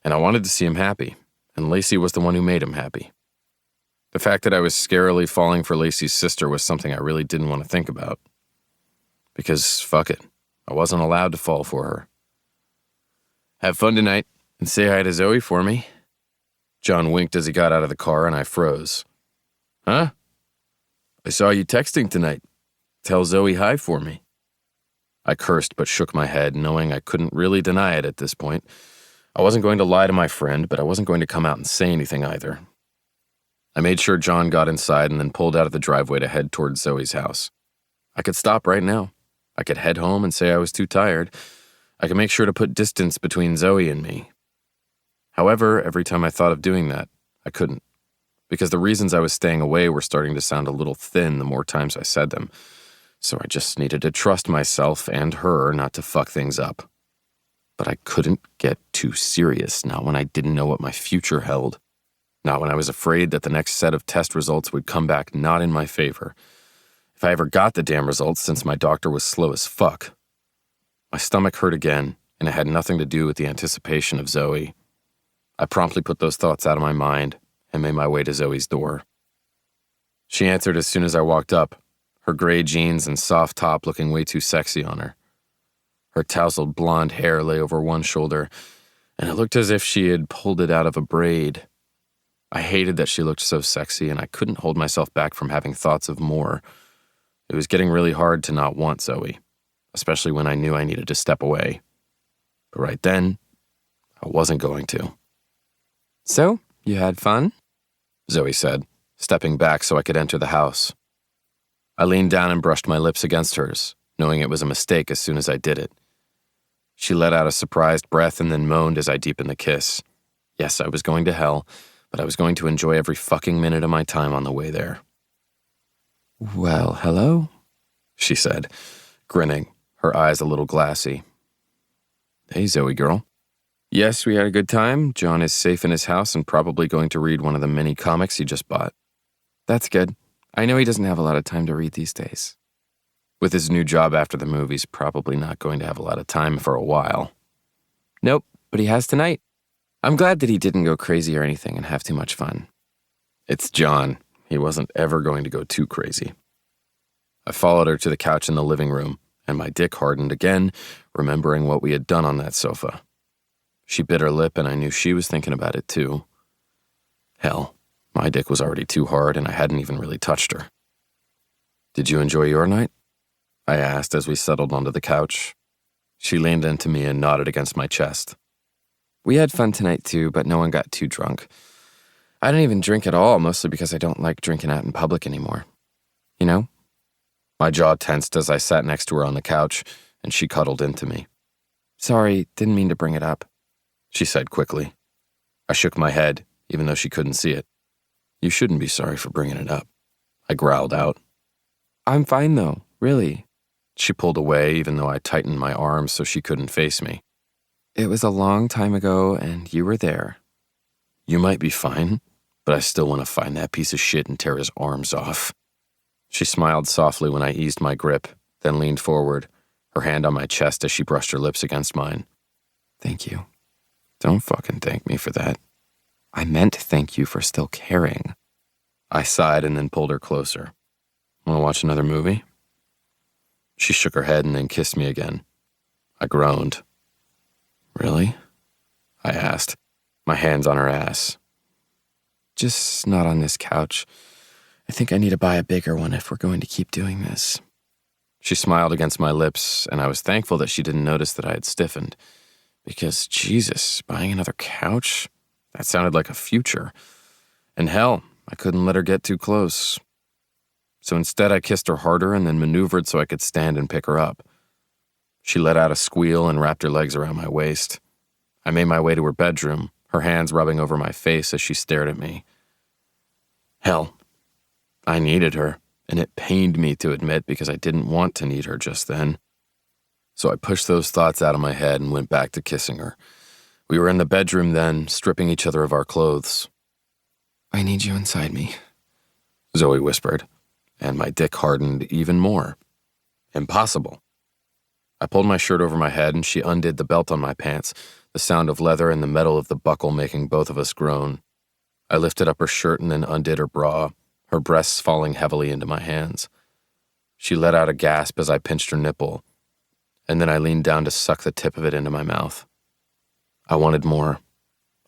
and I wanted to see him happy, and Lacey was the one who made him happy. The fact that I was scarily falling for Lacey's sister was something I really didn't want to think about. Because fuck it, I wasn't allowed to fall for her. Have fun tonight, and say hi to Zoe for me. John winked as he got out of the car, and I froze. Huh? I saw you texting tonight. Tell Zoe hi for me. I cursed but shook my head, knowing I couldn't really deny it at this point. I wasn't going to lie to my friend, but I wasn't going to come out and say anything either. I made sure John got inside and then pulled out of the driveway to head towards Zoe's house. I could stop right now. I could head home and say I was too tired. I could make sure to put distance between Zoe and me. However, every time I thought of doing that, I couldn't, because the reasons I was staying away were starting to sound a little thin the more times I said them, so I just needed to trust myself and her not to fuck things up. But I couldn't get too serious, not when I didn't know what my future held, not when I was afraid that the next set of test results would come back not in my favor. If I ever got the damn results, since my doctor was slow as fuck. My stomach hurt again, and it had nothing to do with the anticipation of Zoe. I promptly put those thoughts out of my mind and made my way to Zoe's door. She answered as soon as I walked up, her gray jeans and soft top looking way too sexy on her. Her tousled blonde hair lay over one shoulder, and it looked as if she had pulled it out of a braid. I hated that she looked so sexy, and I couldn't hold myself back from having thoughts of more. It was getting really hard to not want Zoe, especially when I knew I needed to step away. But right then, I wasn't going to. So, you had fun? Zoe said, stepping back so I could enter the house. I leaned down and brushed my lips against hers, knowing it was a mistake as soon as I did it. She let out a surprised breath and then moaned as I deepened the kiss. Yes, I was going to hell, but I was going to enjoy every fucking minute of my time on the way there. Well, hello, she said, grinning, her eyes a little glassy. Hey, Zoe girl. Yes, we had a good time. John is safe in his house and probably going to read one of the mini comics he just bought. That's good. I know he doesn't have a lot of time to read these days. With his new job after the move, he's probably not going to have a lot of time for a while. Nope, but he has tonight. I'm glad that he didn't go crazy or anything and have too much fun. It's John. He wasn't ever going to go too crazy. I followed her to the couch in the living room, and my dick hardened again, remembering what we had done on that sofa. She bit her lip, and I knew she was thinking about it too. Hell, my dick was already too hard, and I hadn't even really touched her. Did you enjoy your night? I asked as we settled onto the couch. She leaned into me and nodded against my chest. We had fun tonight too, but no one got too drunk. I didn't even drink at all, mostly because I don't like drinking out in public anymore. You know? My jaw tensed as I sat next to her on the couch, and she cuddled into me. Sorry, didn't mean to bring it up, she said quickly. I shook my head, even though she couldn't see it. You shouldn't be sorry for bringing it up, I growled out. I'm fine though, really. She pulled away, even though I tightened my arms so she couldn't face me. It was a long time ago, and you were there. You might be fine, but I still want to find that piece of shit and tear his arms off. She smiled softly when I eased my grip, then leaned forward, her hand on my chest as she brushed her lips against mine. Thank you. Don't fucking thank me for that. I meant thank you for still caring. I sighed and then pulled her closer. Want to watch another movie? She shook her head and then kissed me again. I groaned. Really? I asked, my hands on her ass. Just not on this couch. I think I need to buy a bigger one if we're going to keep doing this. She smiled against my lips, and I was thankful that she didn't notice that I had stiffened. Because, Jesus, buying another couch? That sounded like a future. And hell, I couldn't let her get too close. So instead I kissed her harder and then maneuvered so I could stand and pick her up. She let out a squeal and wrapped her legs around my waist. I made my way to her bedroom, her hands rubbing over my face as she stared at me. Hell, I needed her, and it pained me to admit because I didn't want to need her just then. So I pushed those thoughts out of my head and went back to kissing her. We were in the bedroom then, stripping each other of our clothes. I need you inside me, Zoe whispered, and my dick hardened even more. Impossible. I pulled my shirt over my head and she undid the belt on my pants, the sound of leather and the metal of the buckle making both of us groan. I lifted up her shirt and then undid her bra, her breasts falling heavily into my hands. She let out a gasp as I pinched her nipple, and then I leaned down to suck the tip of it into my mouth. I wanted more.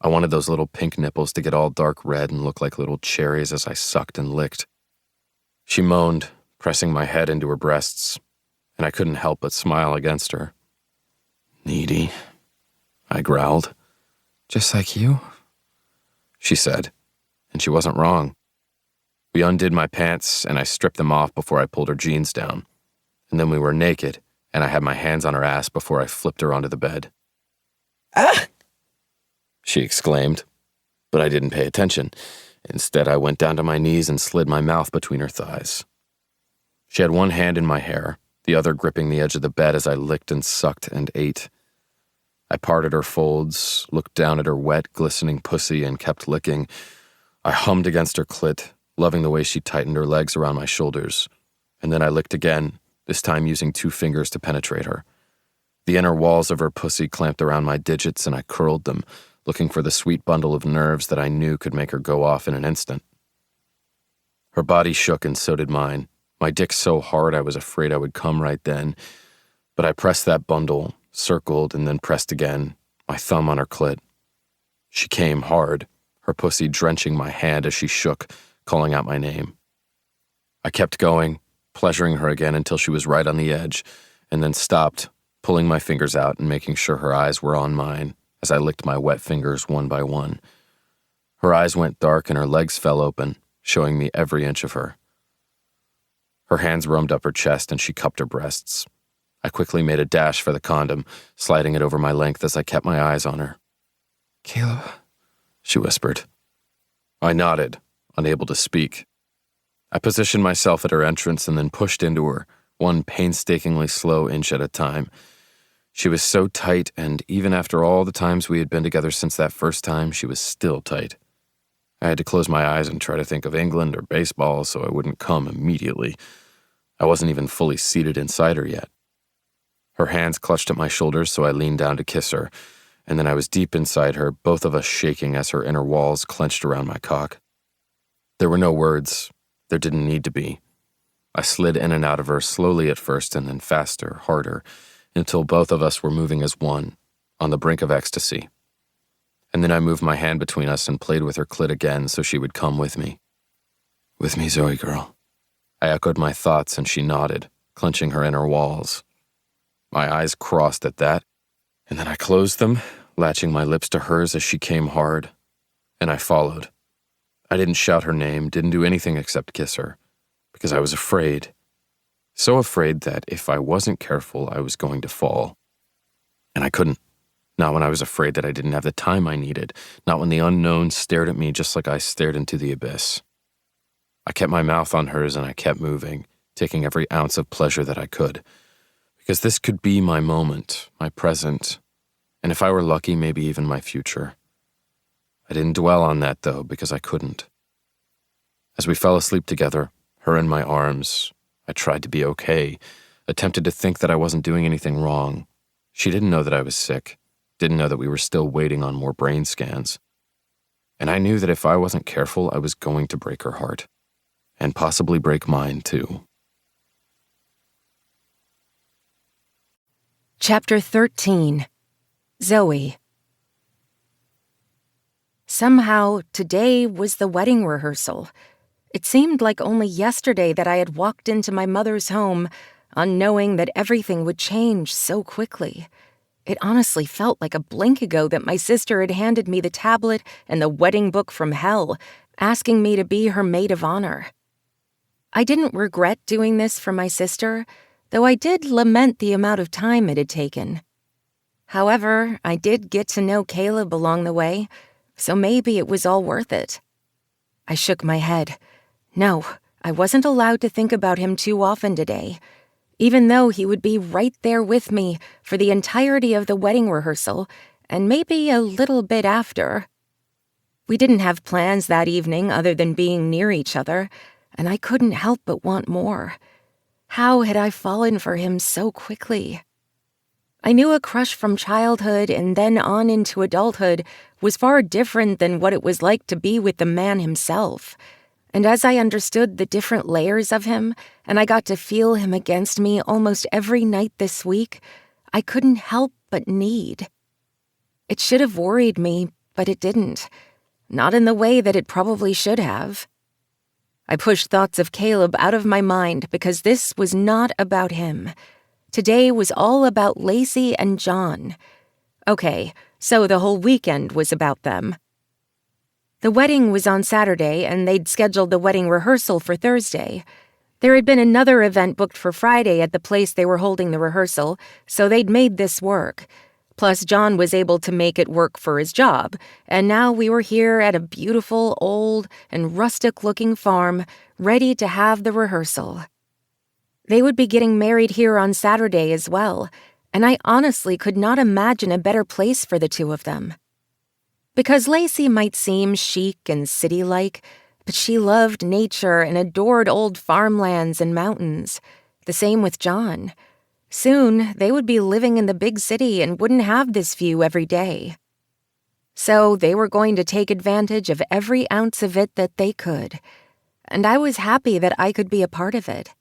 I wanted those little pink nipples to get all dark red and look like little cherries as I sucked and licked. She moaned, pressing my head into her breasts, and I couldn't help but smile against her. "Needy," I growled. "Just like you," she said, and she wasn't wrong. We undid my pants, and I stripped them off before I pulled her jeans down, and then we were naked, and I had my hands on her ass before I flipped her onto the bed. "Ah!" she exclaimed, but I didn't pay attention. Instead, I went down to my knees and slid my mouth between her thighs. She had one hand in my hair, the other gripping the edge of the bed as I licked and sucked and ate. I parted her folds, looked down at her wet, glistening pussy, and kept licking. I hummed against her clit, loving the way she tightened her legs around my shoulders, and then I licked again, this time using 2 fingers to penetrate her. The inner walls of her pussy clamped around my digits, and I curled them, looking for the sweet bundle of nerves that I knew could make her go off in an instant. Her body shook, and so did mine. My dick so hard I was afraid I would come right then, but I pressed that bundle, circled, and then pressed again, my thumb on her clit. She came hard, her pussy drenching my hand as she shook, calling out my name. I kept going, pleasuring her again until she was right on the edge, and then stopped, pulling my fingers out and making sure her eyes were on mine as I licked my wet fingers one by one. Her eyes went dark and her legs fell open, showing me every inch of her. Her hands roamed up her chest and she cupped her breasts. I quickly made a dash for the condom, sliding it over my length as I kept my eyes on her. "Caleb," she whispered. I nodded, unable to speak. I positioned myself at her entrance and then pushed into her, one painstakingly slow inch at a time. She was so tight, and even after all the times we had been together since that first time, she was still tight. I had to close my eyes and try to think of England or baseball so I wouldn't come immediately. I wasn't even fully seated inside her yet. Her hands clutched at my shoulders, so I leaned down to kiss her, and then I was deep inside her, both of us shaking as her inner walls clenched around my cock. There were no words. There didn't need to be. I slid in and out of her, slowly at first and then faster, harder, until both of us were moving as one, on the brink of ecstasy. And then I moved my hand between us and played with her clit again so she would come with me. "With me, Zoe girl." I echoed my thoughts and she nodded, clenching her inner walls. My eyes crossed at that, and then I closed them, latching my lips to hers as she came hard, and I followed. I didn't shout her name, didn't do anything except kiss her, because I was afraid. So afraid that if I wasn't careful, I was going to fall. And I couldn't. Not when I was afraid that I didn't have the time I needed, not when the unknown stared at me just like I stared into the abyss. I kept my mouth on hers and I kept moving, taking every ounce of pleasure that I could. Because this could be my moment, my present, and if I were lucky, maybe even my future. I didn't dwell on that, though, because I couldn't. As we fell asleep together, her in my arms, I tried to be okay, attempted to think that I wasn't doing anything wrong. She didn't know that I was sick, didn't know that we were still waiting on more brain scans. And I knew that if I wasn't careful, I was going to break her heart, and possibly break mine, too. Chapter 13. Zoe. Somehow, today was the wedding rehearsal. It seemed like only yesterday that I had walked into my mother's home, unknowing that everything would change so quickly. It honestly felt like a blink ago that my sister had handed me the tablet and the wedding book from hell, asking me to be her maid of honor. I didn't regret doing this for my sister, though I did lament the amount of time it had taken. However, I did get to know Caleb along the way, so maybe it was all worth it. I shook my head. No, I wasn't allowed to think about him too often today, even though he would be right there with me for the entirety of the wedding rehearsal, and maybe a little bit after. We didn't have plans that evening other than being near each other, and I couldn't help but want more. How had I fallen for him so quickly? I knew a crush from childhood and then on into adulthood was far different than what it was like to be with the man himself. And as I understood the different layers of him, and I got to feel him against me almost every night this week, I couldn't help but need. It should have worried me, but it didn't. Not in the way that it probably should have. I pushed thoughts of Caleb out of my mind because this was not about him. Today was all about Lacey and John. Okay, so the whole weekend was about them. The wedding was on Saturday, and they'd scheduled the wedding rehearsal for Thursday. There had been another event booked for Friday at the place they were holding the rehearsal, so they'd made this work. Plus, John was able to make it work for his job, and now we were here at a beautiful, old, and rustic-looking farm, ready to have the rehearsal. They would be getting married here on Saturday as well, and I honestly could not imagine a better place for the two of them. Because Lacey might seem chic and city-like, but she loved nature and adored old farmlands and mountains. The same with John. Soon, they would be living in the big city and wouldn't have this view every day. So they were going to take advantage of every ounce of it that they could, and I was happy that I could be a part of it.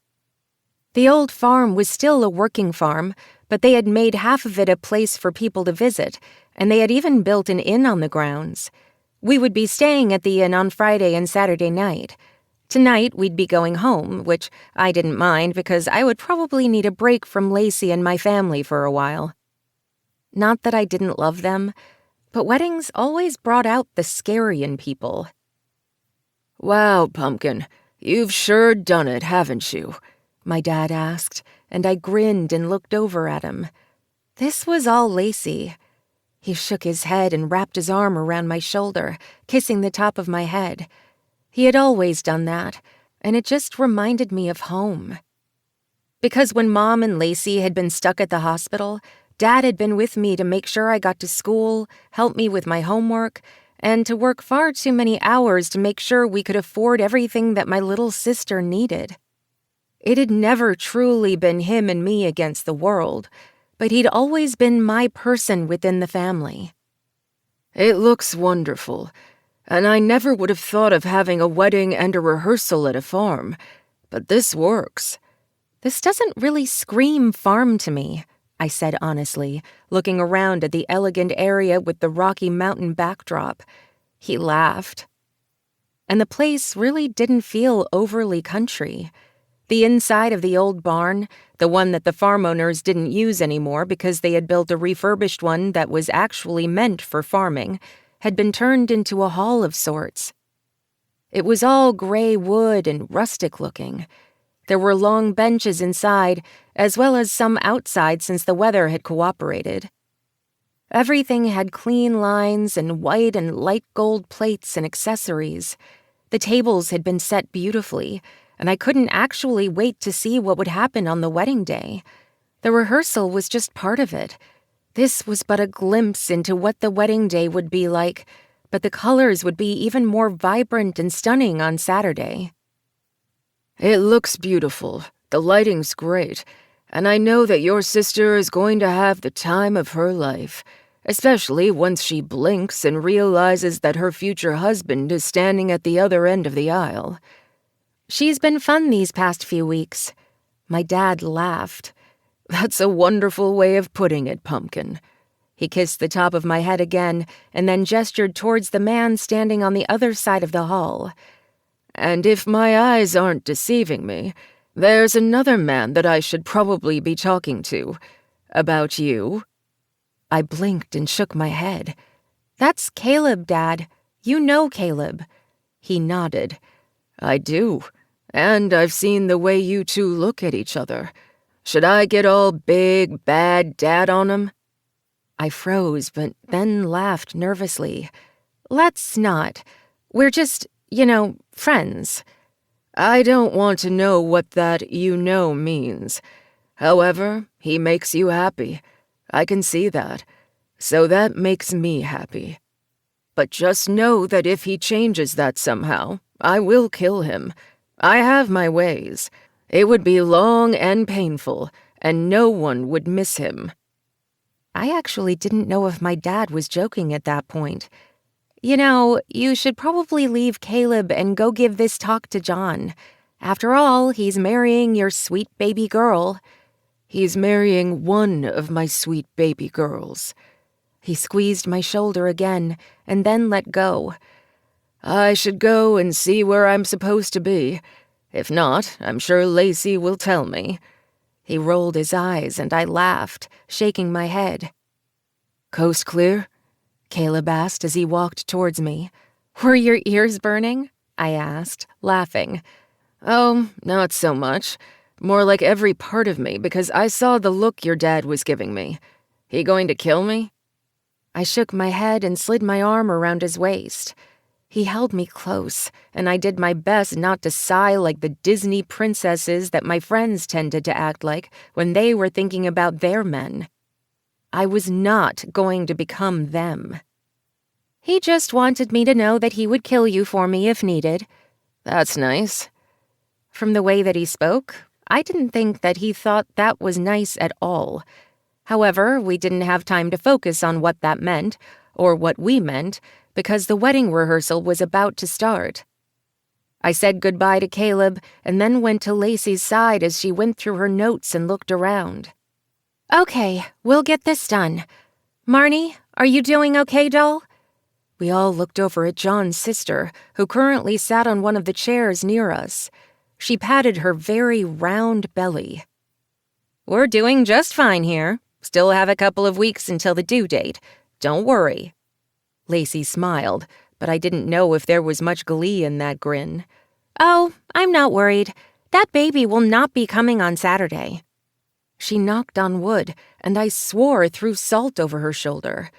The old farm was still a working farm, but they had made half of it a place for people to visit, and they had even built an inn on the grounds. We would be staying at the inn on Friday and Saturday night. Tonight, we'd be going home, which I didn't mind because I would probably need a break from Lacey and my family for a while. Not that I didn't love them, but weddings always brought out the scary in people. "Wow, Pumpkin, you've sure done it, haven't you?" my dad asked, and I grinned and looked over at him. This was all Lacey. He shook his head and wrapped his arm around my shoulder, kissing the top of my head. He had always done that, and it just reminded me of home. Because when Mom and Lacey had been stuck at the hospital, Dad had been with me to make sure I got to school, help me with my homework, and to work far too many hours to make sure we could afford everything that my little sister needed. It had never truly been him and me against the world, but he'd always been my person within the family. "It looks wonderful, and I never would have thought of having a wedding and a rehearsal at a farm, but this works." "This doesn't really scream farm to me," I said honestly, looking around at the elegant area with the Rocky Mountain backdrop. He laughed. And the place really didn't feel overly country. The inside of the old barn, the one that the farm owners didn't use anymore because they had built a refurbished one that was actually meant for farming, had been turned into a hall of sorts. It was all gray wood and rustic-looking. There were long benches inside, as well as some outside since the weather had cooperated. Everything had clean lines and white and light gold plates and accessories. The tables had been set beautifully, and I couldn't actually wait to see what would happen on the wedding day. The rehearsal was just part of it. This was but a glimpse into what the wedding day would be like, but the colors would be even more vibrant and stunning on Saturday. "It looks beautiful, the lighting's great, and I know that your sister is going to have the time of her life, especially once she blinks and realizes that her future husband is standing at the other end of the aisle." "She's been fun these past few weeks." My dad laughed. "That's a wonderful way of putting it, Pumpkin." He kissed the top of my head again and then gestured towards the man standing on the other side of the hall. "And if my eyes aren't deceiving me, there's another man that I should probably be talking to. About you." I blinked and shook my head. "That's Caleb, Dad. You know Caleb." He nodded. "I do, and I've seen the way you two look at each other. Should I get all big, bad dad on him?" I froze, but then laughed nervously. "Let's not. We're just, friends." "I don't want to know what that means. However, he makes you happy. I can see that. So that makes me happy. But just know that if he changes that somehow, I will kill him. I have my ways. It would be long and painful, and no one would miss him." I actually didn't know if my dad was joking at that point. You know, you should probably leave Caleb and go give this talk to John. After all, he's marrying your sweet baby girl. He's marrying one of my sweet baby girls. He squeezed my shoulder again and then let go. I should go and see where I'm supposed to be. If not, I'm sure Lacey will tell me. He rolled his eyes and I laughed, shaking my head. Coast clear? Caleb asked as he walked towards me. Were your ears burning? I asked, laughing. Oh, not so much. More like every part of me, because I saw the look your dad was giving me. He going to kill me? I shook my head and slid my arm around his waist. He held me close, and I did my best not to sigh like the Disney princesses that my friends tended to act like when they were thinking about their men. I was not going to become them. He just wanted me to know that he would kill you for me if needed. That's nice. From the way that he spoke, I didn't think that he thought that was nice at all. However, we didn't have time to focus on what that meant, or what we meant, because the wedding rehearsal was about to start. I said goodbye to Caleb and then went to Lacey's side as she went through her notes and looked around. Okay, we'll get this done. Marnie, are you doing okay, doll? We all looked over at John's sister, who currently sat on one of the chairs near us. She patted her very round belly. We're doing just fine here. Still have a couple of weeks until the due date. Don't worry. Lacey smiled, but I didn't know if there was much glee in that grin. Oh, I'm not worried. That baby will not be coming on Saturday. She knocked on wood, and I swore threw salt over her shoulder.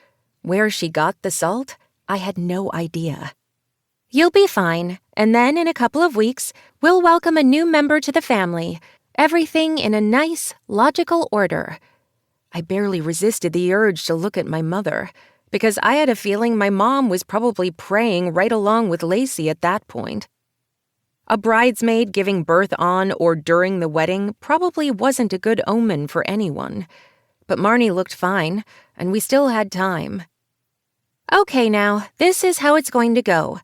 Where she got the salt, I had no idea. You'll be fine, and then in a couple of weeks, we'll welcome a new member to the family. Everything in a nice, logical order. I barely resisted the urge to look at my mother, because I had a feeling my mom was probably praying right along with Lacey at that point. A bridesmaid giving birth on or during the wedding probably wasn't a good omen for anyone. But Marnie looked fine, and we still had time. Okay now, this is how it's going to go,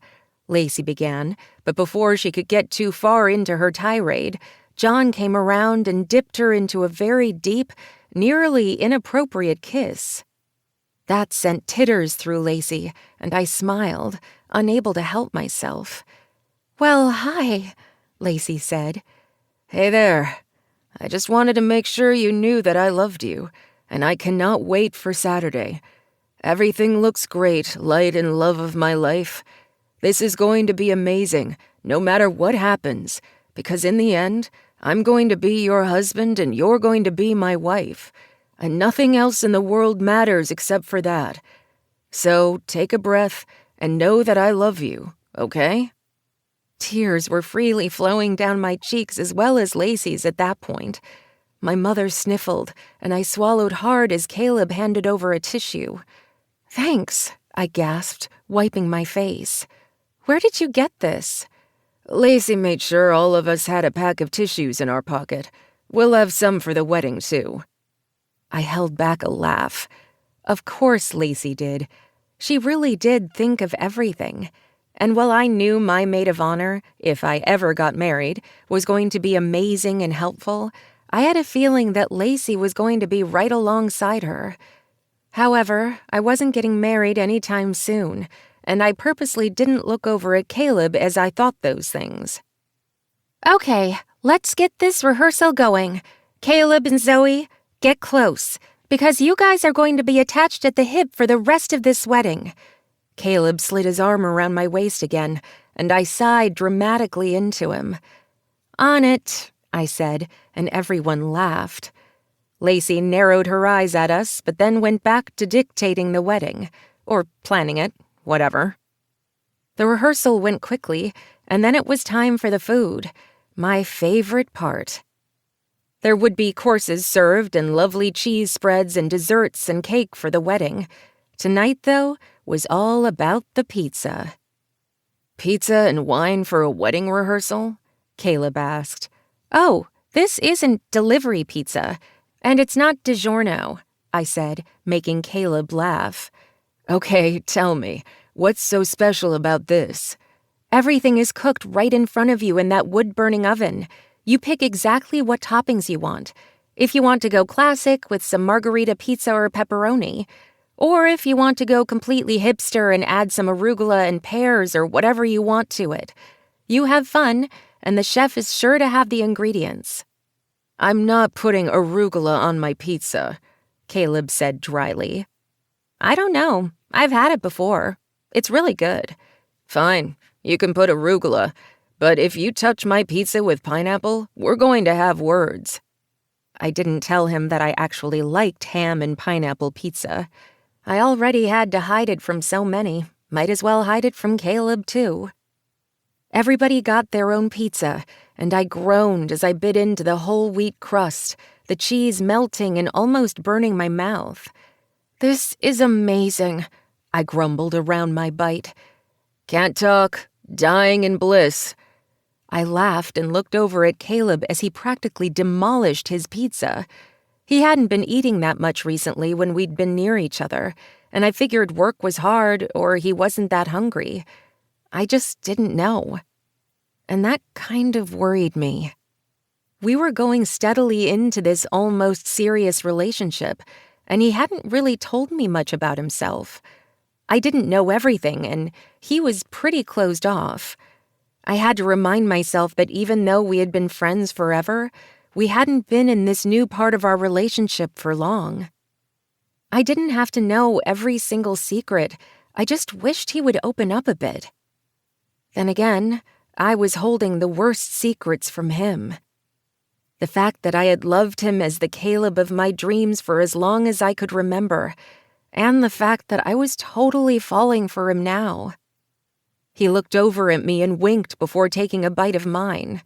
Lacey began, but before she could get too far into her tirade, John came around and dipped her into a very deep, nearly inappropriate kiss. That sent titters through Lacey, and I smiled, unable to help myself. Well, hi, Lacey said. Hey there. I just wanted to make sure you knew that I loved you, and I cannot wait for Saturday. Everything looks great, light and love of my life. This is going to be amazing, no matter what happens, because in the end, I'm going to be your husband and you're going to be my wife, and nothing else in the world matters except for that. So take a breath and know that I love you, okay? Tears were freely flowing down my cheeks as well as Lacey's at that point. My mother sniffled, and I swallowed hard as Caleb handed over a tissue. Thanks, I gasped, wiping my face. Where did you get this? Lacey made sure all of us had a pack of tissues in our pocket. We'll have some for the wedding, too. I held back a laugh. Of course Lacey did. She really did think of everything. And while I knew my maid of honor, if I ever got married, was going to be amazing and helpful, I had a feeling that Lacey was going to be right alongside her. However, I wasn't getting married anytime soon, and I purposely didn't look over at Caleb as I thought those things. Okay, let's get this rehearsal going. Caleb and Zoe, get close, because you guys are going to be attached at the hip for the rest of this wedding. Caleb slid his arm around my waist again, and I sighed dramatically into him. On it, I said, and everyone laughed. Lacey narrowed her eyes at us, but then went back to dictating the wedding, or planning it, whatever. The rehearsal went quickly, and then it was time for the food, my favorite part. There would be courses served and lovely cheese spreads and desserts and cake for the wedding. Tonight, though, was all about the pizza. Pizza and wine for a wedding rehearsal? Caleb asked. Oh, this isn't delivery pizza, and it's not DiGiorno, I said, making Caleb laugh. Okay, tell me, What's so special about this? Everything is cooked right in front of you in that wood-burning oven. You pick exactly what toppings you want. If you want to go classic with some margarita pizza or pepperoni, or if you want to go completely hipster and add some arugula and pears or whatever you want to it. You have fun, and the chef is sure to have the ingredients. I'm not putting arugula on my pizza, Caleb said dryly. I don't know. I've had it before. It's really good. Fine, you can put arugula, but if you touch my pizza with pineapple, we're going to have words. I didn't tell him that I actually liked ham and pineapple pizza. I already had to hide it from so many. Might as well hide it from Caleb, too. Everybody got their own pizza, and I groaned as I bit into the whole wheat crust, the cheese melting and almost burning my mouth. This is amazing, I grumbled around my bite. Can't talk, dying in bliss. I laughed and looked over at Caleb as he practically demolished his pizza. He hadn't been eating that much recently when we'd been near each other, and I figured work was hard or he wasn't that hungry. I just didn't know. And that kind of worried me. We were going steadily into this almost serious relationship, and he hadn't really told me much about himself. I didn't know everything, and he was pretty closed off. I had to remind myself that even though we had been friends forever, we hadn't been in this new part of our relationship for long. I didn't have to know every single secret. I just wished he would open up a bit. Then again, I was holding the worst secrets from him. The fact that I had loved him as the Caleb of my dreams for as long as I could remember, and the fact that I was totally falling for him now. He looked over at me and winked before taking a bite of mine.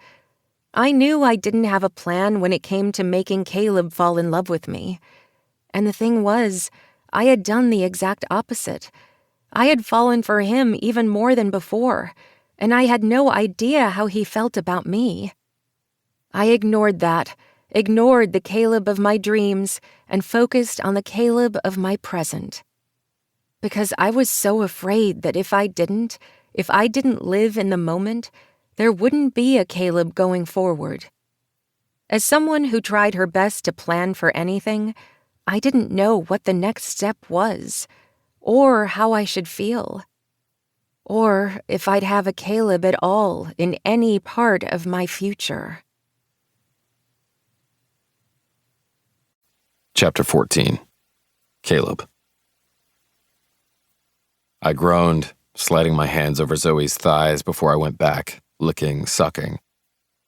I knew I didn't have a plan when it came to making Caleb fall in love with me. And the thing was, I had done the exact opposite. I had fallen for him even more than before, and I had no idea how he felt about me. I ignored that, ignored the Caleb of my dreams, and focused on the Caleb of my present. Because I was so afraid that if I didn't live in the moment, there wouldn't be a Caleb going forward. As someone who tried her best to plan for anything, I didn't know what the next step was, or how I should feel, or if I'd have a Caleb at all in any part of my future. Chapter 14. Caleb. I groaned, sliding my hands over Zoe's thighs before I went back, licking, sucking.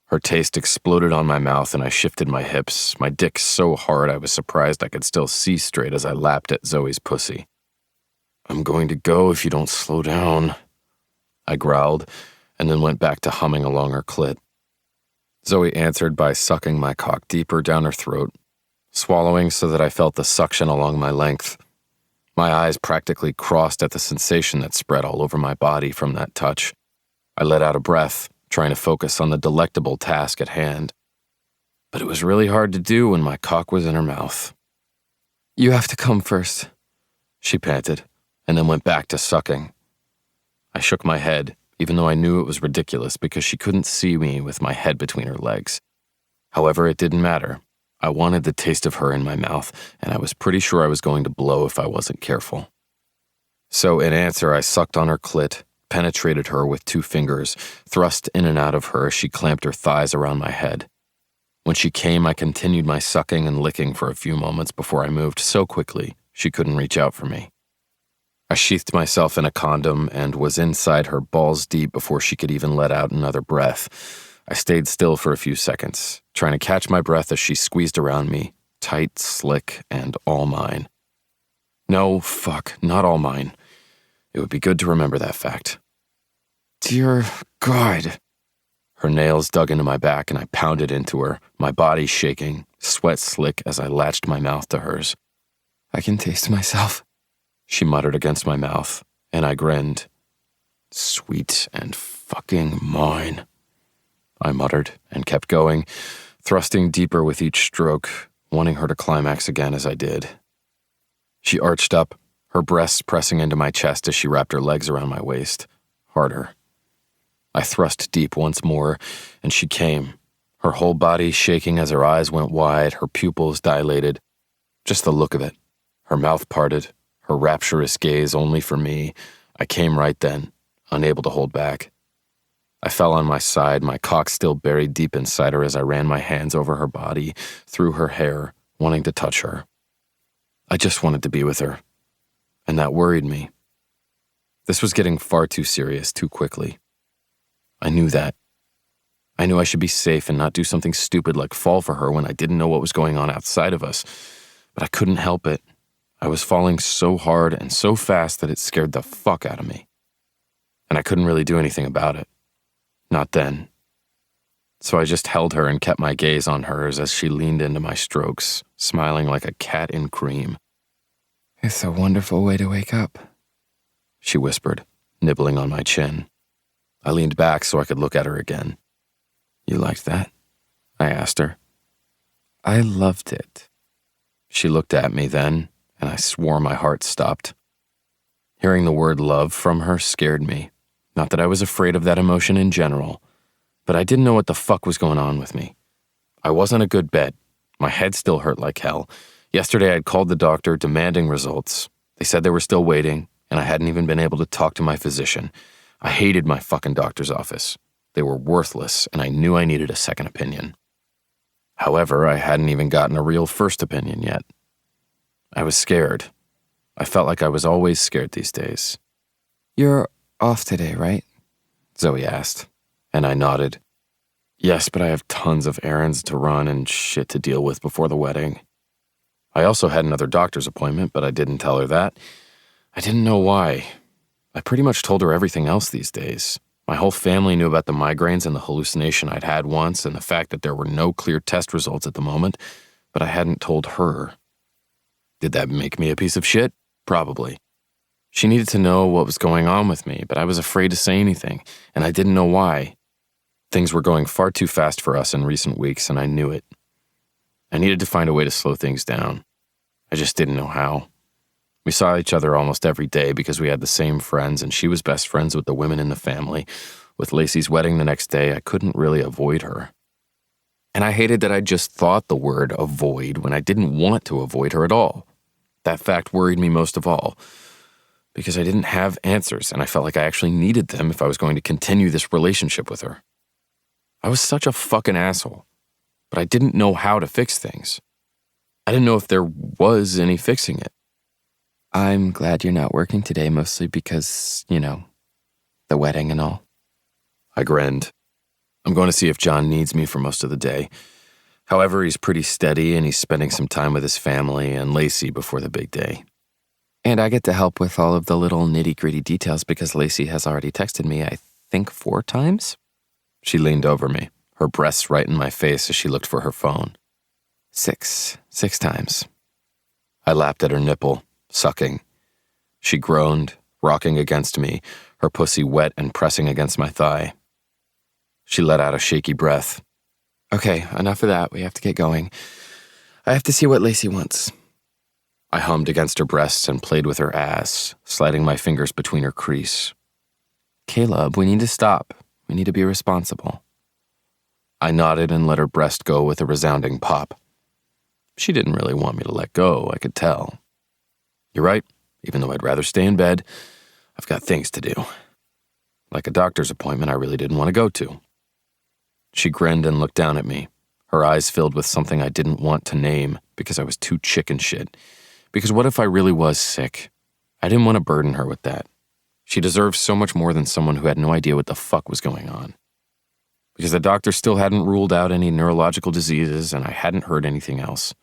Her taste exploded on my mouth and I shifted my hips, my dick so hard I was surprised I could still see straight as I lapped at Zoe's pussy. I'm going to go if you don't slow down, I growled, and then went back to humming along her clit. Zoe answered by sucking my cock deeper down her throat, swallowing so that I felt the suction along my length. My eyes practically crossed at the sensation that spread all over my body from that touch. I let out a breath, trying to focus on the delectable task at hand. But it was really hard to do when my cock was in her mouth. You have to come first, she panted, and then went back to sucking. I shook my head, even though I knew it was ridiculous because she couldn't see me with my head between her legs. However, it didn't matter. I wanted the taste of her in my mouth, and I was pretty sure I was going to blow if I wasn't careful. So in answer, I sucked on her clit, penetrated her with 2 fingers, thrust in and out of her as she clamped her thighs around my head. When she came, I continued my sucking and licking for a few moments before I moved so quickly she couldn't reach out for me. I sheathed myself in a condom and was inside her balls deep before she could even let out another breath. I stayed still for a few seconds, trying to catch my breath as she squeezed around me, tight, slick, and all mine. No, fuck, not all mine. It would be good to remember that fact. Dear God. Her nails dug into my back and I pounded into her, my body shaking, sweat slick as I latched my mouth to hers. I can taste myself, she muttered against my mouth, and I grinned. Sweet and fucking mine, I muttered and kept going, thrusting deeper with each stroke, wanting her to climax again as I did. She arched up, her breasts pressing into my chest as she wrapped her legs around my waist. Harder. I thrust deep once more, and she came, her whole body shaking as her eyes went wide, her pupils dilated. Just the look of it. Her mouth parted, her rapturous gaze only for me. I came right then, unable to hold back. I fell on my side, my cock still buried deep inside her as I ran my hands over her body, through her hair, wanting to touch her. I just wanted to be with her, and that worried me. This was getting far too serious too quickly. I knew that. I knew I should be safe and not do something stupid like fall for her when I didn't know what was going on outside of us, but I couldn't help it. I was falling so hard and so fast that it scared the fuck out of me. And I couldn't really do anything about it. Not then. So I just held her and kept my gaze on hers as she leaned into my strokes, smiling like a cat in cream. "It's a wonderful way to wake up," she whispered, nibbling on my chin. I leaned back so I could look at her again. "You liked that?" I asked her. "I loved it." She looked at me then, and I swore my heart stopped. Hearing the word love from her scared me. Not that I was afraid of that emotion in general, but I didn't know what the fuck was going on with me. I wasn't a good bet. My head still hurt like hell. Yesterday I'd called the doctor demanding results. They said they were still waiting, and I hadn't even been able to talk to my physician. I hated my fucking doctor's office. They were worthless, and I knew I needed a second opinion. However, I hadn't even gotten a real first opinion yet. I was scared. I felt like I was always scared these days. "You're off today, right?" Zoe asked, and I nodded. "Yes, but I have tons of errands to run and shit to deal with before the wedding." I also had another doctor's appointment, but I didn't tell her that. I didn't know why. I pretty much told her everything else these days. My whole family knew about the migraines and the hallucination I'd had once and the fact that there were no clear test results at the moment, but I hadn't told her. Did that make me a piece of shit? Probably. She needed to know what was going on with me, but I was afraid to say anything, and I didn't know why. Things were going far too fast for us in recent weeks, and I knew it. I needed to find a way to slow things down. I just didn't know how. We saw each other almost every day because we had the same friends, and she was best friends with the women in the family. With Lacey's wedding the next day, I couldn't really avoid her. And I hated that I just thought the word avoid when I didn't want to avoid her at all. That fact worried me most of all, because I didn't have answers, and I felt like I actually needed them if I was going to continue this relationship with her. I was such a fucking asshole, but I didn't know how to fix things. I didn't know if there was any fixing it. "I'm glad you're not working today, mostly because, the wedding and all." I grinned. I'm going to see if John needs me for most of the day. However, he's pretty steady and he's spending some time with his family and Lacey before the big day. And I get to help with all of the little nitty-gritty details because Lacey has already texted me, I think 4 times? She leaned over me, her breasts right in my face as she looked for her phone. 6 times. I lapped at her nipple, sucking. She groaned, rocking against me, her pussy wet and pressing against my thigh. She let out a shaky breath. "Okay, enough of that. We have to get going. I have to see what Lacey wants." I hummed against her breasts and played with her ass, sliding my fingers between her crease. "Caleb, we need to stop. We need to be responsible." I nodded and let her breast go with a resounding pop. She didn't really want me to let go, I could tell. "You're right. Even though I'd rather stay in bed, I've got things to do. Like a doctor's appointment I really didn't want to go to." She grinned and looked down at me, her eyes filled with something I didn't want to name because I was too chicken shit. Because what if I really was sick? I didn't want to burden her with that. She deserved so much more than someone who had no idea what the fuck was going on. Because the doctor still hadn't ruled out any neurological diseases and I hadn't heard anything else.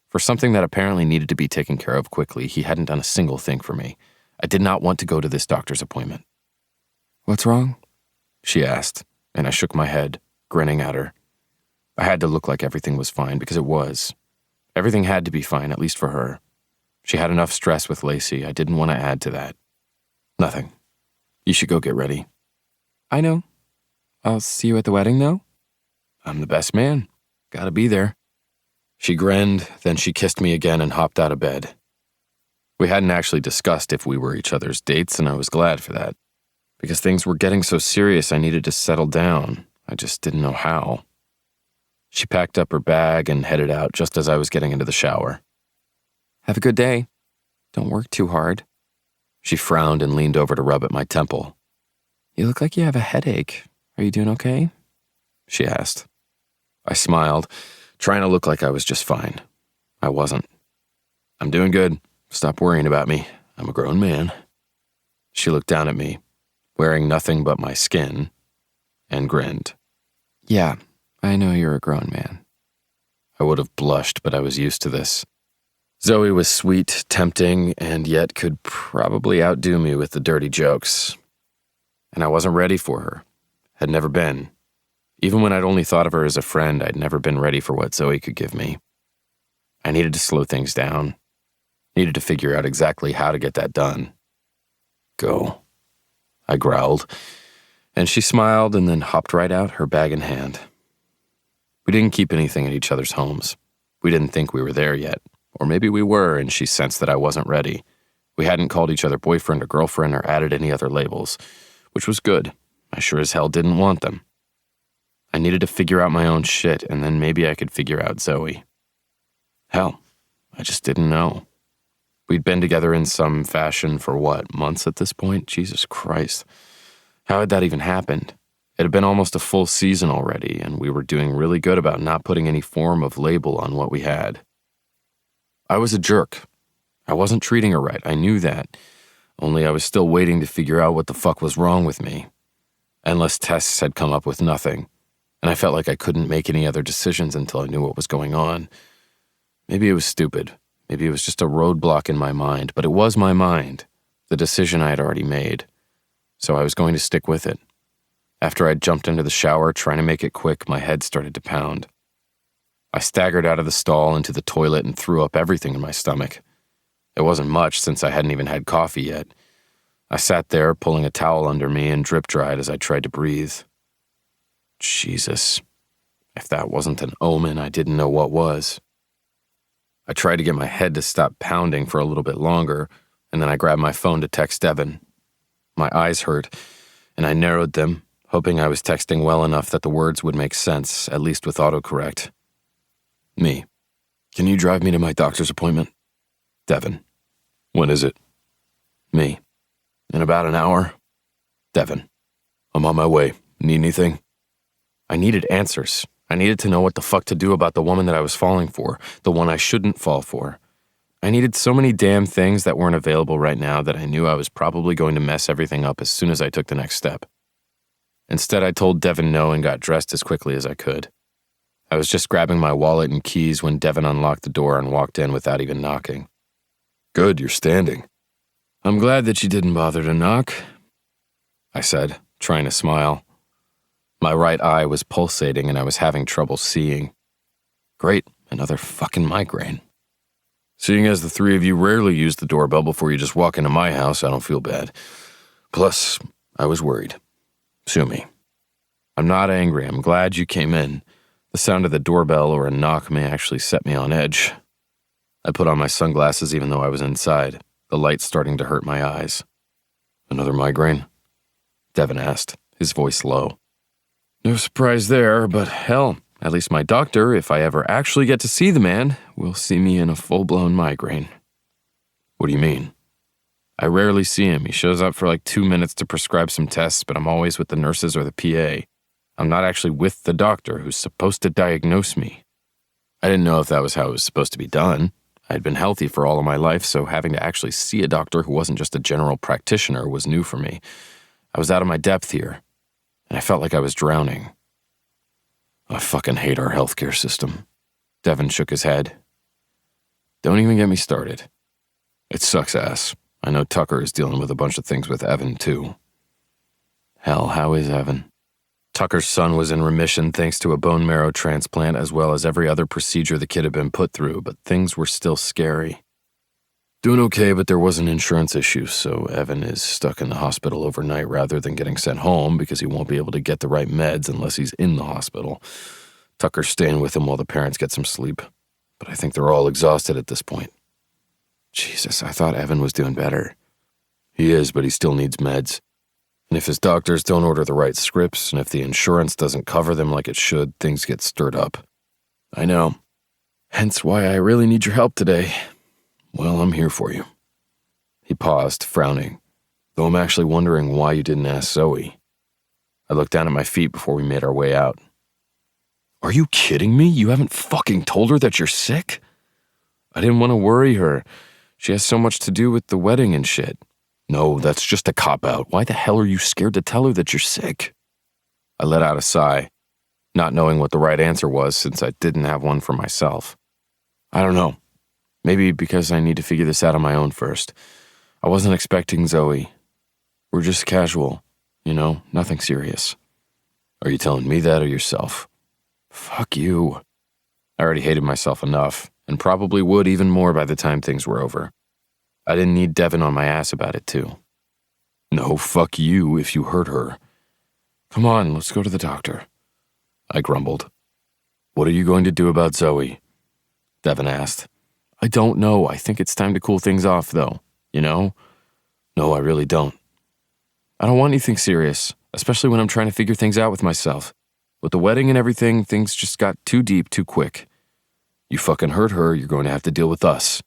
For something that apparently needed to be taken care of quickly, he hadn't done a single thing for me. I did not want to go to this doctor's appointment. "What's wrong?" she asked, and I shook my head, grinning at her. I had to look like everything was fine because it was. Everything had to be fine, at least for her. She had enough stress with Lacey. I didn't want to add to that. "Nothing. You should go get ready." "I know. I'll see you at the wedding, though?" "I'm the best man. Gotta be there." She grinned, then she kissed me again and hopped out of bed. We hadn't actually discussed if we were each other's dates, and I was glad for that. Because things were getting so serious, I needed to settle down. I just didn't know how. She packed up her bag and headed out just as I was getting into the shower. "Have a good day. Don't work too hard." She frowned and leaned over to rub at my temple. "You look like you have a headache. Are you doing okay?" she asked. I smiled, trying to look like I was just fine. I wasn't. "I'm doing good. Stop worrying about me. I'm a grown man." She looked down at me, wearing nothing but my skin, and grinned. "Yeah, I know you're a grown man." I would have blushed, but I was used to this. Zoe was sweet, tempting, and yet could probably outdo me with the dirty jokes. And I wasn't ready for her. Had never been. Even when I'd only thought of her as a friend, I'd never been ready for what Zoe could give me. I needed to slow things down. Needed to figure out exactly how to get that done. "Go," I growled, and she smiled and then hopped right out, her bag in hand. We didn't keep anything at each other's homes. We didn't think we were there yet. Or maybe we were, and she sensed that I wasn't ready. We hadn't called each other boyfriend or girlfriend or added any other labels, which was good. I sure as hell didn't want them. I needed to figure out my own shit, and then maybe I could figure out Zoe. Hell, I just didn't know. We'd been together in some fashion for what, months at this point? Jesus Christ. How had that even happened? It had been almost a full season already, and we were doing really good about not putting any form of label on what we had. I was a jerk. I wasn't treating her right, I knew that. Only I was still waiting to figure out what the fuck was wrong with me. Endless tests had come up with nothing, and I felt like I couldn't make any other decisions until I knew what was going on. Maybe it was stupid. Maybe it was just a roadblock in my mind, but it was my mind, the decision I had already made. So I was going to stick with it. After I'd jumped into the shower, trying to make it quick, my head started to pound. I staggered out of the stall into the toilet and threw up everything in my stomach. It wasn't much since I hadn't even had coffee yet. I sat there, pulling a towel under me, and drip-dried as I tried to breathe. Jesus. If that wasn't an omen, I didn't know what was. I tried to get my head to stop pounding for a little bit longer, and then I grabbed my phone to text Devin. My eyes hurt, and I narrowed them, hoping I was texting well enough that the words would make sense, at least with autocorrect. Me. Can you drive me to my doctor's appointment? Devin. When is it? Me. In about an hour? Devin. I'm on my way. Need anything? I needed answers. I needed to know what the fuck to do about the woman that I was falling for, the one I shouldn't fall for. I needed so many damn things that weren't available right now that I knew I was probably going to mess everything up as soon as I took the next step. Instead, I told Devin no and got dressed as quickly as I could. I was just grabbing my wallet and keys when Devin unlocked the door and walked in without even knocking. Good, you're standing. I'm glad that you didn't bother to knock, I said, trying to smile. My right eye was pulsating and I was having trouble seeing. Great, another fucking migraine. Seeing as the three of you rarely use the doorbell before you just walk into my house, I don't feel bad. Plus, I was worried. Sue me. I'm not angry, I'm glad you came in. The sound of the doorbell or a knock may actually set me on edge. I put on my sunglasses even though I was inside, the light starting to hurt my eyes. Another migraine? Devin asked, his voice low. No surprise there, but hell, at least my doctor, if I ever actually get to see the man, will see me in a full-blown migraine. What do you mean? I rarely see him. He shows up for like 2 minutes to prescribe some tests, but I'm always with the nurses or the PA. I'm not actually with the doctor who's supposed to diagnose me. I didn't know if that was how it was supposed to be done. I'd been healthy for all of my life, so having to actually see a doctor who wasn't just a general practitioner was new for me. I was out of my depth here, and I felt like I was drowning. I fucking hate our healthcare system. Devin shook his head. Don't even get me started. It sucks ass. I know Tucker is dealing with a bunch of things with Evan, too. Hell, how is Evan? Tucker's son was in remission thanks to a bone marrow transplant as well as every other procedure the kid had been put through, but things were still scary. Doing okay, but there was an insurance issue, so Evan is stuck in the hospital overnight rather than getting sent home because he won't be able to get the right meds unless he's in the hospital. Tucker's staying with him while the parents get some sleep, but I think they're all exhausted at this point. Jesus, I thought Evan was doing better. He is, but he still needs meds. And if his doctors don't order the right scripts, and if the insurance doesn't cover them like it should, things get stirred up. I know. Hence why I really need your help today. Well, I'm here for you. He paused, frowning, though I'm actually wondering why you didn't ask Zoe. I looked down at my feet before we made our way out. Are you kidding me? You haven't fucking told her that you're sick? I didn't want to worry her. She has so much to do with the wedding and shit. No, that's just a cop-out. Why the hell are you scared to tell her that you're sick? I let out a sigh, not knowing what the right answer was since I didn't have one for myself. I don't know. Maybe because I need to figure this out on my own first. I wasn't expecting Zoe. We're just casual, nothing serious. Are you telling me that or yourself? Fuck you. I already hated myself enough, and probably would even more by the time things were over. I didn't need Devin on my ass about it, too. No, fuck you if you hurt her. Come on, let's go to the doctor. I grumbled. What are you going to do about Zoe? Devin asked. I don't know. I think it's time to cool things off, though. No, I really don't. I don't want anything serious, especially when I'm trying to figure things out with myself. With the wedding and everything, things just got too deep too quick. You fucking hurt her, you're going to have to deal with us.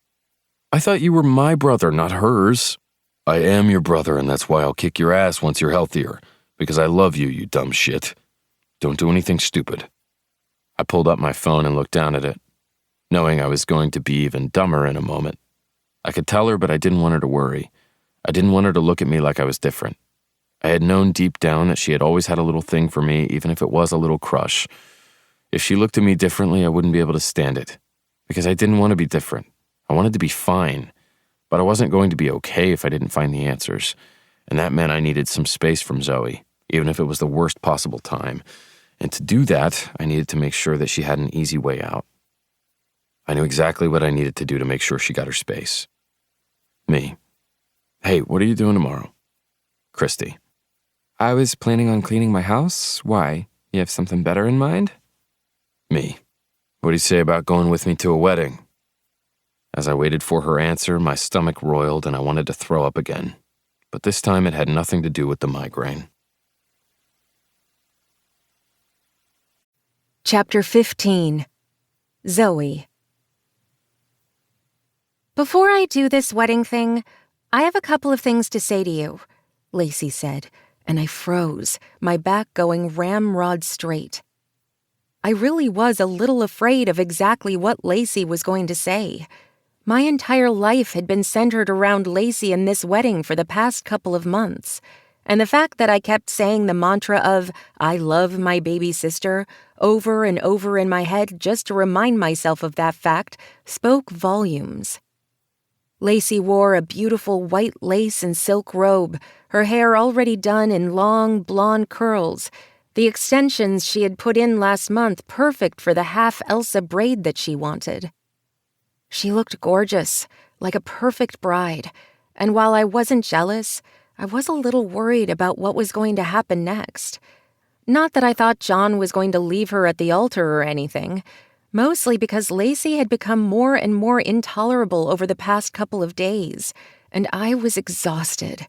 I thought you were my brother, not hers. I am your brother, and that's why I'll kick your ass once you're healthier, because I love you, you dumb shit. Don't do anything stupid. I pulled up my phone and looked down at it, knowing I was going to be even dumber in a moment. I could tell her, but I didn't want her to worry. I didn't want her to look at me like I was different. I had known deep down that she had always had a little thing for me, even if it was a little crush. If she looked at me differently, I wouldn't be able to stand it, because I didn't want to be different. I wanted to be fine, but I wasn't going to be okay if I didn't find the answers, and that meant I needed some space from Zoe, even if it was the worst possible time. And to do that, I needed to make sure that she had an easy way out. I knew exactly what I needed to do to make sure she got her space. Me. Hey, what are you doing tomorrow? Christy. I was planning on cleaning my house. Why? You have something better in mind? Me. What do you say about going with me to a wedding? As I waited for her answer, my stomach roiled and I wanted to throw up again. But this time it had nothing to do with the migraine. Chapter 15. Zoe. Before I do this wedding thing, I have a couple of things to say to you, Lacey said, and I froze, my back going ramrod straight. I really was a little afraid of exactly what Lacey was going to say. My entire life had been centered around Lacey and this wedding for the past couple of months, and the fact that I kept saying the mantra of, I love my baby sister, over and over in my head just to remind myself of that fact, spoke volumes. Lacey wore a beautiful white lace and silk robe, her hair already done in long, blonde curls, the extensions she had put in last month perfect for the half Elsa braid that she wanted. She looked gorgeous, like a perfect bride, and while I wasn't jealous, I was a little worried about what was going to happen next. Not that I thought John was going to leave her at the altar or anything, mostly because Lacey had become more and more intolerable over the past couple of days, and I was exhausted.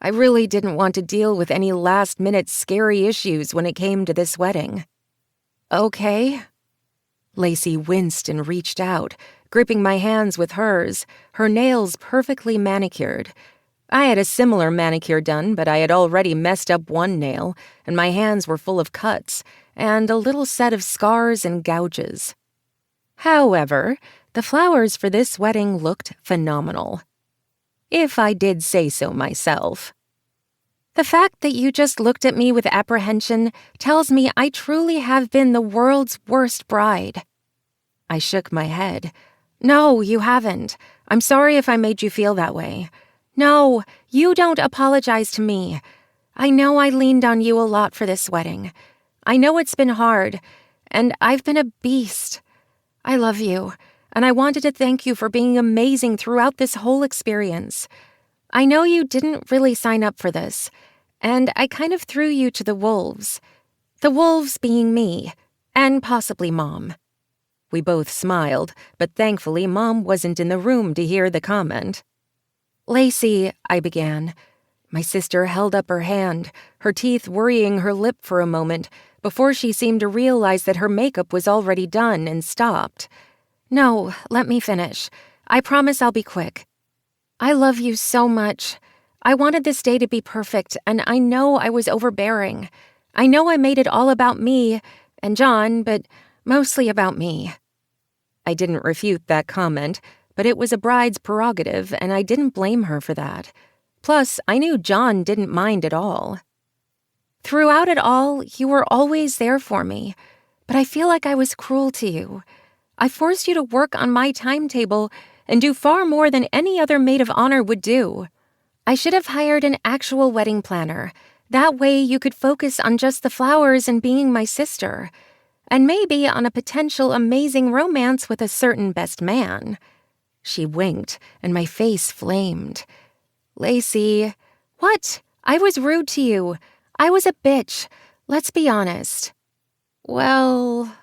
I really didn't want to deal with any last-minute scary issues when it came to this wedding. Okay. Lacey winced and reached out, gripping my hands with hers, her nails perfectly manicured. I had a similar manicure done, but I had already messed up one nail, and my hands were full of cuts, and a little set of scars and gouges. However, the flowers for this wedding looked phenomenal. If I did say so myself. The fact that you just looked at me with apprehension tells me I truly have been the world's worst bride. I shook my head. No, you haven't. I'm sorry if I made you feel that way. No, you don't apologize to me. I know I leaned on you a lot for this wedding. I know it's been hard, and I've been a beast. I love you, and I wanted to thank you for being amazing throughout this whole experience. I know you didn't really sign up for this, and I kind of threw you to the wolves. The wolves being me, and possibly Mom. We both smiled, but thankfully Mom wasn't in the room to hear the comment. Lacey, I began. My sister held up her hand, her teeth worrying her lip for a moment, before she seemed to realize that her makeup was already done and stopped. No, let me finish. I promise I'll be quick. I love you so much. I wanted this day to be perfect, and I know I was overbearing. I know I made it all about me and John, but mostly about me. I didn't refute that comment, but it was a bride's prerogative, and I didn't blame her for that. Plus, I knew John didn't mind at all. Throughout it all, you were always there for me, but I feel like I was cruel to you. I forced you to work on my timetable and do far more than any other maid of honor would do. I should have hired an actual wedding planner. That way you could focus on just the flowers and being my sister, and maybe on a potential amazing romance with a certain best man. She winked, and my face flamed. Lacey, what? I was rude to you. I was a bitch. Let's be honest. Well,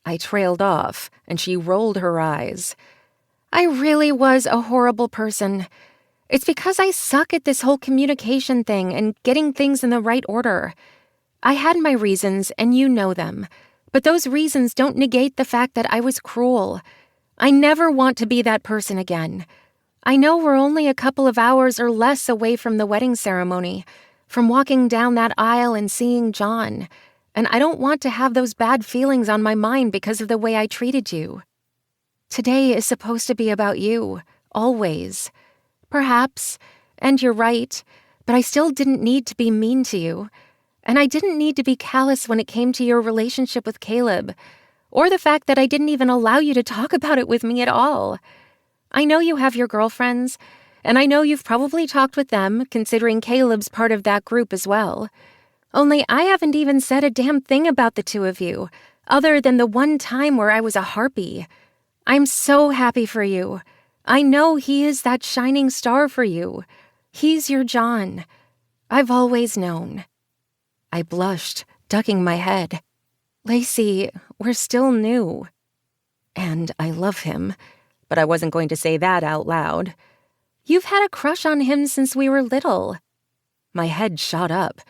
I trailed off, and she rolled her eyes. I really was a horrible person. It's because I suck at this whole communication thing and getting things in the right order. I had my reasons, and you know them. But those reasons don't negate the fact that I was cruel. I never want to be that person again. I know we're only a couple of hours or less away from the wedding ceremony, from walking down that aisle and seeing John, and I don't want to have those bad feelings on my mind because of the way I treated you. Today is supposed to be about you, always. Perhaps, and you're right, but I still didn't need to be mean to you. And I didn't need to be callous when it came to your relationship with Caleb, or the fact that I didn't even allow you to talk about it with me at all. I know you have your girlfriends, and I know you've probably talked with them, considering Caleb's part of that group as well. Only I haven't even said a damn thing about the two of you, other than the one time where I was a harpy. I'm so happy for you. I know he is that shining star for you. He's your John. I've always known. I blushed, ducking my head. Lacey, we're still new. And I love him, but I wasn't going to say that out loud. You've had a crush on him since we were little. My head shot up.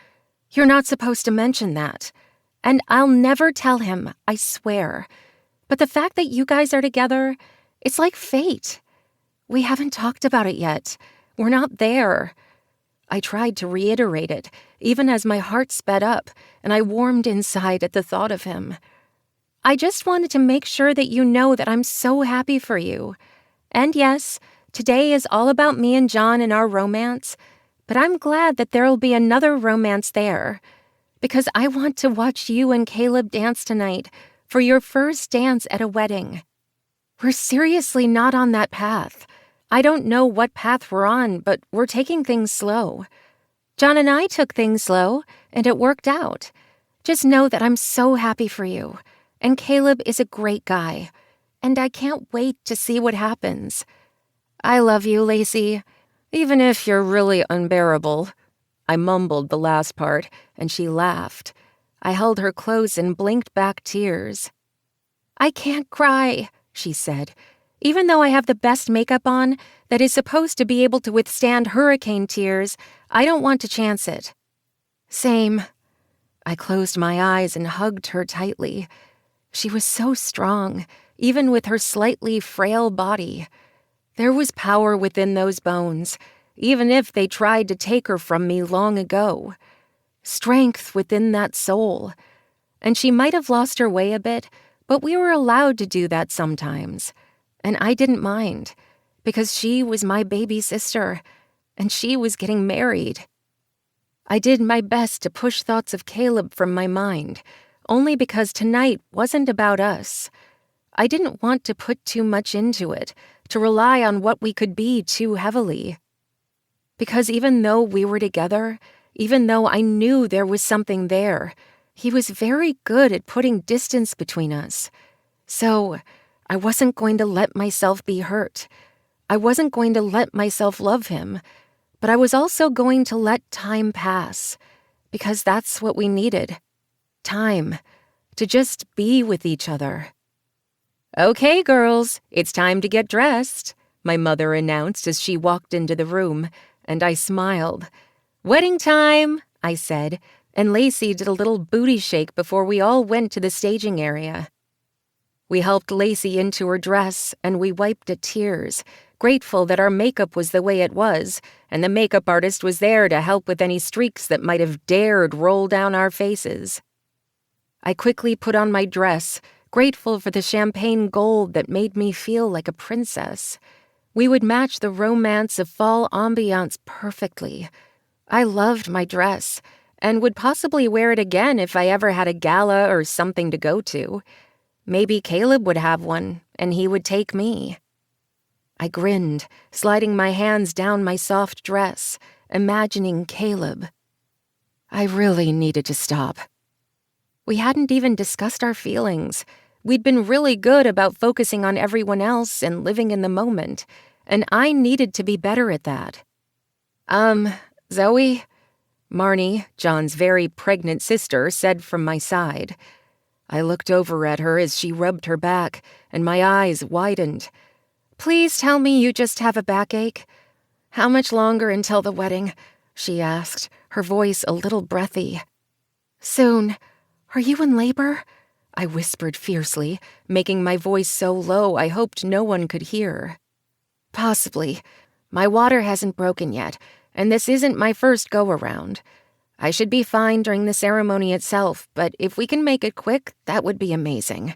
You're not supposed to mention that. And I'll never tell him, I swear. But the fact that you guys are together, it's like fate. We haven't talked about it yet. We're not there. I tried to reiterate it, even as my heart sped up, and I warmed inside at the thought of him. I just wanted to make sure that you know that I'm so happy for you. And yes, today is all about me and John and our romance, but I'm glad that there'll be another romance there, because I want to watch you and Caleb dance tonight for your first dance at a wedding. We're seriously not on that path. I don't know what path we're on, but we're taking things slow. John and I took things slow, and it worked out. Just know that I'm so happy for you, and Caleb is a great guy, and I can't wait to see what happens. I love you, Lacey, even if you're really unbearable. I mumbled the last part, and she laughed. I held her close and blinked back tears. I can't cry, she said. Even though I have the best makeup on that is supposed to be able to withstand hurricane tears, I don't want to chance it. Same. I closed my eyes and hugged her tightly. She was so strong, even with her slightly frail body. There was power within those bones, even if they tried to take her from me long ago. Strength within that soul. And she might have lost her way a bit, but we were allowed to do that sometimes. And I didn't mind, because she was my baby sister, and she was getting married. I did my best to push thoughts of Caleb from my mind, only because tonight wasn't about us. I didn't want to put too much into it, to rely on what we could be too heavily. Because even though we were together, even though I knew there was something there, he was very good at putting distance between us. So I wasn't going to let myself be hurt. I wasn't going to let myself love him, but I was also going to let time pass, because that's what we needed. Time, to just be with each other. "Okay, girls, it's time to get dressed," my mother announced as she walked into the room, and I smiled. "Wedding time," I said, and Lacey did a little booty shake before we all went to the staging area. We helped Lacey into her dress, and we wiped at tears, grateful that our makeup was the way it was, and the makeup artist was there to help with any streaks that might have dared roll down our faces. I quickly put on my dress, grateful for the champagne gold that made me feel like a princess. We would match the romance of fall ambiance perfectly. I loved my dress, and would possibly wear it again if I ever had a gala or something to go to. Maybe Caleb would have one, and he would take me. I grinned, sliding my hands down my soft dress, imagining Caleb. I really needed to stop. We hadn't even discussed our feelings. We'd been really good about focusing on everyone else and living in the moment, and I needed to be better at that. Zoe? Marnie, John's very pregnant sister, said from my side. I looked over at her as she rubbed her back, and my eyes widened. "Please tell me you just have a backache." "How much longer until the wedding?" she asked, her voice a little breathy. "Soon. Are you in labor?" I whispered fiercely, making my voice so low I hoped no one could hear. "Possibly. My water hasn't broken yet, and this isn't my first go-around. I should be fine during the ceremony itself, but if we can make it quick, that would be amazing."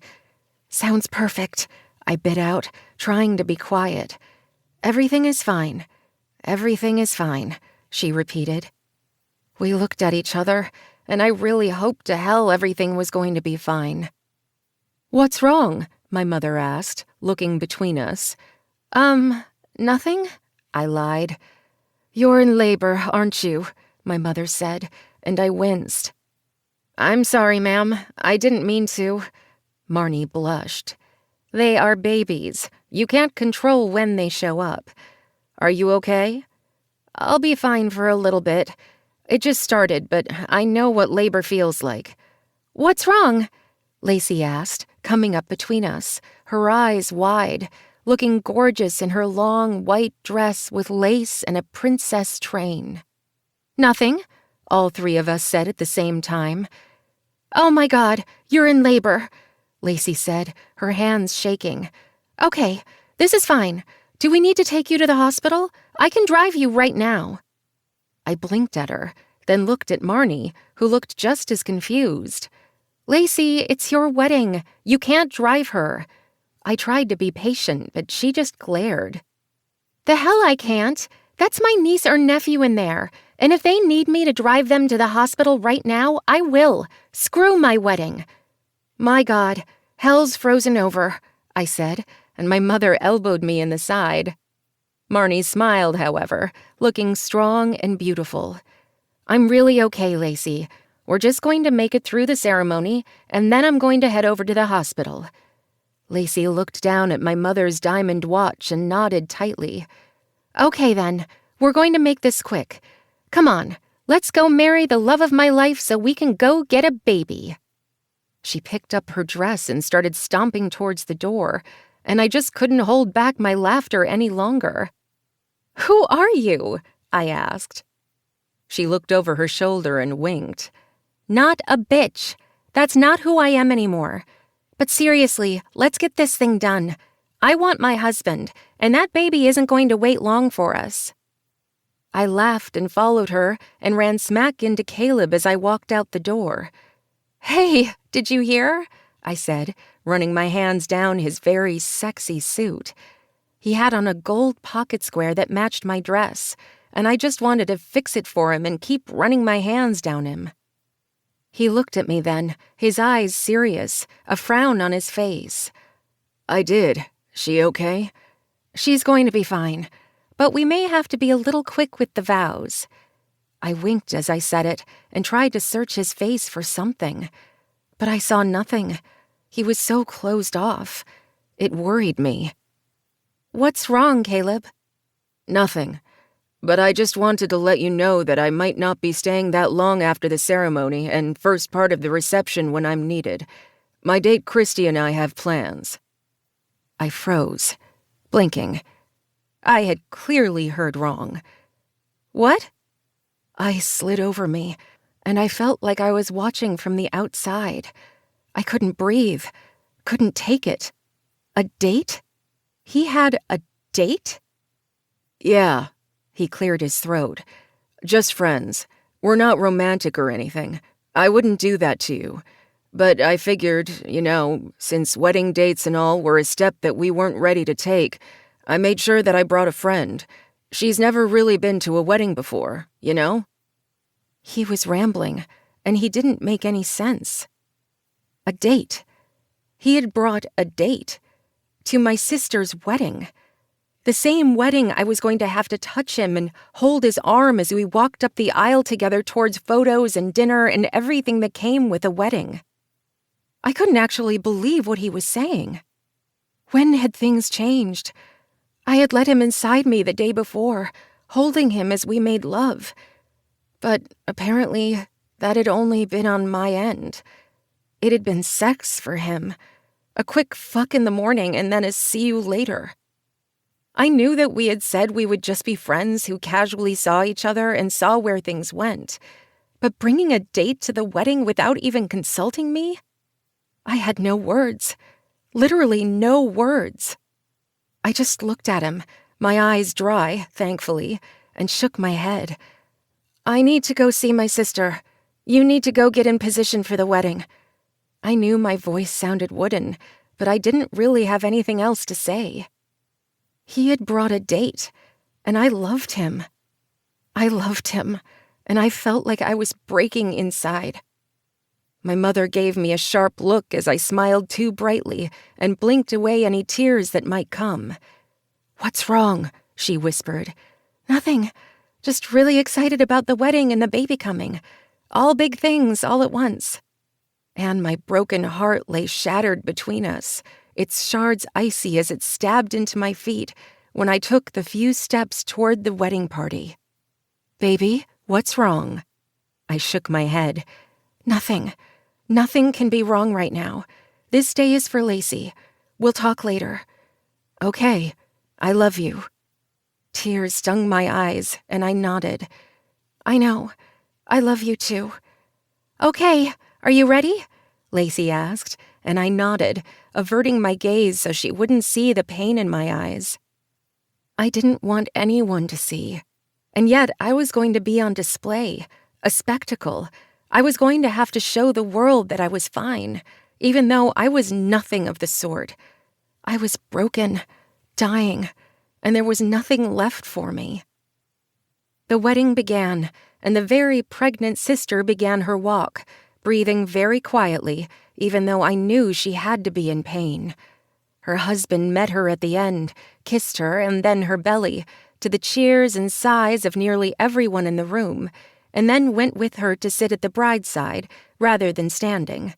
"Sounds perfect," I bit out, trying to be quiet. "Everything is fine. Everything is fine," she repeated. We looked at each other, and I really hoped to hell everything was going to be fine. "What's wrong?" my mother asked, looking between us. Nothing," I lied. "You're in labor, aren't you?" my mother said, and I winced. "I'm sorry, ma'am. I didn't mean to." Marnie blushed. "They are babies. You can't control when they show up. Are you okay?" "I'll be fine for a little bit. It just started, but I know what labor feels like." "What's wrong?" Lacey asked, coming up between us, her eyes wide, looking gorgeous in her long white dress with lace and a princess train. "Nothing," all three of us said at the same time. "Oh my God, you're in labor," Lacey said, her hands shaking. "Okay, this is fine. Do we need to take you to the hospital? I can drive you right now." I blinked at her, then looked at Marnie, who looked just as confused. "Lacey, it's your wedding. You can't drive her." I tried to be patient, but she just glared. "The hell I can't. That's my niece or nephew in there, and if they need me to drive them to the hospital right now, I will. Screw my wedding." "My God, hell's frozen over," I said, and my mother elbowed me in the side. Marnie smiled, however, looking strong and beautiful. "I'm really okay, Lacey. We're just going to make it through the ceremony, and then I'm going to head over to the hospital." Lacey looked down at my mother's diamond watch and nodded tightly. "Okay, then. We're going to make this quick. Come on, let's go marry the love of my life so we can go get a baby." She picked up her dress and started stomping towards the door, and I just couldn't hold back my laughter any longer. "Who are you?" I asked. She looked over her shoulder and winked. "Not a bitch. That's not who I am anymore. But seriously, let's get this thing done. I want my husband, and that baby isn't going to wait long for us." I laughed and followed her and ran smack into Caleb as I walked out the door. "Hey, did you hear?" I said, running my hands down his very sexy suit. He had on a gold pocket square that matched my dress, and I just wanted to fix it for him and keep running my hands down him. He looked at me then, his eyes serious, a frown on his face. "I did. She okay?" "She's going to be fine, but we may have to be a little quick with the vows." I winked as I said it and tried to search his face for something, but I saw nothing. He was so closed off. It worried me. "What's wrong, Caleb?" "Nothing. But I just wanted to let you know that I might not be staying that long after the ceremony and first part of the reception when I'm needed. My date Christy and I have plans." I froze, blinking. I had clearly heard wrong. What? Ice slid over me, and I felt like I was watching from the outside. I couldn't breathe, couldn't take it. A date? He had a date? Yeah, he cleared his throat. Just friends. We're not romantic or anything. I wouldn't do that to you. But I figured, since wedding dates and all were a step that we weren't ready to take, I made sure that I brought a friend. She's never really been to a wedding before, He was rambling, and he didn't make any sense. A date. He had brought a date to my sister's wedding. The same wedding I was going to have to touch him and hold his arm as we walked up the aisle together towards photos and dinner and everything that came with a wedding. I couldn't actually believe what he was saying. When had things changed? I had let him inside me the day before, holding him as we made love. But apparently, that had only been on my end. It had been sex for him. A quick fuck in the morning and then a see you later. I knew that we had said we would just be friends who casually saw each other and saw where things went. But bringing a date to the wedding without even consulting me? I had no words. Literally no words. I just looked at him, my eyes dry, thankfully, and shook my head. I need to go see my sister. You need to go get in position for the wedding. I knew my voice sounded wooden, but I didn't really have anything else to say. He had brought a date, and I loved him. I loved him, and I felt like I was breaking inside. My mother gave me a sharp look as I smiled too brightly and blinked away any tears that might come. "What's wrong?" she whispered. "Nothing. Just really excited about the wedding and the baby coming. All big things all at once." And my broken heart lay shattered between us, its shards icy as it stabbed into my feet when I took the few steps toward the wedding party. "Baby, what's wrong?" I shook my head. "Nothing. Nothing can be wrong right now. This day is for Lacey. We'll talk later." "Okay. I love you." Tears stung my eyes, and I nodded. "I know. I love you too." "Okay. Are you ready?" Lacey asked, and I nodded, averting my gaze so she wouldn't see the pain in my eyes. I didn't want anyone to see. And yet I was going to be on display, a spectacle. I was going to have to show the world that I was fine, even though I was nothing of the sort. I was broken, dying, and there was nothing left for me. The wedding began, and the very pregnant sister began her walk, breathing very quietly, even though I knew she had to be in pain. Her husband met her at the end, kissed her and then her belly, to the cheers and sighs of nearly everyone in the room, and then went with her to sit at the bride's side rather than standing.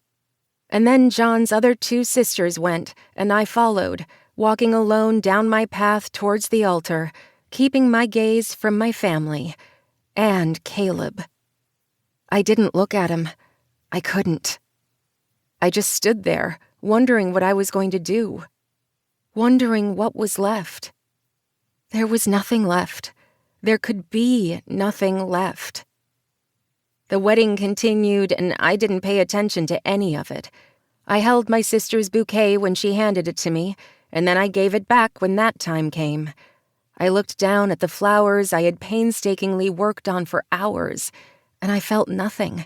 And then John's other two sisters went, and I followed, walking alone down my path towards the altar, keeping my gaze from my family and Caleb. I didn't look at him. I couldn't. I just stood there, wondering what I was going to do. Wondering what was left. There was nothing left. There could be nothing left. The wedding continued, and I didn't pay attention to any of it. I held my sister's bouquet when she handed it to me, and then I gave it back when that time came. I looked down at the flowers I had painstakingly worked on for hours, and I felt nothing.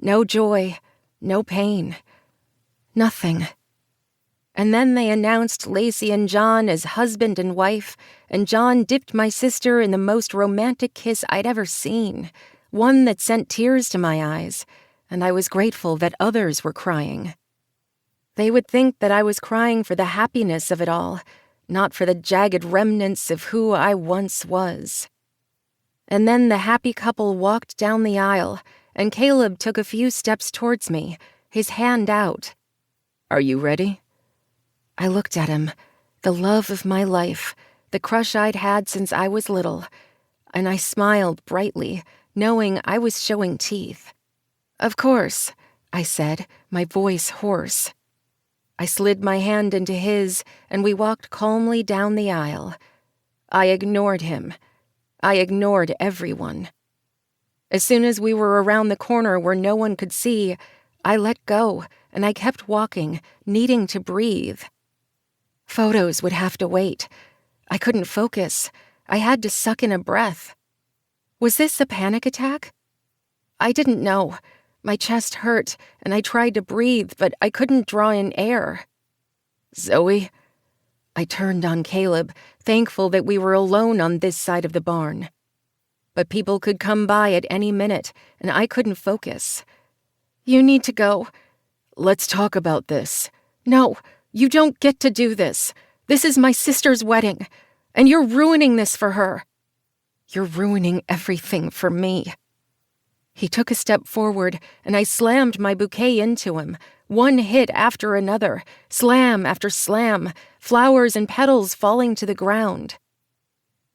No joy, no pain. Nothing. And then they announced Lacey and John as husband and wife, and John dipped my sister in the most romantic kiss I'd ever seen, one that sent tears to my eyes, and I was grateful that others were crying. They would think that I was crying for the happiness of it all, not for the jagged remnants of who I once was. And then the happy couple walked down the aisle, and Caleb took a few steps towards me, his hand out. "Are you ready?" I looked at him, the love of my life, the crush I'd had since I was little, and I smiled brightly, knowing I was showing teeth. "Of course," I said, my voice hoarse. I slid my hand into his, and we walked calmly down the aisle. I ignored him. I ignored everyone. As soon as we were around the corner where no one could see, I let go, and I kept walking, needing to breathe. Photos would have to wait. I couldn't focus. I had to suck in a breath. Was this a panic attack? I didn't know. My chest hurt, and I tried to breathe, but I couldn't draw in air. Zoe? I turned on Caleb, thankful that we were alone on this side of the barn. But people could come by at any minute, and I couldn't focus. You need to go. Let's talk about this. No, you don't get to do this. This is my sister's wedding, and you're ruining this for her. You're ruining everything for me. He took a step forward, and I slammed my bouquet into him, one hit after another, slam after slam, flowers and petals falling to the ground.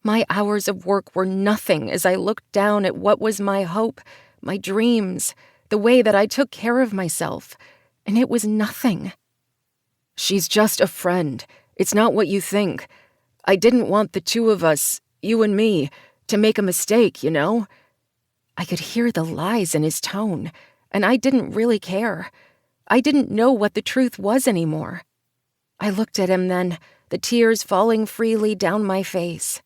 My hours of work were nothing as I looked down at what was my hope, my dreams, the way that I took care of myself, and it was nothing. She's just a friend. It's not what you think. I didn't want the two of us, you and me, to make a mistake, you know? I could hear the lies in his tone, and I didn't really care. I didn't know what the truth was anymore. I looked at him then, the tears falling freely down my face.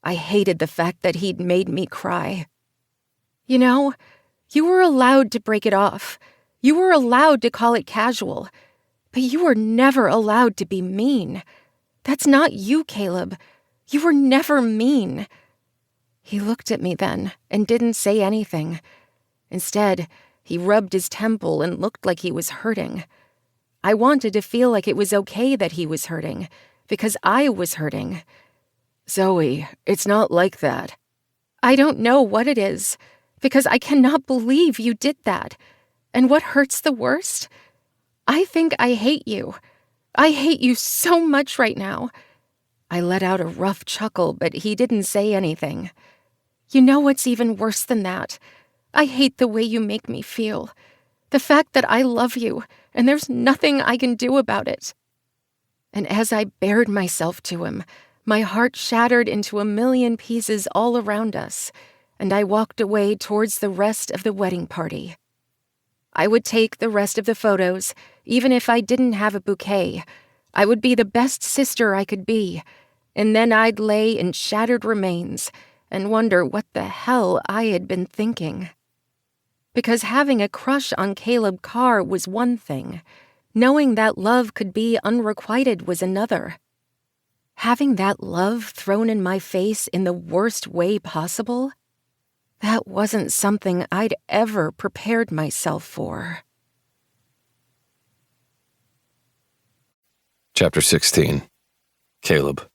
I hated the fact that he'd made me cry. You know, you were allowed to break it off. You were allowed to call it casual. But you were never allowed to be mean. That's not you, Caleb. You were never mean. He looked at me then and didn't say anything. Instead, he rubbed his temple and looked like he was hurting. I wanted to feel like it was okay that he was hurting, because I was hurting. Zoe, it's not like that. I don't know what it is, because I cannot believe you did that. And what hurts the worst? I think I hate you. I hate you so much right now. I let out a rough chuckle, but he didn't say anything. You know what's even worse than that? I hate the way you make me feel. The fact that I love you, and there's nothing I can do about it. And as I bared myself to him, my heart shattered into a million pieces all around us, and I walked away towards the rest of the wedding party. I would take the rest of the photos, even if I didn't have a bouquet. I would be the best sister I could be, and then I'd lay in shattered remains and wonder what the hell I had been thinking. Because having a crush on Caleb Carr was one thing. Knowing that love could be unrequited was another. Having that love thrown in my face in the worst way possible, that wasn't something I'd ever prepared myself for. Chapter 16. Caleb.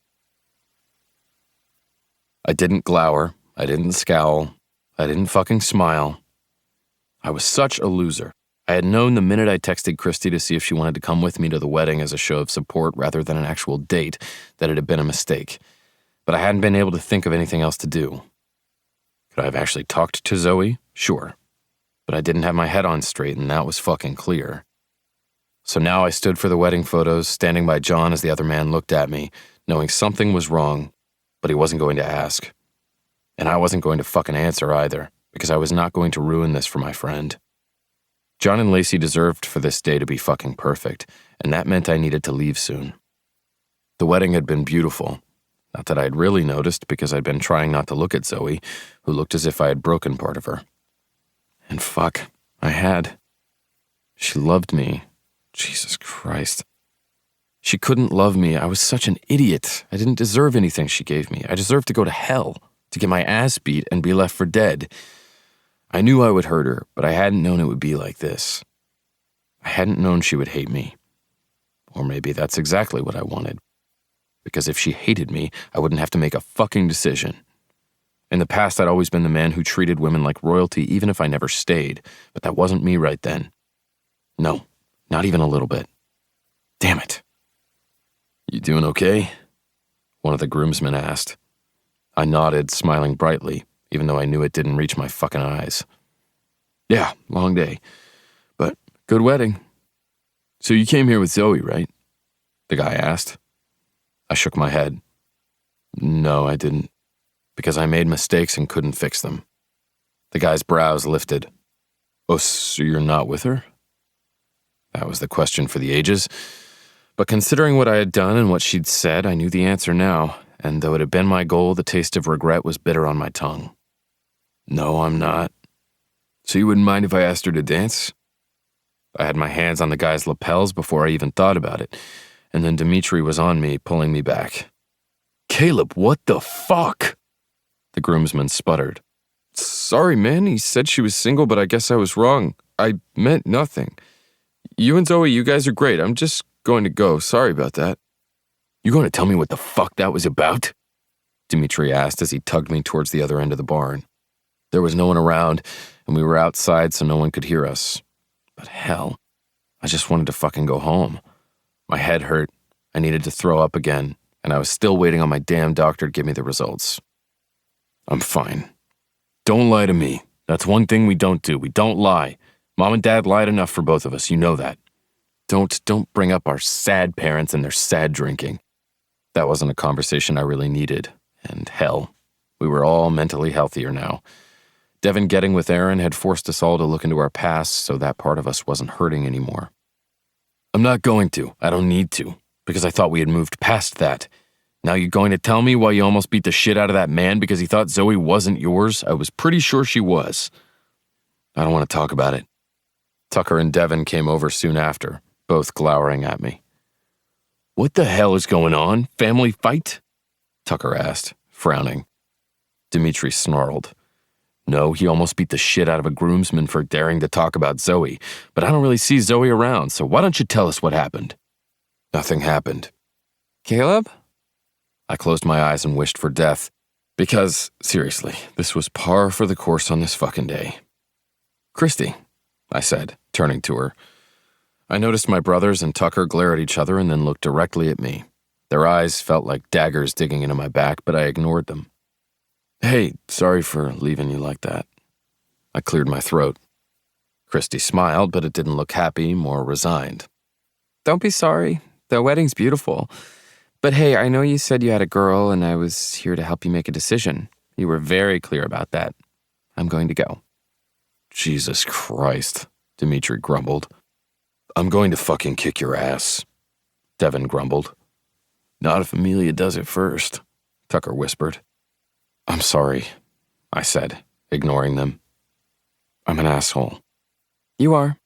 I didn't glower. I didn't scowl. I didn't fucking smile. I was such a loser. I had known the minute I texted Christy to see if she wanted to come with me to the wedding as a show of support rather than an actual date that it had been a mistake. But I hadn't been able to think of anything else to do. Could I have actually talked to Zoe? Sure. But I didn't have my head on straight, and that was fucking clear. So now I stood for the wedding photos, standing by John as the other man looked at me, knowing something was wrong, but he wasn't going to ask. And I wasn't going to fucking answer either, because I was not going to ruin this for my friend. John and Lacey deserved for this day to be fucking perfect, and that meant I needed to leave soon. The wedding had been beautiful. Not that I'd really noticed, because I'd been trying not to look at Zoe, who looked as if I had broken part of her. And fuck, I had. She loved me. Jesus Christ. She couldn't love me. I was such an idiot. I didn't deserve anything she gave me. I deserved to go to hell, to get my ass beat and be left for dead. I knew I would hurt her, but I hadn't known it would be like this. I hadn't known she would hate me. Or maybe that's exactly what I wanted. Because if she hated me, I wouldn't have to make a fucking decision. In the past, I'd always been the man who treated women like royalty even if I never stayed, but that wasn't me right then. No, not even a little bit. Damn it. You doing okay? One of the groomsmen asked. I nodded, smiling brightly, even though I knew it didn't reach my fucking eyes. Yeah, long day. But good wedding. So you came here with Zoe, right? The guy asked. I shook my head. No, I didn't. Because I made mistakes and couldn't fix them. The guy's brows lifted. Oh, so you're not with her? That was the question for the ages. But considering what I had done and what she'd said, I knew the answer now, and though it had been my goal, the taste of regret was bitter on my tongue. No, I'm not. So you wouldn't mind if I asked her to dance? I had my hands on the guy's lapels before I even thought about it, and then Dimitri was on me, pulling me back. Caleb, what the fuck? The groomsman sputtered. Sorry, man, he said she was single, but I guess I was wrong. I meant nothing. You and Zoe, you guys are great. I'm just going to go. Sorry about that. You going to tell me what the fuck that was about? Dimitri asked as he tugged me towards the other end of the barn. There was no one around, and we were outside so no one could hear us. But hell, I just wanted to fucking go home. My head hurt, I needed to throw up again, and I was still waiting on my damn doctor to give me the results. I'm fine. Don't lie to me. That's one thing we don't do. We don't lie. Mom and Dad lied enough for both of us, you know that. Don't bring up our sad parents and their sad drinking. That wasn't a conversation I really needed, and hell, we were all mentally healthier now. Devin getting with Aaron had forced us all to look into our past so that part of us wasn't hurting anymore. I'm not going to. I don't need to, because I thought we had moved past that. Now you're going to tell me why you almost beat the shit out of that man because he thought Zoe wasn't yours? I was pretty sure she was. I don't want to talk about it. Tucker and Devin came over soon after, both glowering at me. What the hell is going on? Family fight? Tucker asked, frowning. Dimitri snarled. No, he almost beat the shit out of a groomsman for daring to talk about Zoe, but I don't really see Zoe around, so why don't you tell us what happened? Nothing happened. Caleb? I closed my eyes and wished for death, because, seriously, this was par for the course on this fucking day. Christy, I said, turning to her. I noticed my brothers and Tucker glare at each other and then looked directly at me. Their eyes felt like daggers digging into my back, but I ignored them. Hey, sorry for leaving you like that. I cleared my throat. Christy smiled, but it didn't look happy, more resigned. Don't be sorry. The wedding's beautiful. But hey, I know you said you had a girl, and I was here to help you make a decision. You were very clear about that. I'm going to go. Jesus Christ, Dimitri grumbled. I'm going to fucking kick your ass, Devin grumbled. Not if Amelia does it first, Tucker whispered. I'm sorry, I said, ignoring them. I'm an asshole. You are,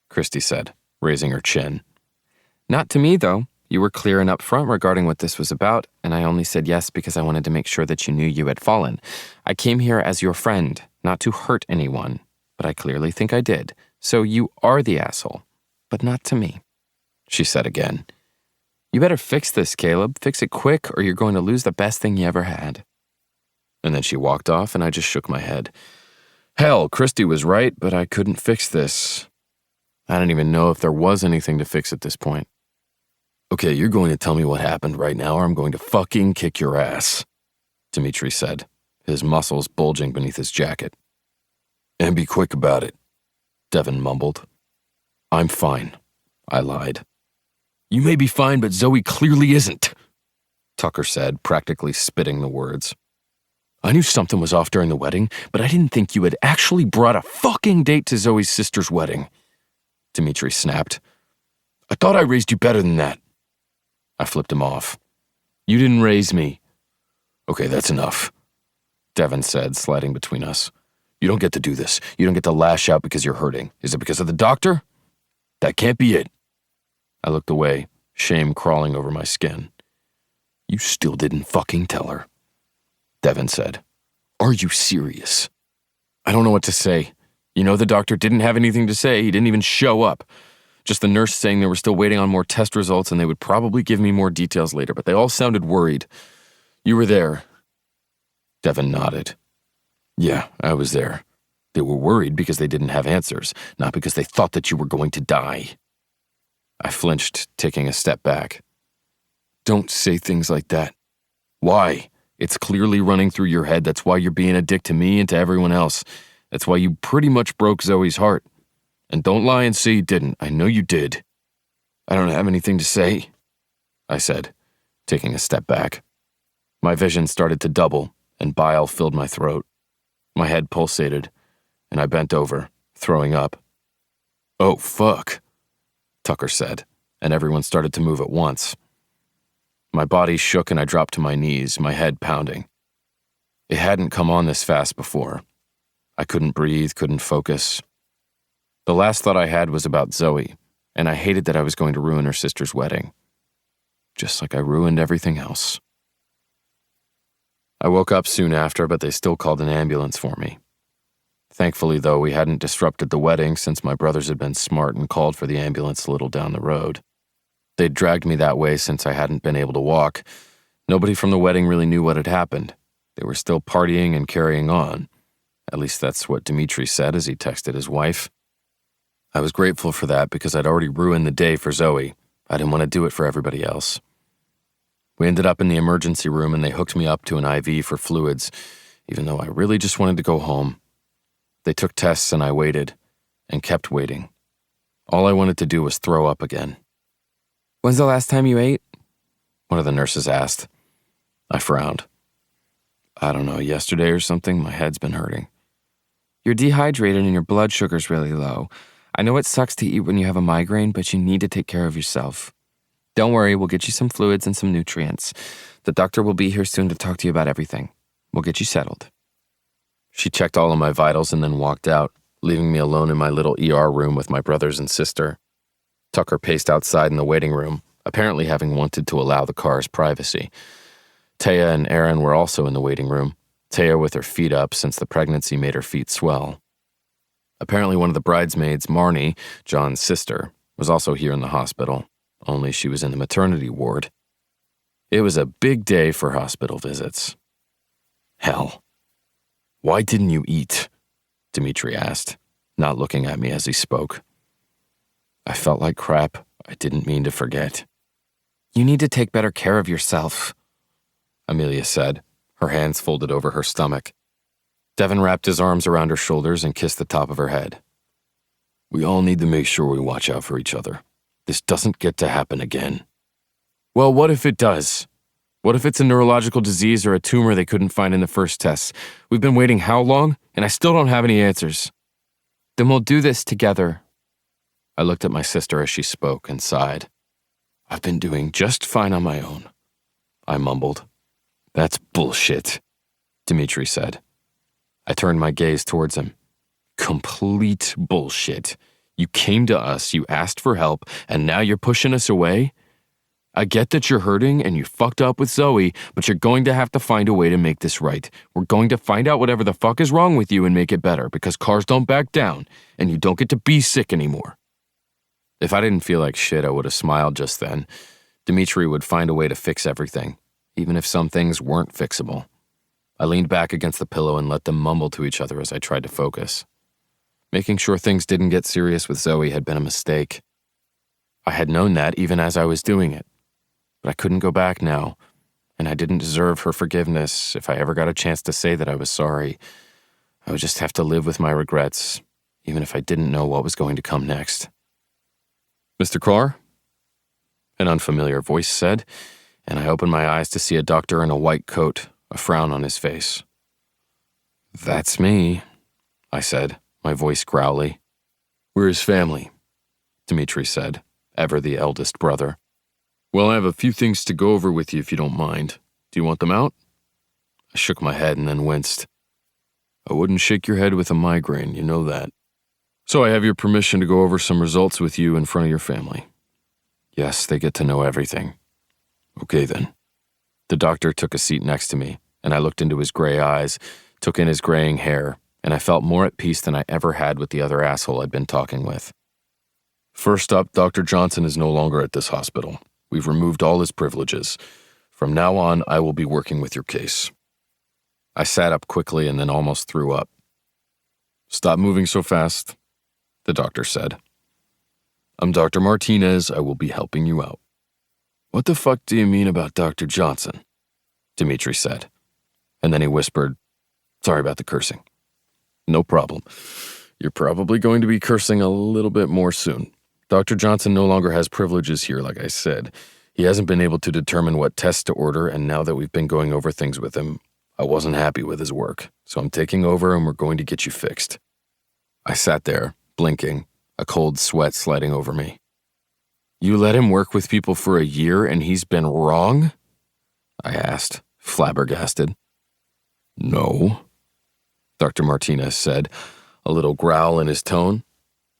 Christy said, raising her chin. Not to me, though. You were clear and upfront regarding what this was about, and I only said yes because I wanted to make sure that you knew you had fallen. I came here as your friend, not to hurt anyone, but I clearly think I did. So you are the asshole, but not to me, she said again. You better fix this, Caleb. Fix it quick, or you're going to lose the best thing you ever had. And then she walked off, and I just shook my head. Hell, Christy was right, but I couldn't fix this. I didn't even know if there was anything to fix at this point. Okay, you're going to tell me what happened right now, or I'm going to fucking kick your ass, Dimitri said, his muscles bulging beneath his jacket. And be quick about it, Devin mumbled. I'm fine, I lied. You may be fine, but Zoe clearly isn't, Tucker said, practically spitting the words. I knew something was off during the wedding, but I didn't think you had actually brought a fucking date to Zoe's sister's wedding, Dimitri snapped. I thought I raised you better than that. I flipped him off. You didn't raise me. Okay, that's enough, Devin said, sliding between us. You don't get to do this. You don't get to lash out because you're hurting. Is it because of the doctor? That can't be it. I looked away, shame crawling over my skin. You still didn't fucking tell her, Devin said. Are you serious? I don't know what to say. You know the doctor didn't have anything to say. He didn't even show up. Just the nurse saying they were still waiting on more test results and they would probably give me more details later, but they all sounded worried. You were there. Devin nodded. Yeah, I was there. They were worried because they didn't have answers, not because they thought that you were going to die. I flinched, taking a step back. Don't say things like that. Why? It's clearly running through your head. That's why you're being a dick to me and to everyone else. That's why you pretty much broke Zoe's heart. And don't lie and say you didn't. I know you did. I don't have anything to say, I said, taking a step back. My vision started to double, and bile filled my throat. My head pulsated, and I bent over, throwing up. "Oh, fuck," Tucker said, and everyone started to move at once. My body shook and I dropped to my knees, my head pounding. It hadn't come on this fast before. I couldn't breathe, couldn't focus. The last thought I had was about Zoe, and I hated that I was going to ruin her sister's wedding. Just like I ruined everything else. I woke up soon after, but they still called an ambulance for me. Thankfully, though, we hadn't disrupted the wedding since my brothers had been smart and called for the ambulance a little down the road. They'd dragged me that way since I hadn't been able to walk. Nobody from the wedding really knew what had happened. They were still partying and carrying on. At least that's what Dimitri said as he texted his wife. I was grateful for that because I'd already ruined the day for Zoe. I didn't want to do it for everybody else. We ended up in the emergency room and they hooked me up to an IV for fluids, even though I really just wanted to go home. They took tests and I waited, and kept waiting. All I wanted to do was throw up again. "When's the last time you ate?" one of the nurses asked. I frowned. I don't know, yesterday or something. My head's been hurting. "You're dehydrated and your blood sugar's really low. I know it sucks to eat when you have a migraine, but you need to take care of yourself. Don't worry, we'll get you some fluids and some nutrients. The doctor will be here soon to talk to you about everything. We'll get you settled." She checked all of my vitals and then walked out, leaving me alone in my little ER room with my brothers and sister. Tucker paced outside in the waiting room, apparently having wanted to allow the car's privacy. Taya and Aaron were also in the waiting room, Taya with her feet up since the pregnancy made her feet swell. Apparently one of the bridesmaids, Marnie, John's sister, was also here in the hospital, only she was in the maternity ward. It was a big day for hospital visits. Hell. "Why didn't you eat?" Dimitri asked, not looking at me as he spoke. I felt like crap. I didn't mean to forget. "You need to take better care of yourself," Amelia said, her hands folded over her stomach. Devin wrapped his arms around her shoulders and kissed the top of her head. "We all need to make sure we watch out for each other. This doesn't get to happen again." "Well, what if it does? What if it's a neurological disease or a tumor they couldn't find in the first tests? We've been waiting how long, and I still don't have any answers." "Then we'll do this together." I looked at my sister as she spoke and sighed. "I've been doing just fine on my own," I mumbled. "That's bullshit," Dimitri said. I turned my gaze towards him. "Complete bullshit. You came to us, you asked for help, and now you're pushing us away? I get that you're hurting and you fucked up with Zoe, but you're going to have to find a way to make this right. We're going to find out whatever the fuck is wrong with you and make it better, because cars don't back down, and you don't get to be sick anymore." If I didn't feel like shit, I would have smiled just then. Dimitri would find a way to fix everything, even if some things weren't fixable. I leaned back against the pillow and let them mumble to each other as I tried to focus. Making sure things didn't get serious with Zoe had been a mistake. I had known that even as I was doing it. But I couldn't go back now, and I didn't deserve her forgiveness. If I ever got a chance to say that I was sorry, I would just have to live with my regrets, even if I didn't know what was going to come next. "Mr. Carr?" An unfamiliar voice said, and I opened my eyes to see a doctor in a white coat, a frown on his face. "That's me," I said, my voice growly. "We're his family," Dimitri said, ever the eldest brother. "Well, I have a few things to go over with you if you don't mind. Do you want them out?" I shook my head and then winced. "I wouldn't shake your head with a migraine, you know that. So I have your permission to go over some results with you in front of your family." "Yes, they get to know everything." "Okay then." The doctor took a seat next to me, and I looked into his gray eyes, took in his graying hair, and I felt more at peace than I ever had with the other asshole I'd been talking with. "First up, Dr. Johnson is no longer at this hospital. We've removed all his privileges. From now on, I will be working with your case." I sat up quickly and then almost threw up. "Stop moving so fast," the doctor said. "I'm Dr. Martinez. I will be helping you out." "What the fuck do you mean about Dr. Johnson?" Dimitri said. And then he whispered, "Sorry about the cursing." "No problem. You're probably going to be cursing a little bit more soon. Dr. Johnson no longer has privileges here, like I said. He hasn't been able to determine what tests to order, and now that we've been going over things with him, I wasn't happy with his work. So I'm taking over and we're going to get you fixed. I sat there, blinking, a cold sweat sliding over me. You let him work with people for a year and he's been wrong? I asked, flabbergasted. No, Dr. Martinez said, a little growl in his tone.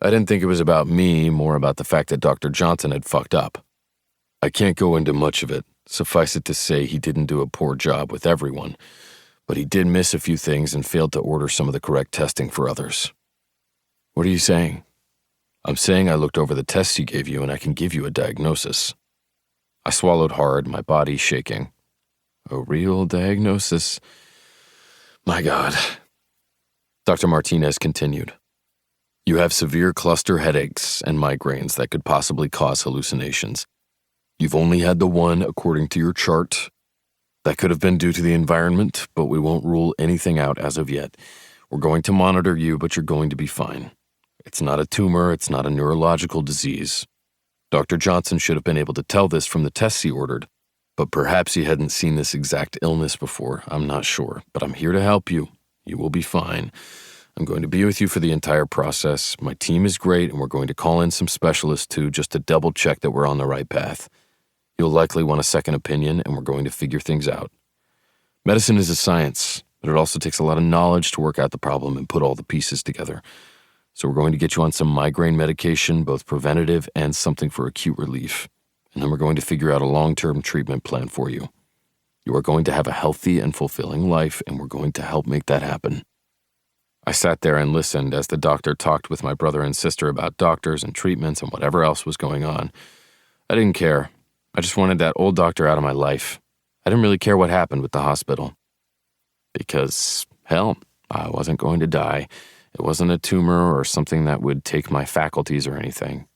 I didn't think it was about me, more about the fact that Dr. Johnson had fucked up. I can't go into much of it. Suffice it to say he didn't do a poor job with everyone, but he did miss a few things and failed to order some of the correct testing for others. What are you saying? I'm saying I looked over the tests he gave you and I can give you a diagnosis. I swallowed hard, my body shaking. A real diagnosis. My God. Dr. Martinez continued. You have severe cluster headaches and migraines that could possibly cause hallucinations. You've only had the one according to your chart. That could have been due to the environment, but we won't rule anything out as of yet. We're going to monitor you, but you're going to be fine. It's not a tumor, it's not a neurological disease. Dr. Johnson should have been able to tell this from the tests he ordered, but perhaps he hadn't seen this exact illness before. I'm not sure, but I'm here to help you. You will be fine. I'm going to be with you for the entire process. My team is great, and we're going to call in some specialists too, just to double check that we're on the right path. You'll likely want a second opinion, and we're going to figure things out. Medicine is a science, but it also takes a lot of knowledge to work out the problem and put all the pieces together. So we're going to get you on some migraine medication, both preventative and something for acute relief. And then we're going to figure out a long-term treatment plan for you. You are going to have a healthy and fulfilling life, and we're going to help make that happen. I sat there and listened as the doctor talked with my brother and sister about doctors and treatments and whatever else was going on. I didn't care. I just wanted that old doctor out of my life. I didn't really care what happened with the hospital. Because, hell, I wasn't going to die. It wasn't a tumor or something that would take my faculties or anything.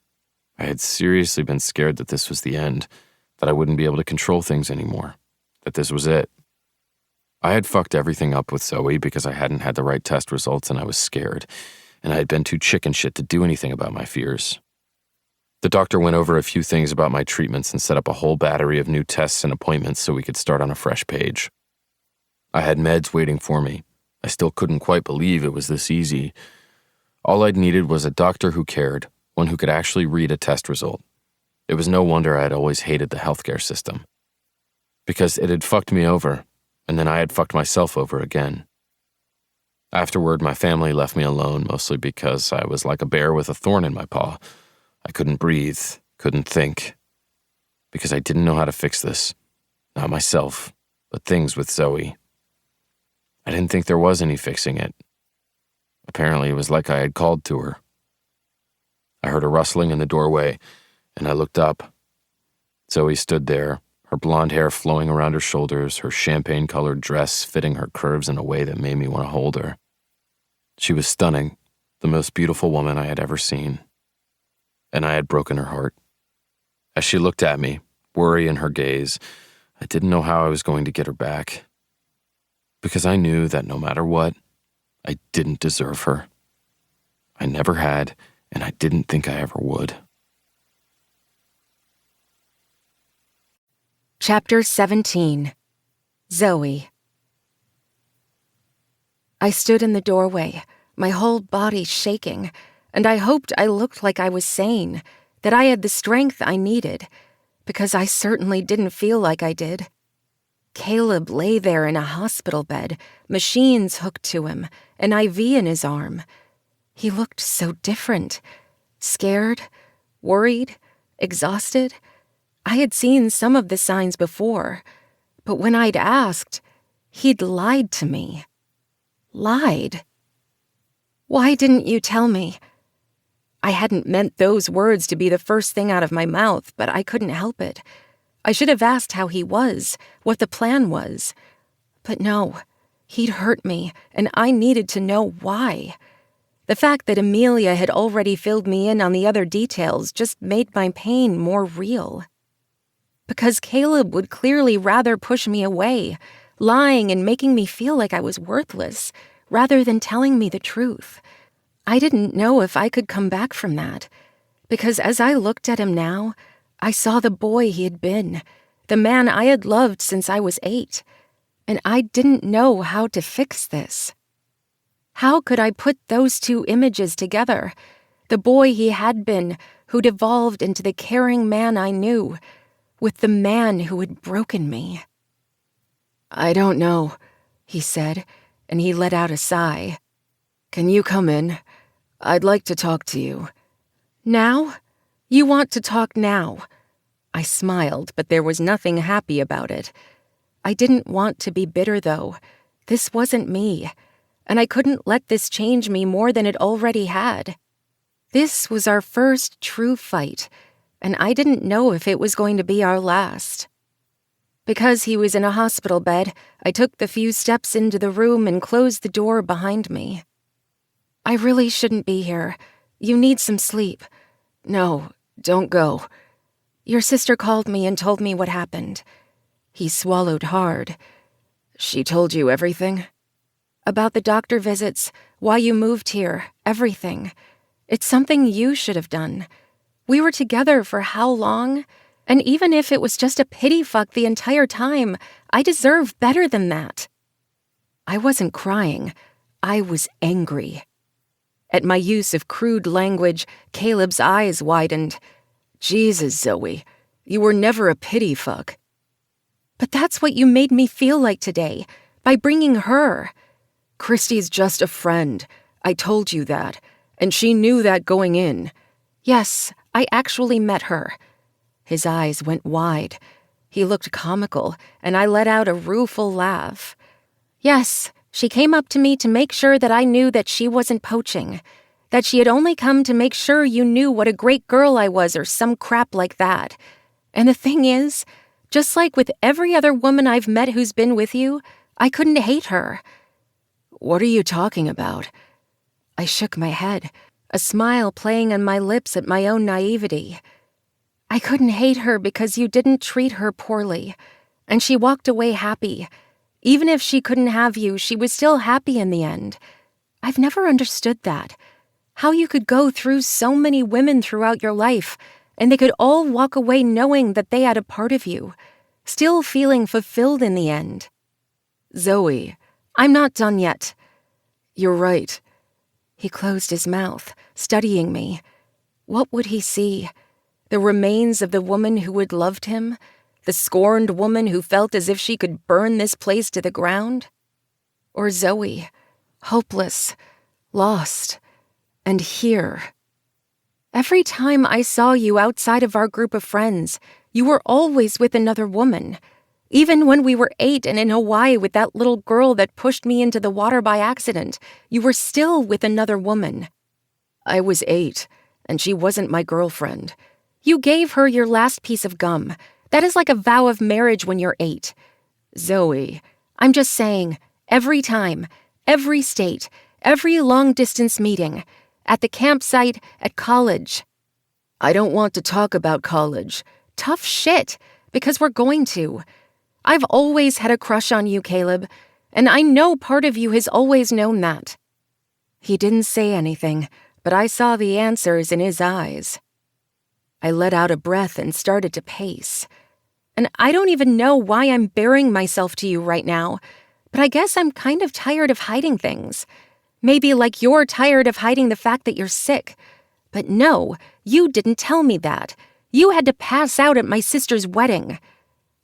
I had seriously been scared that this was the end, that I wouldn't be able to control things anymore, that this was it. I had fucked everything up with Zoe because I hadn't had the right test results and I was scared, and I had been too chicken shit to do anything about my fears. The doctor went over a few things about my treatments and set up a whole battery of new tests and appointments so we could start on a fresh page. I had meds waiting for me. I still couldn't quite believe it was this easy. All I'd needed was a doctor who cared, one who could actually read a test result. It was no wonder I had always hated the healthcare system. Because it had fucked me over, and then I had fucked myself over again. Afterward, my family left me alone, mostly because I was like a bear with a thorn in my paw. I couldn't breathe, couldn't think. Because I didn't know how to fix this. Not myself, but things with Zoe. I didn't think there was any fixing it. Apparently, it was like I had called to her. I heard a rustling in the doorway, and I looked up. Zoe stood there, her blonde hair flowing around her shoulders, her champagne-colored dress fitting her curves in a way that made me want to hold her. She was stunning, the most beautiful woman I had ever seen. And I had broken her heart. As she looked at me, worry in her gaze, I didn't know how I was going to get her back. Because I knew that no matter what, I didn't deserve her. I never had, and I didn't think I ever would. Chapter 17. Zoe. I stood in the doorway, my whole body shaking, and I hoped I looked like I was sane, that I had the strength I needed, because I certainly didn't feel like I did. Caleb lay there in a hospital bed, machines hooked to him, an IV in his arm. He looked so different. Scared, worried, exhausted. I had seen some of the signs before, but when I'd asked, he'd lied to me. Lied. Why didn't you tell me? I hadn't meant those words to be the first thing out of my mouth, but I couldn't help it. I should have asked how he was, what the plan was. But no, he'd hurt me, and I needed to know why. The fact that Amelia had already filled me in on the other details just made my pain more real. Because Caleb would clearly rather push me away, lying and making me feel like I was worthless, rather than telling me the truth. I didn't know if I could come back from that. Because as I looked at him now, I saw the boy he had been, the man I had loved since I was 8, and I didn't know how to fix this. How could I put those two images together? The boy he had been, who'd evolved into the caring man I knew, with the man who had broken me. "I don't know," he said, and he let out a sigh. "Can you come in? I'd like to talk to you." "Now? You want to talk now?" I smiled, but there was nothing happy about it. I didn't want to be bitter, though. This wasn't me, and I couldn't let this change me more than it already had. This was our first true fight, and I didn't know if it was going to be our last. Because he was in a hospital bed, I took the few steps into the room and closed the door behind me. "I really shouldn't be here. You need some sleep." "No, don't go." "Your sister called me and told me what happened." He swallowed hard. "She told you everything?" "About the doctor visits, why you moved here, everything. It's something you should have done. We were together for how long? And even if it was just a pity fuck the entire time, I deserve better than that." I wasn't crying. I was angry. At my use of crude language, Caleb's eyes widened. "Jesus, Zoe, you were never a pity fuck." "But that's what you made me feel like today, by bringing her." "Christy's just a friend. I told you that, and she knew that going in." "Yes, I actually met her." His eyes went wide. He looked comical, and I let out a rueful laugh. "Yes, she came up to me to make sure that I knew that she wasn't poaching, that she had only come to make sure you knew what a great girl I was or some crap like that. And the thing is, just like with every other woman I've met who's been with you, I couldn't hate her." "What are you talking about?" I shook my head, a smile playing on my lips at my own naivety. "I couldn't hate her because you didn't treat her poorly, and she walked away happy. Even if she couldn't have you, she was still happy in the end. I've never understood that. How you could go through so many women throughout your life, and they could all walk away knowing that they had a part of you, still feeling fulfilled in the end." "Zoe, I'm not done yet." "You're right." He closed his mouth, studying me. What would he see? The remains of the woman who had loved him? The scorned woman who felt as if she could burn this place to the ground? Or Zoe, hopeless, lost, and here? Every time I saw you outside of our group of friends, you were always with another woman. Even when we were 8 and in Hawaii with that little girl that pushed me into the water by accident, you were still with another woman. I was 8, and she wasn't my girlfriend. You gave her your last piece of gum. That is like a vow of marriage when you're 8. Zoe, I'm just saying, every time, every state, every long-distance meeting, at the campsite, at college. I don't want to talk about college. Tough shit, because we're going to. I've always had a crush on you, Caleb, and I know part of you has always known that. He didn't say anything, but I saw the answers in his eyes. I let out a breath and started to pace. And I don't even know why I'm baring myself to you right now, but I guess I'm kind of tired of hiding things. Maybe like you're tired of hiding the fact that you're sick. But no, you didn't tell me that. You had to pass out at my sister's wedding.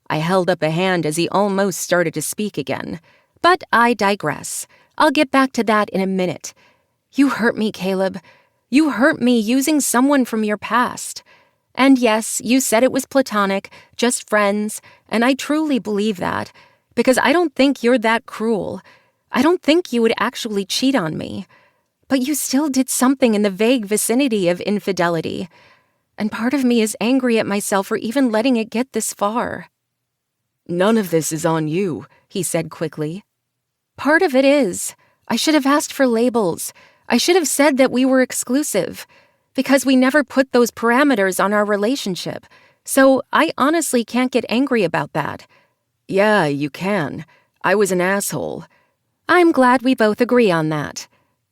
I held up a hand as he almost started to speak again. But I digress. I'll get back to that in a minute. You hurt me, Caleb. You hurt me using someone from your past. And yes, you said it was platonic, just friends, and I truly believe that, because I don't think you're that cruel. I don't think you would actually cheat on me. But you still did something in the vague vicinity of infidelity. And part of me is angry at myself for even letting it get this far. None of this is on you, he said quickly. Part of it is. I should have asked for labels. I should have said that we were exclusive. Because we never put those parameters on our relationship. So I honestly can't get angry about that. Yeah, you can. I was an asshole. I'm glad we both agree on that.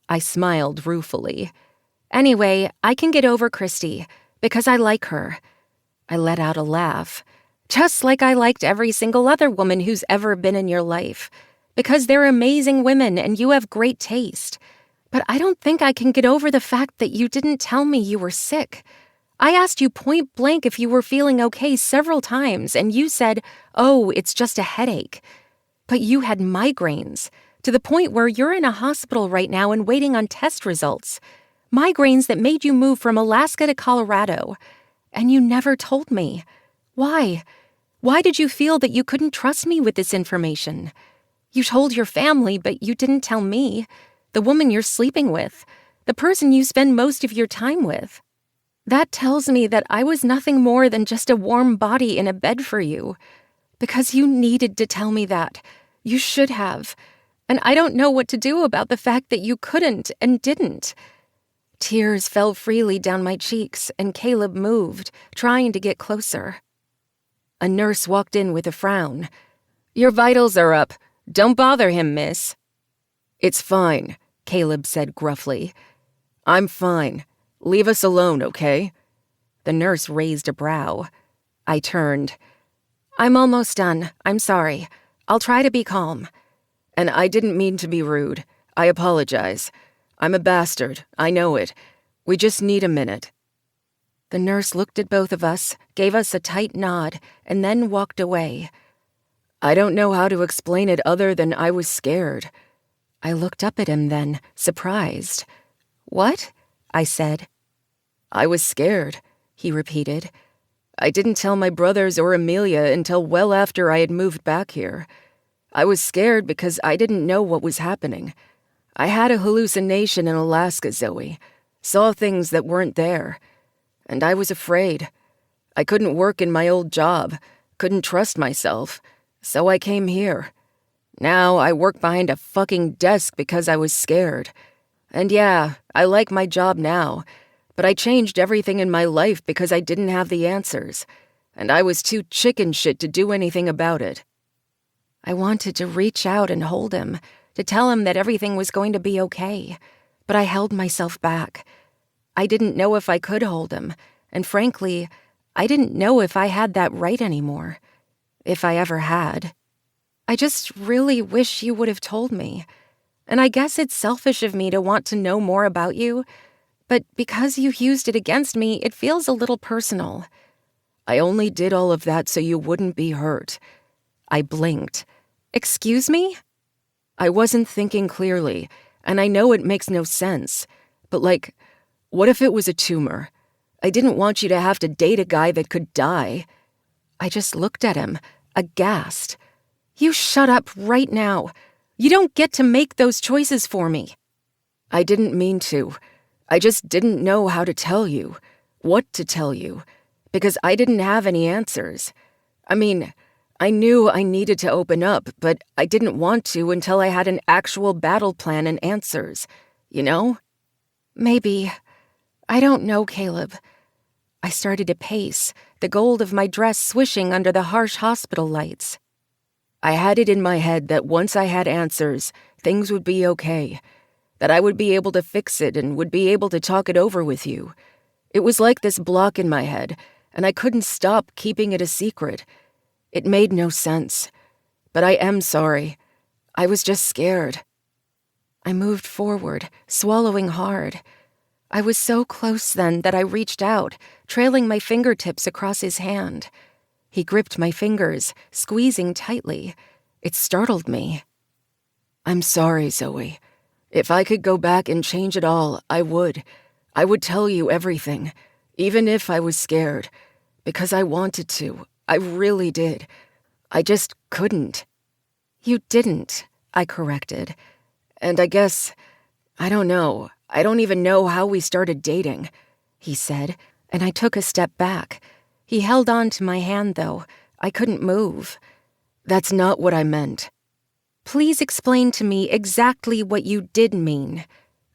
I smiled ruefully. Anyway, I can get over Christy, because I like her. I let out a laugh. Just like I liked every single other woman who's ever been in your life. Because they're amazing women and you have great taste. But I don't think I can get over the fact that you didn't tell me you were sick. I asked you point blank if you were feeling okay several times, and you said, "Oh, it's just a headache." But you had migraines, to the point where you're in a hospital right now and waiting on test results. Migraines that made you move from Alaska to Colorado. And you never told me. Why? Why did you feel that you couldn't trust me with this information? You told your family, but you didn't tell me. The woman you're sleeping with. The person you spend most of your time with. That tells me that I was nothing more than just a warm body in a bed for you. Because you needed to tell me that. You should have. And I don't know what to do about the fact that you couldn't and didn't. Tears fell freely down my cheeks, and Caleb moved, trying to get closer. A nurse walked in with a frown. "Your vitals are up. Don't bother him, miss." "It's fine," Caleb said gruffly. "I'm fine. Leave us alone, okay?" The nurse raised a brow. I turned. "I'm almost done. I'm sorry. I'll try to be calm." "And I didn't mean to be rude. I apologize. I'm a bastard. I know it. We just need a minute." The nurse looked at both of us, gave us a tight nod, and then walked away. I don't know how to explain it other than I was scared. I looked up at him then, surprised. "What?" I said. "I was scared," he repeated. "I didn't tell my brothers or Amelia until well after I had moved back here. I was scared because I didn't know what was happening. I had a hallucination in Alaska, Zoe. Saw things that weren't there. And I was afraid. I couldn't work in my old job, couldn't trust myself, so I came here. Now I work behind a fucking desk because I was scared. And yeah, I like my job now, but I changed everything in my life because I didn't have the answers, and I was too chicken shit to do anything about it." I wanted to reach out and hold him, to tell him that everything was going to be okay, but I held myself back. I didn't know if I could hold him, and frankly, I didn't know if I had that right anymore. If I ever had. I just really wish you would have told me. And I guess it's selfish of me to want to know more about you, but because you used it against me, it feels a little personal. I only did all of that so you wouldn't be hurt. I blinked. "Excuse me?" I wasn't thinking clearly, and I know it makes no sense, but what if it was a tumor? I didn't want you to have to date a guy that could die. I just looked at him, aghast. "You shut up right now. You don't get to make those choices for me." "I didn't mean to. I just didn't know how to tell you, what to tell you, because I didn't have any answers. I mean, I knew I needed to open up, but I didn't want to until I had an actual battle plan and answers, you know?" "Maybe. I don't know, Caleb." I started to pace, the gold of my dress swishing under the harsh hospital lights. I had it in my head that once I had answers, things would be okay, that I would be able to fix it and would be able to talk it over with you. It was like this block in my head, and I couldn't stop keeping it a secret. It made no sense. But I am sorry. I was just scared. I moved forward, swallowing hard. I was so close then that I reached out, trailing my fingertips across his hand. He gripped my fingers, squeezing tightly. It startled me. "I'm sorry, Zoe. If I could go back and change it all, I would. I would tell you everything, even if I was scared, because I wanted to. I really did. I just couldn't." "You didn't," I corrected. "And I guess, I don't know. I don't even know how we started dating," he said, and I took a step back. He held on to my hand, though. I couldn't move. "That's not what I meant." "Please explain to me exactly what you did mean."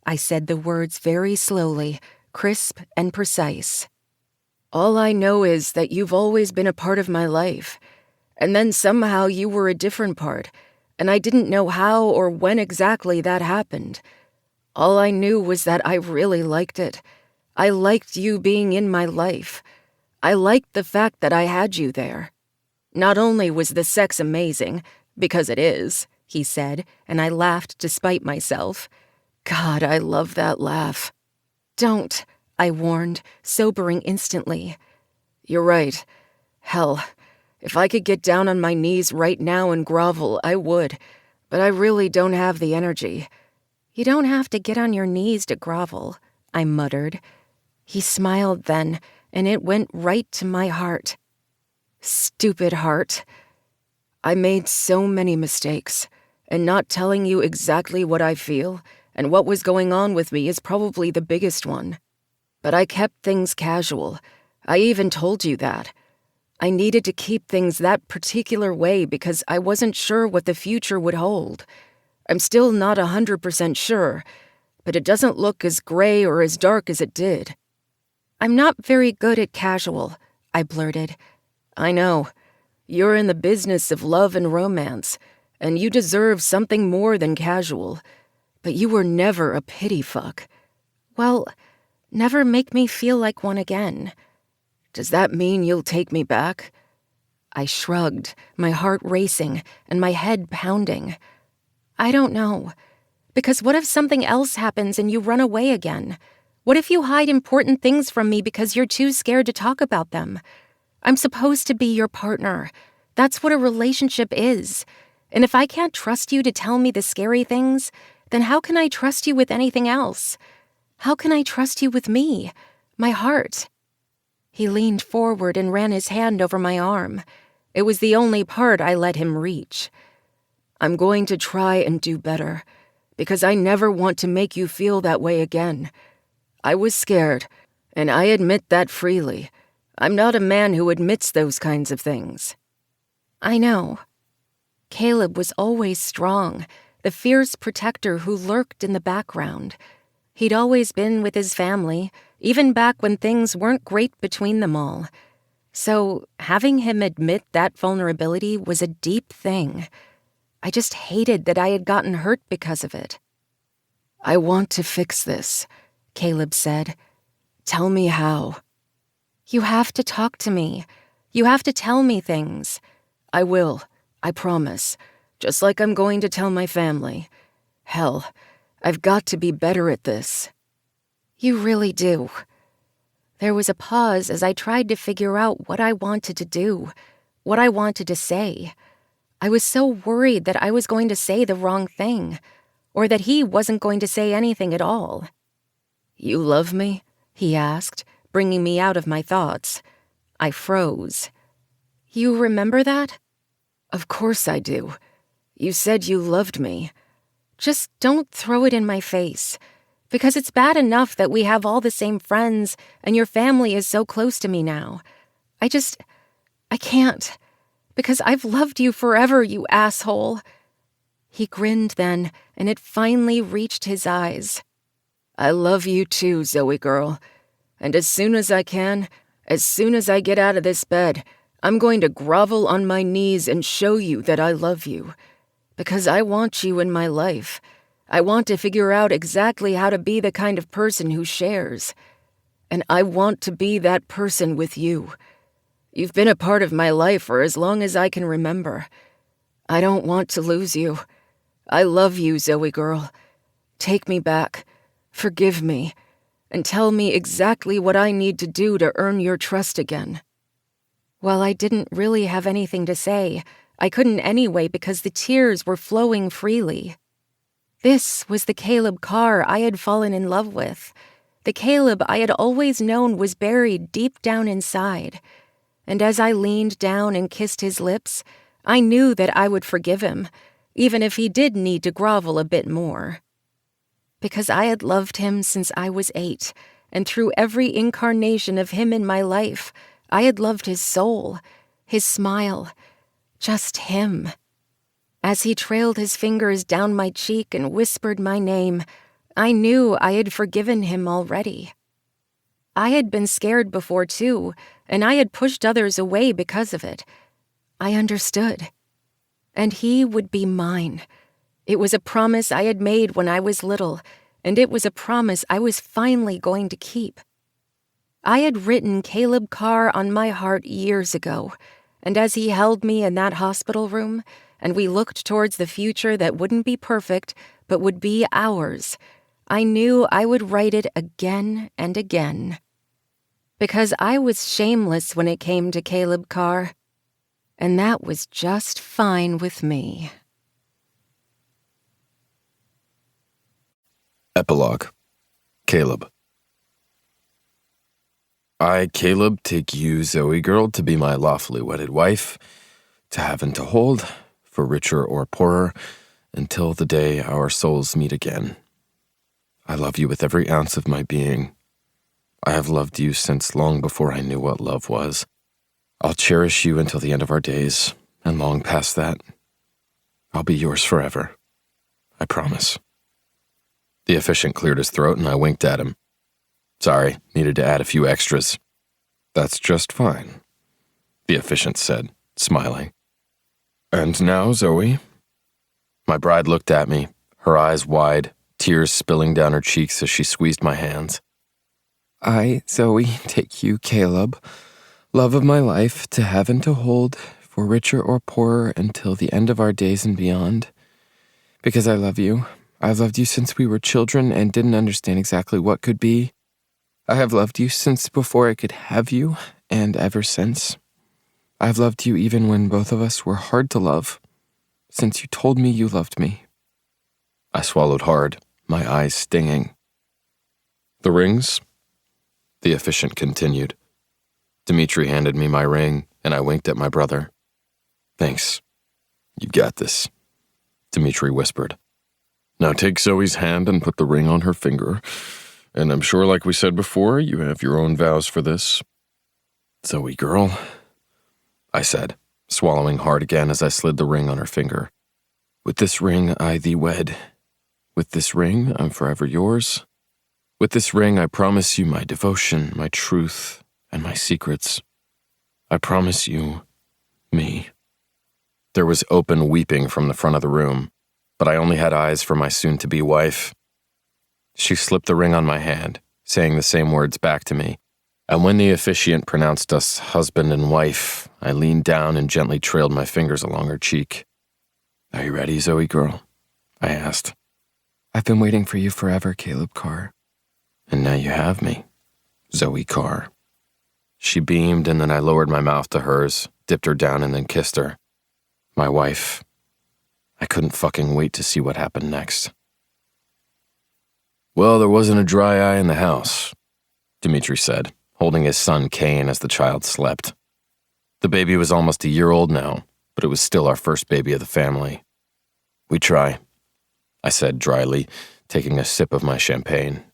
I said the words very slowly, crisp and precise. "All I know is that you've always been a part of my life, and then somehow you were a different part, and I didn't know how or when exactly that happened. All I knew was that I really liked it. I liked you being in my life. I liked the fact that I had you there. Not only was the sex amazing, because it is, he said, and I laughed despite myself. God, I love that laugh. Don't, I warned, sobering instantly. You're right. Hell, if I could get down on my knees right now and grovel, I would, but I really don't have the energy. You don't have to get on your knees to grovel, I muttered. He smiled then, and it went right to my heart. Stupid heart. I made so many mistakes, and not telling you exactly what I feel and what was going on with me is probably the biggest one. But I kept things casual. I even told you that. I needed to keep things that particular way because I wasn't sure what the future would hold. I'm still not 100% sure, but it doesn't look as gray or as dark as it did. I'm not very good at casual, I blurted. I know. You're in the business of love and romance, and you deserve something more than casual. But you were never a pity fuck. Well, never make me feel like one again. Does that mean you'll take me back? I shrugged, my heart racing and my head pounding. I don't know. Because what if something else happens and you run away again? What if you hide important things from me because you're too scared to talk about them? I'm supposed to be your partner. That's what a relationship is. And if I can't trust you to tell me the scary things, then how can I trust you with anything else? How can I trust you with me, my heart? He leaned forward and ran his hand over my arm. It was the only part I let him reach. I'm going to try and do better, because I never want to make you feel that way again. I was scared, and I admit that freely. I'm not a man who admits those kinds of things. I know. Caleb was always strong, the fierce protector who lurked in the background. He'd always been with his family, even back when things weren't great between them all. So having him admit that vulnerability was a deep thing. I just hated that I had gotten hurt because of it. I want to fix this, Caleb said. Tell me how. You have to talk to me. You have to tell me things. I will, I promise, just like I'm going to tell my family. Hell, I've got to be better at this. You really do. There was a pause as I tried to figure out what I wanted to do, what I wanted to say. I was so worried that I was going to say the wrong thing, or that he wasn't going to say anything at all. You love me? He asked, bringing me out of my thoughts. I froze. You remember that? Of course I do. You said you loved me. Just don't throw it in my face, because it's bad enough that we have all the same friends and your family is so close to me now. I can't, because I've loved you forever, you asshole. He grinned then, and it finally reached his eyes. I love you too, Zoe girl. And as soon as I can, as soon as I get out of this bed, I'm going to grovel on my knees and show you that I love you. Because I want you in my life. I want to figure out exactly how to be the kind of person who shares. And I want to be that person with you. You've been a part of my life for as long as I can remember. I don't want to lose you. I love you, Zoe girl. Take me back. Forgive me. And tell me exactly what I need to do to earn your trust again. Well, I didn't really have anything to say. I couldn't anyway because the tears were flowing freely. This was the Caleb Carr I had fallen in love with. The Caleb I had always known was buried deep down inside. And as I leaned down and kissed his lips, I knew that I would forgive him, even if he did need to grovel a bit more. Because I had loved him since I was 8, and through every incarnation of him in my life, I had loved his soul, his smile, just him. As he trailed his fingers down my cheek and whispered my name, I knew I had forgiven him already. I had been scared before too, and I had pushed others away because of it. I understood. And he would be mine. It was a promise I had made when I was little, and it was a promise I was finally going to keep. I had written Caleb Carr on my heart years ago, and as he held me in that hospital room, and we looked towards the future that wouldn't be perfect, but would be ours, I knew I would write it again and again. Because I was shameless when it came to Caleb Carr, and that was just fine with me. Epilogue. Caleb. I, Caleb, take you, Zoe girl, to be my lawfully wedded wife, to have and to hold, for richer or poorer, until the day our souls meet again. I love you with every ounce of my being. I have loved you since long before I knew what love was. I'll cherish you until the end of our days, and long past that. I'll be yours forever. I promise. The officiant cleared his throat, and I winked at him. Sorry, needed to add a few extras. That's just fine, the officiant said, smiling. And now, Zoe? My bride looked at me, her eyes wide, tears spilling down her cheeks as she squeezed my hands. I, Zoe, take you, Caleb, love of my life, to have and to hold, for richer or poorer until the end of our days and beyond. Because I love you. I've loved you since we were children and didn't understand exactly what could be. I have loved you since before I could have you, and ever since. I've loved you even when both of us were hard to love, since you told me you loved me. I swallowed hard, my eyes stinging. The rings? The officiant continued. Dimitri handed me my ring, and I winked at my brother. Thanks. You got this, Dimitri whispered. Now take Zoe's hand and put the ring on her finger. And I'm sure, like we said before, you have your own vows for this. Zoe girl, I said, swallowing hard again as I slid the ring on her finger. With this ring I thee wed. With this ring I'm forever yours. With this ring I promise you my devotion, my truth, and my secrets. I promise you, me. There was open weeping from the front of the room, but I only had eyes for my soon-to-be wife. She slipped the ring on my hand, saying the same words back to me, and when the officiant pronounced us husband and wife, I leaned down and gently trailed my fingers along her cheek. Are you ready, Zoe girl? I asked. I've been waiting for you forever, Caleb Carr. And now you have me, Zoe Carr. She beamed, and then I lowered my mouth to hers, dipped her down, and then kissed her. My wife. I couldn't fucking wait to see what happened next. Well, there wasn't a dry eye in the house, Dimitri said, holding his son Cain as the child slept. The baby was almost a year old now, but it was still our first baby of the family. We try, I said dryly, taking a sip of my champagne.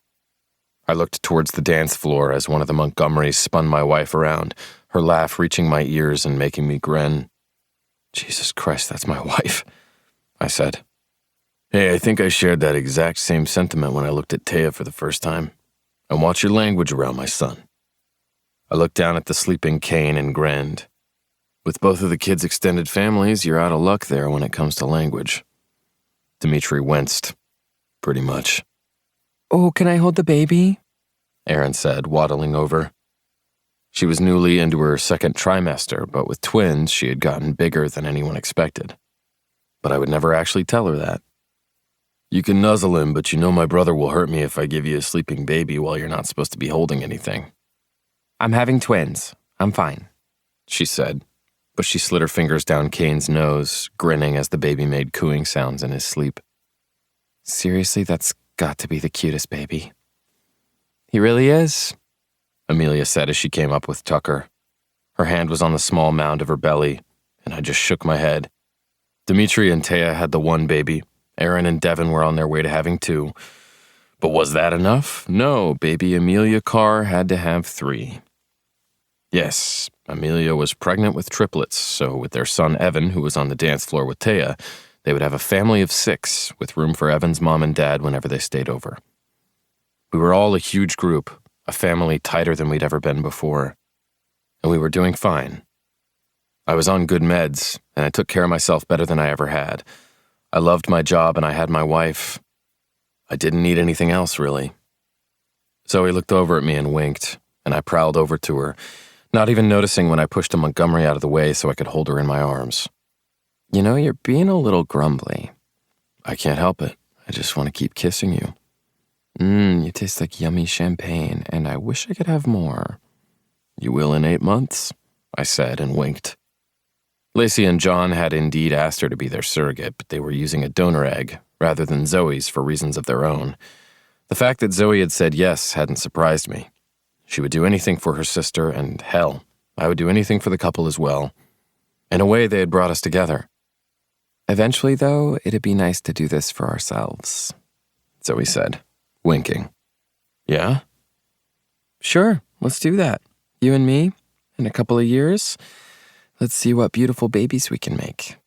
I looked towards the dance floor as one of the Montgomerys spun my wife around, her laugh reaching my ears and making me grin. Jesus Christ, that's my wife, I said. Hey, I think I shared that exact same sentiment when I looked at Taya for the first time. And watch your language around my son. I looked down at the sleeping Cain and grinned. With both of the kids' extended families, you're out of luck there when it comes to language. Dimitri winced. Pretty much. Oh, can I hold the baby? Erin said, waddling over. She was newly into her second trimester, but with twins, she had gotten bigger than anyone expected. But I would never actually tell her that. You can nuzzle him, but you know my brother will hurt me if I give you a sleeping baby while you're not supposed to be holding anything. I'm having twins. I'm fine, she said, but she slid her fingers down Cain's nose, grinning as the baby made cooing sounds in his sleep. Seriously, that's got to be the cutest baby. He really is, Amelia said as she came up with Tucker. Her hand was on the small mound of her belly, and I just shook my head. Dimitri and Taya had the one baby. Erin and Devin were on their way to having two. But was that enough? No, baby Amelia Carr had to have 3. Yes, Amelia was pregnant with triplets, so with their son Evan, who was on the dance floor with Taya, they would have a family of 6, with room for Evan's mom and dad whenever they stayed over. We were all a huge group, a family tighter than we'd ever been before. And we were doing fine. I was on good meds, and I took care of myself better than I ever had. I loved my job, and I had my wife. I didn't need anything else, really. Zoe looked over at me and winked, and I prowled over to her, not even noticing when I pushed Montgomery out of the way so I could hold her in my arms. You know, you're being a little grumbly. I can't help it. I just want to keep kissing you. You taste like yummy champagne, and I wish I could have more. You will in 8 months, I said and winked. Lacey and John had indeed asked her to be their surrogate, but they were using a donor egg rather than Zoe's for reasons of their own. The fact that Zoe had said yes hadn't surprised me. She would do anything for her sister, and hell, I would do anything for the couple as well. In a way, they had brought us together. Eventually, though, it'd be nice to do this for ourselves, Zoe said, winking. Yeah? Sure, let's do that. You and me, in a couple of years. Let's see what beautiful babies we can make.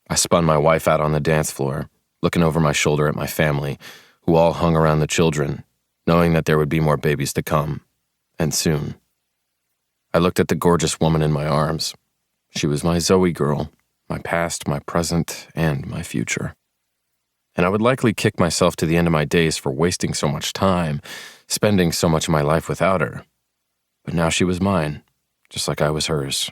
I spun my wife out on the dance floor, looking over my shoulder at my family, who all hung around the children, knowing that there would be more babies to come, and soon. I looked at the gorgeous woman in my arms. She was my Zoe girl, my past, my present, and my future. And I would likely kick myself to the end of my days for wasting so much time, spending so much of my life without her. But now she was mine, just like I was hers.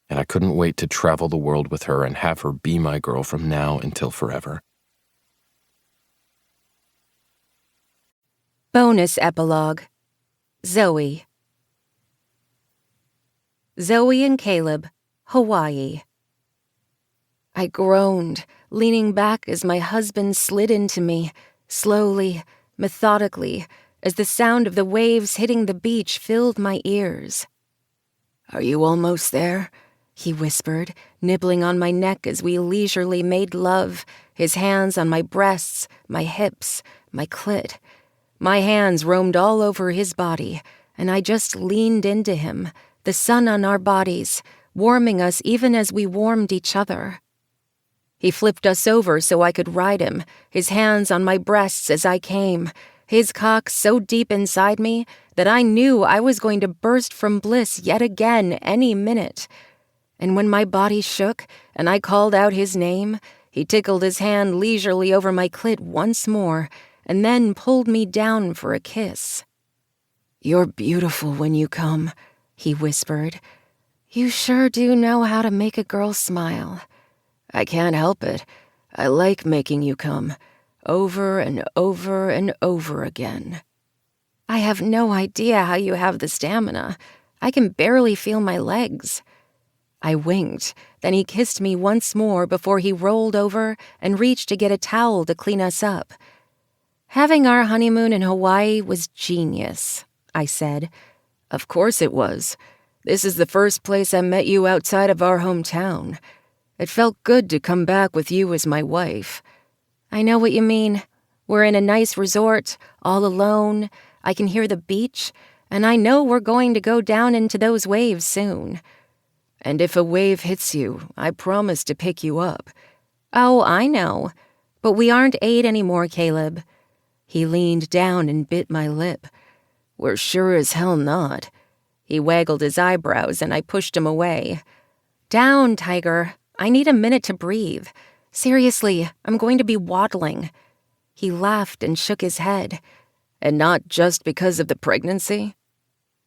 And I couldn't wait to travel the world with her and have her be my girl from now until forever. Bonus epilogue. Zoe. Zoe and Caleb, Hawaii. I groaned, leaning back as my husband slid into me, slowly, methodically, as the sound of the waves hitting the beach filled my ears. "Are you almost there?" he whispered, nibbling on my neck as we leisurely made love, his hands on my breasts, my hips, my clit. My hands roamed all over his body, and I just leaned into him, the sun on our bodies, warming us even as we warmed each other. He flipped us over so I could ride him, his hands on my breasts as I came, his cock so deep inside me that I knew I was going to burst from bliss yet again any minute. And when my body shook and I called out his name, he tickled his hand leisurely over my clit once more and then pulled me down for a kiss. "You're beautiful when you come," he whispered. "You sure do know how to make a girl smile." "I can't help it. I like making you come, over and over and over again." "I have no idea how you have the stamina. I can barely feel my legs." I winked, then he kissed me once more before he rolled over and reached to get a towel to clean us up. "Having our honeymoon in Hawaii was genius," I said. "Of course it was. This is the first place I met you outside of our hometown. It felt good to come back with you as my wife." "I know what you mean. We're in a nice resort, all alone. I can hear the beach, and I know we're going to go down into those waves soon. And if a wave hits you, I promise to pick you up." "Oh, I know. But we aren't 8 anymore, Caleb." He leaned down and bit my lip. "We're sure as hell not." He waggled his eyebrows and I pushed him away. "Down, Tiger. I need a minute to breathe. Seriously, I'm going to be waddling." He laughed and shook his head. "And not just because of the pregnancy?"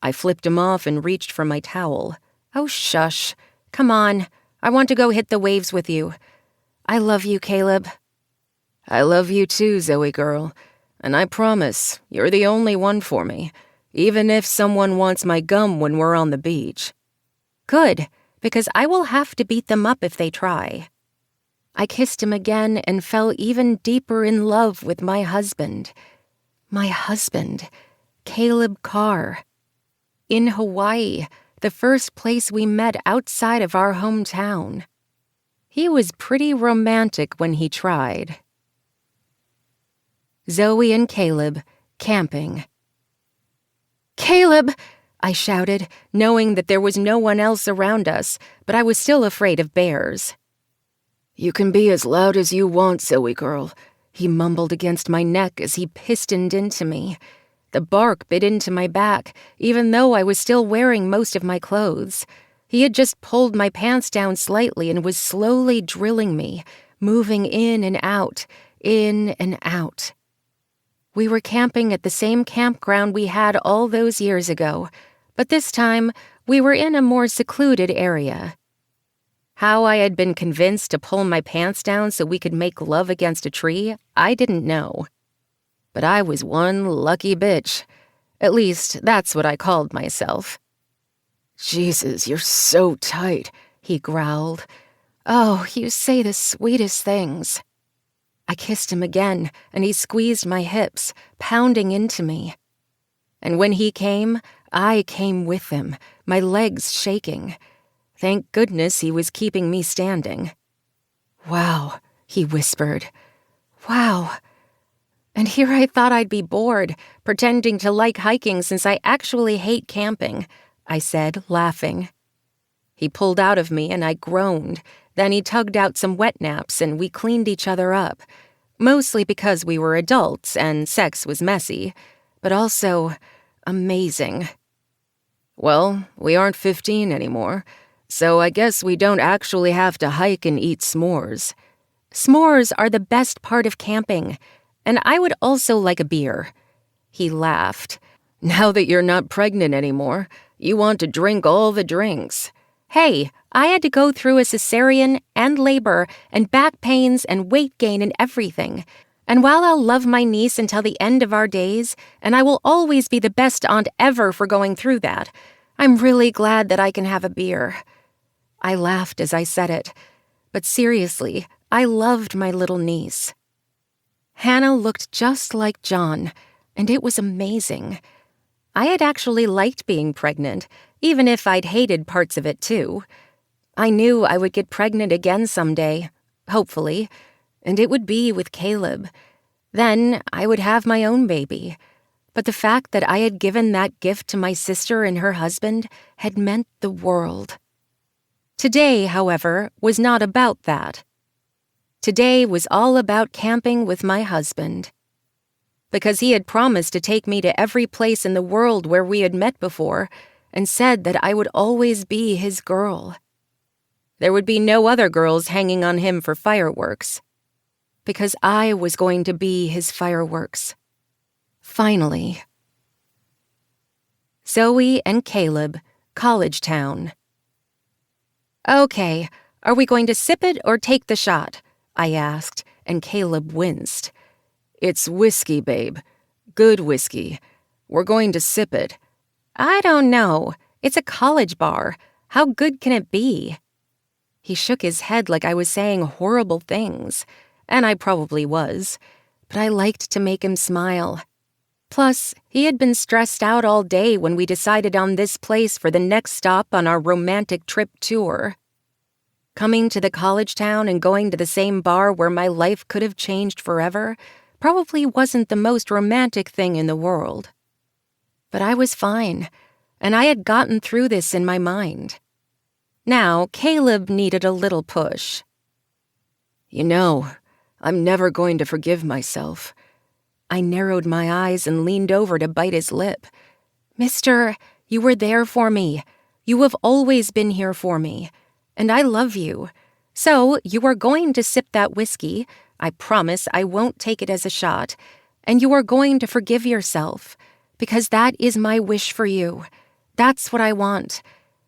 I flipped him off and reached for my towel. "Oh, shush. Come on. I want to go hit the waves with you. I love you, Caleb." "I love you too, Zoe girl. And I promise, you're the only one for me, even if someone wants my gum when we're on the beach." "Good, because I will have to beat them up if they try." I kissed him again and fell even deeper in love with my husband. My husband, Caleb Carr. In Hawaii, the first place we met outside of our hometown. He was pretty romantic when he tried. Zoe and Caleb, camping. "Caleb!" I shouted, knowing that there was no one else around us, but I was still afraid of bears. "You can be as loud as you want, Zoe girl," he mumbled against my neck as he pistoned into me. The bark bit into my back, even though I was still wearing most of my clothes. He had just pulled my pants down slightly and was slowly drilling me, moving in and out, in and out. We were camping at the same campground we had all those years ago, but this time we were in a more secluded area. How I had been convinced to pull my pants down so we could make love against a tree, I didn't know. But I was one lucky bitch. At least, that's what I called myself. "Jesus, you're so tight," he growled. "Oh, you say the sweetest things." I kissed him again, and he squeezed my hips, pounding into me. And when he came, I came with him, my legs shaking. Thank goodness he was keeping me standing. "Wow," he whispered. "Wow." And here I thought I'd be bored, pretending to like hiking since I actually hate camping, I said, laughing. He pulled out of me and I groaned. Then he tugged out some wet naps and we cleaned each other up, mostly because we were adults and sex was messy, but also amazing. "Well, we aren't 15 anymore, so I guess we don't actually have to hike and eat s'mores." "S'mores are the best part of camping, and I would also like a beer." He laughed. "Now that you're not pregnant anymore, you want to drink all the drinks." "Hey, I had to go through a cesarean and labor and back pains and weight gain and everything. And while I'll love my niece until the end of our days, and I will always be the best aunt ever for going through that, I'm really glad that I can have a beer." I laughed as I said it, but seriously, I loved my little niece. Hannah looked just like John, and it was amazing. I had actually liked being pregnant, even if I'd hated parts of it too. I knew I would get pregnant again someday, hopefully, and it would be with Caleb. Then I would have my own baby. But the fact that I had given that gift to my sister and her husband had meant the world. Today, however, was not about that. Today was all about camping with my husband. Because he had promised to take me to every place in the world where we had met before, and said that I would always be his girl. There would be no other girls hanging on him for fireworks. Because I was going to be his fireworks. Finally. Zoe and Caleb, College Town. "Okay, are we going to sip it or take the shot?" I asked, and Caleb winced. "It's whiskey, babe. Good whiskey. We're going to sip it." "I don't know. It's a college bar. How good can it be?" He shook his head like I was saying horrible things, and I probably was, but I liked to make him smile. Plus, he had been stressed out all day when we decided on this place for the next stop on our romantic trip tour. Coming to the college town and going to the same bar where my life could have changed forever probably wasn't the most romantic thing in the world. But I was fine, and I had gotten through this in my mind. Now, Caleb needed a little push. "You know, I'm never going to forgive myself." I narrowed my eyes and leaned over to bite his lip. "Mister, you were there for me. You have always been here for me. And I love you. So you are going to sip that whiskey. I promise I won't take it as a shot. And you are going to forgive yourself. Because that is my wish for you. That's what I want.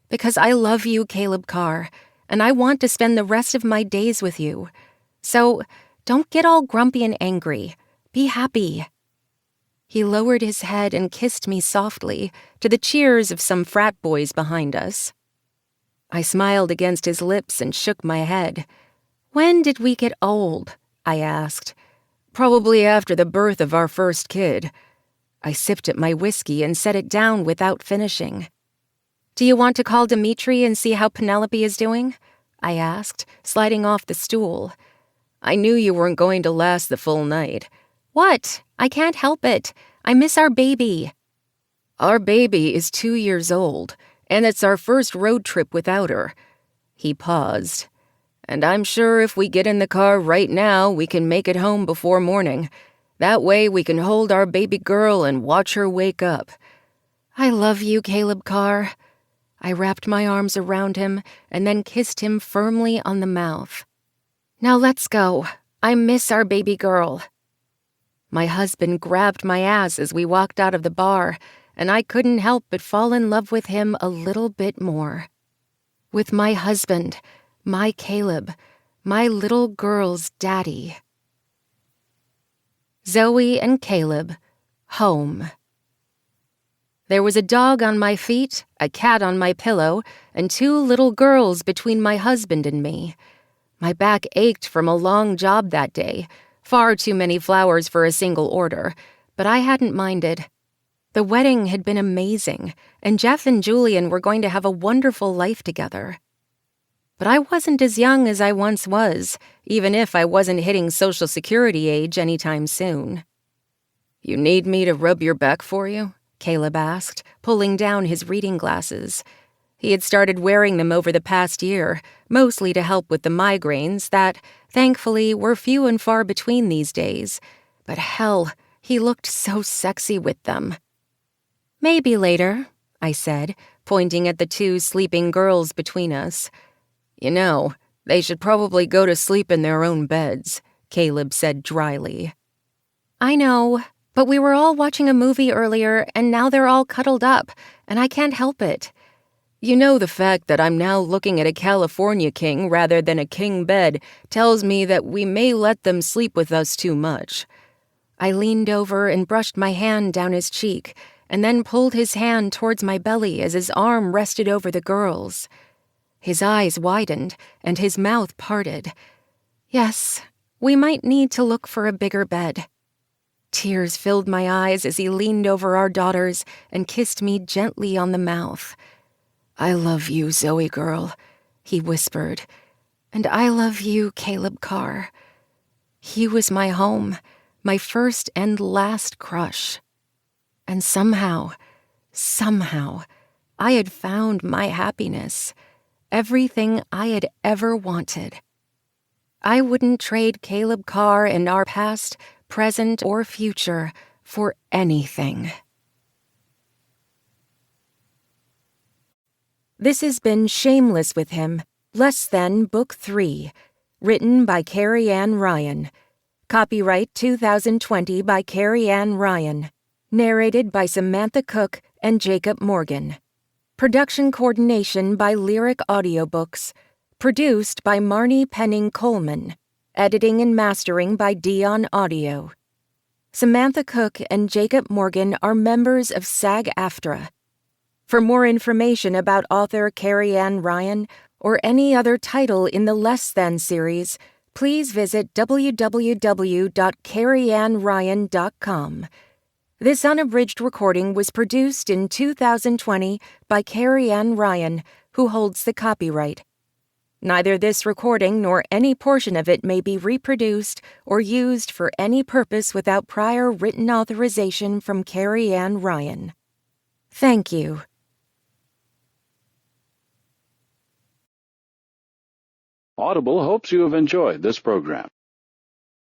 Because I love you, Caleb Carr. And I want to spend the rest of my days with you. So don't get all grumpy and angry. Be happy." He lowered his head and kissed me softly, to the cheers of some frat boys behind us. I smiled against his lips and shook my head. "When did we get old?" I asked. "Probably after the birth of our first kid." I sipped at my whiskey and set it down without finishing. "Do you want to call Dimitri and see how Penelope is doing?" I asked, sliding off the stool. "I knew you weren't going to last the full night." "What? I can't help it. I miss our baby." "Our baby is 2 years old, and it's our first road trip without her." He paused. "And I'm sure if we get in the car right now, we can make it home before morning. That way we can hold our baby girl and watch her wake up." "I love you, Caleb Carr." I wrapped my arms around him and then kissed him firmly on the mouth. "Now let's go. I miss our baby girl." My husband grabbed my ass as we walked out of the bar, and I couldn't help but fall in love with him a little bit more. With my husband, my Caleb, my little girl's daddy. Zoe and Caleb, home. There was a dog on my feet, a cat on my pillow, and 2 little girls between my husband and me. My back ached from a long job that day, far too many flowers for a single order, but I hadn't minded. The wedding had been amazing, and Jeff and Julian were going to have a wonderful life together. But I wasn't as young as I once was, even if I wasn't hitting Social Security age anytime soon. "You need me to rub your back for you?" Caleb asked, pulling down his reading glasses. He had started wearing them over the past year, mostly to help with the migraines that, thankfully, were few and far between these days. But hell, he looked so sexy with them. "Maybe later," I said, pointing at the 2 sleeping girls between us. "You know, they should probably go to sleep in their own beds," Caleb said dryly. "I know, but we were all watching a movie earlier, and now they're all cuddled up, and I can't help it. You know, the fact that I'm now looking at a California king rather than a king bed tells me that we may let them sleep with us too much." I leaned over and brushed my hand down his cheek, and then pulled his hand towards my belly as his arm rested over the girls. His eyes widened, and his mouth parted. "Yes, we might need to look for a bigger bed." Tears filled my eyes as he leaned over our daughters and kissed me gently on the mouth. "I love you, Zoe girl," he whispered. "And I love you, Caleb Carr." He was my home, my first and last crush. And somehow, I had found my happiness, everything I had ever wanted. I wouldn't trade Caleb Carr and our past, present, or future for anything. This has been Shameless with Him, Less Than Book 3, written by Carrie Ann Ryan. Copyright 2020 by Carrie Ann Ryan. Narrated by Samantha Cook and Jacob Morgan. Production coordination by Lyric Audiobooks. Produced by Marnie Penning Coleman. Editing and mastering by Dion Audio. Samantha Cook and Jacob Morgan are members of SAG-AFTRA. For more information about author Carrie Ann Ryan or any other title in the Less Than series, please visit www.carrieannryan.com. This unabridged recording was produced in 2020 by Carrie Ann Ryan, who holds the copyright. Neither this recording nor any portion of it may be reproduced or used for any purpose without prior written authorization from Carrie Ann Ryan. Thank you. Audible hopes you have enjoyed this program.